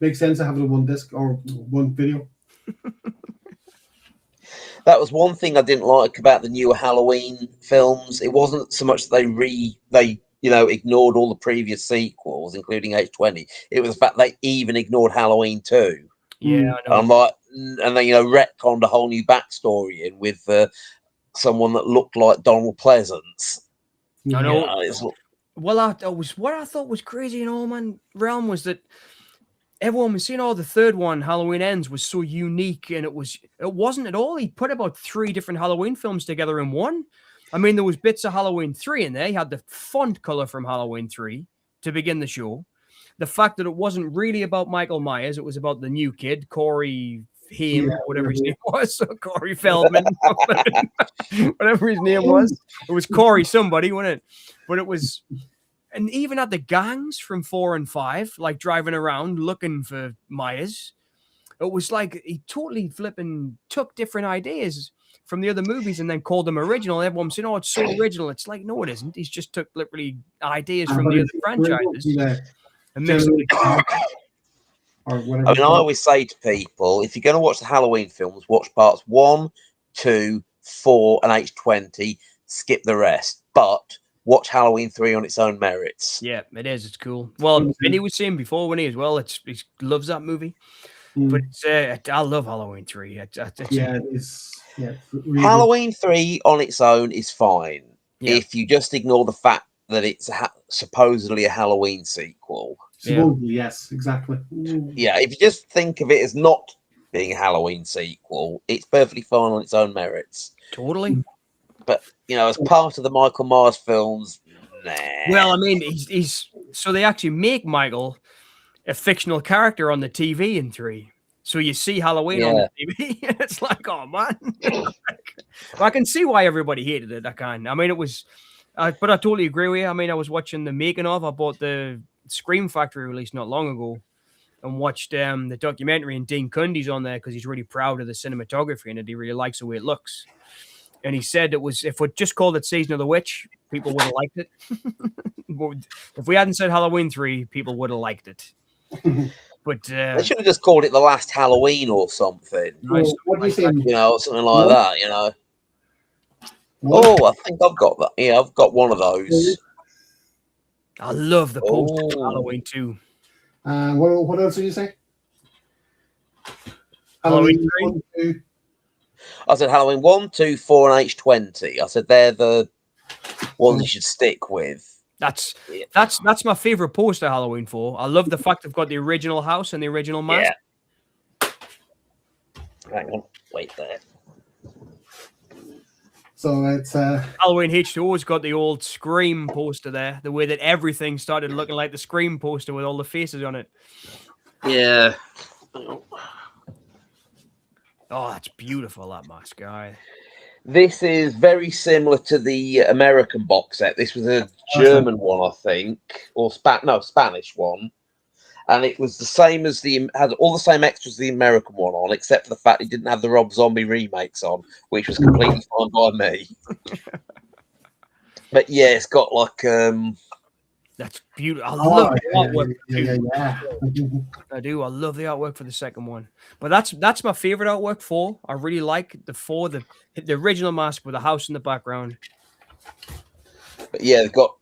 makes sense to have it on one disc or one video. That was one thing I didn't like about the newer Halloween films. It wasn't so much that they ignored all the previous sequels, including H20. It was the fact they even ignored Halloween 2. Yeah, I know. And they retconned a whole new backstory in with someone that looked like Donald Pleasance. I know. What I thought was crazy in all man realm was that everyone was seeing the third one, Halloween Ends, was so unique, and it wasn't at all. He put about 3 different Halloween films together in one. I mean, there was bits of Halloween 3 in there. He had the font color from Halloween 3 to begin the show. The fact that it wasn't really about Michael Myers, it was about the new kid, Corey whatever his name was, so Corey Feldman, whatever his name was. It was Corey somebody, wasn't it? But it was, and even at the gangs from 4 and 5, like driving around looking for Myers, it was like he totally flipping took different ideas from the other movies and then called them original. Everyone was saying, "Oh, it's so original." It's like, no, it isn't. He's just took literally ideas from the other franchises. And mixed it. Or whatever. I mean, I always say to people, if you're going to watch the Halloween films, watch parts 1, 2, 4, and H20. Skip the rest, but watch Halloween 3 on its own merits. Yeah, it is. It's cool. Well, Vinny was saying before when he as well. He loves that movie. But I love Halloween 3. It's really Halloween 3 on its own is fine if you just ignore the fact that it's supposedly a Halloween sequel. Supposedly, yes, exactly. Yeah, if you just think of it as not being a Halloween sequel, it's perfectly fine on its own merits. Totally. But, as part of the Michael Myers films, nah. Well, I mean, so they actually make Michael a fictional character on the TV in 3. So you see Halloween on the TV, and it's like, oh, man. I can see why everybody hated it. I mean, it was... but I totally agree with you. I mean, I was watching the making of. I bought the Scream Factory release not long ago and watched the documentary, and Dean Cundy's on there because he's really proud of the cinematography and he really likes the way it looks. And he said if we just called it Season of the Witch, people would have liked it. If we hadn't said Halloween 3, people would have liked it. But they should have just called it The Last Halloween or something. Well, what do you think? Something like that, Oh, I think I've got that. Yeah, I've got one of those. I love the poster for Halloween 2. What else did you say? Halloween 3? I said Halloween 1, 2, 4, and H20. I said they're the ones you should stick with. That's my favorite poster, Halloween 4. I love the fact they've got the original house and the original mask. Yeah. Hang on, wait there. So it's Halloween H2O's got the old Scream poster there, the way that everything started looking like the Scream poster with all the faces on it. Yeah. Oh, that's beautiful, that mask, guy. This is very similar to the American box set. This was a German one, I think, or Spanish one. And it was the same as had all the same extras as the American one on, except for the fact it didn't have the Rob Zombie remakes on, which was completely fine by me. But yeah, it's got like That's beautiful. I love the artwork. yeah. I do. I love the artwork for the second one. But that's my favorite artwork for. I really like the original mask with the house in the background. but yeah, they've got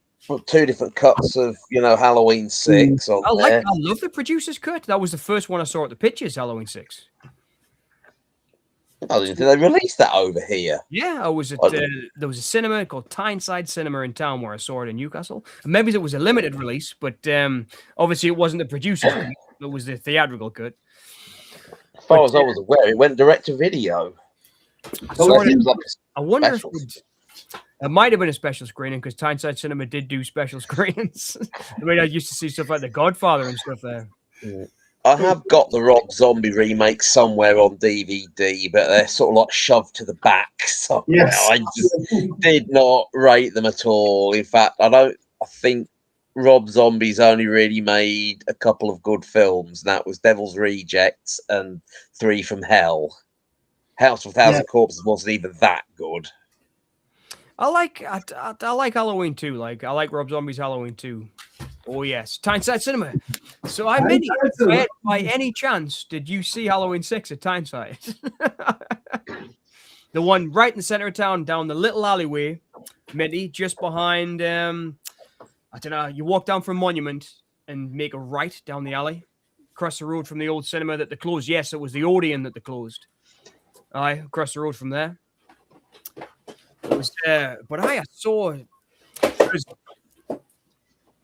2 different cuts of Halloween 6 on there. I love the producer's cut. That was the first one I saw at the pictures, Halloween 6. Oh, did they release that over here? Yeah, there was a cinema called Tyneside Cinema in town where I saw it in Newcastle. And maybe it was a limited release, but obviously it wasn't the producer's cut. It was the theatrical cut. As far as I was aware, it went direct to video. I wonder if it might have been a special screening because Tyneside Cinema did do special screenings. I mean, I used to see stuff like The Godfather and stuff there. I have got the Rob Zombie remake somewhere on DVD, but they're sort of like shoved to the back somewhere. Yes. I just did not rate them at all. In fact, I think Rob Zombie's only really made a couple of good films. And that was Devil's Rejects and 3 from Hell. House of Thousand Corpses wasn't even that good. I like Halloween 2. Like I like Rob Zombie's Halloween 2. Oh yes, Tyneside Cinema. So by any chance, did you see Halloween 6 at Tyneside? The one right in the center of town, down the little alleyway, Mitty, just behind. I don't know. You walk down from Monument and make a right down the alley, across the road from the old cinema that they closed. Yes, it was the Odeon that they closed. Across the road from there. It was but I saw.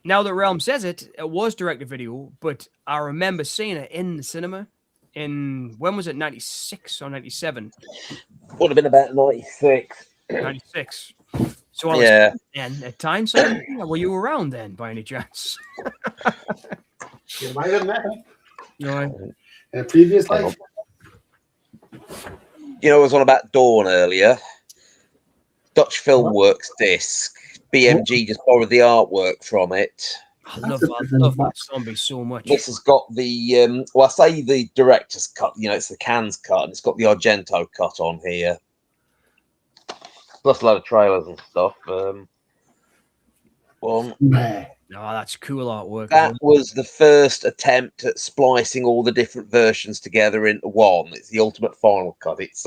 Now that Realm says it was direct-to-video, but I remember seeing it in the cinema when was it, 96 or 97? Would have been about 96. 96. So I was then at Tyneside. Were you around then, by any chance? You might have met him No. in a previous life. I was on about Dawn earlier. Dutch Film Works disc. BMG just borrowed the artwork from it. I love that zombie so much. This has got the I say the director's cut. It's the Cannes cut, and it's got the Argento cut on here. Plus a lot of trailers and stuff. Oh, that's cool artwork. That was the first attempt at splicing all the different versions together into one. It's the ultimate final cut. It's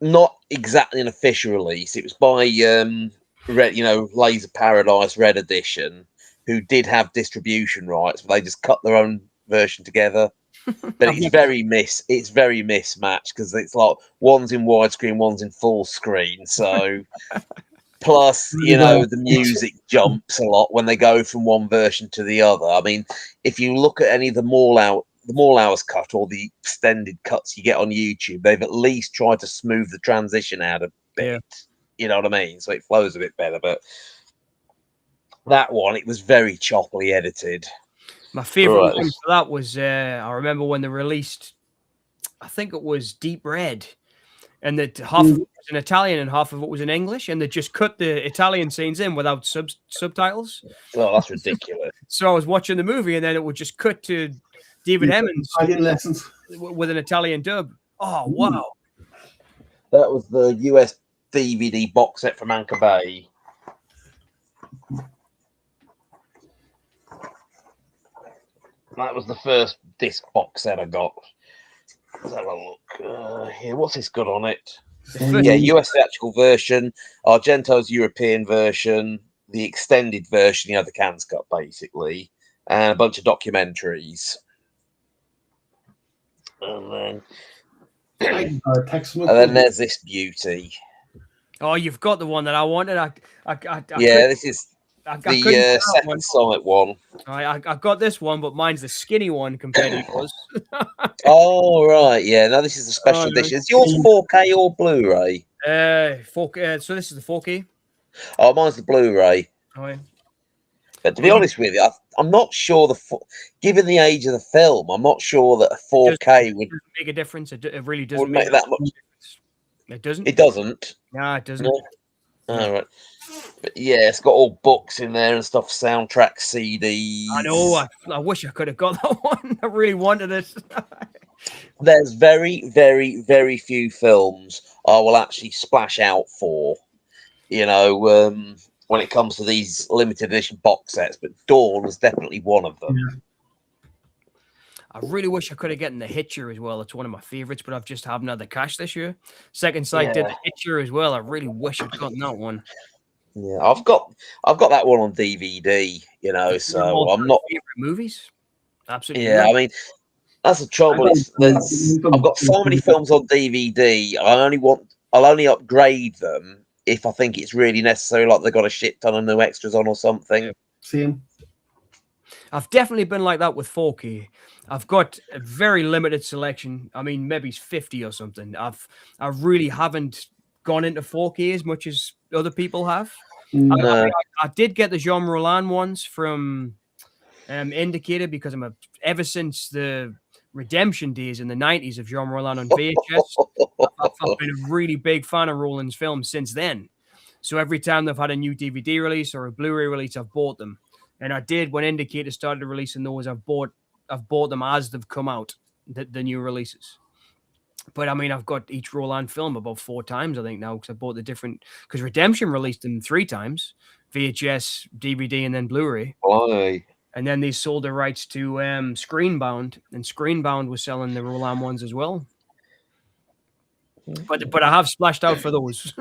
not exactly an official release. It was by Laser Paradise Red Edition, who did have distribution rights, but they just cut their own version together. But it's very mismatched because it's like one's in widescreen, one's in full screen. So plus, the music jumps a lot when they go from one version to the other. I mean, if you look at any of the Mall Hours cut or the extended cuts you get on YouTube, they've at least tried to smooth the transition out a bit. Yeah. You know what I mean? So it flows a bit better. But that one, it was very choppily edited. My favorite one for that was I remember when they released, I think it was Deep Red, and that half of it was in Italian and half of it was in English, and they just cut the Italian scenes in without subtitles. Oh, that's ridiculous. So I was watching the movie, and then it would just cut to David Hemmings with an Italian dub. Oh, wow. That was the US DVD box set from Anchor Bay. That was the first disc box set I got. Let's have a look. Here, what's this got on it? US theatrical version, Argento's European version, the extended version, the Cannes cut, basically, and a bunch of documentaries. And then there's this beauty. Oh, you've got the one that I wanted. This is the Second Summit one. I got this one, but mine's the skinny one compared to yours. Oh, right. Yeah, no, this is a special edition. Is yours 4K or Blu-ray? So this is the 4K. Oh, mine's the Blu-ray. Oh, yeah. But to be honest with you, I'm not sure given the age of the film, I'm not sure that a 4K would Doesn't make a difference. It really doesn't make that much. difference. It doesn't. It doesn't. No, it doesn't. No. All right. But yeah, it's got all books in there and stuff, soundtrack CDs. I know. I wish I could have got that one. I really wanted it. There's very, very, very few films I will actually splash out for, when it comes to these limited edition box sets. But Dawn was definitely one of them. Yeah. I really wish I could have gotten the Hitcher as well. It's one of my favorites, but I've just haven't had the cash this year. Second Sight did the Hitcher as well. I really wish I'd gotten that one. Yeah, I've got that one on DVD. So I'm not favorite movies. Absolutely. Yeah, I mean, that's the trouble. I've got so many films on DVD. I'll only upgrade them if I think it's really necessary, like they've got a shit ton of new extras on or something. Yeah. Same. I've definitely been like that with 4K. I've got a very limited selection. I mean, maybe it's 50 or something. I really haven't gone into 4K as much as other people have. No. I did get the Jean Roland ones from Indicator because ever since the Redemption days in the 90s of Jean Roland on VHS, I've been a really big fan of Roland's films since then. So every time they've had a new DVD release or a Blu-ray release, I've bought them. And I did when Indicator started releasing those. I've bought them as they've come out, the new releases. But I mean, I've got each Roland film about 4 times, I think, now, because I bought because Redemption released them 3 times: VHS, DVD, and then Blu-ray. Why? And then they sold the rights to Screenbound, and Screenbound was selling the Roland ones as well. But I have splashed out for those.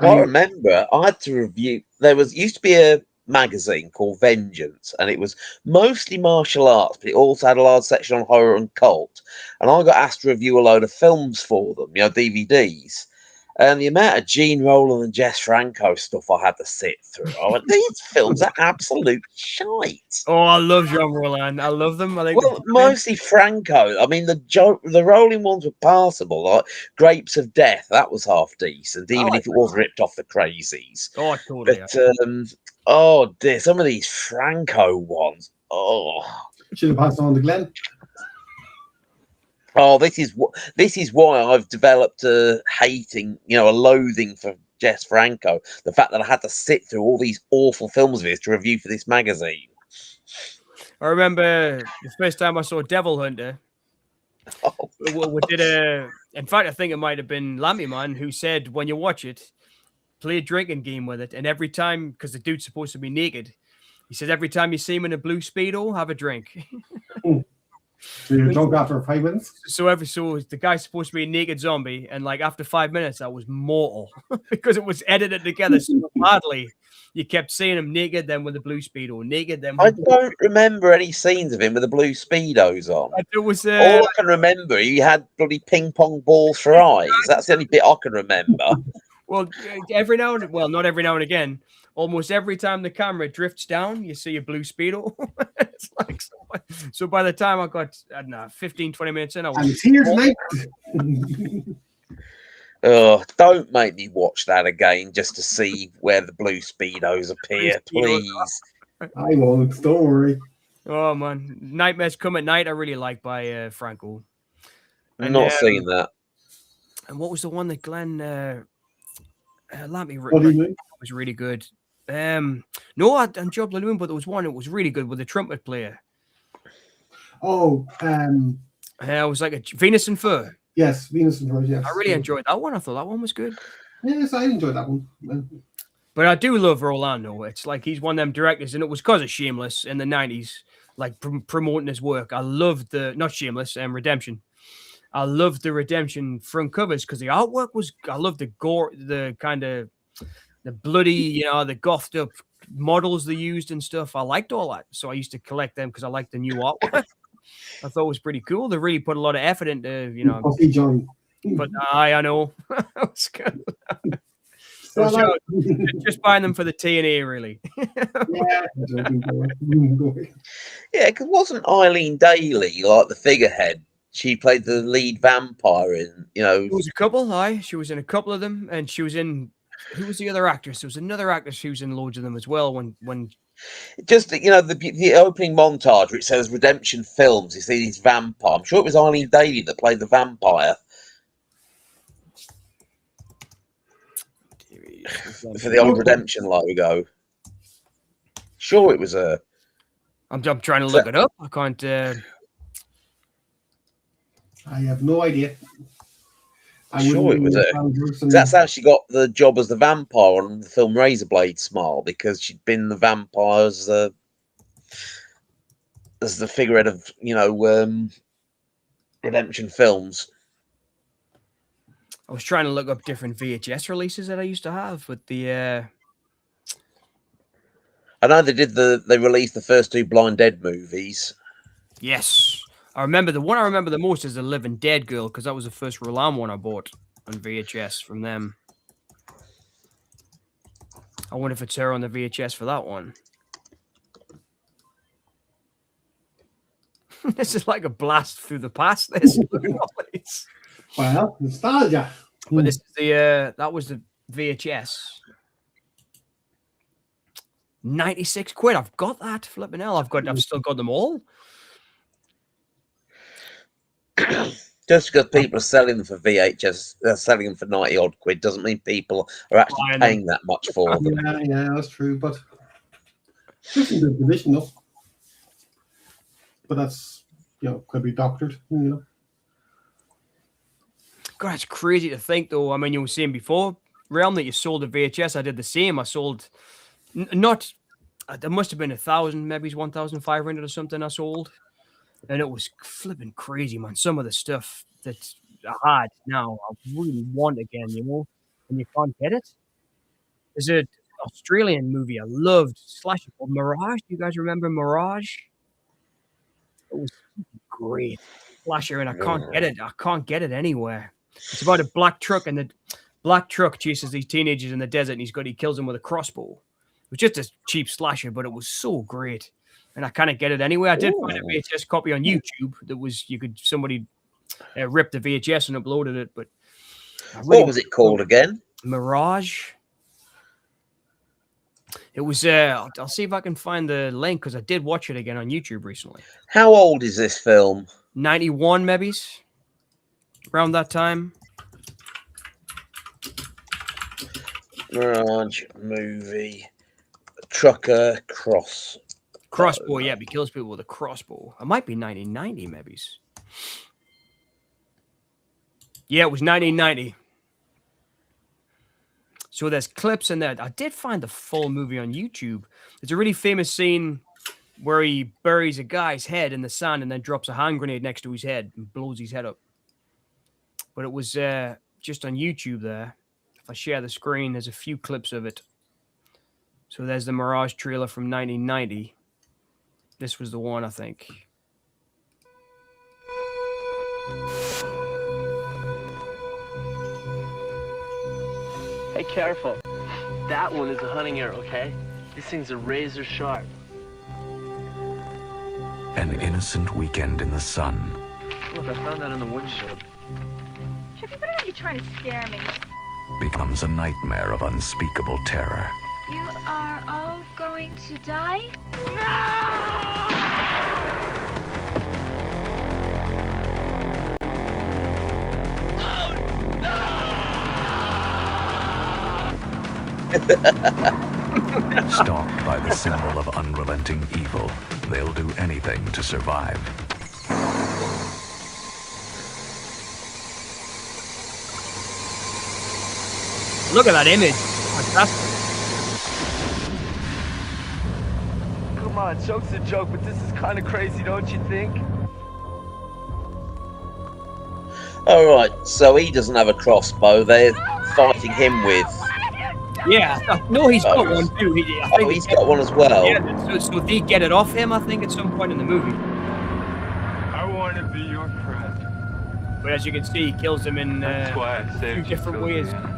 I remember I had to review. Used to be a magazine called Vengeance, and it was mostly martial arts, but it also had a large section on horror and cult. And I got asked to review a load of films for them, DVDs. And the amount of Gene Roland and Jess Franco stuff I had to sit through, I went, these films are absolute shite. Oh, I love Jean Roland. I love them. I think mostly Franco. I mean, the Rolling ones were passable, like Grapes of Death. That was half decent, even if it was ripped off the Crazies. Oh, totally. But oh dear, some of these Franco ones. Oh, should have passed on to Glenn. Oh, this is why I've developed a loathing for Jess Franco. The fact that I had to sit through all these awful films of his to review for this magazine. I remember the first time I saw Devil Hunter. We did in fact, I think it might have been Lammy Man who said, when you watch it, play a drinking game with it. And every time, because the dude's supposed to be naked, he says, every time you see him in a blue Speedo, have a drink. So you're drunk after 5 minutes? So the guy's supposed to be a naked zombie, and like after 5 minutes, that was mortal because it was edited together so badly. You kept seeing him naked, then with the blue Speedo, naked, then. I don't remember any scenes of him with the blue Speedos on. It was all I can remember. He had bloody ping pong balls for eyes. That's the only bit I can remember. Well, not every now and again. Almost every time the camera drifts down, you see a blue Speedo. It's like so by the time I got, I don't know, 15, 20 minutes in, I was... I'm here tonight. Oh, don't make me watch that again just to see where the blue Speedos appear, please. I won't, don't worry. Oh, man. Nightmares Come at Night, I really like by Franco. I've not seen that. And what was the one that Glenn... Lammy was really good. No, and Job Laloon, but there was one that was really good with the trumpet player. Oh, it was like a Venus and Fur. Yes, Venus and Fur. Yes, I really enjoyed that one. I thought that one was good. Yes, I enjoyed that one. But I do love Rolando. It's like he's one of them directors, and it was because of Shameless in the 90s, like promoting his work. I loved not Shameless, Redemption. I loved the Redemption front covers because the artwork was. I loved the gore, the kind of. The bloody, the gothed up models they used and stuff. I liked all that. So I used to collect them because I liked the new artwork. I thought it was pretty cool. They really put a lot of effort into, John. But I know. Just buying them for the T&A, really. Yeah, because wasn't Eileen Daly like the figurehead she played the lead vampire in, There was a couple, aye. She was in a couple of them, and she was in. Who was the other actress? There was another actress who was in loads of them as well. When just the opening montage where it says Redemption Films. You see these vampire. I'm sure it was Eileen Daly that played the vampire for the old Redemption logo. Sure, it was her. I'm trying to look it up. I can't. I have no idea. I'm sure it was her. That's how she got the job as the vampire on the film Razorblade Smile, because she'd been the vampire as the figurehead of Redemption Films. I was trying to look up different VHS releases that I used to have, but the. I know they released the first 2 Blind Dead movies. Yes. I remember the one I remember the most is the Living Dead Girl, because that was the first Roland one I bought on VHS from them. I wonder if it's her on the VHS for that one. This is like a blast through the past. This. Well, nostalgia. But this is the that was the VHS. 96 quid. I've got that. Flipping hell. I've still got them all. Just because people are selling them for VHS, they're selling them for 90 odd quid, doesn't mean people are actually paying that much for them. Yeah, that's true. But it's in good condition, though. But that's could be doctored. God, it's crazy to think, though. I mean, you were saying before, Realm, that you sold a VHS. I did the same. I sold not. There must have been 1,000, maybe 1,500 or something. I sold. And it was flipping crazy, man. Some of the stuff that I had now, I really want again, and you can't get it. There's an Australian movie I loved, slasher called Mirage. Do you guys remember Mirage? It was great. Slasher, and I can't get it. I can't get it anywhere. It's about a black truck, and the black truck chases these teenagers in the desert, and he kills them with a crossbow. It was just a cheap slasher, but it was so great. And I kind of get it anyway. I did find a VHS copy on YouTube somebody ripped the VHS and uploaded it. But what was it called again? Mirage. It was. I'll see if I can find the link, because I did watch it again on YouTube recently. How old is this film? 91, maybe around that time. Mirage movie. Trucker crossbow, yeah, he kills people with a crossbow. It might be 1990, maybe. Yeah, it was 1990. So there's clips in there. I did find the full movie on YouTube. There's a really famous scene where he buries a guy's head in the sand and then drops a hand grenade next to his head and blows his head up. But it was just on YouTube there. If I share the screen, there's a few clips of it. So there's the Mirage trailer from 1990. This was the one, I think. Hey, careful. That one is a hunting arrow, okay? This thing's a razor sharp. An innocent weekend in the sun Look, I found that in the windshield. Chippy, what are you trying to scare me? becomes a nightmare of unspeakable terror. You are all going to die? Stalked by the symbol of unrelenting evil, they'll do anything to survive. Look at that image. Fantastic. Come on, joke's a joke, but this is kind of crazy, don't you think? All right, so he doesn't have a crossbow. They're fighting him with. Yeah, no, he's got one too. I think he's got one as well. Yeah, so they get it off him, I think, at some point in the movie. I want to be your friend. But as you can see, he kills him in That's why I two saved different you, ways. Sylvia.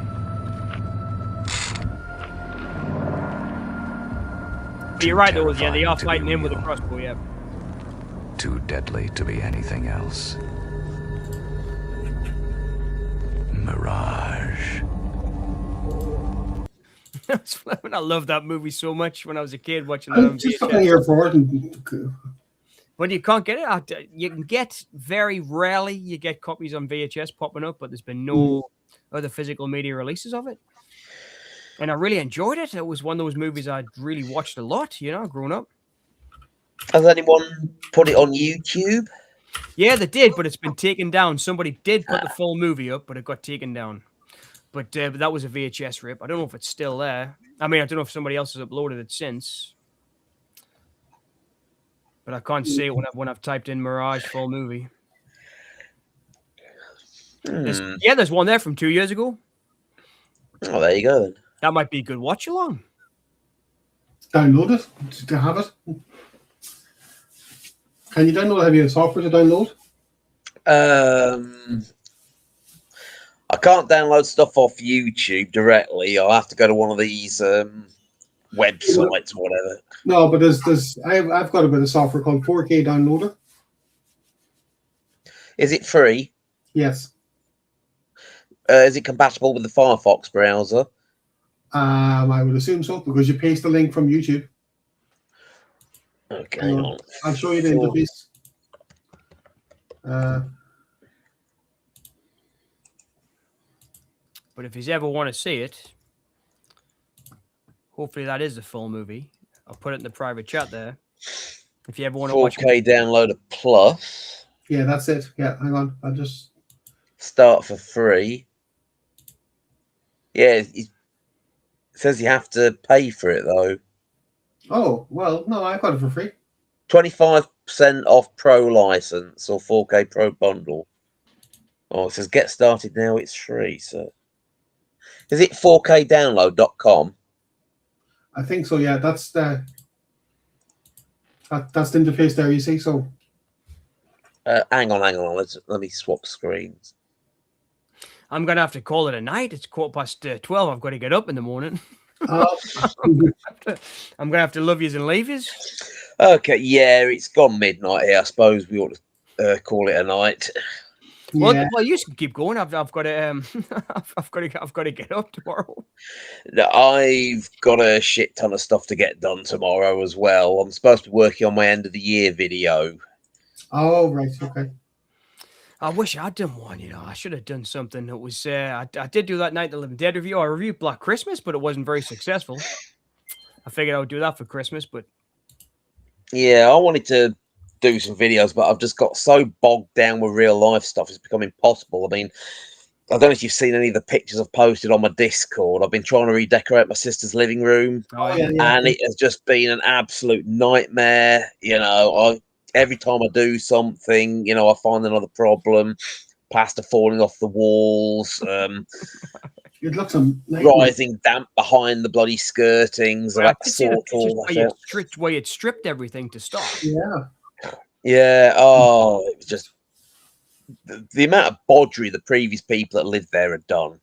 But you're right, though. Yeah, they are fighting him with a crossbow. Yeah. Too deadly to be anything else. Mirage. I loved that movie so much when I was a kid watching that on I'm just looking VHS. here for it. And, But you can't get it out. You can get very rarely you get copies on VHS popping up, but there's been no other physical media releases of it. And I really enjoyed it. It was one of those movies I'd really watched a lot, growing up. Has anyone put it on YouTube? Yeah, they did, but it's been taken down. Somebody did put the full movie up, but it got taken down. But that was a VHS rip. I don't know if it's still there. I mean, I don't know if somebody else has uploaded it since. But I can't see it when I've typed in Mirage full movie. There's one there from 2 years ago. Oh, there you go then. That might be a good watch along. download it to have it. Can you download? Have you software to download? I can't download stuff off YouTube directly. I'll have to go to one of these websites or whatever. No, but I've got a bit of software called 4K Downloader. Is it free? Yes. Is it compatible with the Firefox browser? I would assume so, because you paste the link from YouTube. Okay, hang on. I'll show you the interface. But if you ever want to see it, hopefully that is the full movie. I'll put it in the private chat there. If you ever want to watch 4K Downloader Plus. Yeah, that's it. Yeah, hang on. I'll just start for free. Yeah, it says you have to pay for it though. Oh, well, no, I got it for free. 25% off Pro license or 4K Pro bundle. Oh, it says get started now. It's free. So, is it 4kdownload.com? I think so. Yeah, that's the interface there. You see, so. Hang on. Let me swap screens. I'm gonna have to call it a night. It's 12:15. I've got to get up in the morning. I'm gonna have to love yous and leave yous. Okay, yeah, it's gone midnight here. I suppose we ought to call it a night. Well, Yeah. well, you can keep going. I've got to I've got to get up tomorrow. I've got a shit ton of stuff to get done tomorrow as well. I'm supposed to be working on my end of the year video. Oh, right. Okay. I wish I'd done one. I should have done something that was. I did do that Night of the Living Dead review. I reviewed Black Christmas, but it wasn't very successful. I figured I would do that for Christmas, but yeah, I wanted to do some videos, but I've just got so bogged down with real life stuff. It's become impossible. I mean, I don't know if you've seen any of the pictures I've posted on my Discord. I've been trying to redecorate my sister's living room, and it has just been an absolute nightmare. Every time I do something, I find another problem. Plaster falling off the walls, It looks amazing. rising damp behind the bloody skirtings. I had to sort all that out. Where you'd stripped everything to start. Yeah. Yeah. Oh, it was just the amount of bodgery the previous people that lived there had done.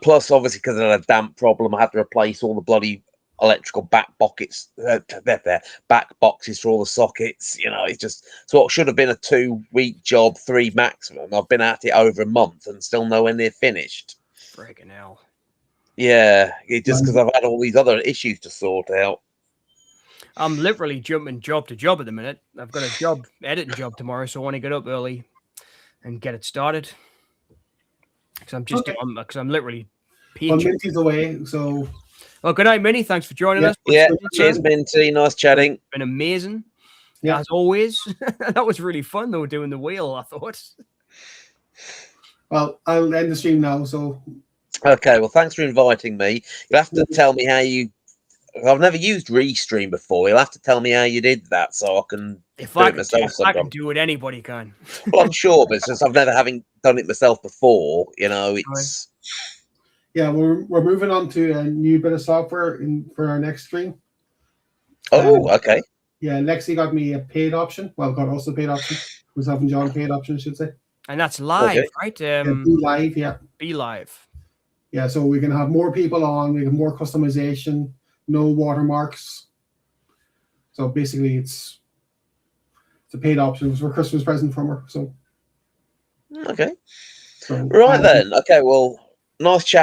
Plus obviously because I had a damp problem, I had to replace all the bloody electrical back boxes for all the sockets. It's just so what should have been a 2-week job, 3 maximum. I've been at it over a month and still nowhere near finished. Freaking hell. Yeah, it's just because I've had all these other issues to sort out. I'm literally jumping job to job at the minute. I've got a editing job tomorrow, so I want to get up early and get it started. Because I'm literally Well, Minty's away, so. Well, good night, Minnie. Thanks for joining us. Yeah, cheers, Minty. Nice chatting. It's been amazing, Yeah. as always. That was really fun, though, doing the wheel, I thought. Well, I'll end the stream now, so. Okay, well, thanks for inviting me. You'll have to tell me how you... I've never used Restream before. You'll have to tell me how you did that so I can do it myself. I can do it, anybody can. Well, I'm sure, but since I've never done it myself before, it's... Yeah, we're moving on to a new bit of software for our next stream. Oh, okay. Yeah, Lexi got me a paid option. Well, got us a paid option. Was having John paid option, I should say. And that's live, right? Be live, yeah. Be live. Yeah, so we can have more people on. We have more customization, no watermarks. So basically, it's a paid option. It was a Christmas present from her. So okay. So, Right then. Okay. Well, nice chat.